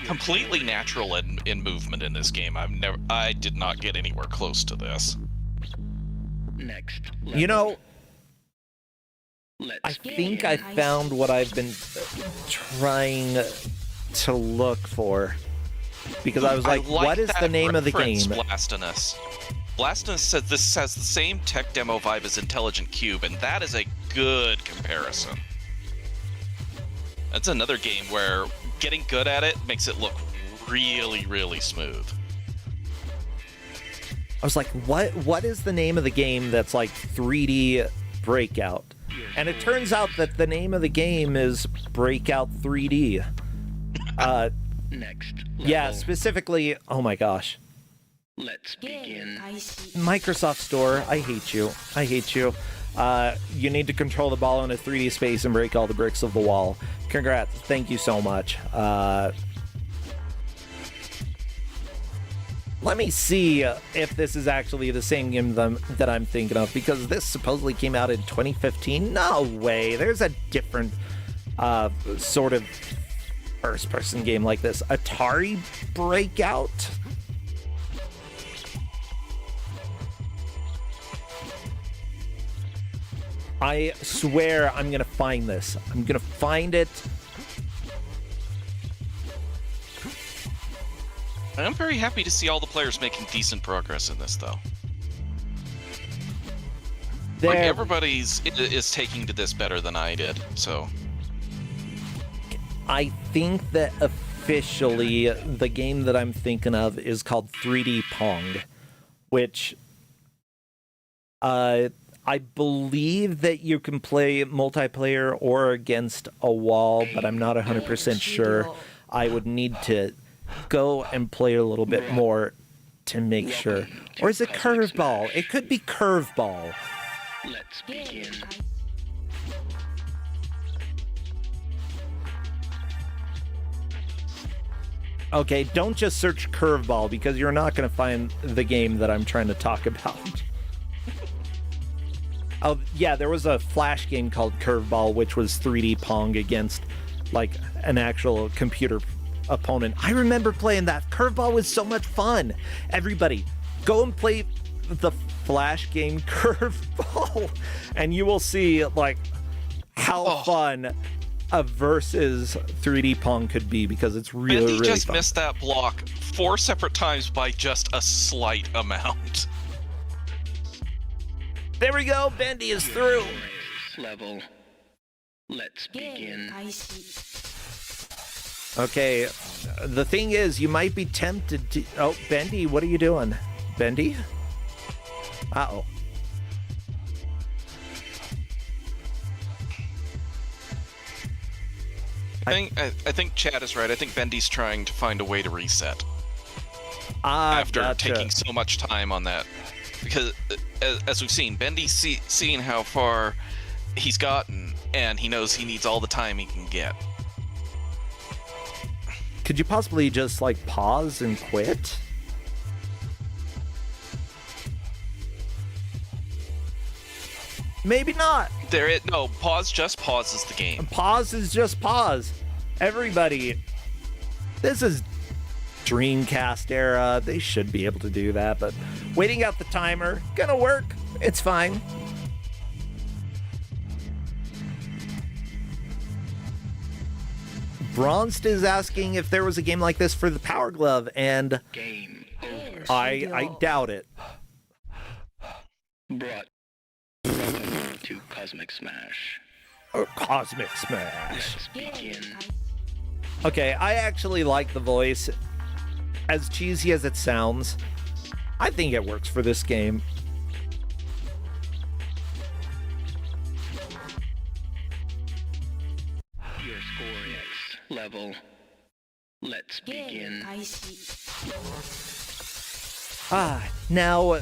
completely natural in movement in this game. I did not get anywhere close to this. Next level. You know, Let's I think I found what I've been trying to look for, because I was like, what is the name of the game? Blastinus said this has the same tech demo vibe as Intelligent Cube, and that is a good comparison. That's another game where getting good at it makes it look really, really smooth. I was like, what is the name of the game that's like 3D Breakout? And it turns out that the name of the game is Breakout 3D. Next level. Yeah, specifically, oh my gosh. Let's begin. Microsoft Store, I hate you. I hate you. You need to control the ball in a 3D space and break all the bricks of the wall. Congrats. Thank you so much. Let me see if this is actually the same game that I'm thinking of, because this supposedly came out in 2015. No way. There's a different sort of first-person game like this. Atari Breakout? I swear I'm gonna find this. I'm gonna find it. I'm very happy to see all the players making decent progress in this, though. Like, everybody's is taking to this better than I did, so. I think that officially the game that I'm thinking of is called 3D Pong, which I believe that you can play multiplayer or against a wall, but I'm not 100% sure. I would need to go and play a little bit more to make sure. Or is it Curveball? It could be Curveball. Let's begin. Okay, don't just search Curveball, because you're not going to find the game that I'm trying to talk about. Oh, yeah, there was a Flash game called Curveball, which was 3D Pong against, like, an actual computer opponent. I remember playing that. Curveball was so much fun. Everybody, go and play the Flash game Curveball, and you will see, like, how fun a versus 3D Pong could be, because it's really, Bendy really just fun. missed that block 4 separate times by just a slight amount. There we go. Bendy is through. Level. Let's begin. Okay, the thing is, you might be tempted to... Oh, Bendy, what are you doing? Bendy? Uh-oh. I think Chad is right. I think Bendy's trying to find a way to reset. After taking so much time on that. Because, as we've seen, Bendy's seeing how far he's gotten, and he knows he needs all the time he can get. Could you possibly just, like, pause and quit? Maybe not. No, pause just pauses the game. Pause is just pause. Everybody, this is Dreamcast era. They should be able to do that, but waiting out the timer, gonna work. It's fine. Bronzed is asking if there was a game like this for the Power Glove, and Game over. I doubt it. Brought. Welcome to Cosmic Smash. Or Cosmic Smash. Let's begin. Okay, I actually like the voice. As cheesy as it sounds, I think it works for this game. Your score is level. Let's begin. Now,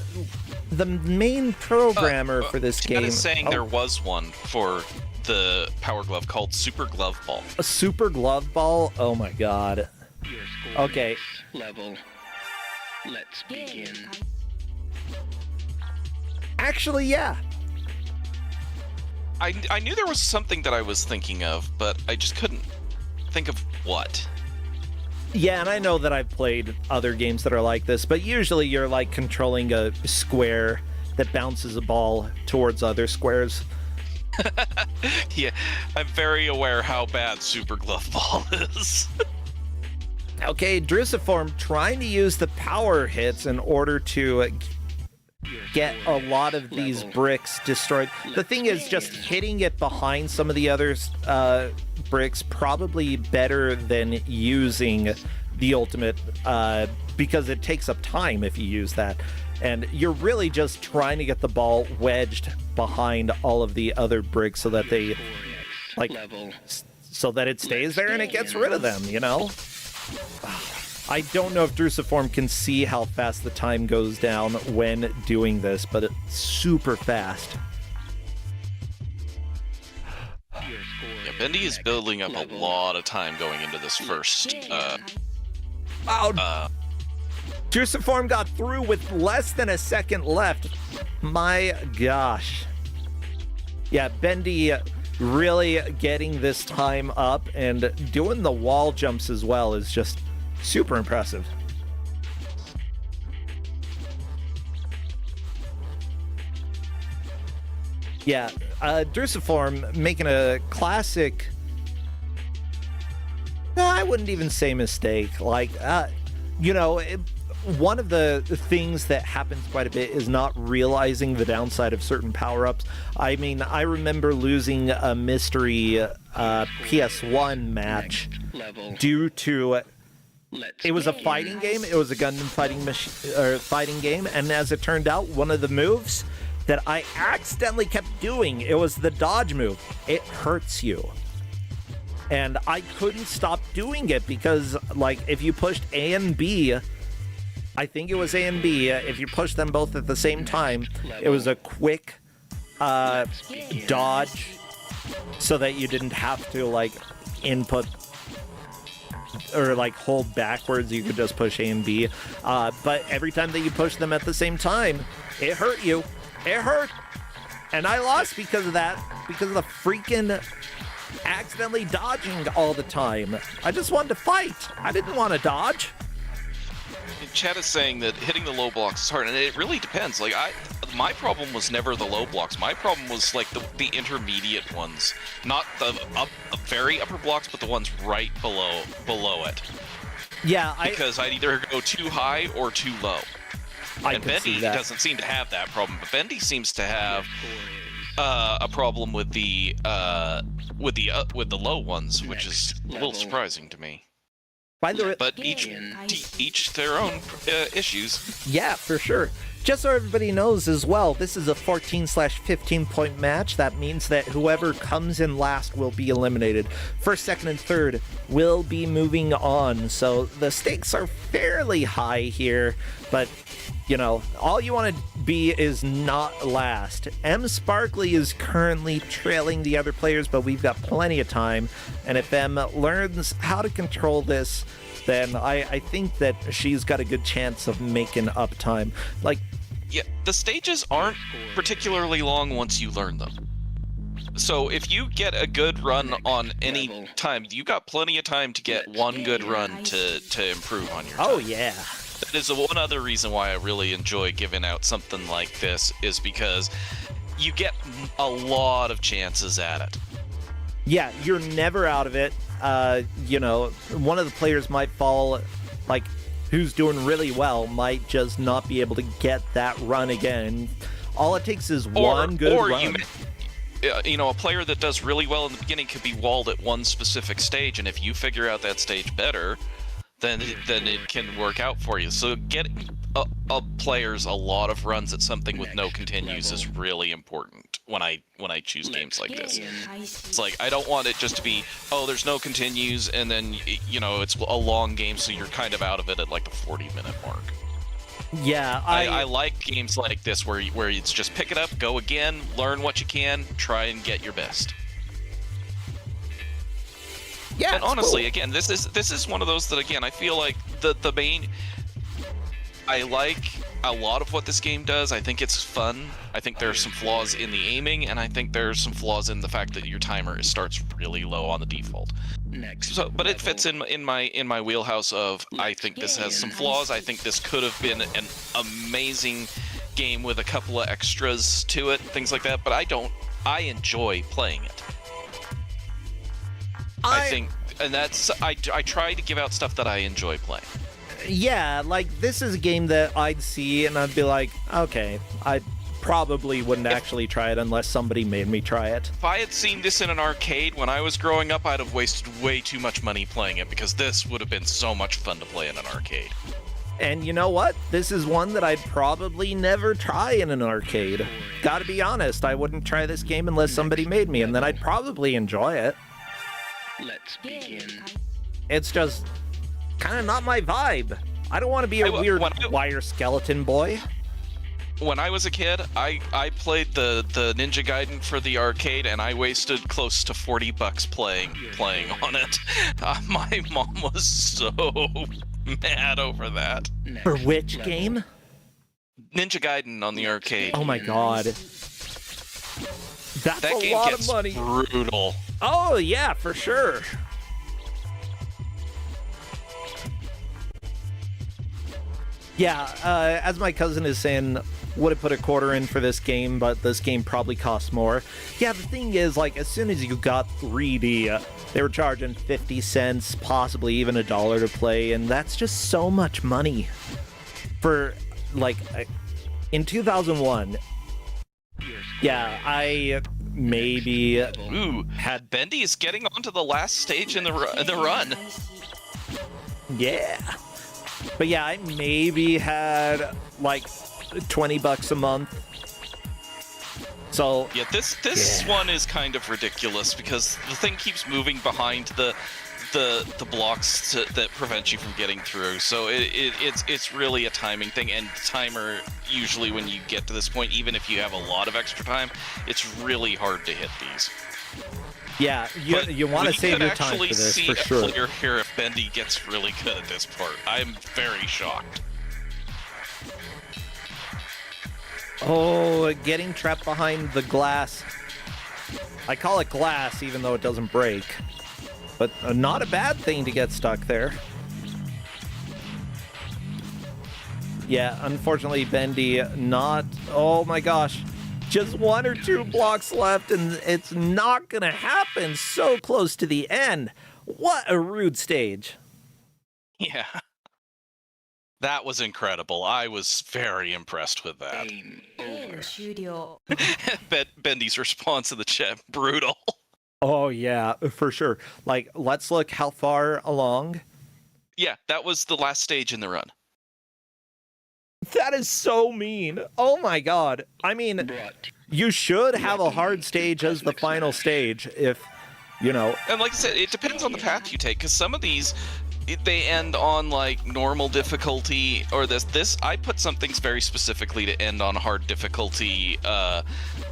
the main programmer for this Chat game... is saying there was one for the Power Glove called Super Glove Ball. A Super Glove Ball? Oh my god. Your score Okay. is level. Let's begin. Actually, yeah. I knew there was something that I was thinking of, but I just couldn't think of what. Yeah, and I know that I've played other games that are like this, but usually you're like controlling a square that bounces a ball towards other squares. Yeah, I'm very aware how bad Super Glove Ball is. Okay, Drusiform trying to use the power hits in order to get a lot of these bricks destroyed. The thing is, just hitting it behind some of the other bricks probably better than using the ultimate, because it takes up time if you use that. And you're really just trying to get the ball wedged behind all of the other bricks so that they, like, so that it stays there and it gets rid of them, you know? I don't know if Drusiform can see how fast the time goes down when doing this, but it's super fast. Yeah, Bendy is building up a lot of time going into this first. Drusiform got through with less than a second left. My gosh. Yeah, Bendy really getting this time up and doing the wall jumps as well is just super impressive. Yeah, Drusiform making a classic... No, I wouldn't even say mistake. Like, you know, one of the things that happens quite a bit is not realizing the downside of certain power-ups. I mean, I remember losing a mystery PS1 match due to... It was a fighting game. It was a Gundam fighting game, and as it turned out, one of the moves that I accidentally kept doing, it was the dodge move. It hurts you. And I couldn't stop doing it because, like, if you pushed A and B, I think it was A and B, if you pushed them both at the same time, it was a quick dodge so that you didn't have to, like, input or like hold backwards. You could just push A and B, but every time that you push them at the same time, it hurt you. It hurt, and I lost because of that, because of the freaking accidentally dodging all the time. I just wanted to fight. I didn't want to dodge. Chat is saying that hitting the low blocks is hard, and it really depends. Like, my problem was never the low blocks. My problem was like the intermediate ones, not the very upper blocks, but the ones right below it. Yeah, because I'd either go too high or too low. And Bendy doesn't seem to have that problem, but Bendy seems to have a problem with the low ones, which is a little surprising to me. By the way, but each their own issues. Yeah, for sure. Just so everybody knows as well, this is a 14/15 point match. That means that whoever comes in last will be eliminated. First, second, and third will be moving on. So the stakes are fairly high here, but you know, all you want to be is not last. M Sparkly is currently trailing the other players, but we've got plenty of time. And if M learns how to control this, then I think that she's got a good chance of making up time. Like, yeah, the stages aren't particularly long once you learn them. So if you get a good run on any time, you got plenty of time to get one good run to improve on your time. Oh, yeah. That is one other reason why I really enjoy giving out something like this, is because you get a lot of chances at it. Yeah, you're never out of it. you know, one of the players might fall, like, who's doing really well might just not be able to get that run again. All it takes is one good run. You know, a player that does really well in the beginning could be walled at one specific stage, and if you figure out that stage better, then it can work out for you. So getting players a lot of runs at something with no continues is really important when I choose games like this. It's like, I don't want it just to be, oh, there's no continues, and then, you know, it's a long game, so you're kind of out of it at like the 40-minute mark. Yeah, I like games like this where it's just pick it up, go again, learn what you can, try and get your best. Yeah, and honestly, cool. Again, this is one of those that, again, I feel like the main. I like a lot of what this game does. I think it's fun. I think there's some flaws in the aiming, and I think there's some flaws in the fact that your timer starts really low on the default. So, but it fits in my wheelhouse of, I think this has some flaws. I think this could have been an amazing game with a couple of extras to it, things like that. But I enjoy playing it. I think, and that's, I try to give out stuff that I enjoy playing. Yeah, like, this is a game that I'd see and I'd be like, okay, I probably wouldn't actually try it unless somebody made me try it. If I had seen this in an arcade when I was growing up, I'd have wasted way too much money playing it, because this would have been so much fun to play in an arcade. And you know what? This is one that I'd probably never try in an arcade. Gotta be honest, I wouldn't try this game unless somebody made me, and then I'd probably enjoy it. Let's begin. It's just kind of not my vibe. I don't want to be a weird wire skeleton boy. When I was a kid, I played the Ninja Gaiden for the arcade, and I wasted close to $40 playing on it. My mom was so mad over that. For which game? Ninja Gaiden on the arcade. Oh my god. That's that a game lot gets of money. Brutal. Oh yeah, for sure. Yeah, as my cousin is saying, would have put a quarter in for this game, but this game probably costs more. Yeah, the thing is, like, as soon as you got 3D, they were charging 50 cents, possibly even $1 to play, and that's just so much money. For, like, in 2001, yeah, I maybe had Bendy is getting onto the last stage in the run. Yeah. But yeah, I maybe had like $20 a month. So yeah, this one is kind of ridiculous because the thing keeps moving behind the blocks that prevent you from getting through. So it's really a timing thing, and the timer usually when you get to this point, even if you have a lot of extra time, it's really hard to hit these. Yeah, you want to save your time for this, for sure. We could actually see a player here if Bendy gets really good at this part. I'm very shocked. Oh, getting trapped behind the glass. I call it glass even though it doesn't break. But not a bad thing to get stuck there. Yeah, unfortunately, Bendy not... Oh my gosh. Just 1 or 2 blocks left, and it's not gonna happen so close to the end. What a rude stage. Yeah. That was incredible. I was very impressed with that. Bendy's response in the chat, brutal. Oh yeah, for sure. Like, let's look how far along. Yeah, that was the last stage in the run. That is so mean. Oh my god. I mean, you should have a hard stage as the final stage if, you know. And like I said, it depends on the path you take, because some of these, they end on like normal difficulty, or this I put some things very specifically to end on hard difficulty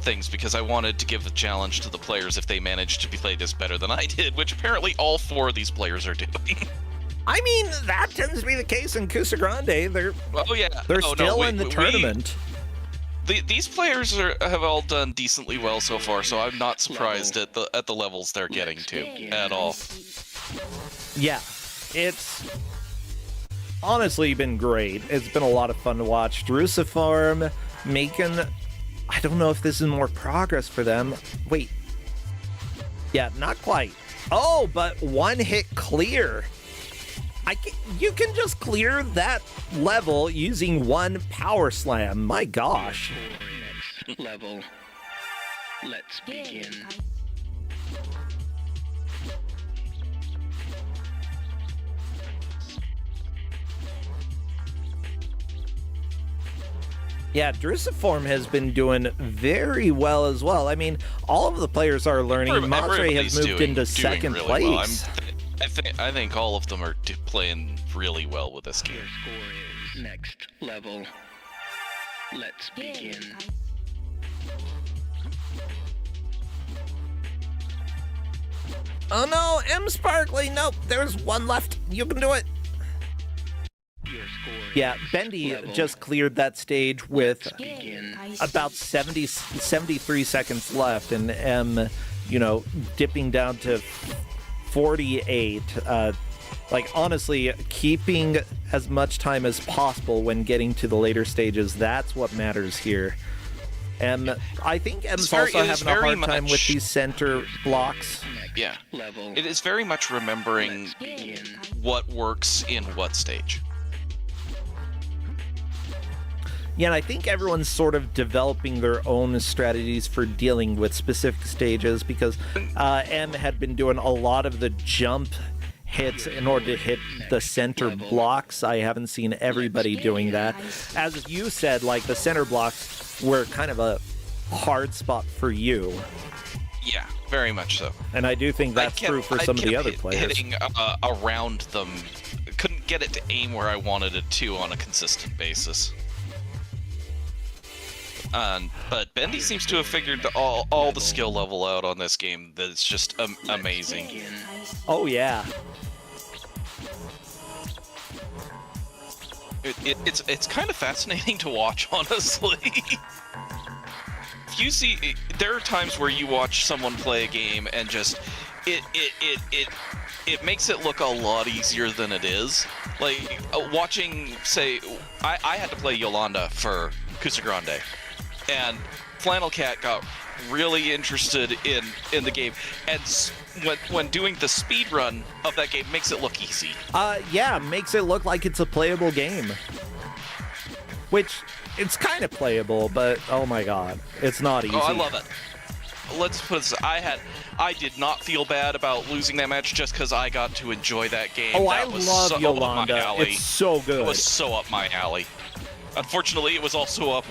things, because I wanted to give a challenge to the players if they managed to play this better than I did, which apparently all 4 of these players are doing. I mean, that tends to be the case in Kusogrande. They're still in the tournament. These players have all done decently well so far, so I'm not surprised at the levels they're getting to at all. Yeah, it's honestly been great. It's been a lot of fun to watch. Jerusalem making... I don't know if this is more progress for them. Wait. Yeah, not quite. Oh, but one hit clear. You can just clear that level using one power slam. My gosh. Next level. Let's begin. Yeah, Drusiform has been doing very well as well. I mean, all of the players are learning. Matre has moved into second really place. Well. I think all of them are playing really well with this game. Your score is next level. Let's begin. Oh no, M Sparkly, nope, there's one left. You can do it. Yeah, Bendy just cleared that stage with about 73 seconds left, and M, dipping down to 48. Like, honestly, keeping as much time as possible when getting to the later stages, that's what matters here. And I think M's also having a hard time with these center blocks. Yeah, it is very much remembering what works in what stage. Yeah, and I think everyone's sort of developing their own strategies for dealing with specific stages, because M had been doing a lot of the jump hits in order to hit the center blocks. I haven't seen everybody doing that. As you said, like, the center blocks were kind of a hard spot for you. Yeah, very much so. And I do think that's true for some of the other players. Hitting around them, couldn't get it to aim where I wanted it to on a consistent basis. But Bendy seems to have figured all the skill level out on this game. That's just amazing. Oh yeah. It's kind of fascinating to watch, honestly. If you see, there are times where you watch someone play a game and just it makes it look a lot easier than it is. Like watching, say, I had to play Yolanda for Kusogrande. And Flannel Cat got really interested in the game, and when doing the speed run of that game, makes it look easy. Yeah, makes it look like it's a playable game. Which, it's kind of playable, but oh my god, it's not easy. Oh, I love it. Let's put this, I did not feel bad about losing that match just because I got to enjoy that game. Oh, that I was love so Yolanda. Up my alley. It's so good. It was so up my alley. Unfortunately, it was also up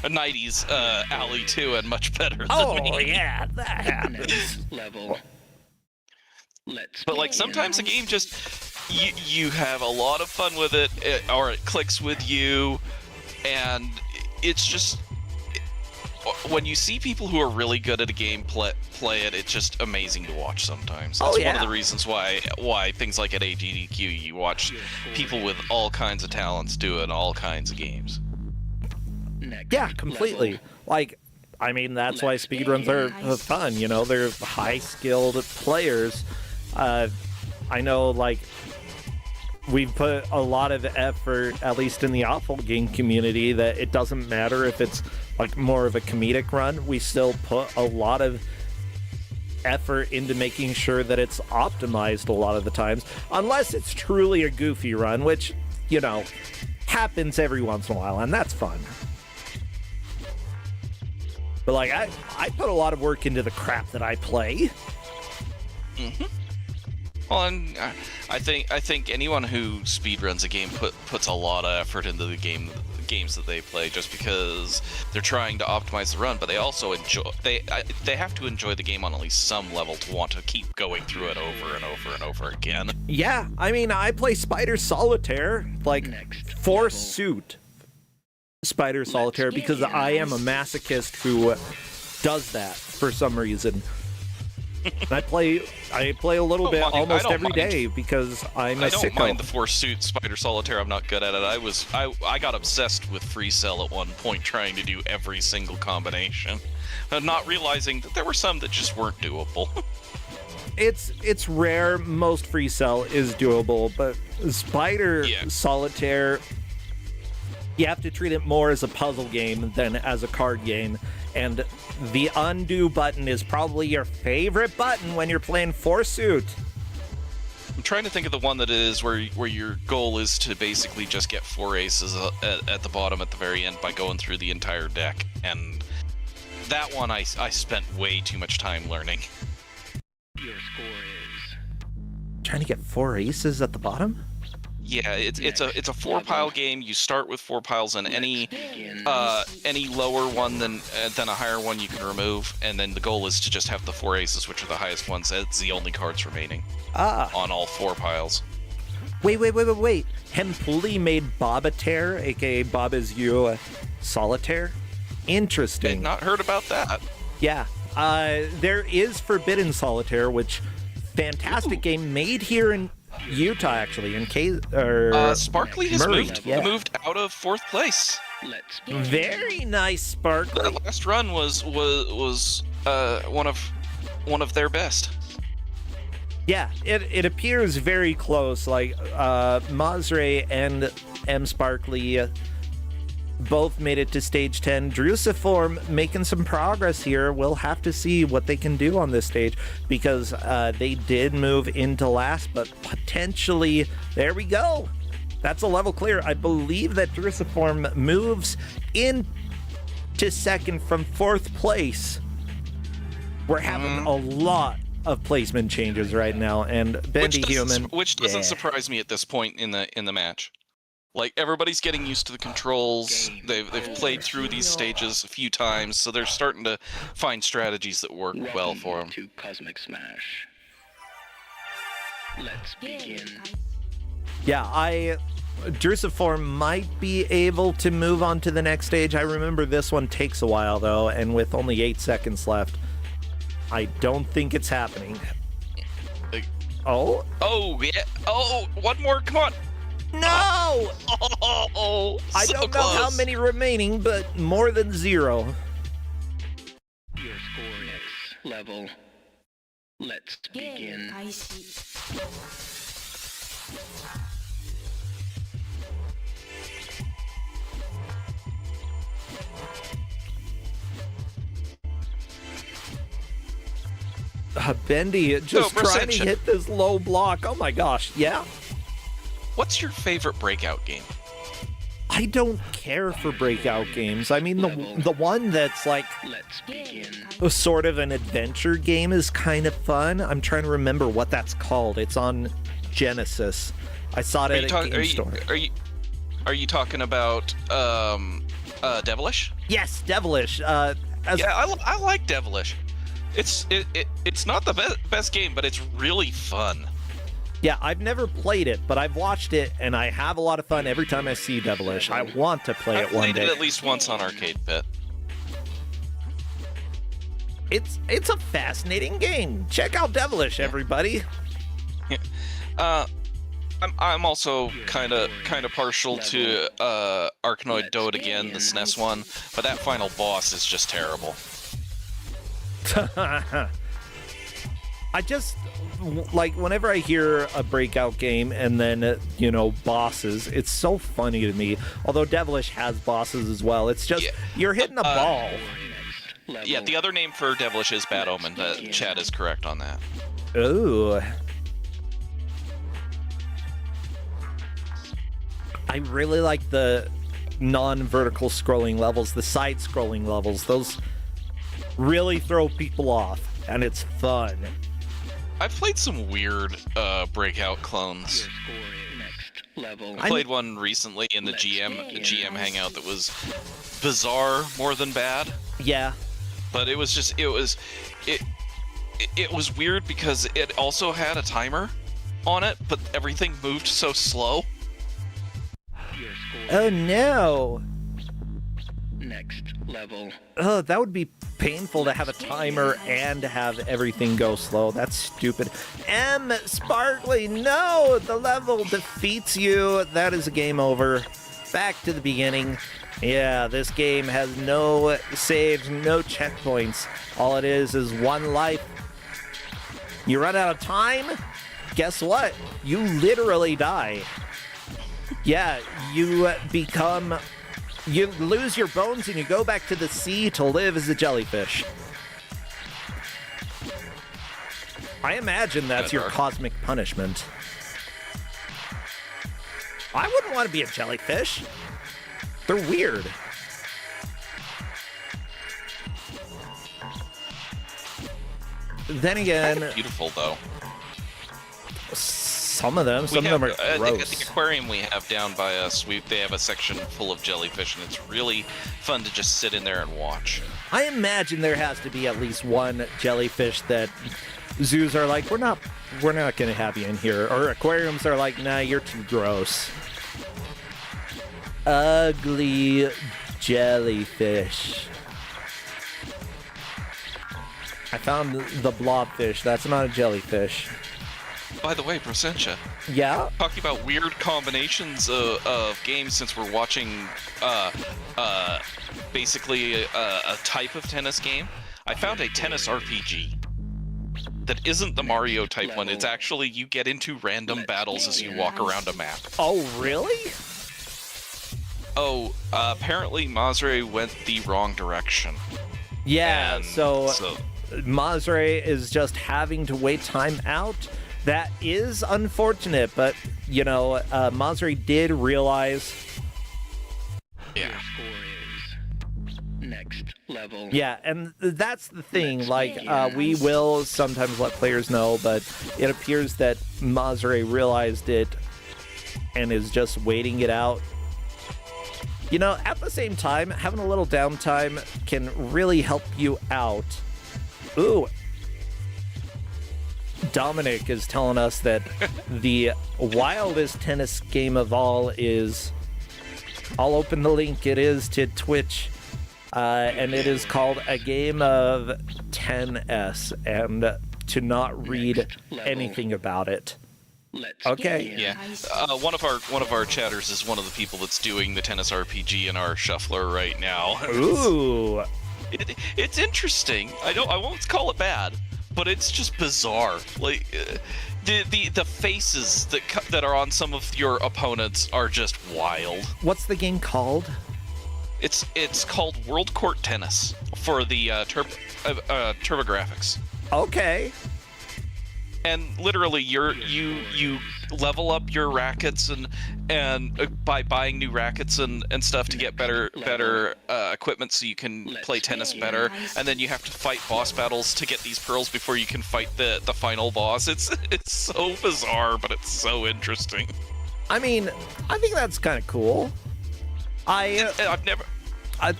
Nighty's alley too, and much better than me. Oh yeah, that happens. Level. Let's. But like sometimes a game just you have a lot of fun with it, or it clicks with you, and it's just when you see people who are really good at a game play it, it's just amazing to watch sometimes. That's one of the reasons why things like at AGDQ you watch people with all kinds of talents doing all kinds of games. Yeah, completely. Like, I mean, that's why speedruns are fun, they're high-skilled players. I know, like, we've put a lot of effort, at least in the awful game community, that it doesn't matter if it's like more of a comedic run. We still put a lot of effort into making sure that it's optimized a lot of the times, unless it's truly a goofy run, which, happens every once in a while, and that's fun. But like, I put a lot of work into the crap that I play. Mm-hmm. Well, and I think anyone who speedruns a game puts a lot of effort into the games that they play, just because they're trying to optimize the run, but they also they have to enjoy the game on at least some level to want to keep going through it over and over and over again. Yeah, I mean, I play Spider Solitaire, like, forsooth Spider Solitaire, because I am a masochist who does that for some reason. I play a little bit almost every day because I'm a sicko. I don't mind the Forsooth Spider Solitaire. I'm not good at it. I got obsessed with Free Cell at one point, trying to do every single combination, and not realizing that there were some that just weren't doable. It's rare. Most Free Cell is doable, but Spider Solitaire, You have to treat it more as a puzzle game than as a card game. And the undo button is probably your favorite button when you're playing Forsuit. I'm trying to think of the one that is where your goal is to basically just get 4 aces at the bottom at the very end by going through the entire deck. And that one I spent way too much time learning. Your score is... Trying to get 4 aces at the bottom? Yeah, it's a 4-pile game. You start with 4 piles, and any lower one than a higher one you can remove, and then the goal is to just have the 4 aces, which are the highest ones. It's the only cards remaining on all 4 piles. Wait. Hempuli made Bobatere, aka Bob is You Solitaire. Interesting. I've not heard about that. Yeah. There is Forbidden Solitaire, which fantastic game made here in Utah, actually, in Sparkly has moved out of 4th place. Very nice, Sparkly. The last run was one of their best. Yeah, it appears very close. Like Mazre and M Sparkly both made it to stage 10. Drusiform making some progress here. We'll have to see what they can do on this stage, because they did move into last, but potentially, there we go. That's a level clear. I believe that Drusiform moves into second from 4th place. We're having a lot of placement changes right now, and Bendy Human, which doesn't surprise me at this point in the match. Like, everybody's getting used to the controls. They've played through these stages a few times, so they're starting to find strategies that work well for them. To Cosmic Smash. Let's begin. Yeah, Drusiform might be able to move on to the next stage. I remember this one takes a while, though, and with only 8 seconds left, I don't think it's happening. Oh, yeah. Oh, one more, come on. No! Oh, I don't know how many remaining, but more than 0. Your score next level. Let's begin. Bendy, just trying to hit this low block. Oh my gosh, yeah? What's your favorite Breakout game? I don't care for Breakout games. I mean, the one that's like sort of an adventure game is kind of fun. I'm trying to remember what that's called. It's on Genesis. I saw it at a game store. Are you talking about Devilish? Yes, Devilish. Yeah, I like Devilish. It's not the best game, but it's really fun. Yeah, I've never played it, but I've watched it, and I have a lot of fun every time I see Devilish. I want to play it one day. I've played it at least once on Arcade Pit. It's a fascinating game. Check out Devilish, everybody. I'm also kind of partial to Arkanoid Dode again, the SNES one, but that final boss is just terrible. I just, like, whenever I hear a Breakout game and then, bosses, it's so funny to me. Although Devilish has bosses as well. It's just, you're hitting a ball. Yeah, the other name for Devilish is Bad Omen. Chad is correct on that. Ooh. I really like the non-vertical scrolling levels, the side-scrolling levels. Those really throw people off, and it's fun. I've played some weird Breakout clones. I played one recently in the GM hangout that was bizarre more than bad. Yeah. But it was just it was weird because it also had a timer on it, but everything moved so slow. Oh no. Next level. Oh, that would be painful to have a timer and to have everything go slow. That's stupid. Sparkly, no! The level defeats you. That is a game over. Back to the beginning. Yeah, this game has no saves, no checkpoints. All it is one life. You run out of time, guess what? You literally die. Yeah, you become You lose your bones and you go back to the sea to live as a jellyfish. I imagine that's your cosmic punishment. I wouldn't want to be a jellyfish. They're weird. Then again, Kind of beautiful though. Some of them are gross. At the aquarium we have down by us, they have a section full of jellyfish, and it's really fun to just sit in there and watch. I imagine there has to be at least one jellyfish that zoos are like, we're not going to have you in here, or aquariums are like, nah, you're too gross. Ugly jellyfish. I found the blobfish. That's not a jellyfish. By the way, Prosentia. Yeah? Talking about weird combinations of games, since we're watching basically a type of tennis game, I found a tennis RPG that isn't the Mario type one. It's actually, you get into random battles as you walk around a map. Oh, really? Oh, apparently Mazre went the wrong direction. Yeah, And so Mazre is just having to wait time out. That is unfortunate, but, you know, Mazre did realize... Yeah. Next level. Yeah, and that's the thing, like, we will sometimes let players know, but it appears that Mazre realized it and is just waiting it out. You know, at the same time, having a little downtime can really help you out. Ooh. Dominic is telling us that the wildest tennis game of all is... I'll open the link. It is to Twitch. And it is called A Game of 10S. And to not read anything about it. Okay. Yeah. One of our chatters is one of the people that's doing the tennis RPG in our shuffler right now. Ooh. It's interesting. I won't call it bad, but it's just bizarre. Like the faces that are on some of your opponents are just wild. What's the game called? It's called World Court Tennis for the TurboGrafx. Okay. And literally, you level up your rackets and by buying new rackets and stuff to get better equipment so you can play tennis better. And then you have to fight boss battles to get these pearls before you can fight the final boss. It's so bizarre, but it's so interesting. I mean, I think that's kind of cool. I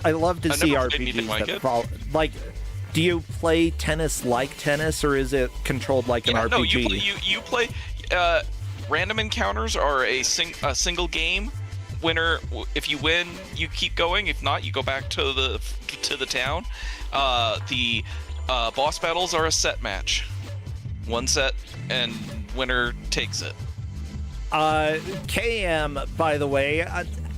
love to see RPGs that follow, like. Do you play tennis like tennis, or is it controlled like an RPG? No, you play. Random encounters are a single game. Winner, if you win, you keep going. If not, you go back to the town. The boss battles are a set match. One set, and winner takes it. KM, by the way,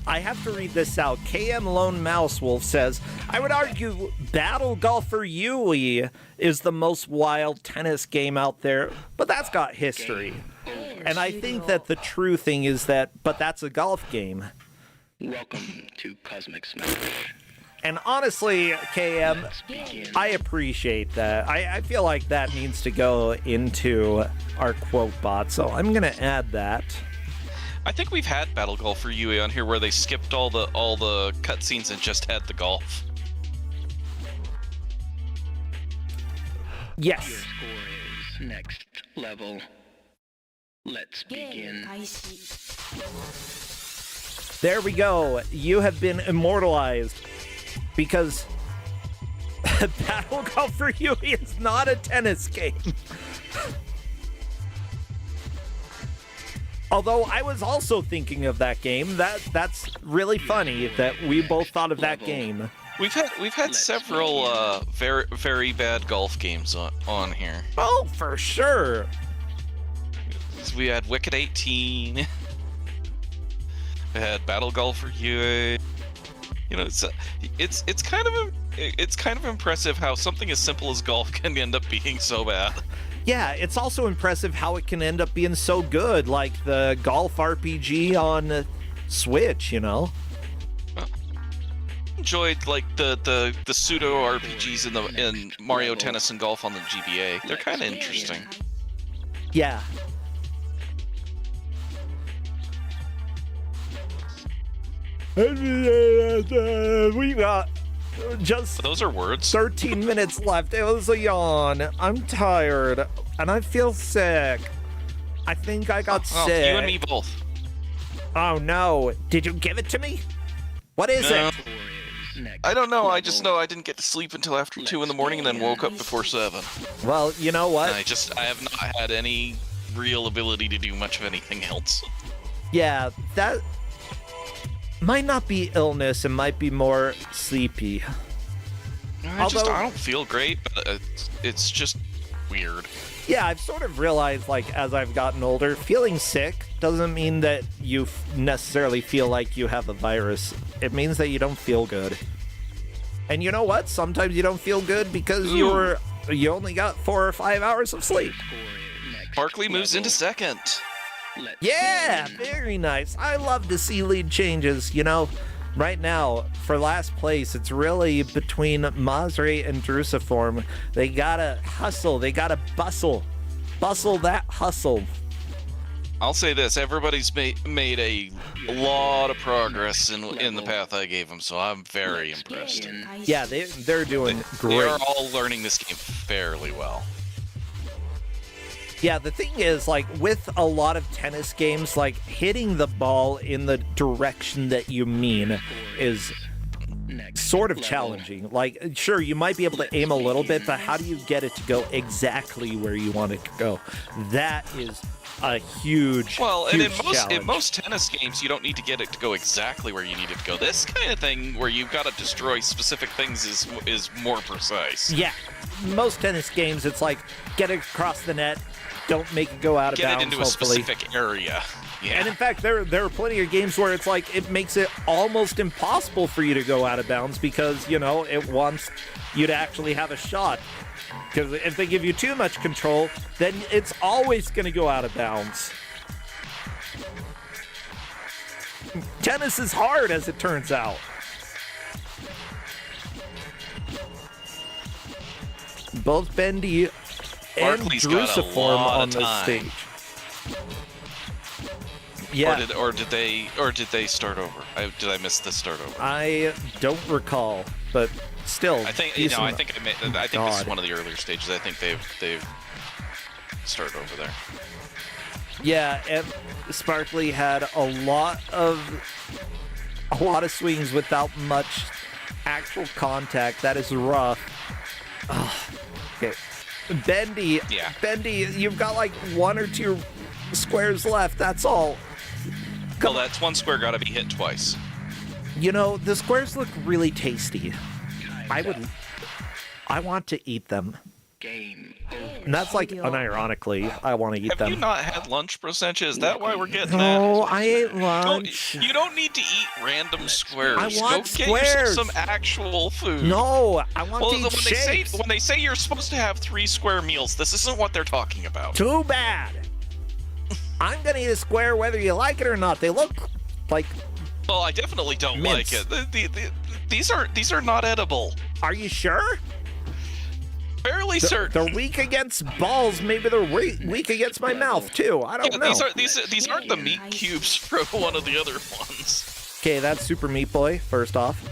I have to read this out. KM Lone Mouse Wolf says, I would argue Battle Golfer Yui is the most wild tennis game out there, but that's got history. And I think that the true thing is that, but that's a golf game. Welcome to Cosmic Smash. And honestly, KM, I appreciate that. I feel like that needs to go into our quote bot, so I'm going to add that. I think we've had Battle Golfer Yui on here where they skipped all the cutscenes and just had the golf. Yes. Your score is next level. Let's begin. There we go. You have been immortalized because Battle Golfer Yui is not a tennis game. Although I was also thinking of that game. That's really funny that we both thought of that game. We've had several very very bad golf games on here. Oh, for sure. We had Wicked 18. We had Battle Golfer Yui. You know, it's kind of impressive how something as simple as golf can end up being so bad. Yeah, it's also impressive how it can end up being so good, like the golf RPG on Switch, you know? enjoyed like the pseudo RPGs in Mario Tennis and Golf on the GBA. They're kind of interesting. Yeah. We got just those are words. 13 minutes left. It was a yawn. I'm tired and I feel sick. I think I got sick. You and me both. Oh no. Did you give it to me? What is it? I don't know. I just know I didn't get to sleep until after 2 in the morning and then woke up before 7. Well, you know what? I have not had any real ability to do much of anything else. Yeah, that might not be illness. It might be more sleepy. I don't feel great, but it's just weird. Yeah, I've sort of realized, like, as I've gotten older, feeling sick doesn't mean that you necessarily feel like you have a virus. It means that you don't feel good. And you know what? Sometimes you don't feel good because you only got 4 or 5 hours of sleep. Barkley moves into second. Yeah, very nice. I love to see lead changes, you know. Right now, for last place, it's really between Masri and Drusiform. They gotta hustle. They gotta bustle. Bustle that hustle. I'll say this: everybody's made a lot of progress in the path I gave them, so I'm very impressed. Yeah, they're doing great. They are all learning this game fairly well. Yeah, the thing is, like, with a lot of tennis games, like, hitting the ball in the direction that you mean is sort of challenging. Like, sure, you might be able to aim a little bit, but how do you get it to go exactly where you want it to go? That is a huge, and huge in most tennis games, you don't need to get it to go exactly where you need it to go. This kind of thing, where you've got to destroy specific things, is more precise. Yeah, most tennis games, it's like, get it across the net, don't make it go out of bounds, Get it into hopefully. a specific area. Yeah. And in fact, there are plenty of games where it's like, it makes it almost impossible for you to go out of bounds because, you know, it wants you to actually have a shot. Because if they give you too much control, then it's always going to go out of bounds. Tennis is hard, as it turns out. Both Bendy and Drusiform on the stage. Yeah. Or did they start over? Did I miss the start over? I don't recall, but still. I think this is one of the earlier stages. I think they've started over there. Yeah, and Sparkly had a lot of swings without much actual contact. That is rough. Okay. Bendy, you've got like 1 or 2 squares left, that's all. Well, that's one square gotta be hit twice. You know, the squares look really tasty. I want to eat them. And that's like, unironically, I want to eat them. Have you not had lunch, Brosencha? Is that why we're getting that? No, I ate lunch. You don't need to eat random squares. I want Go squares. Get yourself some actual food. No, I want to eat shapes. When they say you're supposed to have 3 square meals, this isn't what they're talking about. Too bad. I'm gonna eat a square whether you like it or not. They look like. Well, I definitely don't mince. like it. These are not edible. Are you sure? Fairly certain. They're weak against balls. Maybe they're weak against my mouth too. I don't know. These aren't the meat cubes from one of the other ones. Okay, that's Super Meat Boy. First off,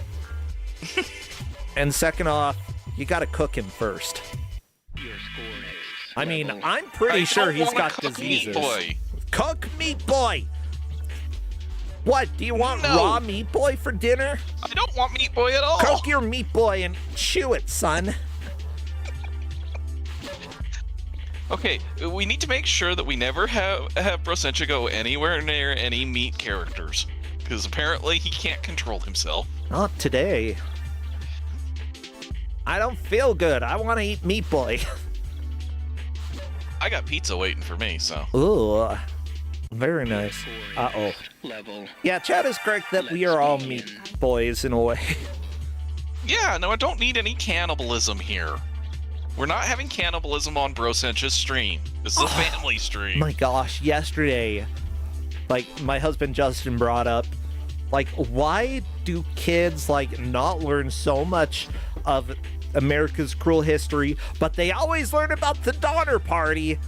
and second off, you got to cook him first. I mean, I'm pretty sure he's got diseases. Meat Boy. Cook Meat Boy. What? Do you want raw Meat Boy for dinner? I don't want Meat Boy at all. Cook your Meat Boy and chew it, son. Okay, we need to make sure that we never have Brosencha go anywhere near any meat characters, because apparently he can't control himself. Not today. I don't feel good. I want to eat Meat Boy. I got pizza waiting for me, so. Ooh, very nice. Uh-oh. Yeah, Chad is correct that we are all meat boys in a way. Yeah, no, I don't need any cannibalism here. We're not having cannibalism on Brosencha's stream. This is a family stream. My gosh, yesterday, like, my husband Justin brought up, Like, why do kids, like, not learn so much of America's cruel history, but they always learn about the Donner Party?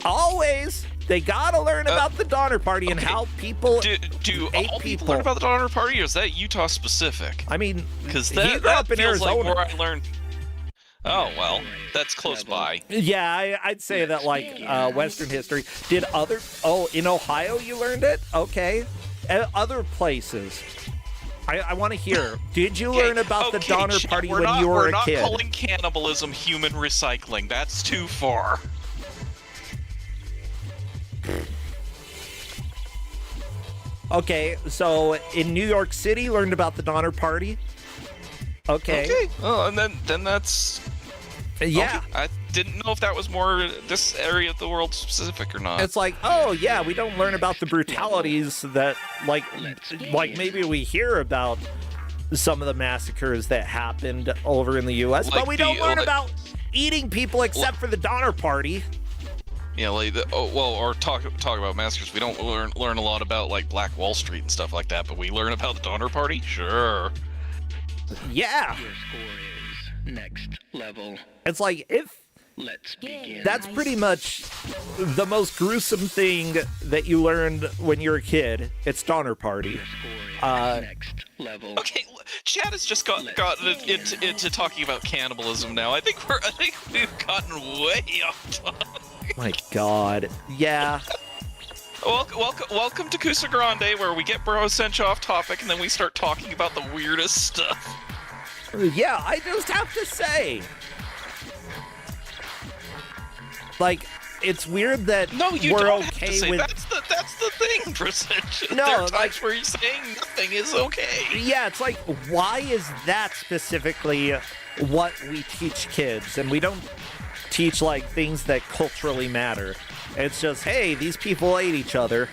Always! They gotta learn about the Donner Party and how people do ate all people learn about the Donner Party, or is that Utah specific? I mean, because he that, grew up in feels like Arizona. where I learned. Oh well, that's close by. Yeah, I'd say that, like, Western history. In Ohio you learned it? Okay. Other places. I want to hear. Did you learn about the Donner Party when you were a kid? We're not calling cannibalism human recycling. That's too far. Okay, so in New York City, learned about the Donner Party. Okay. Oh, and then that's. Yeah. Okay. I didn't know if that was more this area of the world specific or not. It's like, oh yeah, we don't learn about the brutalities that, like maybe we hear about some of the massacres that happened over in the U.S., Like but we don't learn about eating people except for the Donner Party. Yeah, like or talk about massacres. We don't learn a lot about like Black Wall Street and stuff like that, but we learn about the Donner Party. Sure. Yeah. Your score is next level. It's like Let's begin. That's pretty much the most gruesome thing that you learned when you're a kid. It's Donner Party. Next level. Okay, Chad has just gotten into talking about cannibalism now. I think we've gotten way off topic. My God. Yeah. Welcome to Kusogrande, where we get Bro sent off topic and then we start talking about the weirdest stuff. Yeah, I just have to say. Like, it's weird that we're don't okay have to say. with. That's the thing, Precision. No, there are times like, where you're saying nothing is okay. Yeah, it's like, why is that specifically what we teach kids? And we don't teach, like, things that culturally matter. It's just, hey, these people ate each other.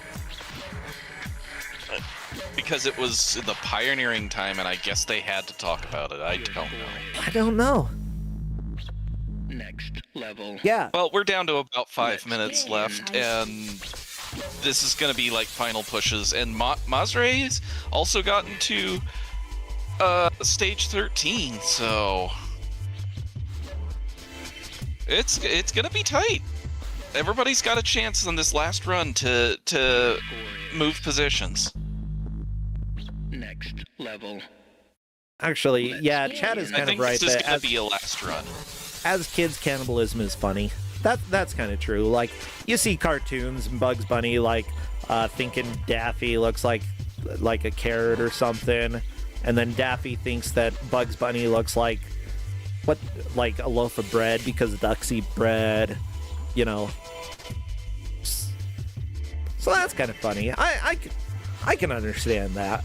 Because it was the pioneering time, and I guess they had to talk about it. I don't know. Next level. Yeah. Well, we're down to about 5 minutes left, and this is going to be like final pushes. And Mazre's also gotten to stage 13, so it's going to be tight. Everybody's got a chance on this last run to move positions. Next level. Actually, yeah, Chad is kind of right. I think this is that going to be a last run. As kids, cannibalism is funny. That's kind of true. Like, you see cartoons and Bugs Bunny, like, thinking Daffy looks like a carrot or something, and then Daffy thinks that Bugs Bunny looks like a loaf of bread because ducks eat bread, you know. So that's kind of funny. I can understand that.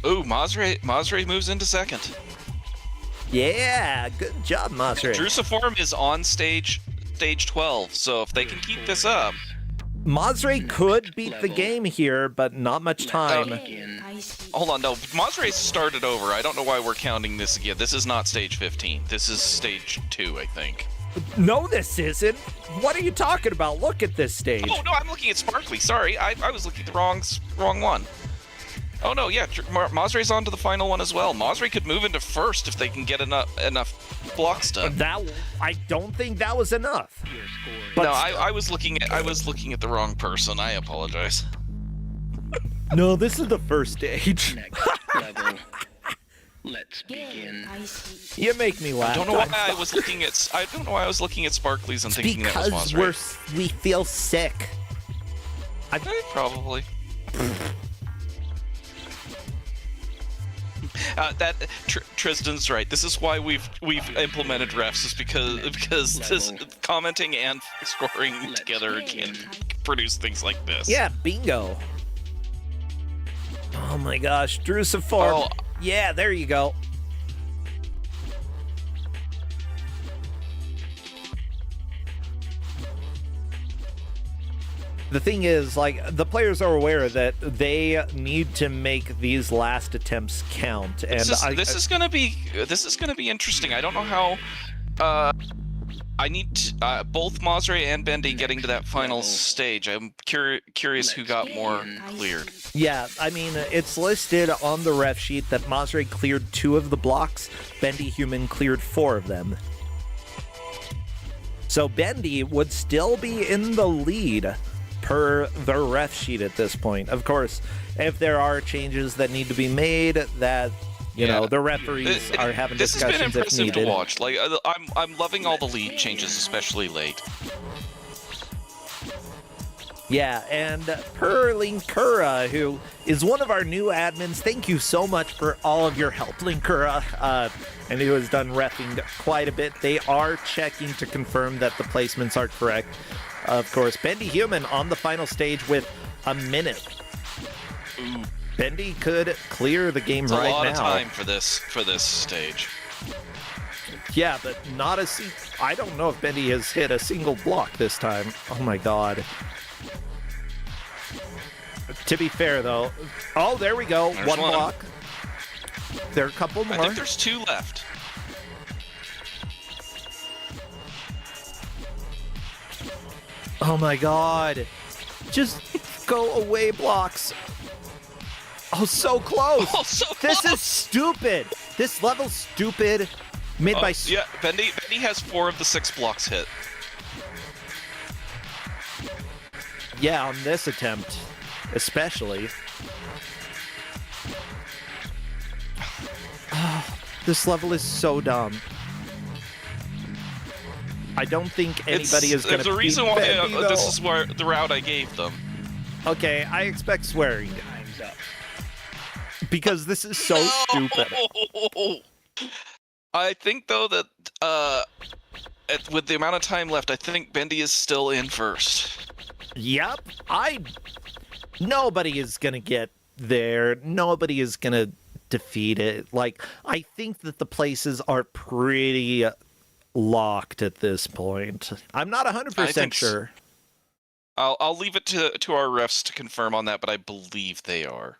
Ooh, Mazre moves into second. Yeah, good job, Mazre. Drusiform is on stage 12, so if they can keep this up... Mazre could beat the game here, but not much time. Hold on, no. Mazre started over. I don't know why we're counting this again. This is not stage 15. This is stage 2, I think. No, this isn't. What are you talking about? Look at this stage. Oh, no, I'm looking at Sparkly. Sorry, I was looking at the wrong one. Oh no, yeah, Mazre's on to the final one as well. Mazre could move into first if they can get enough block stuff. I don't think that was enough. But no, I was looking at the wrong person. I apologize. No, this is the first stage. Next level. Let's begin. You make me laugh. I don't know why I was looking at Sparkly's and thinking that was Mazre. Because we feel sick. Probably. Tristan's right. This is why we've implemented refs, is because this commenting and scoring together can produce things like this. Yeah, bingo. Oh my gosh, Drusiform. Oh. Yeah, there you go. The thing is, like, the players are aware that they need to make these last attempts count, and this is gonna be interesting. I don't know how. I need both Mazre and Bendy getting to that final stage. I'm curious who got more cleared. Yeah, I mean, it's listed on the ref sheet that Mazre cleared 2 of the blocks, Bendy Human cleared 4 of them. So Bendy would still be in the lead per the ref sheet at this point. Of course, if there are changes that need to be made, that you know the referees are having discussions if needed. This has been impressive to watch. Like I'm loving all the lead changes, especially late. Yeah, and per Linkura, who is one of our new admins, thank you so much for all of your help, Linkura, and who has done reffing quite a bit. They are checking to confirm that the placements are correct. Of course, Bendy Human on the final stage with a minute. Ooh. Bendy could clear the game right now. It's a lot of time for this stage. Yeah, but not a I don't know if Bendy has hit a single block this time. Oh my god. To be fair, though, oh, there we go. There's one block. There are a couple more. I think there's 2 left. Oh my god. Just go away, blocks. Oh, so close. Oh, so close. This is stupid. This level's stupid. Made by... Yeah, Bendy has 4 of the 6 blocks hit. Yeah, on this attempt. Especially. Oh, this level is so dumb. I don't think anybody is going to. There's a reason why this is where the route I gave them. Okay, I expect swearing. Because this is so stupid. I think though that with the amount of time left, I think Bendy is still in first. Yep, nobody is gonna get there. Nobody is gonna defeat it. Like, I think that the places are pretty locked at this point. I'm not 100% sure. I'll leave it to our refs to confirm on that, but I believe they are.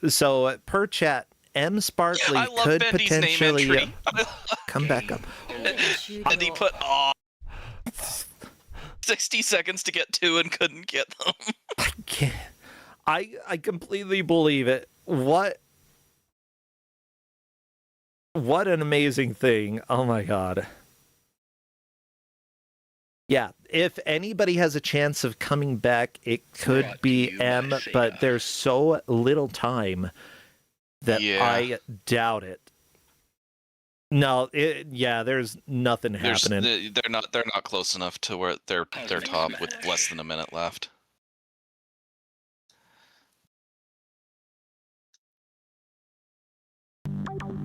So per chat, M Sparkly could Bendy's potentially come back up. And he put 60 seconds to get 2 and couldn't get them. I can't. I completely believe it. What an amazing thing. Oh my god. Yeah, if anybody has a chance of coming back, it could be M, but there's so little time that I doubt it. No, there's nothing happening. They're not close enough to where they're top with less than a minute left.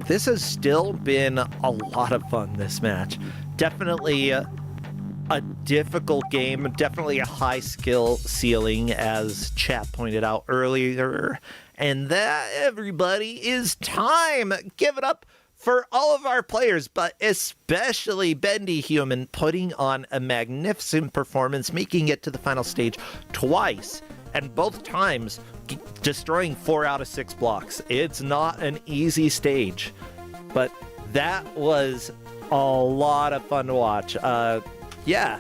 This has still been a lot of fun, this match. Definitely a difficult game, definitely a high skill ceiling, as chat pointed out earlier. And that, everybody, is time. Give it up for all of our players, but especially Bendy Human, putting on a magnificent performance, making it to the final stage twice, and both times destroying 4 out of 6 blocks. It's not an easy stage, but that was a lot of fun to watch. Yeah,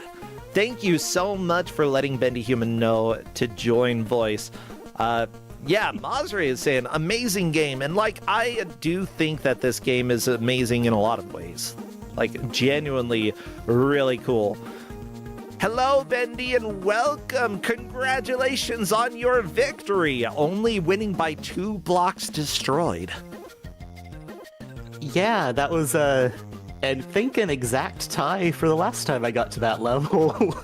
thank you so much for letting Bendy Human know to join voice. Yeah, Mazre is saying amazing game, and like, I do think that this game is amazing in a lot of ways. Like, genuinely really cool. Hello, Bendy, and welcome. Congratulations on your victory, only winning by 2 blocks destroyed. Yeah, that was and think an exact tie for the last time I got to that level.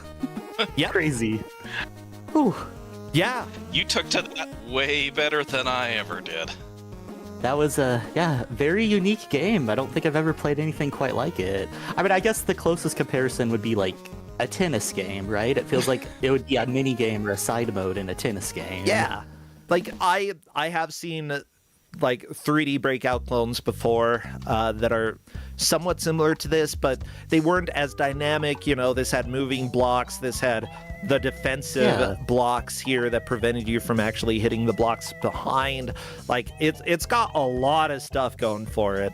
Yeah, crazy. Whew. Yeah, you took to that way better than I ever did. That was a very unique game. I don't think I've ever played anything quite like it. I mean, I guess the closest comparison would be like a tennis game, right? It feels like it would be a mini game or a side mode in a tennis game. Yeah, like I have seen like 3D Breakout clones before that are somewhat similar to this, but they weren't as dynamic. You know, this had moving blocks, this had the defensive blocks here that prevented you from actually hitting the blocks behind. Like, it's got a lot of stuff going for it.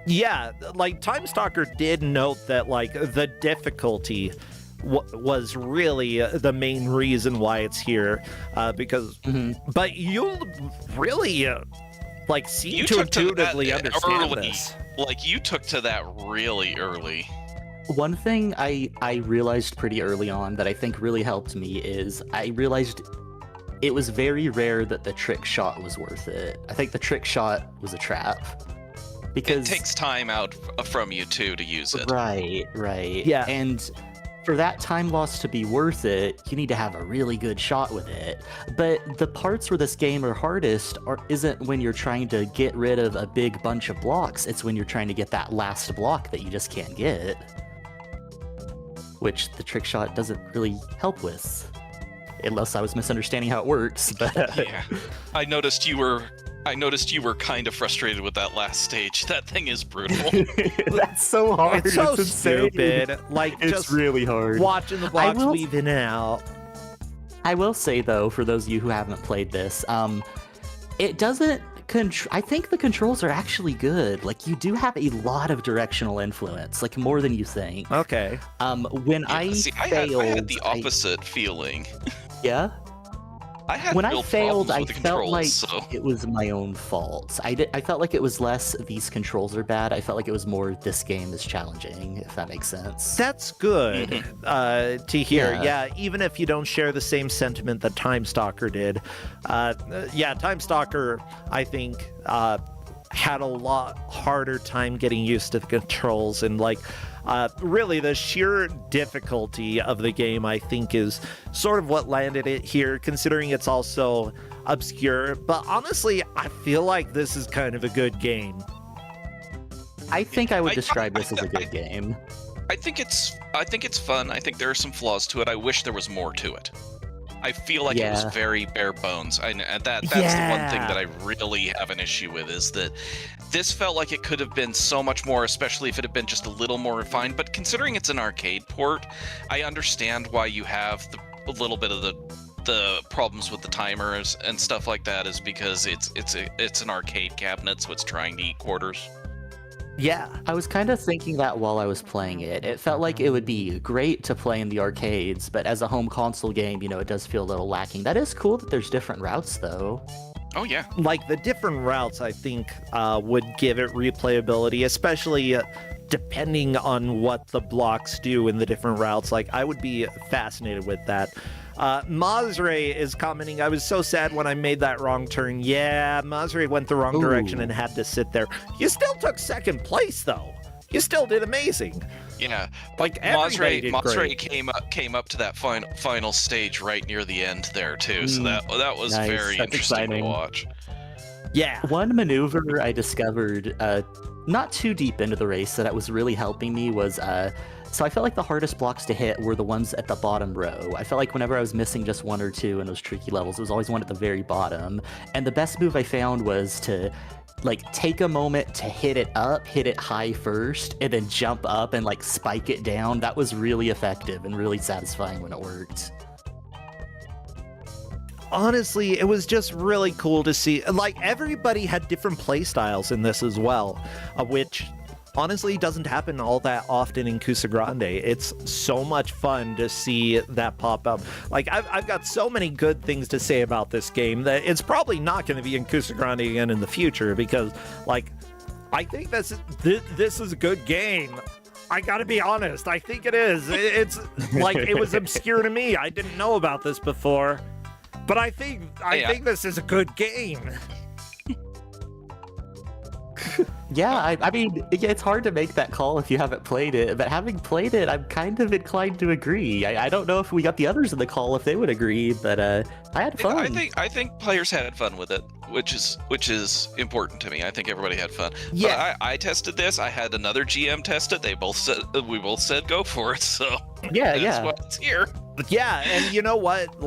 Yeah, like, Time Stalker did note that, like, the difficulty was really the main reason why it's here, because but you really like seem to intuitively understand this. Like, you took to that really early. One thing I realized pretty early on that I think really helped me is I realized it was very rare that the trick shot was worth it. I think the trick shot was a trap. Because it takes time out from you too to use it. Right. Yeah. And for that time loss to be worth it, you need to have a really good shot with it. But the parts where this game are hardest isn't when you're trying to get rid of a big bunch of blocks. It's when you're trying to get that last block that you just can't get, which the trick shot doesn't really help with. Unless I was misunderstanding how it works. But yeah, I noticed you were kind of frustrated with that last stage. That thing is brutal. That's so hard. It's so stupid. Like, it's just really hard. Watching the blocks weave in and out. I will say, though, for those of you who haven't played this, it doesn't I think the controls are actually good. Like, you do have a lot of directional influence, like more than you think. Okay. When I failed, I had the opposite feeling. Yeah? When I failed, I felt like so. it was my own fault. I felt like it was less these controls are bad. I felt like it was more this game is challenging, if that makes sense. That's good to hear. Yeah, even if you don't share the same sentiment that Time Stalker did. Time Stalker, I think, had a lot harder time getting used to the controls, and like really the sheer difficulty of the game, I think, is sort of what landed it here, considering it's also obscure. But honestly, I feel like this is kind of a good game. I think I would describe this as a good game. I think it's fun. I think there are some flaws to it. I wish there was more to it. I feel like it was very bare bones, and that's the one thing that I really have an issue with, is that this felt like it could have been so much more, especially if it had been just a little more refined. But considering it's an arcade port, I understand why you have a little bit of the problems with the timers and stuff like that, is because it's an arcade cabinet, so it's trying to eat quarters. Yeah, I was kind of thinking that while I was playing it. It felt like it would be great to play in the arcades, but as a home console game, it does feel a little lacking. That is cool that there's different routes, though. Oh, yeah. Like, the different routes, I think, would give it replayability, especially depending on what the blocks do in the different routes. Like, I would be fascinated with that. Mazre is commenting, I was so sad when I made that wrong turn. Yeah, Mazre went the wrong direction and had to sit there. You still took second place, though. You still did amazing. Yeah, like Mazre came up to that final stage right near the end there too. So that was very interesting to watch. Yeah. One maneuver I discovered not too deep into the race that was really helping me was so I felt like the hardest blocks to hit were the ones at the bottom row. I felt like whenever I was missing just one or two in those tricky levels, it was always one at the very bottom. And the best move I found was to take a moment to hit it up, hit it high first, and then jump up and spike it down. That was really effective and really satisfying when it worked. Honestly, it was just really cool to see. Everybody had different play styles in this as well, which honestly doesn't happen all that often in Kusogrande. It's so much fun to see that pop up. I've got so many good things to say about this game that it's probably not going to be in Kusogrande again in the future, because I think this is a good game. I gotta be honest, I think it is. It's it was obscure to me. I didn't know about this before, but I think this is a good game. Yeah, I mean, it's hard to make that call if you haven't played it, but having played it, I'm kind of inclined to agree. I don't know if we got the others in the call if they would agree, but I had fun. I think players had fun with it, which is important to me. I think everybody had fun. Yeah, but I tested this. I had another GM test it. We both said go for it. So that's why it's here. Yeah, and you know what?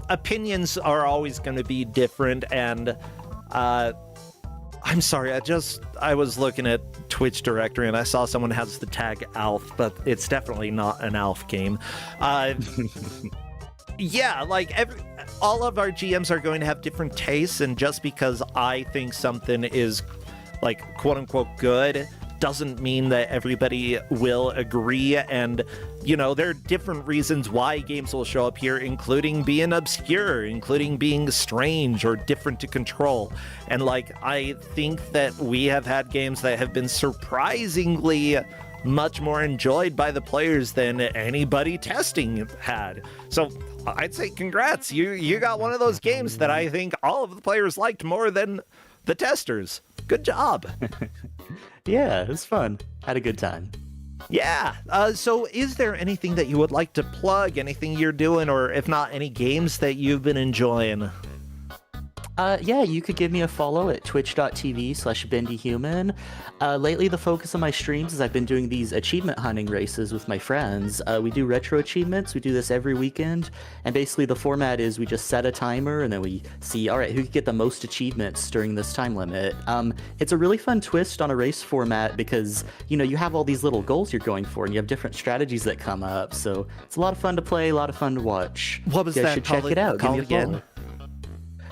opinions are always going to be different, and I'm sorry, I was looking at Twitch directory and I saw someone has the tag Alf, but it's definitely not an Alf game. Yeah, like all of our GMs are going to have different tastes, and just because I think something is like quote unquote good doesn't mean that everybody will agree. And there are different reasons why games will show up here, including being obscure, including being strange or different to control. And I think that we have had games that have been surprisingly much more enjoyed by the players than anybody testing had. So I'd say congrats. You got one of those games that I think all of the players liked more than the testers. Good job. Yeah, it was fun. Had a good time. Yeah. So is there anything that you would like to plug? Anything you're doing, or if not, any games that you've been enjoying? Yeah, you could give me a follow at twitch.tv/bendyhuman. Lately, the focus of my streams is I've been doing these achievement hunting races with my friends. We do retro achievements. We do this every weekend. And basically, the format is we just set a timer and then we see, all right, who can get the most achievements during this time limit. It's a really fun twist on a race format because, you have all these little goals you're going for and you have different strategies that come up. So it's a lot of fun to play, a lot of fun to watch. What was that? You guys should check it out. Give me a follow.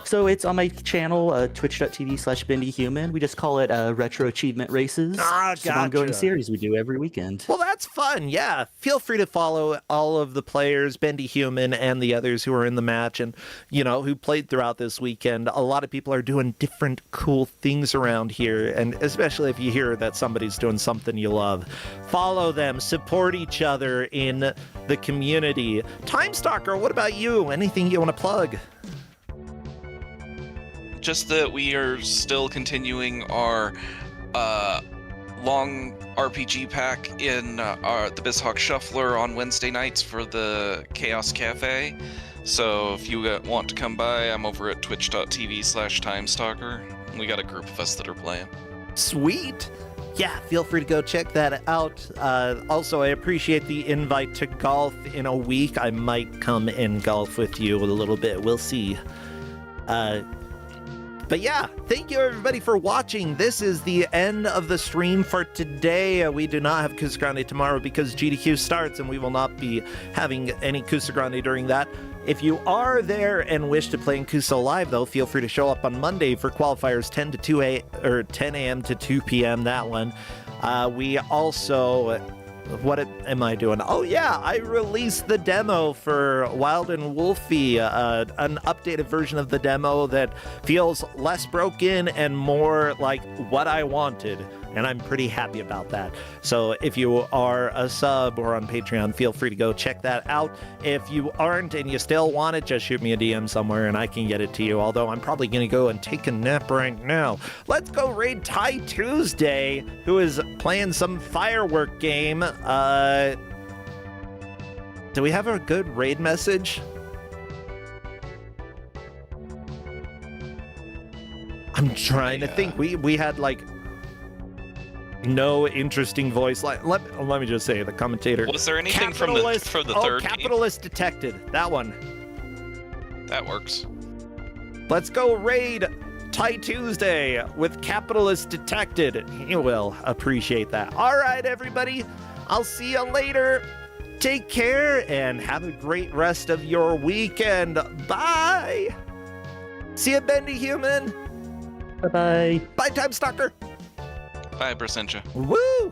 So it's on my channel, twitch.tv/bendyhuman. We just call it Retro Achievement Races. It's an ongoing series we do every weekend. Well, that's fun. Yeah. Feel free to follow all of the players, Bendy Human and the others who are in the match and, who played throughout this weekend. A lot of people are doing different cool things around here. And especially if you hear that somebody's doing something you love, follow them, support each other in the community. Time Stalker, what about you? Anything you want to plug? Just that we are still continuing our long RPG pack in the Bizhawk Shuffler on Wednesday nights for the Chaos Cafe. So if you want to come by, I'm over at twitch.tv/timestalker. We got a group of us that are playing. Sweet. Yeah, feel free to go check that out. Also, I appreciate the invite to golf in a week. I might come and golf with you a little bit. We'll see. But yeah, thank you everybody for watching. This is the end of the stream for today. We do not have Kusogrande tomorrow because GDQ starts and we will not be having any Kusogrande during that. If you are there and wish to play in Kuso Live, though, feel free to show up on Monday for qualifiers 10 a.m. to 2 p.m. That one. We also... What am I doing? Oh yeah, I released the demo for Wild and Wolfie, an updated version of the demo that feels less broken and more like what I wanted, and I'm pretty happy about that. So if you are a sub or on Patreon, feel free to go check that out. If you aren't and you still want it, just shoot me a DM somewhere and I can get it to you, although I'm probably going to go and take a nap right now. Let's go raid Ty Tuesday, who is playing some firework game. Do we have a good raid message? I'm trying to think. We had no interesting voice. Let me just say, the commentator. Was there anything for the third game? Capitalist detected. That one. That works. Let's go raid Ty Tuesday with Capitalist detected. You will appreciate that. All right, everybody. I'll see you later. Take care and have a great rest of your weekend. Bye. See you, Bendy Human. Bye-bye. Bye, Time Stalker. Bye, Bracentia. Woo!